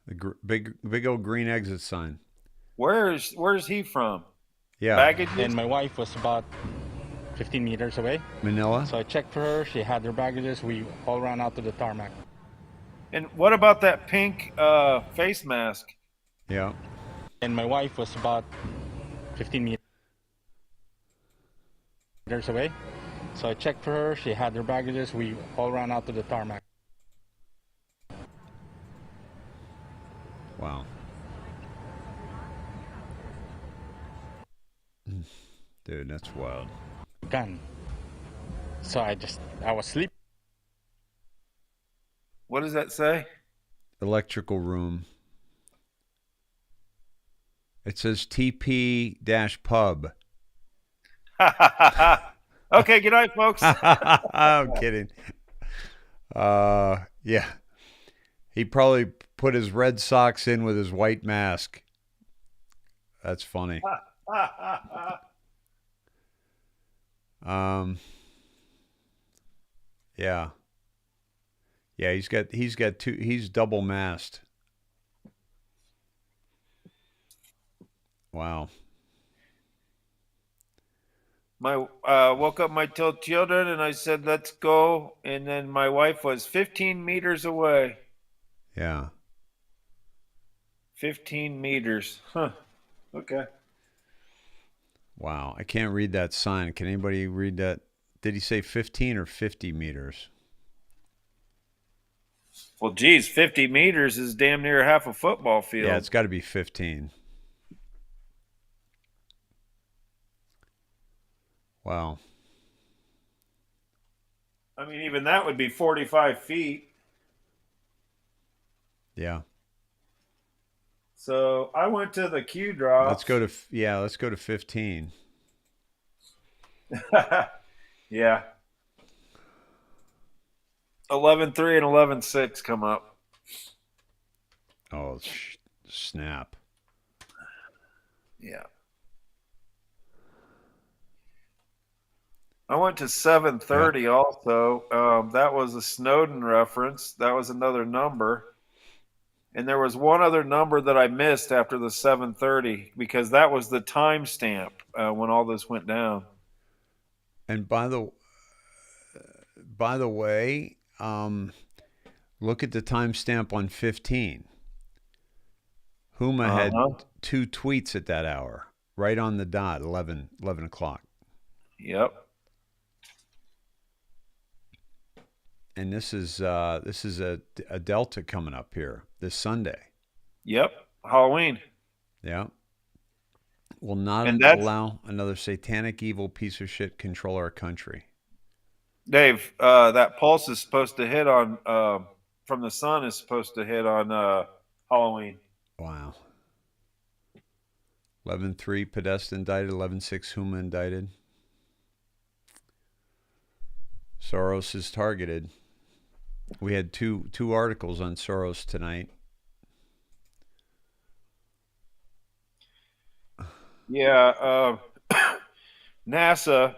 The big old green exit sign. Where's he from? Yeah. Baggages? And my wife was about 15 meters away. Manila. So I checked for her. She had her baggages. We all ran out to the tarmac. And what about that pink face mask? Yeah. And my wife was about 15 meters away. So I checked for her. She had her baggages. We all ran out to the tarmac. Wow. Dude, that's wild. Gun. So I was sleeping. What does that say? Electrical room. It says TP-pub. Okay, good night, folks. I'm kidding. Yeah. He probably put his red socks in with his white mask. That's funny. Yeah. Yeah, he's double masked. Wow. Woke up my children and I said, let's go. And then my wife was 15 meters away. Yeah. 15 meters. Huh. Okay. Wow. I can't read that sign. Can anybody read that? Did he say 15 or 50 meters? Well, geez, 50 meters is damn near half a football field. Yeah, it's got to be 15. Wow. I mean, even that would be 45 feet. Yeah. So I went to the Q drop. Let's go to 15. Yeah. 11.3 and 11.6 come up. Oh, snap. Yeah. I went to 7:30 also. That was a Snowden reference. That was another number. And there was one other number that I missed after the 7:30 because that was the timestamp when all this went down. And by the way, look at the timestamp on 15. Huma had 2 tweets at that hour, right on the dot, 11 o'clock. Yep. And this is a Delta coming up here this Sunday. Yep. Halloween. Yeah. Will not allow another satanic evil piece of shit control our country. Dave, that pulse is supposed to hit on from the sun is supposed to hit on Halloween. Wow. 11.3 Podesta indicted, 11.6 Huma indicted. Soros is targeted. We had two articles on Soros tonight. Yeah, NASA,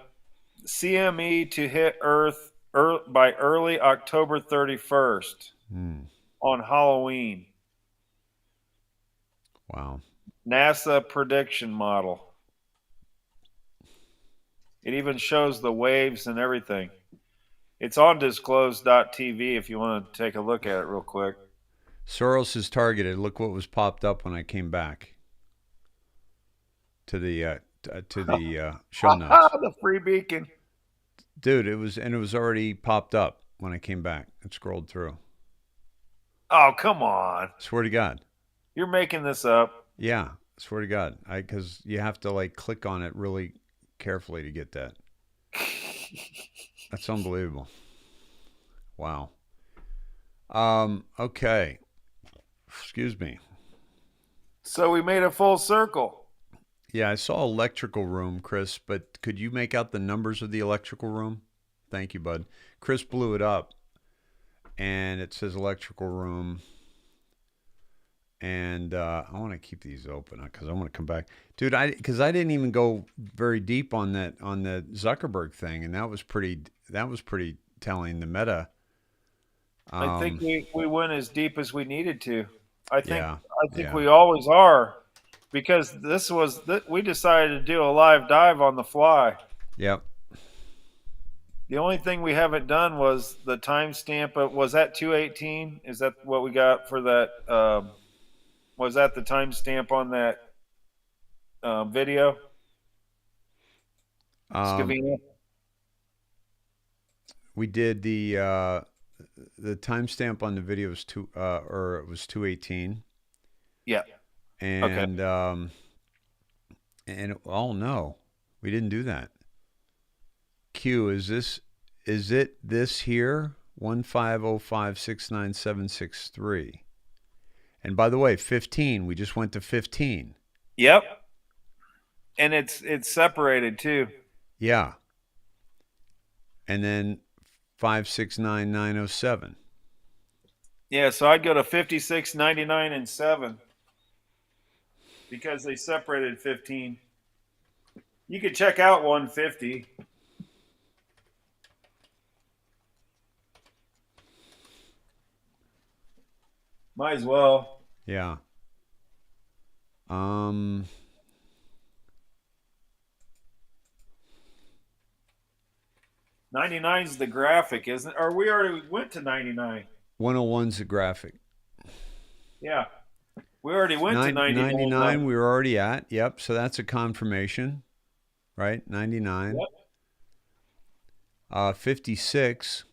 CME to hit Earth by early October 31st on Halloween. Wow. NASA prediction model. It even shows the waves and everything. It's on disclosed.tv if you want to take a look at it real quick. Soros is targeted. Look what was popped up when I came back to the show notes. The free beacon. Dude, it was already popped up when I came back and scrolled through. Oh, come on. Swear to God. You're making this up. Yeah, swear to God. Because you have to like click on it really carefully to get that. That's unbelievable. Wow. Okay. Excuse me. So we made a full circle. Yeah, I saw electrical room, Chris, but could you make out the numbers of the electrical room? Thank you, bud. Chris blew it up, and it says electrical room. And I want to keep these open because I want to come back, dude. Because I didn't even go very deep on the Zuckerberg thing, and that was pretty telling. The Meta. I think we went as deep as we needed to. I think we always are, because we decided to do a live dive on the fly. Yep. The only thing we haven't done was the timestamp. Was that 2:18? Is that what we got for that? Was that the timestamp on that video? Scavino? We did the timestamp on the video was 2:18. Yeah. And oh no, we didn't do that. Q, is it this here? 150569763. And by the way, 15. We just went to 15. Yep. And it's separated too. Yeah. And then 569907. Yeah, so I'd go to 56, 99, and 7 because they separated 15. You could check out 150. Might as well. Yeah. 99's the graphic, isn't it? Or we already went to 99. 101's the graphic. Yeah. We already went to 99. 99 we were already at. Yep. So that's a confirmation, right? 99. Yep. 56.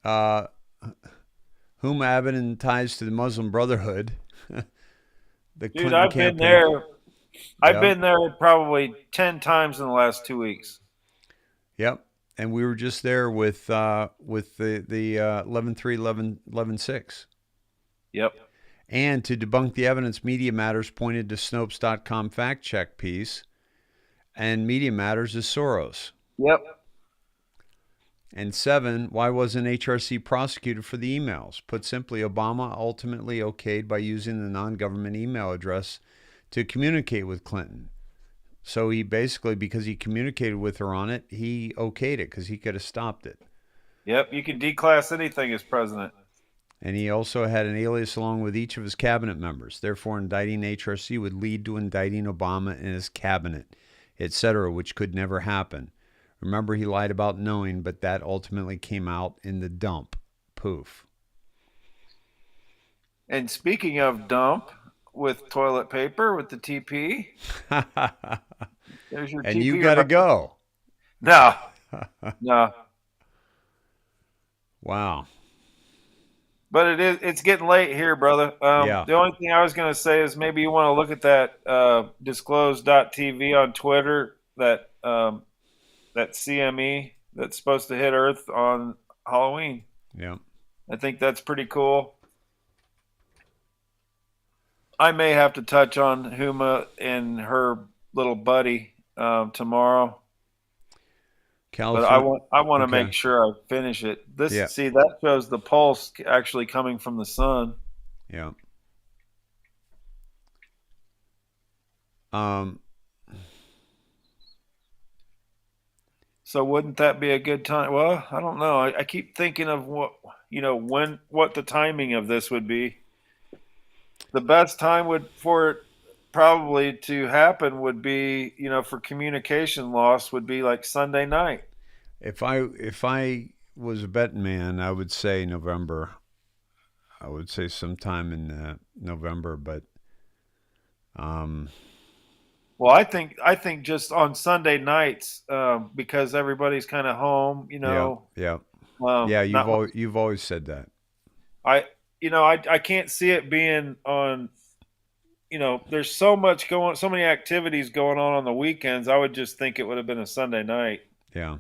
Whom Abbott and ties to the Muslim Brotherhood. Dude, I've been there. I've been there probably 10 times in the last 2 weeks. Yep. And we were just there with the 11.3, 11.6. Yep. And to debunk the evidence, Media Matters pointed to Snopes.com fact check piece, and Media Matters is Soros. Yep. And 7, why wasn't HRC prosecuted for the emails? Put simply, Obama ultimately okayed by using the non-government email address to communicate with Clinton. So he basically, because he communicated with her on it, he okayed it because he could have stopped it. Yep, you can declass anything as president. And he also had an alias along with each of his cabinet members. Therefore, indicting HRC would lead to indicting Obama and his cabinet, etc., which could never happen. Remember, he lied about knowing, but that ultimately came out in the dump. Poof. And speaking of dump, with toilet paper, with the TP. There's your and TP. You got to go. No. No. Wow. But it's getting late here, brother. Yeah. The only thing I was going to say is maybe you want to look at that disclose.tv on Twitter, that CME that's supposed to hit Earth on Halloween. Yeah. I think that's pretty cool. I may have to touch on Huma and her little buddy tomorrow. California. But I want to make sure I finish it. See, that shows the pulse actually coming from the sun. Yeah. So wouldn't that be a good time? Well, I don't know. I keep thinking of what the timing of this would be. The best time for it probably to happen would be, for communication loss would be like Sunday night. If I was a betting man, I would say November. I would say sometime in November, but well, I think just on Sunday nights, because everybody's kind of home, Yeah. You've always said that. I can't see it being on. There's so many activities going on the weekends. I would just think it would have been a Sunday night. Yeah.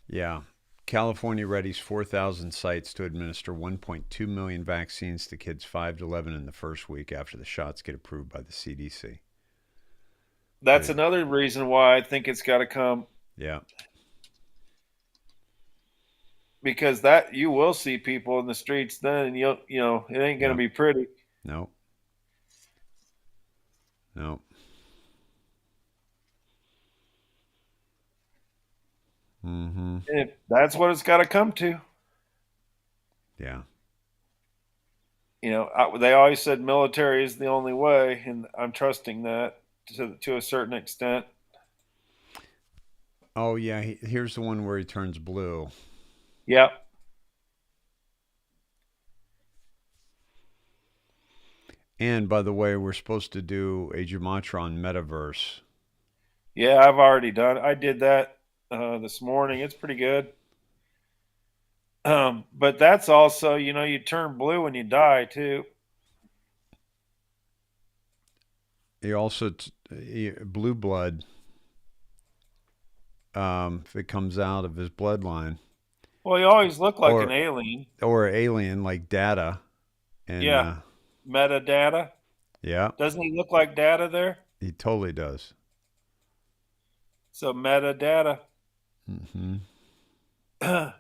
Yeah. California readies 4,000 sites to administer 1.2 million vaccines to kids 5 to 11 in the first week after the shots get approved by the CDC. That's another reason why I think it's got to come. Yeah. Because that you will see people in the streets then, and it ain't going to be pretty. No. Mm-hmm. That's what it's got to come to. Yeah. They always said military is the only way, and I'm trusting that to a certain extent. Oh, yeah. Here's the one where he turns blue. Yep. And by the way, we're supposed to do a Gematron metaverse. Yeah, I've already done it. I did that this morning. It's pretty good. But that's also, you turn blue when you die too. You also blue blood. if it comes out of his bloodline. Well, he always looked like Or- an alien. Or alien like Data. And, Yeah. Metadata. Yeah, Doesn't he look like Data there? he totally does. So metadata. Mm-hmm. All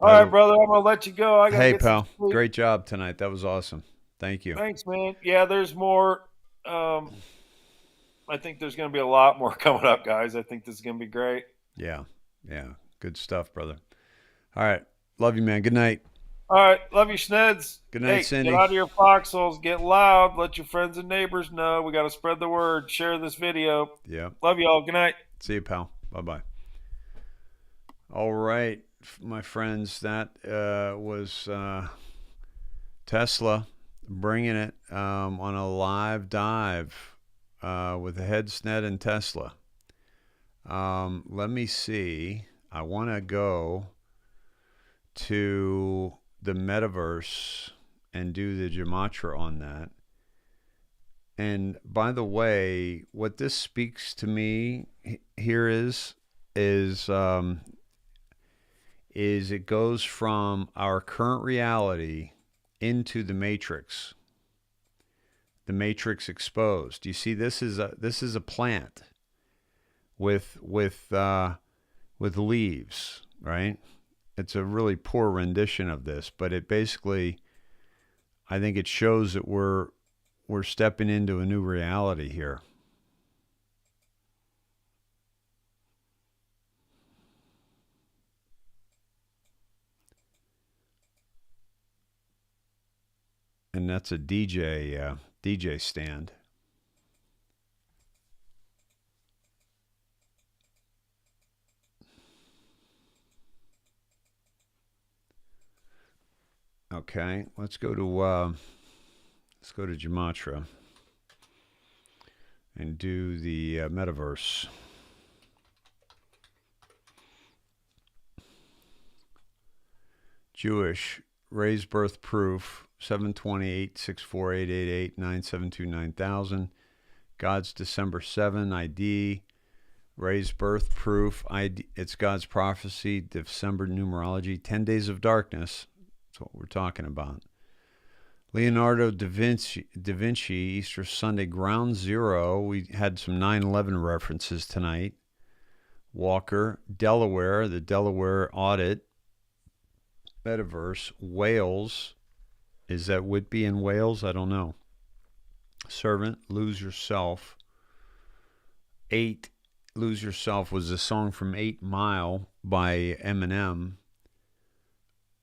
right, brother. I'm gonna let you go. I gotta Hey, get some pal. sleep. Great job tonight. That was awesome. Thank you. Thanks, man. Yeah, there's more. I think there's going to be a lot more coming up, guys. I think this is going to be great. Yeah. Good stuff, brother. All right. Love you, man. Good night. All right. Love you, Sneds. Good night, hey, Cindy. Get out of your foxholes. Get loud. Let your friends and neighbors know. We got to spread the word. Share this video. Yeah. Love you all. Good night. See you, pal. Bye-bye. All right, my friends. That was Tesla bringing it on a live dive with a head Sned and Tesla. Let me see. I want to go to the metaverse and do the gematria on that. And by the way, what this speaks to me here is it goes from our current reality into the Matrix. The Matrix exposed. You see, this is a plant with leaves, right? It's a really poor rendition of this, but it basically, I think it shows that we're stepping into a new reality here. And that's a DJ stand. Okay, let's go to gematria and do the metaverse. Jewish, raised birth proof, 728-64888-972-9000. God's December 7 ID, raised birth proof ID. It's God's prophecy, December numerology, 10 days of darkness. That's what we're talking about. Leonardo da Vinci, Easter Sunday, ground zero. We had some 9/11 references tonight. Walker, Delaware, the Delaware audit. Metaverse, Wales. Is that Whitby in Wales? I don't know. Servant, Lose Yourself. 8, Lose Yourself was a song from 8 Mile by Eminem.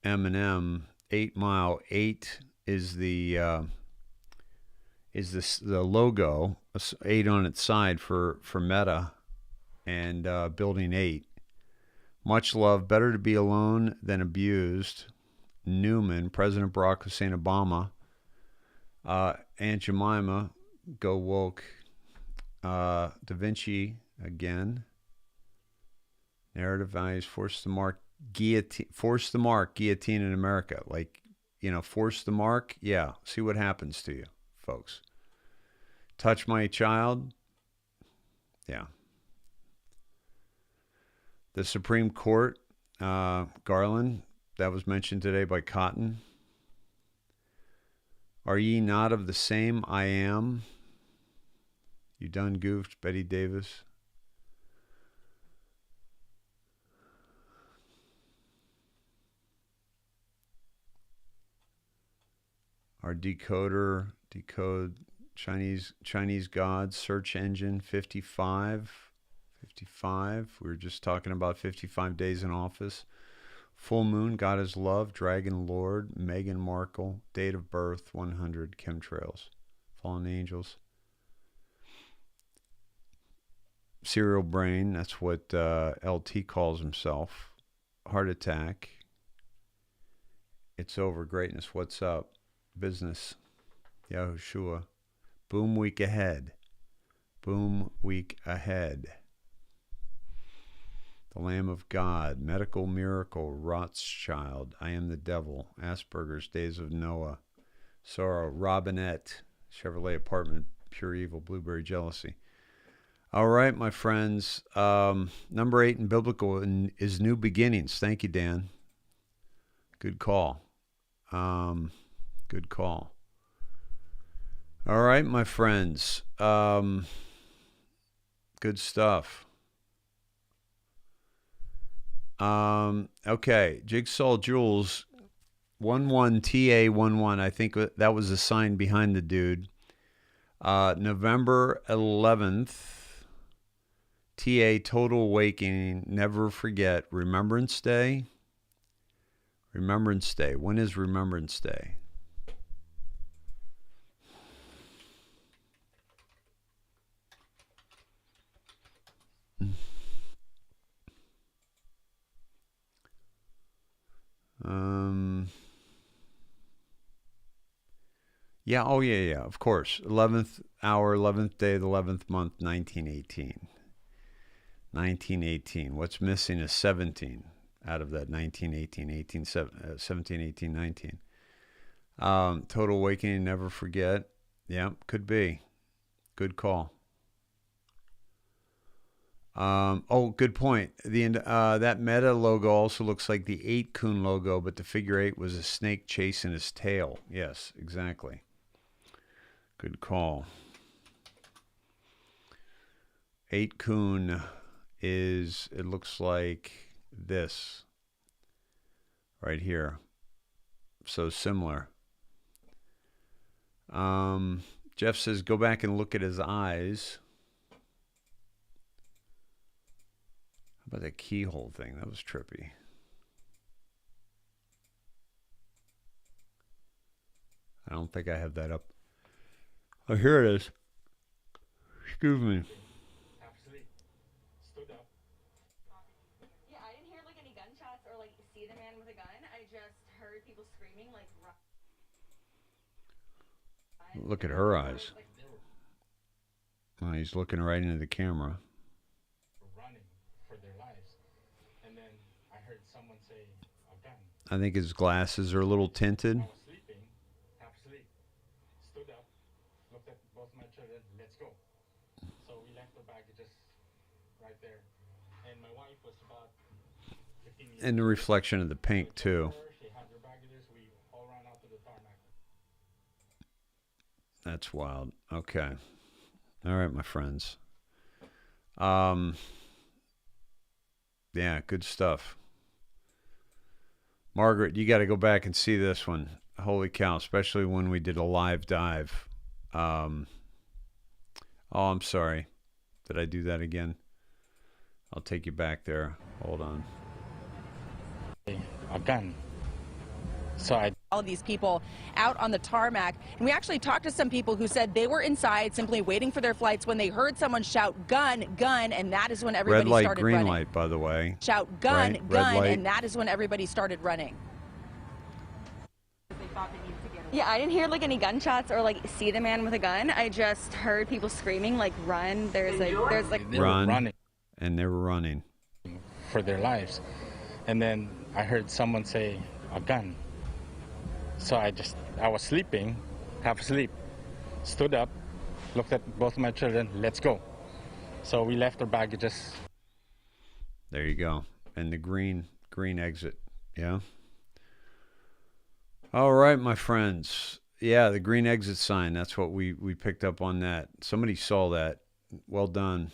Eminem, 8 Mile. 8 is the logo, 8 on its side for Meta, and Building 8. Much love, better to be alone than abused. Newman, President Barack Hussein Obama. Aunt Jemima, Go Woke. Da Vinci again. Narrative values, force the mark, guillotine in America. Like, force the mark. Yeah, see what happens to you, folks. Touch my child. Yeah. The Supreme Court, Garland, that was mentioned today by Cotton. Are ye not of the same I am? You done goofed, Betty Davis. Our decode Chinese gods, search engine 55. We were just talking about 55 days in office. Full moon, God is love, Dragon Lord, Meghan Markle, date of birth 100, chemtrails, fallen angels. Serial brain, that's what LT calls himself. Heart attack. It's over, greatness, what's up? Business, Yahushua. Boom week ahead. Boom week ahead. The Lamb of God, Medical Miracle, Rothschild, I Am the Devil, Asperger's, Days of Noah, Sorrow, Robinette, Chevrolet Apartment, Pure Evil, Blueberry Jealousy. All right, my friends. Number 8 in biblical is new beginnings. Thank you, Dan. Good call. Good call. All right, my friends. Good stuff. Okay, Jigsaw Jules, 11TA11. I think that was a sign behind the dude. November 11th. TA Total Awakening. Never forget. Remembrance Day. Remembrance Day. When is Remembrance Day? Yeah, oh yeah, of course. 11th hour, 11th day, the 11th month, 1918. 1918. What's missing is 17 out of that 1918, 17, 18, 19. Total Awakening, never forget. Yeah, could be. Good call. Good point. That Meta logo also looks like the 8-Kun logo, but the figure 8 was a snake chasing his tail. Yes, exactly. Good call. 8-Kun is, it looks like this right here. So similar. Jeff says, go back and look at his eyes. How about that keyhole thing? That was trippy. I don't think I have that up. Oh, here it is. Excuse me. Yeah, I didn't hear like any gunshots or like see the man with a gun. I just heard people screaming like. Look at her eyes. Oh, he's looking right into the camera. Running for their lives, and then I heard someone say a gun. I think his glasses are a little tinted. I was sleeping, half asleep. Stood up, looked at both my children. Let's go. So we left the baggages right there, and my wife was about 15 years. And the reflection of the pink too. She had her baggages. We all ran out to the tarmac. That's wild. Okay. All right, my friends. Yeah, good stuff. Margaret, you got to go back and see this one. Holy cow, especially when we did a live dive. Oh, I'm sorry. Did I do that again? I'll take you back there. Hold on. A gun. So I. All of these people out on the tarmac, and we actually talked to some people who said they were inside simply waiting for their flights when they heard someone shout gun, gun, and that is when everybody Red light, started green running. light, by the way. Shout gun, Right? gun, Red light. and that is when everybody started running. Yeah, I didn't hear like any gunshots or like see the man with a gun. I just heard people screaming like run. There's like Run. And they were running. For their lives, and then I heard someone say a gun. So I was sleeping, half asleep. Stood up, looked at both my children. Let's go. So we left our baggages. There you go. And the green exit. Yeah. All right, my friends. Yeah, the green exit sign. That's what we picked up on that. Somebody saw that. Well done.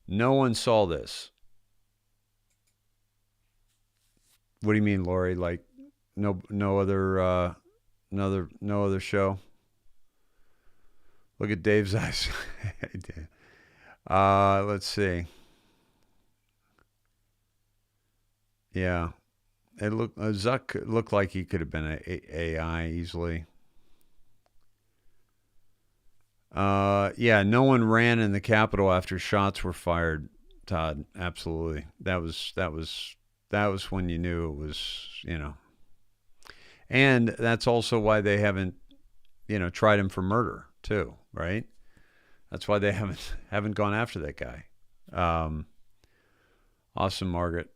No one saw this. What do you mean, Lori? Like no other show? Look at Dave's eyes. Let's see. Yeah. Zuck looked like he could have been an AI easily. Yeah, no one ran in the Capitol after shots were fired, Todd. Absolutely. That was when you knew it was, And that's also why they haven't, tried him for murder too, right? That's why they haven't gone after that guy. Awesome, Margaret.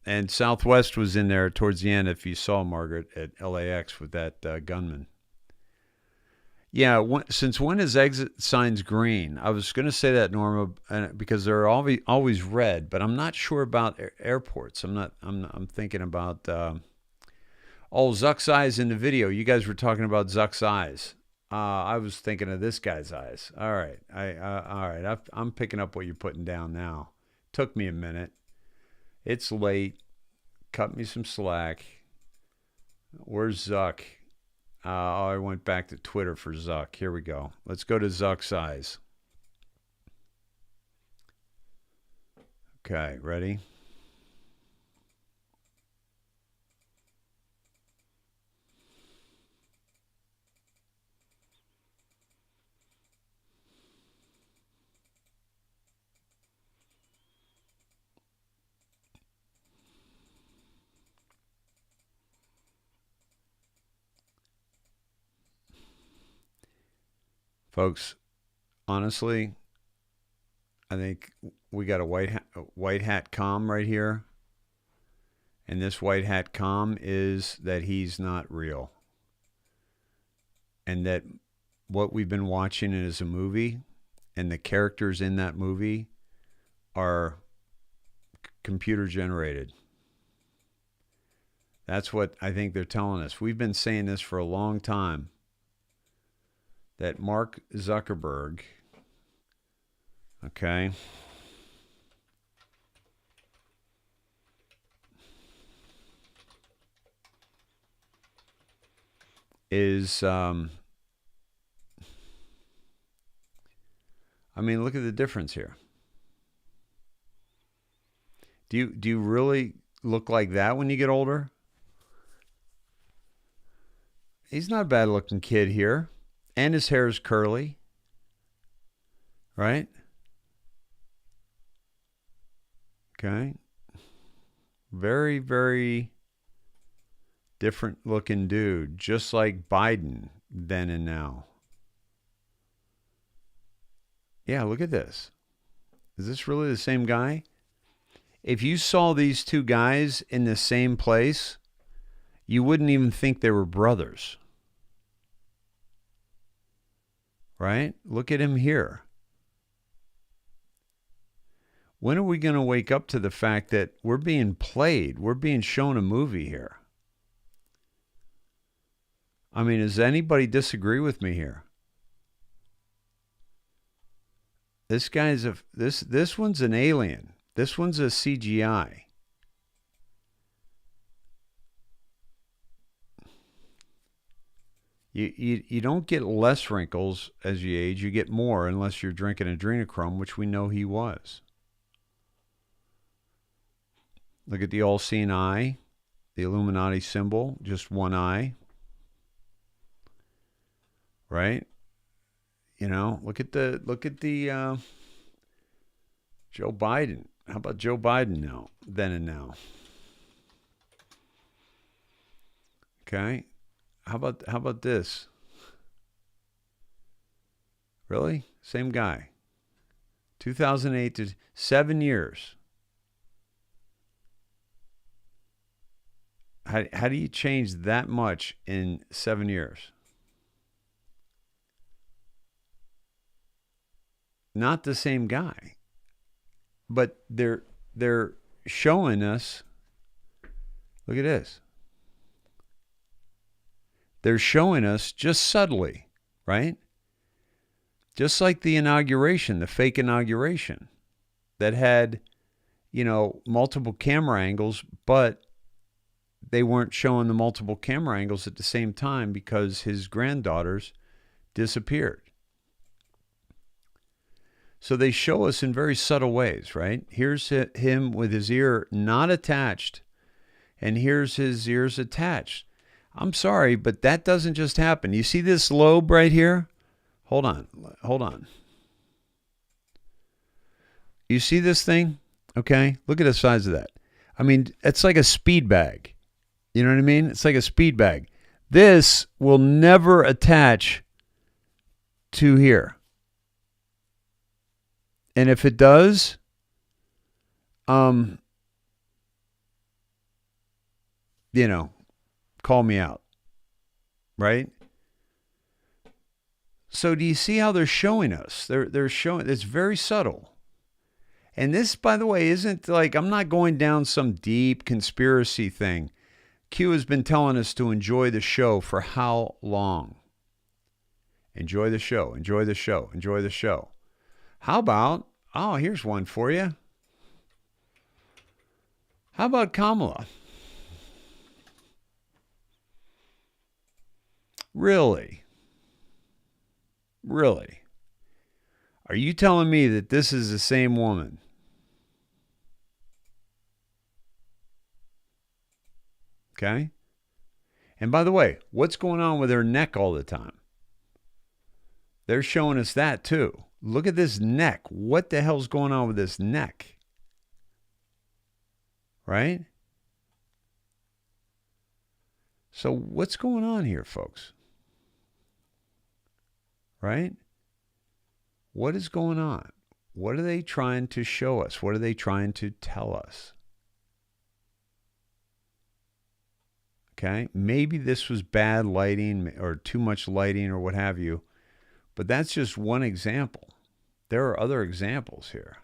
And Southwest was in there towards the end, if you saw Margaret, at LAX with that gunman. Yeah, since when is exit signs green? I was going to say that, Norma, because they're always red, but I'm not sure about airports. I'm thinking about. Zuck's eyes in the video. You guys were talking about Zuck's eyes. I was thinking of this guy's eyes. All right, all right. I'm picking up what you're putting down now. Took me a minute. It's late. Cut me some slack. Where's Zuck? I went back to Twitter for Zuck. Here we go. Let's go to Zuck's eyes. Okay, ready? Folks, honestly, I think we got a white hat comm right here. And this white hat comm is that he's not real. And that what we've been watching is a movie, and the characters in that movie are computer generated. That's what I think they're telling us. We've been saying this for a long time. That Mark Zuckerberg, okay, is, I mean, look at the difference here. Do you really look like that when you get older? He's not a bad looking kid here. And his hair is curly, right? Okay. Very, very different looking dude, just like Biden then and now. Yeah, look at this. Is this really the same guy? If you saw these two guys in the same place, you wouldn't even think they were brothers. Right? Look at him here. When are we going to wake up to the fact that we're being played? We're being shown a movie here. I mean, does anybody disagree with me here? This guy's this one's an alien. This one's a CGI. You don't get less wrinkles as you age. You get more unless you're drinking adrenochrome, which we know he was. Look at the all-seeing eye, the Illuminati symbol, just one eye. Right? You know, look at the Joe Biden. How about Joe Biden now, then and now? Okay. How about this? Really? Same guy. 2008 to 7 years. How do you change that much in 7 years? Not the same guy. But they're showing us. Look at this. They're showing us just subtly, right? Just like the inauguration, the fake inauguration that had, multiple camera angles, but they weren't showing the multiple camera angles at the same time because his granddaughters disappeared. So they show us in very subtle ways, right? Here's him with his ear not attached, and here's his ears attached. I'm sorry, but that doesn't just happen. You see this lobe right here? Hold on. You see this thing? Okay, look at the size of that. I mean, it's like a speed bag. You know what I mean? It's like a speed bag. This will never attach to here. And if it does, call me out, right? So do you see how they're showing us? They're showing, it's very subtle. And this, by the way, isn't like, I'm not going down some deep conspiracy thing. Q has been telling us to enjoy the show for how long? Enjoy the show, enjoy the show, enjoy the show. How about, oh, here's one for you. How about Kamala? Really? Really? Are you telling me that this is the same woman? Okay? And by the way, what's going on with her neck all the time? They're showing us that too. Look at this neck. What the hell's going on with this neck? Right? So what's going on here, folks? Right? What is going on? What are they trying to show us? What are they trying to tell us? Okay? Maybe this was bad lighting or too much lighting or what have you, but that's just one example. There are other examples here.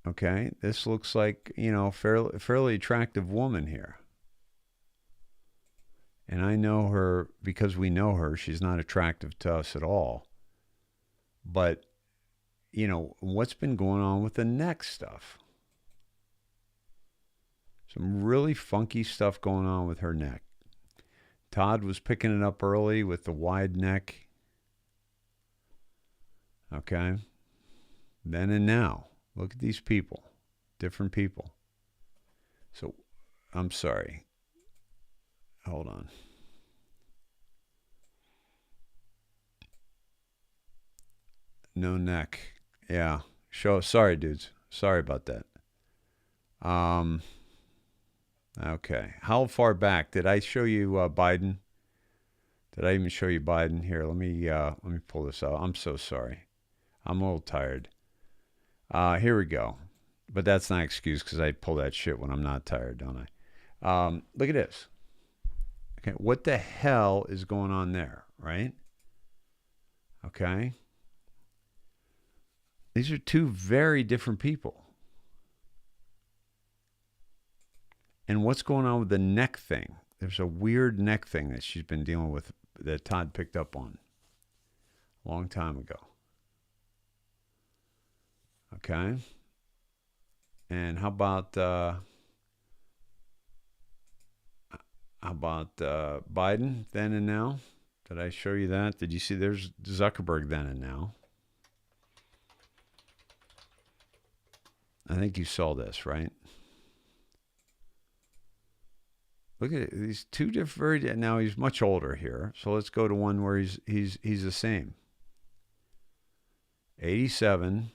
Okay? This looks like, you know, fairly attractive woman here. And I know her because we know her. She's not attractive to us at all. But, you know, what's been going on with the neck stuff? Some really funky stuff going on with her neck. Todd was picking it up early with the wide neck. Okay. Then and now. Look at these people. Different people. So, I'm sorry. Hold on. No neck. Yeah. Sorry, dudes. Sorry about that. Okay. How far back did I show you Biden? Did I even show you Biden? Here, let me pull this out. I'm so sorry. I'm a little tired. Here we go. But that's not an excuse because I pull that shit when I'm not tired, don't I? Look at this. Okay, what the hell is going on there, right? Okay. These are two very different people. And what's going on with the neck thing? There's a weird neck thing that she's been dealing with that Todd picked up on a long time ago. Okay. And how about Biden then and now? Did I show you that? Did you see there's Zuckerberg then and now? I think you saw this, right? Look at it. These two different. Now he's much older here, so let's go to one where he's the same. 87,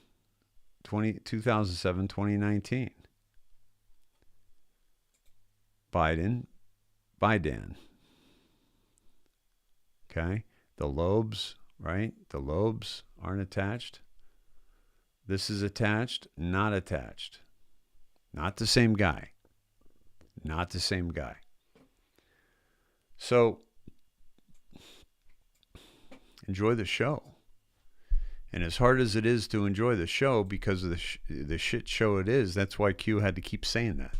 2007, 2019. Biden. Okay, the lobes, right? The lobes aren't attached. This is attached, not attached. Not the same guy. Not the same guy. So, enjoy the show. And as hard as it is to enjoy the show because of the shit show it is, that's why Q had to keep saying that.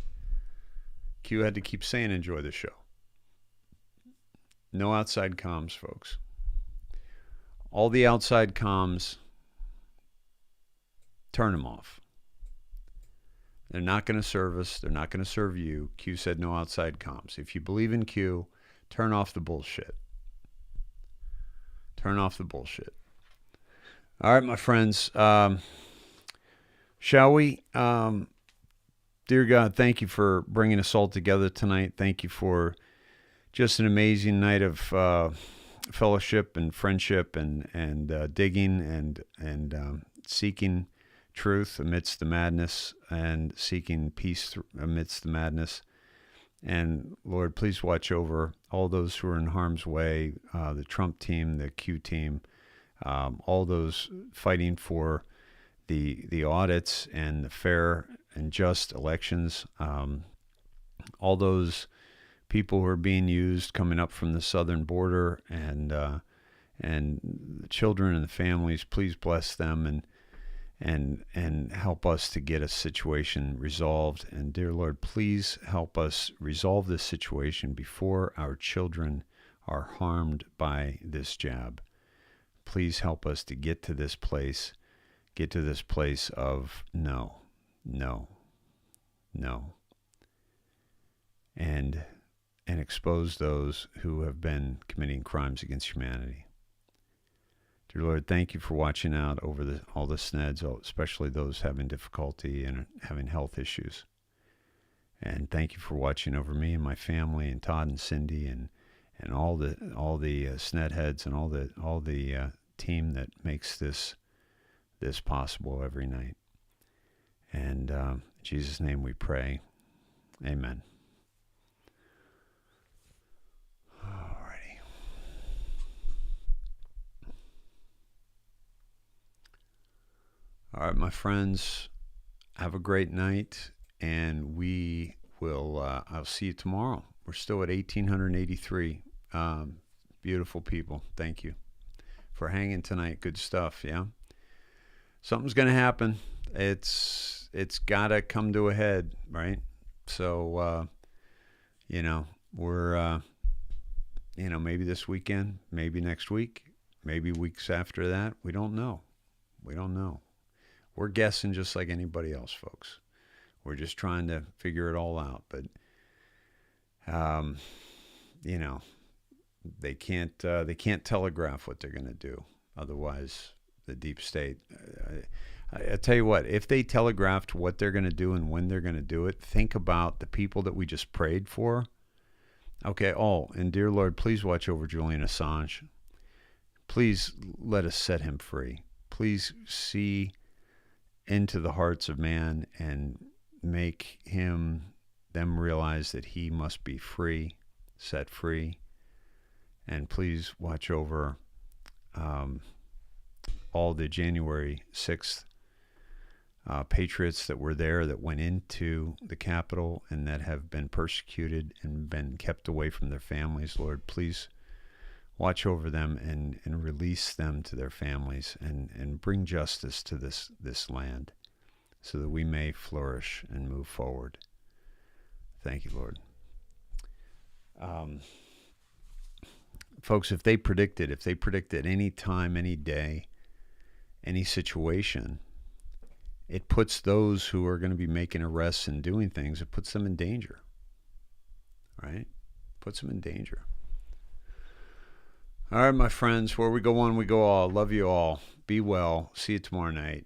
Q had to keep saying enjoy the show. No outside comms, folks. All the outside comms, turn them off. They're not going to serve us. They're not going to serve you. Q said no outside comms. If you believe in Q, turn off the bullshit. Turn off the bullshit. All right, my friends. Shall we? Dear God, thank you for bringing us all together tonight. Thank you for just an amazing night of fellowship and friendship and digging and seeking truth amidst the madness and seeking peace amidst the madness. And Lord, please watch over all those who are in harm's way, the Trump team, the Q team, all those fighting for the audits and the fair and just elections, all those people who are being used coming up from the southern border, and the children and the families. Please bless them and help us to get a situation resolved. And dear Lord, please help us resolve this situation before our children are harmed by this jab. Please help us to get to this place of no, and expose those who have been committing crimes against humanity. Dear Lord, thank you for watching out over all the Sneds, especially those having difficulty and having health issues. And thank you for watching over me and my family, and Todd and Cindy, and all the Sned heads, and all the team that makes this possible every night. And in Jesus' name we pray. Amen. Alrighty. All right, my friends, have a great night, and we will, I'll see you tomorrow. We're still at 1883. Beautiful people. Thank you for hanging tonight. Good stuff, yeah? Something's going to happen. It's got to come to a head, right? So, we're, maybe this weekend, maybe next week, maybe weeks after that. We don't know. We're guessing just like anybody else, folks. We're just trying to figure it all out. But, they can't telegraph what they're going to do. Otherwise, the deep state. I tell you what, if they telegraphed what they're going to do and when they're going to do it, think about the people that we just prayed for. Okay, and dear Lord, please watch over Julian Assange. Please let us set him free. Please see into the hearts of man and make them realize that he must be free, set free. And please watch over all the January 6th patriots that were there, that went into the Capitol and that have been persecuted and been kept away from their families. Lord, please watch over them and release them to their families, and bring justice to this land so that we may flourish and move forward. Thank you, Lord. Folks, if they predicted any time, any day, any situation, it puts those who are going to be making arrests and doing things, it puts them in danger, right? Puts them in danger. All right, my friends, where we go one, we go all. Love you all. Be well. See you tomorrow night.